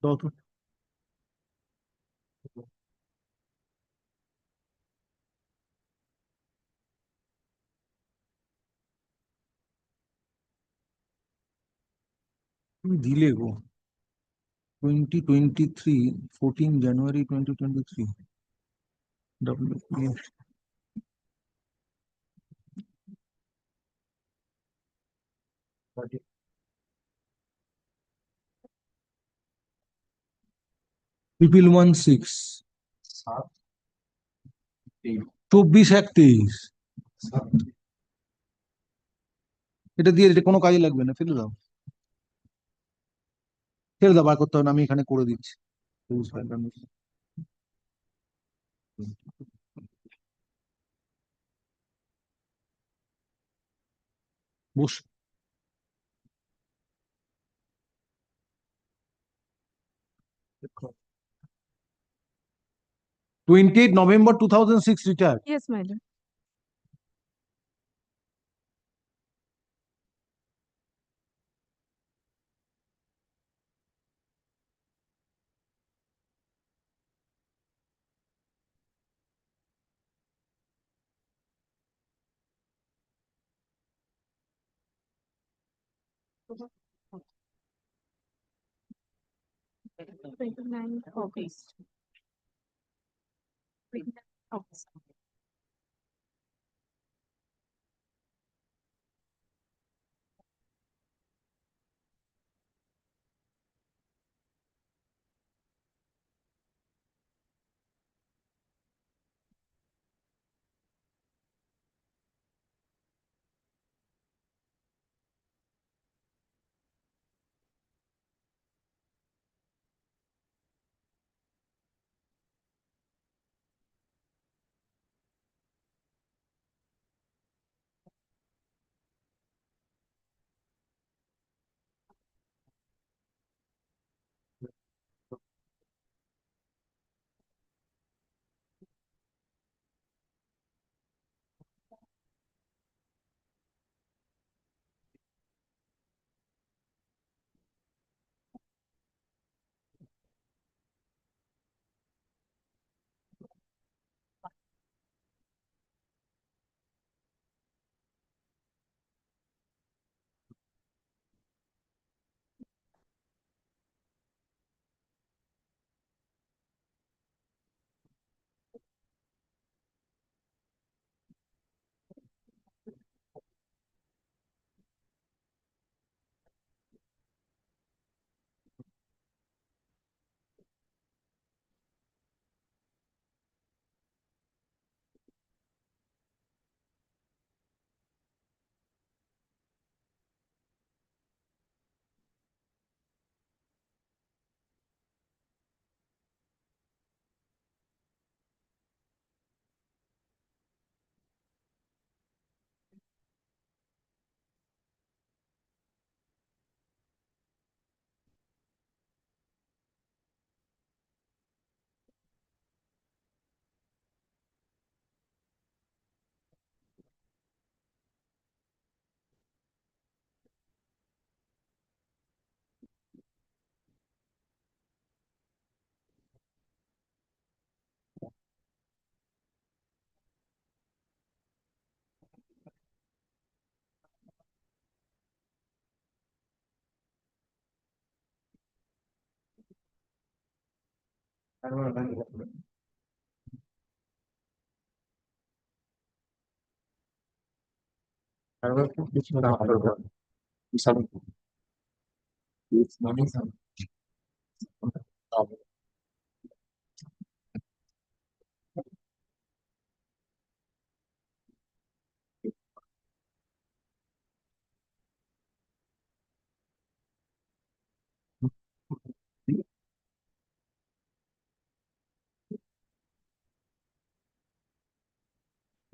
Doctor. তুমি দিলে গো 2023 14 January 2023 WPA Triple 16 24-31 এটা দিয়ে এটা কোনো কাজে লাগবে না, ফেলে দাও, ফেলে দাও, বার করতে হবে না, আমি এখানে করে দিচ্ছি। বস। 28 November 2006 retired. Yes, my lord. 29 August. 29 August.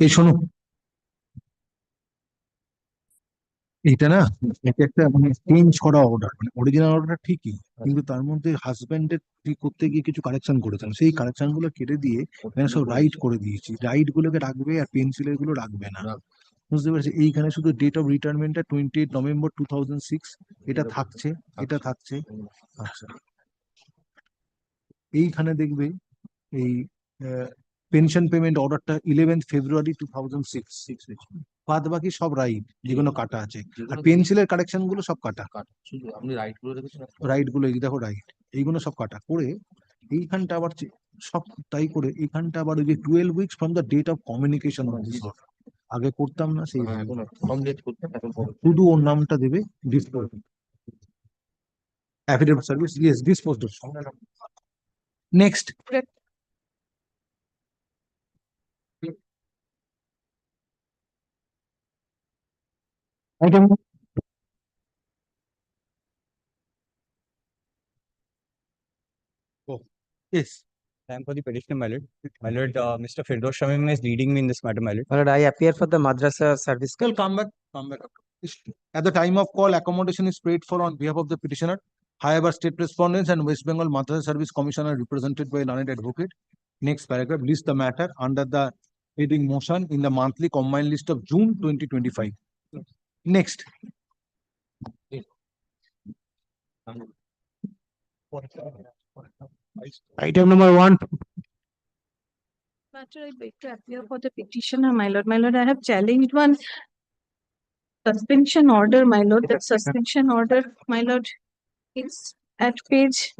এই শোনো, এটা না, এটা একটা মানে চেঞ্জ করা অর্ডার, মানে অরিজিনাল অর্ডারটা ঠিকই, কিন্তু তার মধ্যে হাজবেন্ডের ঠিক করতে গিয়ে কিছু কারেকশন করেছেন, সেই কারেকশন গুলো কেটে দিয়ে এখানে সব রাইট করে দিয়েছি। রাইট গুলোকে রাখবে আর পেন্সিলের গুলো রাখবে না, বুঝতে পেরেছি? এইখানে শুধু ডেট অফ রিটায়ারমেন্টটা 28 নভেম্বর 2006, এটা থাকছে, এটা থাকছে। আচ্ছা, এইখানে দেখবে এই পেনশন পেমেন্ট অর্ডারটা 11 ফেব্রুয়ারি 2006, বাদ বাকি সব রাইট, যেগুলো কাটা আছে। আর পেন্সিলের কারেকশন গুলো সব কাটা, শুধু আপনি রাইট গুলো রেখেছেন? রাইট গুলো এই দেখো, রাইট এইগুলো সব কাটা করে এইখানটা আবার সব তাই করে এইখানটা আবার ওই যে 12 weeks from the date of communication of this order, আগে করতাম না সেই শুধু ওর নামটা দেবে, dispose affidavit service, yes dispose. Next, item Yes. Time for the petitioner, my lord. My lord, Mr. Firdaus Shamim is leading me in this matter, my lord. My lord, I appear for the Madrasa Service. Well, come back, come back. At the time of call, accommodation is paid for on behalf of the petitioner. However, state respondents and West Bengal Madrasa Service Commissioner represented by learned advocate. Next paragraph, list the matter under the heading motion in the monthly combined list of June 2025. Next. Item number 1. Matter, I beg to appear for the petitioner, my lord. My lord, I have challenged one Suspension order, my lord, that suspension order, my lord, it's at page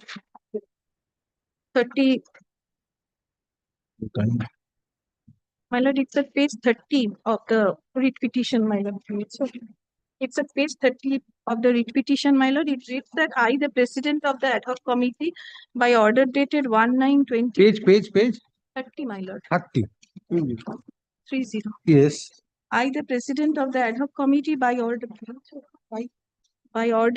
30. My lord, it's at page 30 of the writ petition, my lord. So it's at page 30 of the writ petition, my lord. It reads that I, the president of the ad hoc committee, by order dated 1/9/20. Page 30, my lord. 30. 30. Yes. I, the president of the ad hoc committee, by order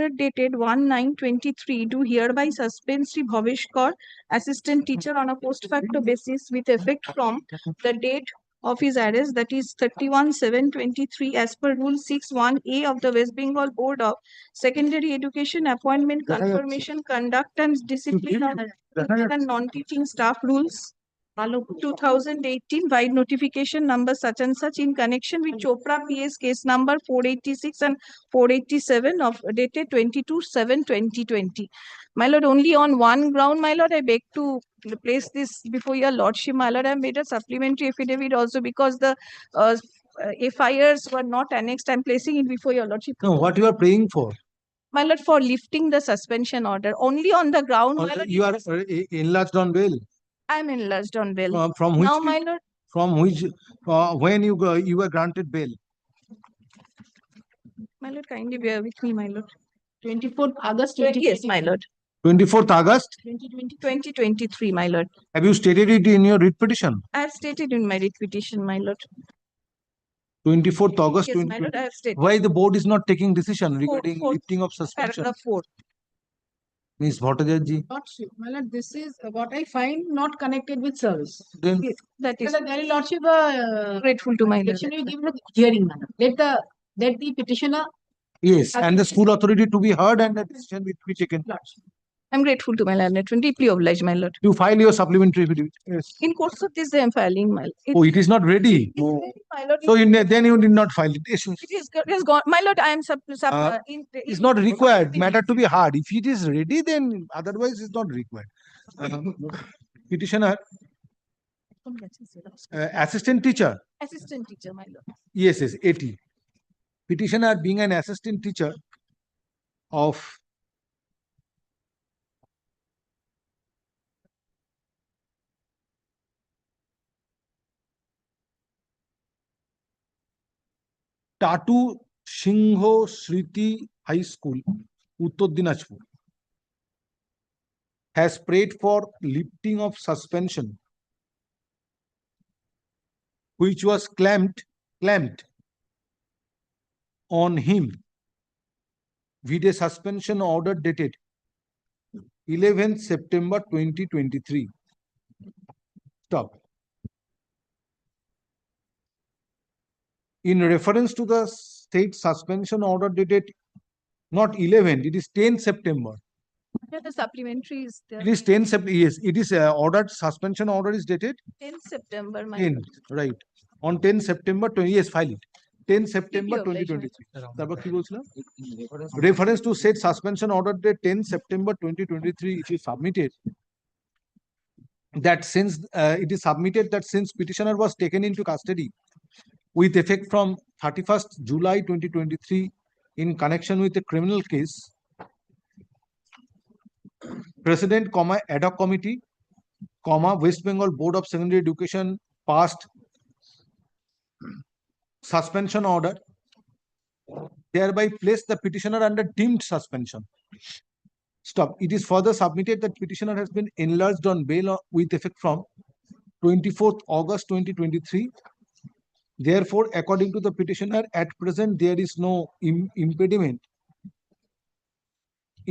dated 1/9/23, do hereby suspend Sri Bhavesh Kaur, assistant teacher, on a post facto basis with effect from the date of his arrest, that is 31/7/23, as per Rule 6(1)A of the West Bengal Board of Secondary Education, appointment, confirmation, conduct and discipline of teaching and non-teaching staff rules. 2018 by notification number such and such in connection with Chopra PS case number 486 and 487 of dated 22/7/2020. My lord, only on one ground, my lord, I beg to place this before your lordship, my lord. I made a supplementary affidavit also because the FIRs were not annexed. I'm placing it before your lordship. No, what you are praying for? My lord, for lifting the suspension order only on the ground. My lord, You are enlarged on bail. I'm enlarged on bail. From which? Now, my lord, From which? When you were granted bail? my lord, kindly bear with me, my lord. 24th August. Yes, my lord. 24th August? 2023, my lord. Have you stated it in your writ petition? I have stated in my writ petition, my lord. 24th August Yes, my lord, I have stated. Why the board is not taking decision regarding lifting of suspension? Paragraph 4. Ms. Bhattacharya. Lordship, my lord, this is what I find not connected with service. Then Yes, that is My lord, very lordship, grateful to my lord. petition you give the hearing, madam. Let the petitioner. yes, and the school authority to be heard and the decision will be taken. Lordship. I'm grateful to my lord and deeply obliged, my lord. You file your supplementary affidavit. Yes. In course of this, I am filing my. Oh, it is not ready. My lord, So then you did not file it. Yes. it is gone. My lord, I am It's not required. Matter to be hard. If it is ready, then otherwise it's not required. Petitioner, assistant teacher. Assistant teacher, my lord. Yes, 80. Petitioner being an assistant teacher of Tatu Shingho Shriti High School, Uttar Dinajpur, has prayed for lifting of suspension, which was clamped on him with a suspension order dated 11th September 2023. Stop. In reference to the state suspension order dated not 11, it is 10 September. Yeah, the supplementary is there. It is 10 September. Yes, it is ordered. Suspension order is dated 10 September, my 10. lord. Right. On 10 September 20. Yes, file it. 10 September Deeply obliged, 2023. তারপর কি বলছিলাম? Reference to said suspension order date 10 September 2023. It is submitted that since petitioner was taken into custody with effect from 31st July 2023 in connection with a criminal case, President, ad hoc committee, West Bengal Board of Secondary Education passed suspension order, thereby placed the petitioner under deemed suspension. Stop. It is further submitted that petitioner has been enlarged on bail with effect from 24th August 2023. Therefore, according to the petitioner, at present there is no impediment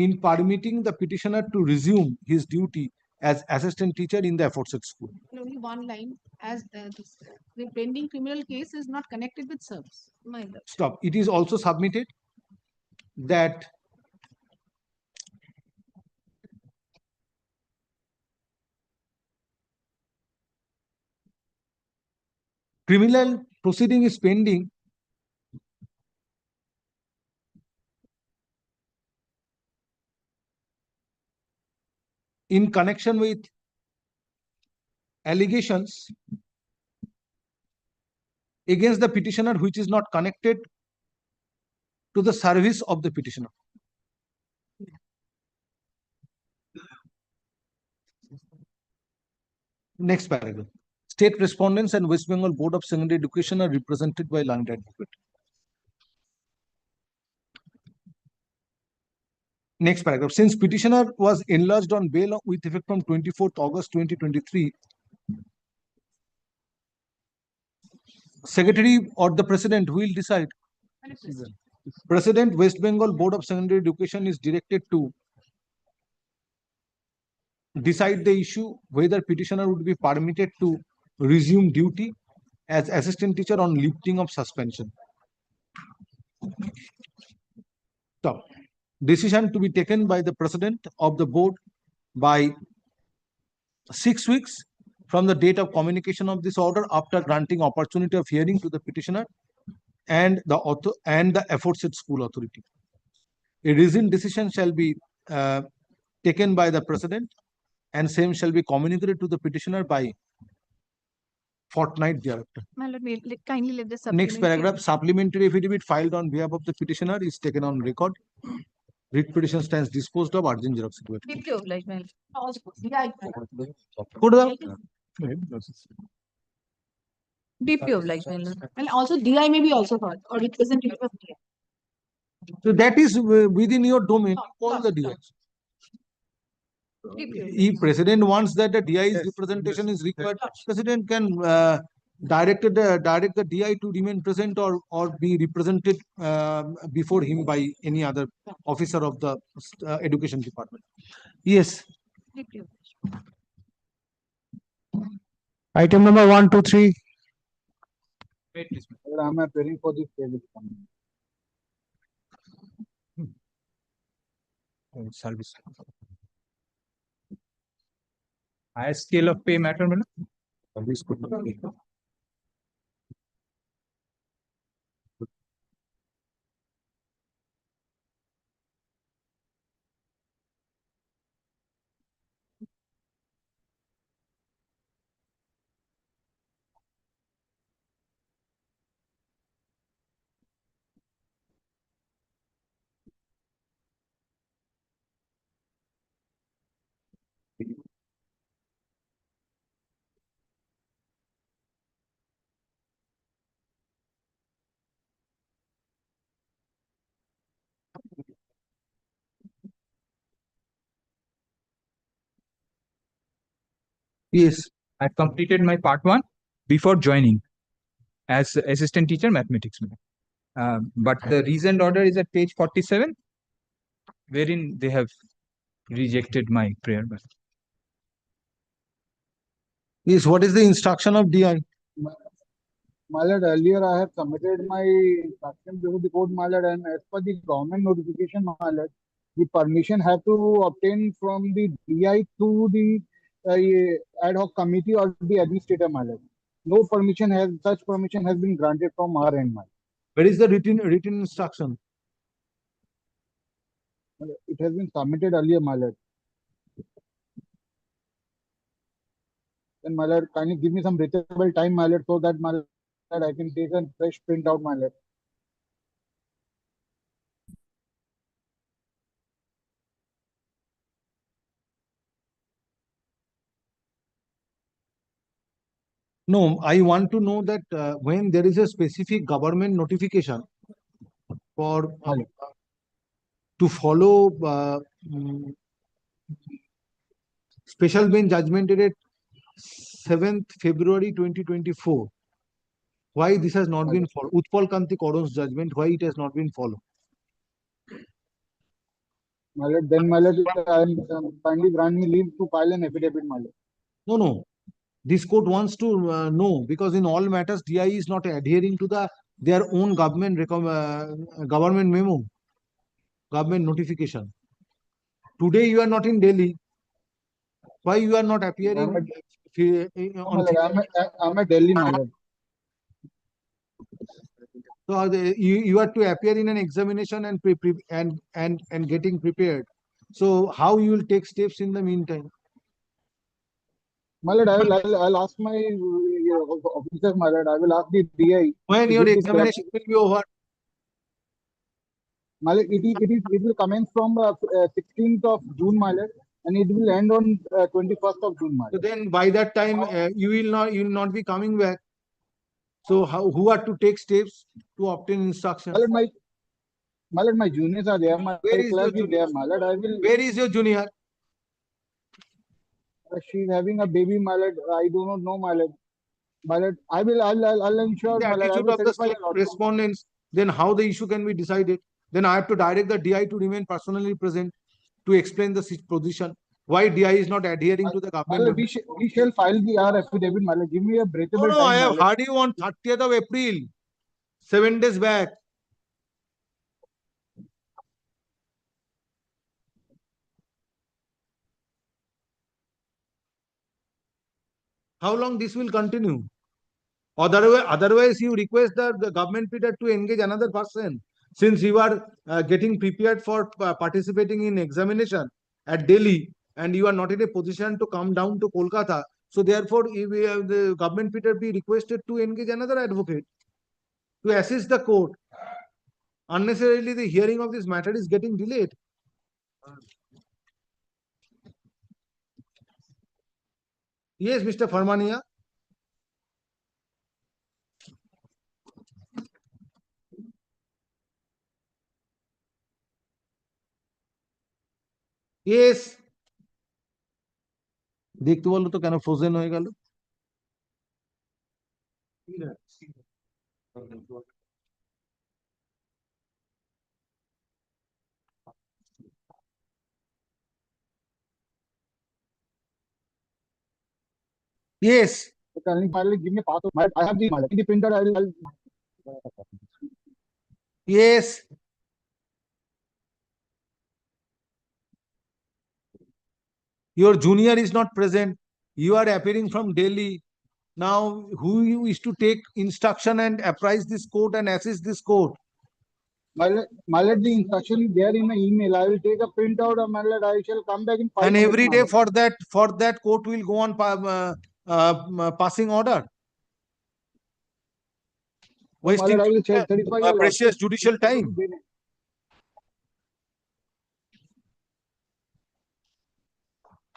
in permitting the petitioner to resume his duty as assistant teacher in the aforesaid school. Only one line, as the pending criminal case is not connected with service. My lord. Stop. It is also submitted that criminal proceeding is pending in connection with allegations against the petitioner which is not connected to the service of the petitioner. Next paragraph. State respondents and West Bengal Board of Secondary Education are represented by learned advocate. Next paragraph. Since petitioner was enlarged on bail with effect from 24th August 2023, Secretary or the President will decide. President, West Bengal Board of Secondary Education is directed to decide the issue whether petitioner would be permitted to resume duty as assistant teacher on lifting of suspension. So, decision to be taken by the President of the board by 6 weeks from the date of communication of this order after granting opportunity of hearing to the petitioner and the aforesaid school authority. A reasoned decision shall be taken by the President and same shall be communicated to the petitioner by fortnight thereafter. My lord, kindly let the Next paragraph, supplementary affidavit filed on behalf of the petitioner is taken on record. Writ petition stands disposed of, urgent xerox required. Deeply obliged, my lord. Go to the Deeply obliged, my lord. And also DI may be also heard or representative of DI. So that is within your domain, call the DI. If President wants that the DI's representation is required, President can direct the DI to remain present or be represented before him by any other officer of the education department. Yes. Deeply obliged. Item number 1, 2, 3. Wait, please. I'm appearing for this case. Service. Highest scale of pay matter, madam? Yes. I completed my part 1 before joining as assistant teacher mathematics. But the reasoned order is at page 47, wherein they have rejected my prayer. Yes, what is the instruction of DI? My lord, earlier I have submitted my instruction before the court, my lord, and as per the government notification, my lord, the permission have to obtain from the DI through the ad hoc committee or the administrator, my lord. No such permission has been granted from our end, my lord. Where is the written instruction? It has been submitted earlier, my lord. Then, my lord, kindly give me some reachable time, my lord, so that, my lord, I can take a fresh print out, my lord. No, I want to know that when there is a specific government notification for to follow special bench judgment dated 7th February 2024. Why this has not been followed? Utpal Kanti Koron's judgment, why it has not been followed? My lord, then, my lord, kindly grant me leave to file an affidavit, my lord. No. This court wants to know, because in all matters DI is not adhering to their own government memo, government notification. Today you are not in Delhi. Why you are not appearing? I'm at Delhi, my lord. So you are to appear in an examination and getting prepared. So how you will take steps in the meantime? My lord, I'll ask my officers, my lord. I will ask the DI. When your examination will be over? my lord, it will commence from 16th of June, my lord, and it will end on 21st of June, my So lord. then by that time, you will not be coming back. So who are to take steps to obtain instruction? My lord, my juniors are there, my Where is your clerk is there, my lord. I will. Where is your junior? She's having a baby, my lord. I do not know, my lord. My lord, I'll ensure, The my lord. I attitude will of the satisfy state your lordship. respondents, then how the issue can be decided? Then I have to direct the DI to remain personally present to explain the position. Why DI is not adhering to the My government? lord, we shall file our affidavit, my lord. Give me a breathable No, I time, my have lord. heard you on 30th of April, 7 days back. How long this will continue? Otherwise you request the government period to engage another person. Since you are getting prepared for participating in examination at Delhi and you are not in a position to come down to Kolkata, so therefore the government period be requested to engage another advocate to assist the court. Unnecessarily the hearing of this matter is getting delayed. Yes, Mr. Farmania. Yes. দেখতে বললো তো কেন frozen হয়ে গেল? Yes. Give me pass. I have the printer. I'll. Yes. Your junior is not present. You are appearing from Delhi. Now, who you is to take instruction and apprise this court and assist this court? My lord, the instruction is there in my email. I will take a printout of my lord. I shall come back in 5 And minutes, every my day lord. for that court will go on passing order. My lord, I will certify your Precious lordship. judicial time.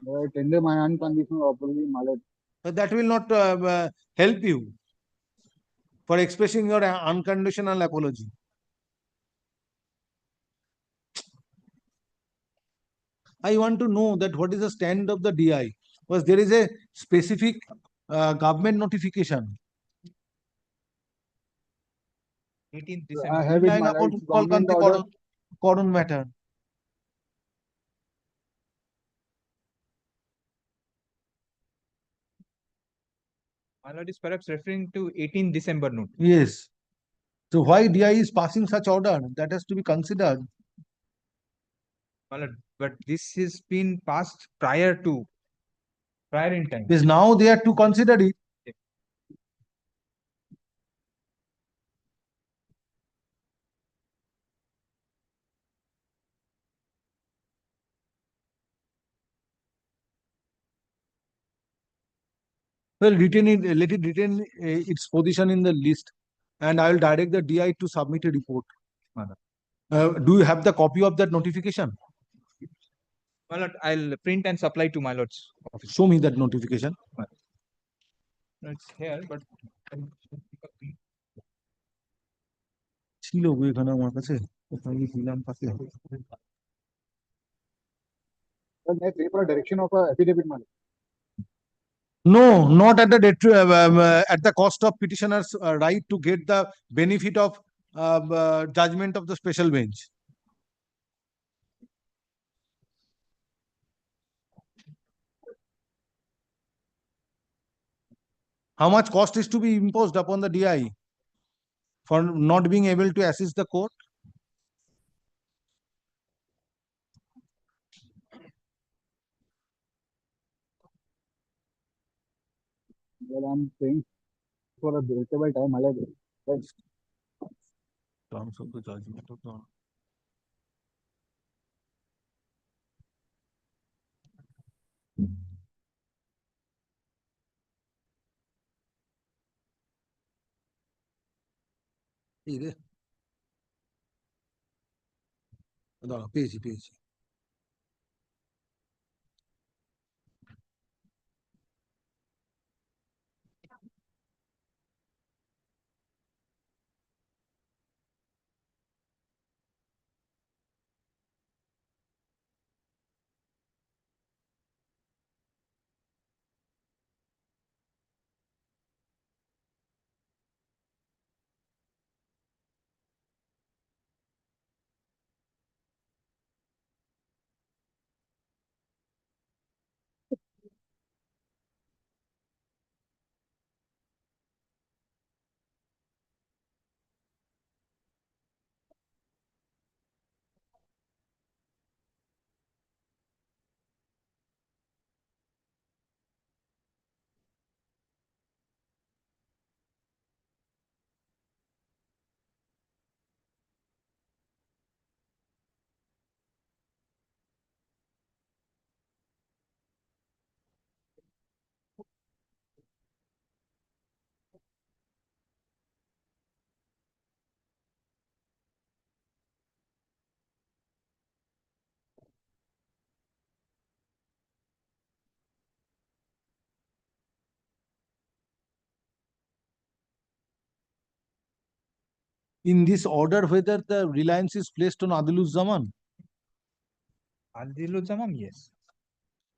I tender my unconditional apology, my lord. But that will not help you for expressing your unconditional apology. I want to know that what is the stand of the DI? Because there is a specific government notification. 18th December. I have it, my lord. It's government order. Koron matter. My lord is perhaps referring to 18 December note. Yes. So why DI is passing such order? That has to be considered. My lord, but this has been passed prior in time. Because now they are to consider it. Well, let it retain its position in the list, and I will direct the DI to submit a report. Do you have the copy of that notification? My lord, I'll print and supply to my lord's office. Show me that notification. No, it's here, but ছিল গো এখানে আমার কাছে কোথায় দিলাম পাশে May I pay for a direction of a affidavit, my lord? No, not at the at the cost of petitioner's right to get the benefit of judgment of the special bench. How much cost is to be imposed upon the DI for not being able to assist the court? Well, I'm paying for a breakable time, my lord. Terms of the judgment of the এই রে দাঁড়াও, পেয়েছি পেয়েছি। In this order, whether the reliance is placed on Adiluzzaman, Adiluzzaman, yes.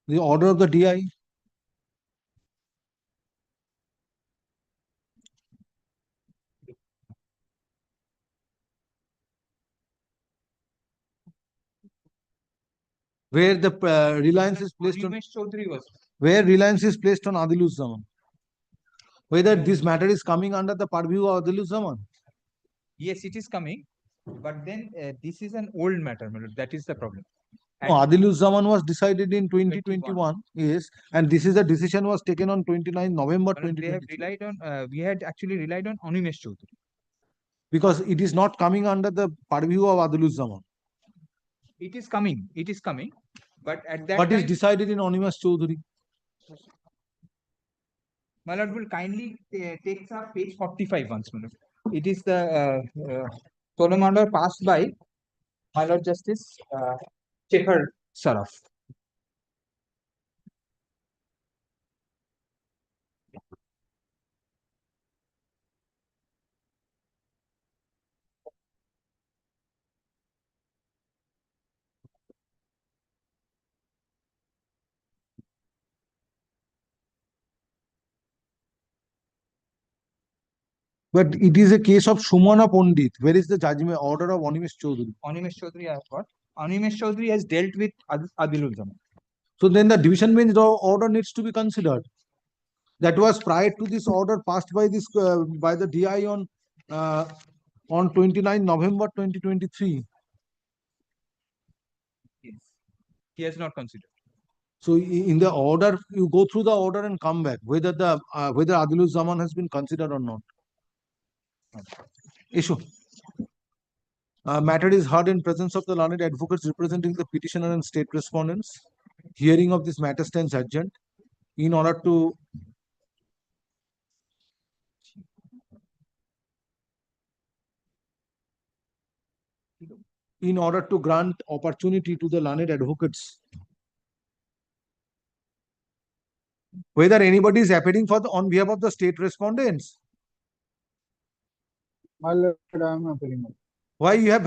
the order of the DI. Where the reliance is placed on, Animesh Chaudhary was. where reliance is placed on Adiluzzaman. Whether this matter is coming under the purview of Adiluzzaman. Yes, it is coming, but then this is an old matter, my lord. That is the problem. No, Adiluzzaman was decided in 2021, yes, and this is a decision was taken on 29 November My lord, they have 2023. relied on, we had actually relied on Animesh Chaudhary. Because it is not coming under the purview of Adiluzzaman. It is coming, but at that But is time, decided in Animesh Chaudhary. my lord will kindly take up page 45 once, my lord. It is the solemn order passed by my lord Justice Shekhar Saraf. But it is a case of Sumana Pandit. Where is the judgment order of Animesh Chaudhary? Animesh Chaudhary I have got. Animesh Chaudhary has dealt with Adiluzzaman. So then the division bench order needs to be considered. That was prior to this order passed by this by the DI on 29 November 2023. Yes. He has not considered. So in the order, you go through the order and come back whether the whether Adiluzzaman has been considered or not. Issue. Matter is heard in presence of the learned advocates representing the petitioner and state respondents. Hearing of this matter stands urgent in order to grant opportunity to the learned advocates. Whether anybody is appearing for the on behalf of the state respondents. My lord, I am appearing. Why you have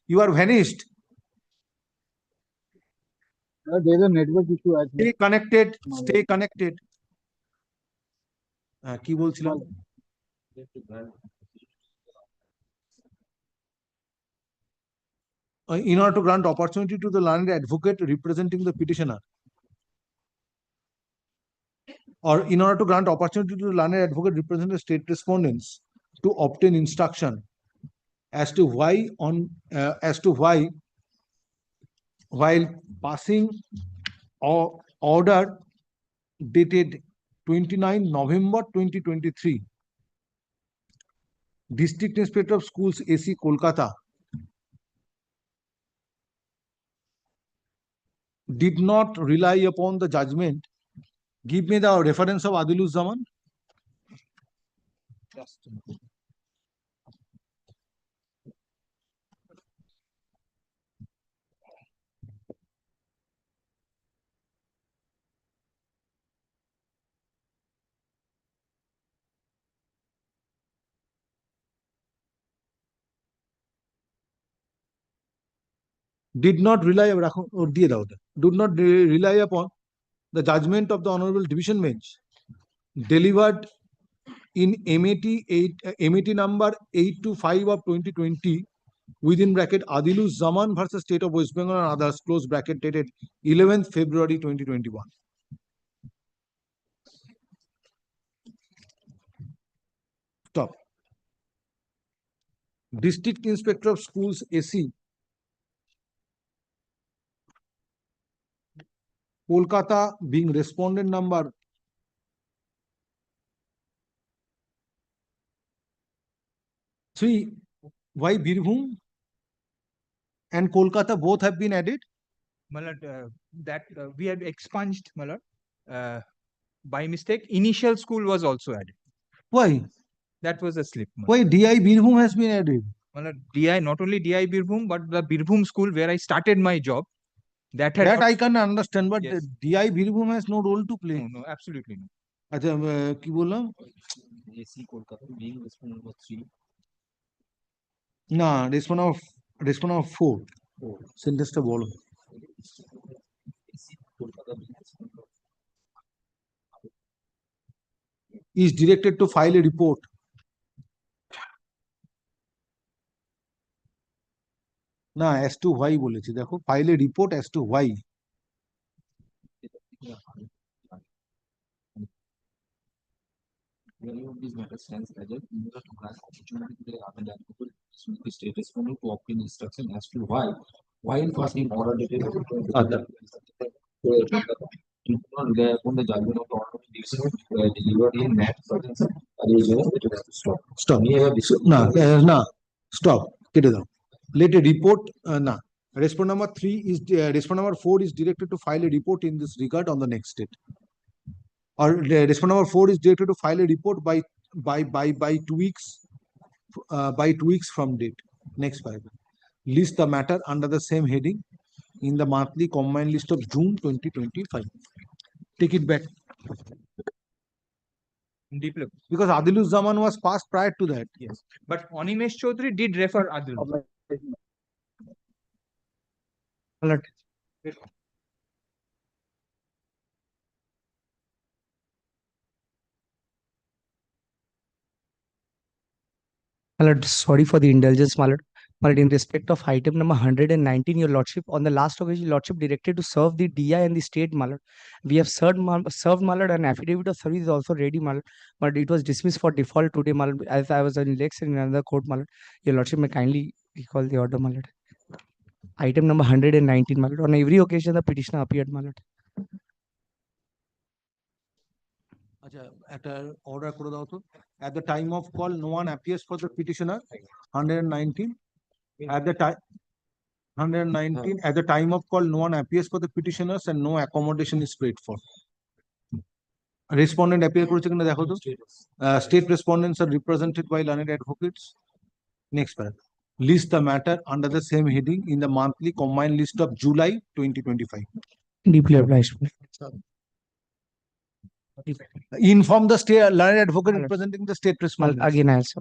you are vanished? There is a network issue. I think. Stay connected. Stay connected. কি বলছিলাম? In order to grant opportunity to the learned advocate representing the petitioner, or in order to grant opportunity to the learned advocate representing the state respondents to obtain instruction as to why while passing order dated 29 November 2023, District Inspector of Schools AC Kolkata did not rely upon the judgment. Give me the reference of Adiluzzaman. Just a minute. did not rely did not rely upon the judgment of the Honorable Division Bench delivered in MAT number 825 of 2020 within bracket Adilus Zaman versus State of West Bengal and others close bracket dated 11th February 2021. Stop. District Inspector of Schools AC Kolkata being respondent number 3. Why Birbhum and Kolkata both have been added? That we had expunged, by mistake. Initial school was also added. Why? That was a slip. Why DI Birbhum has been added? DI, not only DI Birbhum, but the Birbhum school where I started my job. That I can understand, but DI Birbhum has no role to play. No, absolutely no. আচ্ছা কি বললাম না respond 4 সেন্টেন্সটা বলো is directed to file a report না as to why বলেছি দেখো file a report as to why Value of these matters stands as a universal to grant opportunity to the advocate to state responding to obtain instruction as to why in passing order dated rely upon the judgment of the order delivered in that stop না stop কেটে দাও let a report না respond number 3 is respond number 4 is directed to file a report in this regard on the next date. Or respond number 4 is directed to file a report by 2 weeks from date. Next paragraph. List the matter under the same heading in the monthly combined list of June 2025. Take it back. Because Adilus Zaman was passed prior to that. Yes. But Animesh Chaudhary did refer Adilus. My lord, sorry for the indulgence, my lord. My lord, in respect of item number 119, your lordship, on the last occasion, your lordship directed to serve the DI and the state, my lord. We have served, my lord, an affidavit of service is also ready, my lord. But it was dismissed for default today, my lord, as I was in election in another court, my lord. Your lordship may kindly recall the order, my lord. Item number 119, my lord. On every occasion, the petitioner appeared, my lord. আচ্ছা একটা order করে দাও তো at the time of call no one appears for the petitioner 119 at the time 119 at the time of call no one appears for the petitioners and no accommodation is paid for respondent appear করেছে কিনা দেখো তো state respondents are represented by learned advocates. Next paragraph. List the matter under the same heading in the monthly combined list of July 2025. Deeply obliged. Inform the state learned advocate representing the state respondents. Again, I also.